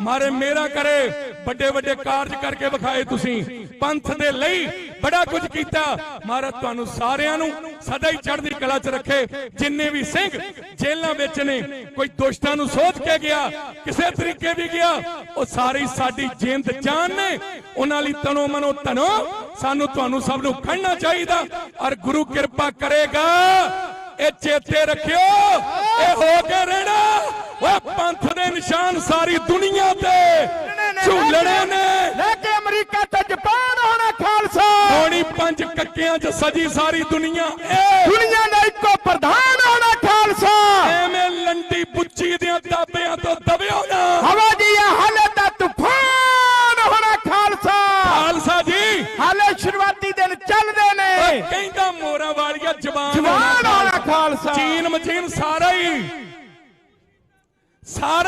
S: ਮਾਰੇ ਮੇਰਾ ਕਰੇ ਵੱਡੇ ਵੱਡੇ ਕਾਰਜ ਕਰਕੇ ਵਿਖਾਏ ਤੁਸੀਂ ਪੰਥ ਦੇ ਲਈ ਬੜਾ ਕੁਝ ਕੀਤਾ। ਮਹਾਰਾਜ ਤੁਹਾਨੂੰ ਸਾਰਿਆਂ ਨੂੰ ਸਦਾ ਹੀ ਚੜ੍ਹਦੀ ਕਲਾ 'ਚ ਰੱਖੇ। ਜਿੰਨੇ ਵੀ ਸਿੰਘ ਜੇਲ੍ਹਾਂ ਵਿੱਚ ਨੇ ਕੋਈ ਦੁਸ਼ਟਾਂ ਨੂੰ ਸੋਧ ਕੇ ਗਿਆ ਕਿਸੇ ਤਰੀਕੇ ਵੀ ਗਿਆ ਉਹ ਸਾਰੇ ਸਾਡੀ ਜਿੰਦ ਜਾਨ ਨੇ। ਉਹਨਾਂ ਲਈ ਤਨੋ ਮਨੋ ਧਨੋ ਸਾਨੂੰ ਤੁਹਾਨੂੰ ਸਭ ਨੂੰ ਖੜਨਾ ਚਾਹੀਦਾ ਔਰ ਗੁਰੂ ਕਿਰਪਾ ਕਰੇਗਾ। ਇਹ ਚੇਤੇ ਰੱਖਿਓ ਇਹ ਹੋ ਕੇ ਰਹਿਣਾ। ਉਹ ਪੰਥ ਦੇ ਨਿਸ਼ਾਨ ਸਾਰੀ ਦੁਨੀਆ ਤੇ ਝੂਲਣੇ ਨੇ
I: ਲੈ ਕੇ ਅਮਰੀਕਾ ਤੇ ਜਾਪਾਨ ਹੋਣਾ ਖਾਲਸਾ।
S: ਹੋਣੀ 5 ਕੱਕਿਆਂ 'ਚ ਸਜੀ ਸਾਰੀ ਦੁਨੀਆ।
I: ਦੁਨੀਆ ਦਾ ਇੱਕੋ ਪ੍ਰਧਾਨ ਹੋਣਾ ਖਾਲਸਾ।
S: ਐਵੇਂ ਲੰਡੀ ਬੁੱਚੀ ਦੀਆਂ ਦਾਬਿਆਂ ਤੋਂ ਦਬਿਓ ਨਾ।
I: ਹਵਾ ਦੀ ਹਾਲੇ ਤਾਂ ਤੂਫਾਨ ਹੋਣਾ ਖਾਲਸਾ।
S: ਖਾਲਸਾ ਜੀ
I: ਹਾਲੇ ਸ਼ੁਰੂਆਤੀ ਦਿਨ ਚੱਲਦੇ ਨੇ।
S: ਕਹਿੰਦਾ ਮੋਰਾਂ ਵਾਲੀਆ ਜਵਾਨ
I: ਹੋਣਾ ਖਾਲਸਾ।
S: ਚੀਨ ਮਚੀਨ ਸਾਰਾ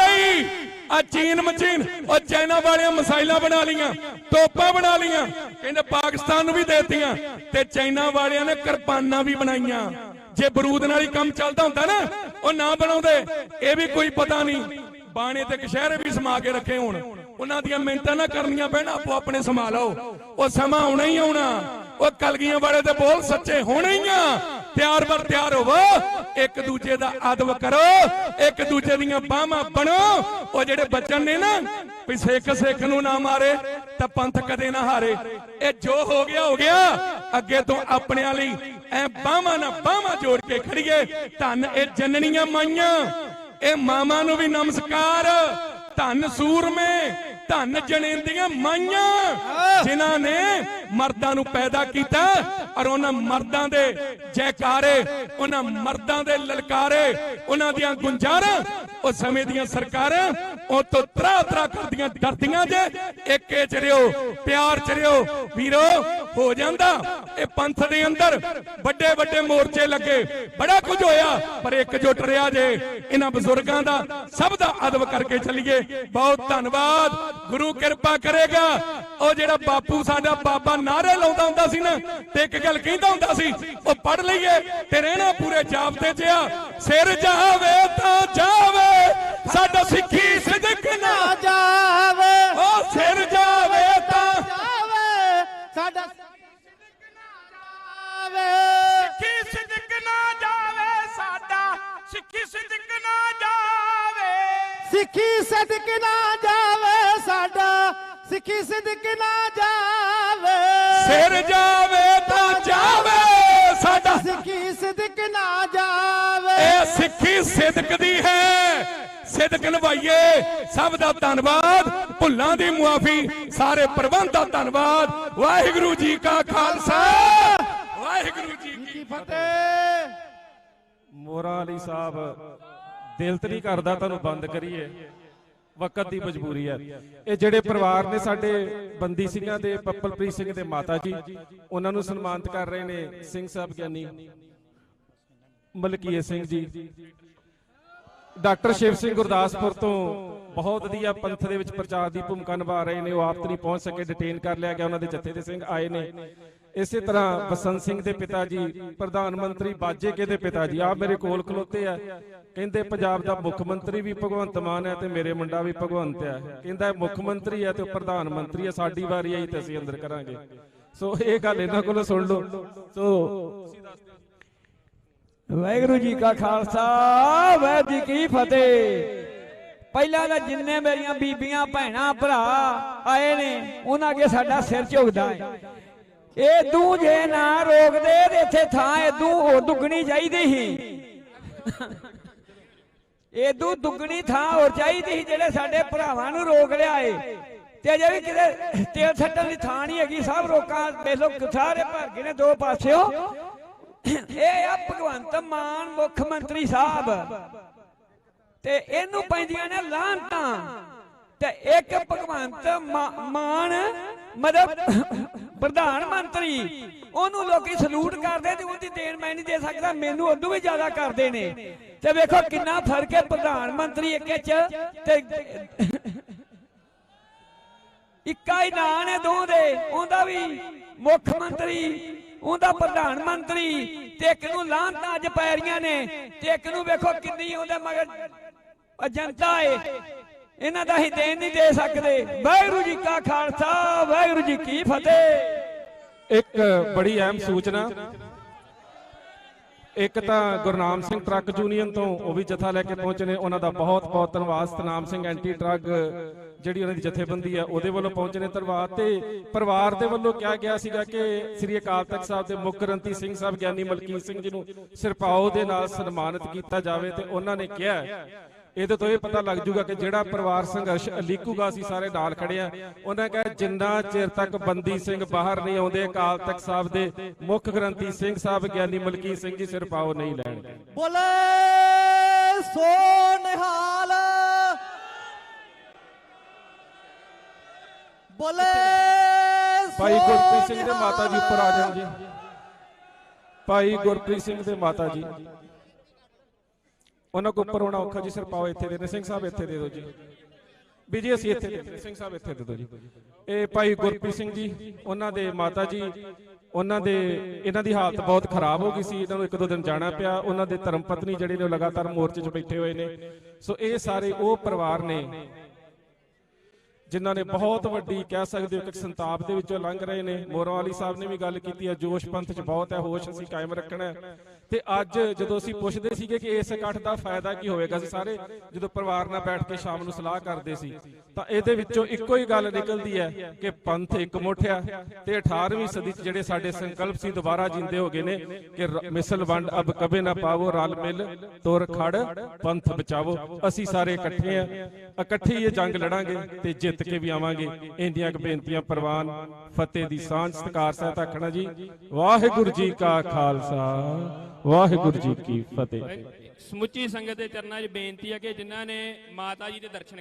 S: ਹੀ ਆ ਚੀਨ ਮਚੀਨ ਉਹ ਚਾਈਨਾ ਵਾਲਿਆਂ ਮਿਸਾਈਲਾਂ ਬਣਾ ਲੀਆਂ ਤੋਪਾਂ ਬਣਾ ਲੀਆਂ ਕਹਿੰਦੇ ਪਾਕਿਸਤਾਨ ਨੂੰ ਵੀ ਦੇਤੀਆਂ ਤੇ ਚਾਈਨਾ ਵਾਲਿਆਂ ਨੇ ਕਿਰਪਾਨਾਂ ਵੀ ਬਣਾਈਆਂ। ਜੇ ਬਰੂਦ ਨਾਲ ਹੀ ਕੰਮ ਚੱਲਦਾ ਹੁੰਦਾ ਨਾ ਉਹ ਨਾ ਬਣਾਉਂਦੇ। ਇਹ ਵੀ ਕੋਈ ਪਤਾ ਨਹੀਂ ਬਾਣੇ ਤੇ ਕਸ਼ਹਿਰੇ ਵੀ ਸਮਾ ਕੇ ਰੱਖੇ ਹੋਣ ਉਹਨਾਂ ਦੀਆਂ ਮਿੰਟਾਂ ਨਾ ਕਰਨੀਆਂ ਪੈਣ ਆਪੋ ਆਪਣੇ ਸਮਾ ਲਓ। ਉਹ ਸਮਾਂ ਆਉਣਾ ਹੀ ਆਉਣਾ। ਉਹ ਕਲਗੀਆਂ ਵਾਲੇ ਤੇ ਬੋਲ ਸੱਚੇ ਹੋਣੇ ਹੀ ਆ। ਤਿਆਰ ਬਰ ਤਿਆਰ ਹੋਵੋ ਇੱਕ ਦੂਜੇ ਦਾ ਅਦਬ ਕਰੋ ਇੱਕ ਦੂਜੇ ਦੀਆਂ ਬਾਹਾਂ ਬਣੋ। ਉਹ ਜਿਹੜੇ ਬੱਚਨ ਨੇ ਨਾ ਵੀ ਸਿੱਖ ਨੂੰ ਨਾ ਮਾਰੇ ਤਾਂ ਪੰਥ ਕਦੇ ਨਾ ਹਾਰੇ। ਇਹ ਜੋ ਹੋ ਗਿਆ ਅੱਗੇ ਤੋਂ ਆਪਣਿਆਂ ਲਈ ਐ ਬਾਹਾਂ ਨਾਲ ਬਾਹਾਂ ਜੋੜ ਕੇ ਖੜੀਏ। ਧੰਨ ਇਹ ਜਨਨੀਆਂ ਮਾਈਆਂ ਇਹ ਮਾਵਾਂ ਨੂੰ ਵੀ ਨਮਸਕਾਰ। ਧੰਨ ਸੂਰਮੇ ਧੰਨ ਜਣੇਂਦੀਆਂ ਮਾਈਆਂ ਜਿਨ੍ਹਾਂ ਨੇ ਮਰਦਾਂ ਨੂੰ ਪੈਦਾ ਕੀਤਾ ਔਰ ਉਹਨਾਂ ਮਰਦਾਂ ਦੇ ਜੈਕਾਰੇ ਉਹਨਾਂ ਮਰਦਾਂ ਦੇ ਲਲਕਾਰੇ ਉਹਨਾਂ ਦੀਆਂ ਗੁੰਜਾਰਾਂ ਉਹ ਸਮੇਂ ਦੀਆਂ ਸਰਕਾਰਾਂ ਉਹ ਤੋਂ ਤਰਾ ਕਰਦੀਆਂ ਡਰਦੀਆਂ। ਜੇ ਏਕੇ ਚ ਰਿਓ ਪਿਆਰ ਚ ਰਿਓ ਵੀਰੋ ਹੋ ਜਾਂਦਾ। ਇਹ ਪੰਥ ਦੇ ਅੰਦਰ ਵੱਡੇ ਵੱਡੇ ਮੋਰਚੇ ਲੱਗੇ ਬੜਾ ਕੁਝ ਹੋਇਆ ਪਰ ਇਕਜੁੱਟ ਰਿਹਾ ਜੇ। ਇਹਨਾਂ ਬਜ਼ੁਰਗਾਂ ਦਾ ਸਭ ਦਾ ਅਦਬ ਕਰਕੇ ਚੱਲੀਏ। ਬਹੁਤ ਧੰਨਵਾਦ। ਗੁਰੂ ਕਿਰਪਾ ਕਰੇਗਾ। ਉਹ ਜਿਹੜਾ ਬਾਪੂ ਸਾਡਾ ਬਾਬਾ ਨਾਰੇ ਲਾਉਂਦਾ ਹੁੰਦਾ ਸੀ ਨਾ ਤੇ ਇੱਕ ਗੱਲ ਕਹਿੰਦਾ ਹੁੰਦਾ ਸੀ ਉਹ ਪੜ ਲਈਏ ਤੇ ਰਹਿਣਾ ਪੂਰੇ ਜਾਬਤੇ 'ਚ ਆ। ਸਿਰ ਜਾਵੇ ਤਾਂ ਜਾਵੇ ਸਾਡਾ ਸਿੱਖੀ ਸਿਦਕ ਨਾ
I: ਜਾਵੇ।
S: ਉਹ ਸਿਰ ਜਾਵੇ ਤਾਂ
I: ਜਾਵੇ ਸਾਡਾ
F: ਸਿੱਖੀ ਸਿਦਕ ਨਾ ਜਾਵੇ ਸਾਡਾ ਸਿੱਖੀ ਸਿਦਕ ਨਾ ਜਾਵੇ।
I: ਸਿੱਖੀ ਸਿਦਕ ਨਾ ਜਾਵੇ ਸਾਡਾ ਸਿੱਖੀ ਸਿਦਕ ਨਾ ਜਾਵੇ।
S: ਸਿਰ ਜਾਵੇ ਤਾਂ ਜਾਵੇ ਸਾਡਾ
I: ਸਿੱਖੀ ਸਿਦਕ ਨਾ ਜਾਵੇ।
S: ਇਹ ਸਿੱਖੀ ਸਿਦਕ ਦੀ ਹੈ ਸਿਦਕ ਨਿਭਾਈਏ। ਸਭ ਦਾ ਧੰਨਵਾਦ। ਭੁੱਲਾਂ ਦੀ ਮੁਆਫੀ ਸਾਰੇ ਪ੍ਰਬੰਧ ਦਾ ਧੰਨਵਾਦ। ਵਾਹਿਗੁਰੂ ਜੀ ਕਾ ਖਾਲਸਾ ਵਾਹਿਗੁਰੂ ਜੀ ਕੀ
C: ਫਤਿਹ। ਮੋਰਾ ਅਲੀ ਸਾਹਿਬ ਦਿਲ ਤੇ ਨਹੀਂ ਕਰਦਾ ਤੁਹਾਨੂੰ ਬੰਦ ਕਰੀਏ ਵਕਤ ਦੀ ਮਜਬੂਰੀ ਹੈ। ਇਹ ਜਿਹੜੇ ਪਰਿਵਾਰ ਨੇ ਸਾਡੇ ਬੰਦੀ ਸਿੰਘਾਂ ਦੇ ਪੱਪਲਪ੍ਰੀਤ ਸਿੰਘ ਦੇ ਮਾਤਾ ਜੀ ਉਹਨਾਂ ਨੂੰ ਸਨਮਾਨਿਤ ਕਰ ਰਹੇ ਨੇ ਸਿੰਘ ਸਾਹਿਬ ਗਿਆਨੀ ਮਲਕੀਏ ਸਿੰਘ ਜੀ। ਡਾਕਟਰ ਸ਼ਿਵ ਸਿੰਘ ਗੁਰਦਾਸਪੁਰ ਤੋਂ ਬਹੁਤ ਵਧੀਆ ਪੰਥ ਦੇ ਵਿੱਚ ਪ੍ਰਚਾਰ ਦੀ ਭੂਮਿਕਾ ਨਿਭਾ ਰਹੇ ਨੇ। ਉਹ ਆਪ ਨਹੀਂ ਪਹੁੰਚ ਸਕੇ ਡਿਟੇਨ ਕਰ ਲਿਆ ਗਿਆ। ਉਹਨਾਂ ਦੇ ਜੱਥੇ ਦੇ ਸਿੰਘ ਆਏ ਨੇ। ਇਸੇ ਤਰ੍ਹਾਂ ਬਸੰਤ ਸਿੰਘ ਦੇ ਪਿਤਾ ਜੀ ਪ੍ਰਧਾਨ ਮੰਤਰੀ ਬਾਜੇਕੇ ਦੇ ਪਿਤਾ ਜੀ ਆਪ ਮੇਰੇ ਕੋਲ ਖਲੋਤੇ ਆ। ਕਹਿੰਦੇ ਪੰਜਾਬ ਦਾ ਮੁੱਖ ਮੰਤਰੀ ਵੀ ਭਗਵੰਤ ਮਾਨ ਹੈ ਤੇ ਮੇਰੇ ਮੁੰਡਾ ਵੀ ਭਗਵੰਤ ਹੈ। ਕਹਿੰਦਾ ਮੁੱਖ ਮੰਤਰੀ ਹੈ ਤੇ ਪ੍ਰਧਾਨ ਮੰਤਰੀ ਹੈ। ਸਾਡੀ ਵਾਰੀ ਆਈ ਤੇ ਅਸੀਂ ਅੰਦਰ ਕਰਾਂਗੇ। ਸੋ ਇਹ ਗੱਲ ਇਹਨਾਂ ਕੋਲੋਂ ਸੁਣ ਲਓ। ਸੋ
V: ਵਾਹਿਗੁਰੂ ਜੀ ਕਾ ਖਾਲਸਾ ਵਾਹਿਗੁਰੂ ਜੀ ਕੀ ਫਤਿਹ। ਪਹਿਲਾਂ ਤਾਂ ਜਿੰਨੇ ਮੇਰੀਆਂ ਬੀਬੀਆਂ ਭੈਣਾਂ ਭਰਾ ਆਏ ਨੇ ਉਹਨਾਂ ਅੱਗੇ ਸਾਡਾ ਸਿਰ ਝੁਕਦਾ ਹੈ। ਇਦੋਂ ਜੇ ਨਾ ਰੋਕਦੇ ਤੇ ਇੱਥੇ ਥਾਂ ਇਦੋਂ ਹੋਰ ਦੁੱਗਣੀ ਚਾਹੀਦੀ ਸੀ। ਇਦੋਂ ਦੁੱਗਣੀ ਥਾਂ ਹੋਰ ਚਾਹੀਦੀ ਸੀ। ਜਿਹੜੇ ਸਾਡੇ ਭਰਾਵਾਂ ਨੂੰ ਰੋਕ ਲਿਆ ਏ ਤੇ ਅਜੇ ਵੀ ਕਿਤੇ ਤੇਲ ਛੱਡਣ ਦੀ ਥਾਂ ਨਹੀਂ ਹੈਗੀ। ਸਭ ਰੋਕਾਂ ਵੇਖ ਲੋ ਸਾਰੇ ਭਰ ਗਏ ਨੇ ਦੋ ਪਾਸਿਓ। ਇਹ ਆ ਭਗਵੰਤ ਮਾਨ ਮੁੱਖ ਮੰਤਰੀ ਸਾਹਿਬ ਤੇ ਇਹਨੂੰ ਪੈਂਦੀਆਂ ਨੇ ਲਾਹਨਤਾਂ ਤੇ ਇੱਕ ਭਗਵੰਤ ਮਾਨ ਮਤਲਬ ਪ੍ਰਧਾਨ ਮੰਤਰੀ ਉਹਨੂੰ ਲੋਕੀ ਸਲੂਟ ਕਰਦੇ ਤੇ ਉਹਦੀ ਦੇਣ ਮੈਂ ਨਹੀਂ ਦੇ ਸਕਦਾ, ਮੈਨੂੰ ਉਦੋਂ ਵੀ ਜ਼ਿਆਦਾ ਕਰਦੇ ਨੇ। ਤੇ ਵੇਖੋ ਕਿੰਨਾ ਫਰਕ ਹੈ ਪ੍ਰਧਾਨ ਮੰਤਰੀ ਇੱਕ ਚ ਤੇ ਇੱਕਾ ਹੀ ਨਾਂ ਨੇ ਦੋ ਦੇ, ਉਹਦਾ ਵੀ ਮੁੱਖ ਮੰਤਰੀ ਉਹਦਾ ਪ੍ਰਧਾਨ ਮੰਤਰੀ ਤੇ ਇੱਕ ਨੂੰ ਲਾਹਨਤਾਂ ਅੱਜ ਪੈ ਰਹੀਆਂ ਨੇ ਤੇ ਇੱਕ ਨੂੰ ਵੇਖੋ ਕਿੰਨੀ ਉਹਦੇ ਮਗਰ ਜਨਤਾ ਏ, ਇਹਨਾਂ ਦਾ ਹੀ ਦੇਣ ਨਹੀਂ ਦੇ ਸਕਦੇ। ਵਾਹਿਗੁਰੂ ਜੀ ਕਾ ਖਾਲਸਾ ਵਾਹਿਗੁਰੂ ਜੀ ਕੀ ਫਤਿਹ।
C: ਇੱਕ ਬੜੀ ਅਹਿਮ ਸੂਚਨਾ, ਇੱਕ ਤਾਂ ਗੁਰਨਾਮ ਸਿੰਘ ਟਰੱਕ ਯੂਨੀਅਨ ਤੋਂ ਉਹ ਵੀ ਜਥਾ ਲੈ ਕੇ ਪਹੁੰਚੇ ਨੇ, ਉਹਨਾਂ ਦਾ ਬਹੁਤ ਬਹੁਤ ਧੰਨਵਾਦ। ਸਤਨਾਮ ਸਿੰਘ ਐਂਟੀ ਟਰੱਕ ਜਿਹੜੀ ਉਹਨਾਂ ਦੀ ਜਥੇਬੰਦੀ ਹੈ ਉਹਦੇ ਵੱਲੋਂ ਪਹੁੰਚੇ ਨੇ, ਧੰਨਵਾਦ। ਤੇ ਪਰਿਵਾਰ ਦੇ ਵੱਲੋਂ ਕਿਹਾ ਗਿਆ ਸੀਗਾ ਕਿ ਸ੍ਰੀ ਅਕਾਲ ਤਖਤ ਸਾਹਿਬ ਦੇ ਮੁੱਖ ਗ੍ਰੰਥੀ ਸਿੰਘ ਸਾਹਿਬ ਗਿਆਨੀ ਮਲਕੀਤ ਸਿੰਘ ਜੀ ਨੂੰ ਸਿਰਪਾਓ ਦੇ ਨਾਲ ਸਨਮਾਨਿਤ ਕੀਤਾ ਜਾਵੇ ਤੇ ਉਹਨਾਂ ਨੇ ਕਿਹਾ ਇਹਦੇ ਤੋਂ ਇਹ ਪਤਾ ਲੱਗ ਜੂਗਾ ਕਿ ਜਿਹੜਾ ਪਰਿਵਾਰ ਸੰਘਰਸ਼ ਅਲੀਕੂਗਾ ਅਸੀਂ ਸਾਰੇ ਨਾਲ ਖੜੇ ਆ। ਉਹਨਾਂ ਕਿਹਾ ਜਿੰਨਾ ਚਿਰ ਤੱਕ ਬੰਦੀ ਸਿੰਘ ਬਾਹਰ ਨਹੀਂ ਆਉਂਦੇ ਅਕਾਲ ਤਖਤ ਸਾਹਿਬ ਦੇ ਮੁੱਖ ਗ੍ਰੰਥੀ ਸਿੰਘ ਸਾਹਿਬ ਗਿਆਨੀ ਮਲਕੀਤ ਸਿੰਘ ਜੀ ਸਿਰਪਾਓ ਨਹੀਂ ਲੈਣਗੇ।
D: ਬੋਲੇ ਸੋ ਨਿਹਾਲ, ਬੋਲੇ
C: ਭਾਈ ਗੁਰਪ੍ਰੀਤ ਸਿੰਘ ਦੇ ਮਾਤਾ ਜੀ ਉੱਪਰ ਆ ਜਾਣ ਜੀ। ਭਾਈ ਗੁਰਪ੍ਰੀਤ ਸਿੰਘ ਦੇ ਮਾਤਾ ਜੀ ਉਹਨਾਂ ਕੋ ਉੱਪਰ ਹੋਣਾ ਔਖਾ ਜੀ, ਸਿਰਪਾਓ ਇੱਥੇ ਦੇ ਨੇ। ਸਿੰਘ ਸਾਹਿਬ ਇੱਥੇ ਦੇ ਦਿਓ ਜੀ, ਵੀ ਜੀ ਅਸੀਂ ਇੱਥੇ ਦੇ, ਸਿੰਘ ਸਾਹਿਬ ਇੱਥੇ ਦੇ ਦਿਓ ਜੀ। ਇਹ ਭਾਈ ਗੁਰਪ੍ਰੀਤ ਸਿੰਘ ਜੀ ਉਹਨਾਂ ਦੇ ਮਾਤਾ ਜੀ, ਉਹਨਾਂ ਦੇ ਇਹਨਾਂ ਦੀ ਹਾਲਤ ਬਹੁਤ ਖਰਾਬ ਹੋ ਗਈ ਸੀ, ਇਹਨਾਂ ਨੂੰ ਇੱਕ ਦੋ ਦਿਨ ਜਾਣਾ ਪਿਆ। ਉਹਨਾਂ ਦੇ ਧਰਮ ਪਤਨੀ ਜਿਹੜੇ ਨੇ ਲਗਾਤਾਰ ਮੋਰਚੇ 'ਚ ਬੈਠੇ ਹੋਏ ਨੇ। ਸੋ ਇਹ ਸਾਰੇ ਉਹ ਪਰਿਵਾਰ ਨੇ ਜਿਨ੍ਹਾਂ ਨੇ ਬਹੁਤ ਵੱਡੀ ਕਹਿ ਸਕਦੇ ਹੋ ਕਿ ਸੰਤਾਪ ਦੇ ਵਿੱਚੋਂ ਲੰਘ ਰਹੇ ਨੇ। ਮੋਰਾਂ ਵਾਲੀ ਸਾਹਿਬ ਨੇ ਵੀ ਗੱਲ ਕੀਤੀ ਹੈ, ਜੋਸ਼ ਪੰਥ 'ਚ ਬਹੁਤ ਹੈ, ਹੋਸ਼ ਅਸੀਂ ਕਾਇਮ ਰੱਖਣਾ। ਤੇ ਅੱਜ ਜਦੋਂ ਅਸੀਂ ਪੁੱਛਦੇ ਸੀਗੇ ਕਿ ਇਸ ਇਕੱਠ ਦਾ ਫਾਇਦਾ ਕੀ ਹੋਵੇਗਾ, ਅਸੀਂ ਸਾਰੇ ਜਦੋਂ ਪਰਿਵਾਰ ਨਾਲ ਬੈਠ ਕੇ ਸ਼ਾਮ ਨੂੰ ਸਲਾਹ ਕਰਦੇ ਸੀ ਤਾਂ ਇਹਦੇ ਵਿੱਚੋਂ ਇੱਕੋ ਹੀ ਗੱਲ ਨਿਕਲਦੀ ਹੈ ਕਿ ਪੰਥ ਇਕਮੁੱਠ ਆ ਤੇ 18ਵੀਂ ਸਦੀ 'ਚ ਜਿਹੜੇ ਸਾਡੇ ਸੰਕਲਪ ਸੀ ਦੁਬਾਰਾ ਜਿੰਦੇ ਹੋ ਗਏ ਨੇ ਕਿ ਮਿਸਲ ਵੰਡ ਅਬ ਕਬੇ ਨਾ ਪਾਵੋ, ਰਲ ਮਿਲ ਤੁਰ ਖੜ ਪੰਥ ਬਚਾਵੋ। ਅਸੀਂ ਸਾਰੇ ਇਕੱਠੇ ਆ, ਇਕੱਠੇ ਹੀ ਇਹ ਜੰਗ ਲੜਾਂਗੇ ਤੇ ਜਿੱਤ ਕੇ ਵੀ ਆਵਾਂਗੇ। ਇੰਨੀਆਂ ਕੁ ਬੇਨਤੀਆਂ ਪ੍ਰਵਾਨ। ਫਤਿਹ ਦੀ ਸਾਂਝ ਸਤਿਕਾਰ ਸਹਿਤ ਆਖਣਾ ਜੀ। ਵਾਹਿਗੁਰੂ ਜੀ ਕਾ ਖਾਲਸਾ ਵਾਹਿਗੁਰੂ ਜੀ ਕੀ ਫਤਿਹ।
F: ਸਮੁੱਚੀ ਸੰਗਤ ਦੇ ਚਰਨਾਂ 'ਚ ਬੇਨਤੀ ਹੈ ਕਿ ਜਿਨ੍ਹਾਂ ਨੇ ਮਾਤਾ ਜੀ ਦੇ ਦਰਸ਼ਨ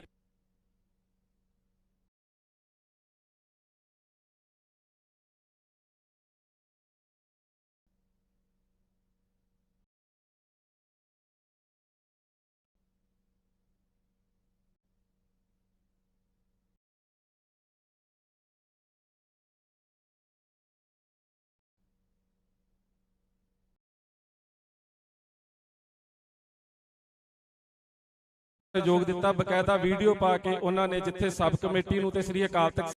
C: ਯੋਗ ਦਿੱਤਾ, ਬਕਾਇਦਾ ਵੀਡੀਓ ਪਾ ਕੇ ਉਹਨਾਂ ਨੇ ਜਿੱਥੇ ਸਬ ਕਮੇਟੀ ਨੂੰ ਤੇ ਸ੍ਰੀ ਅਕਾਲ ਤਖਤ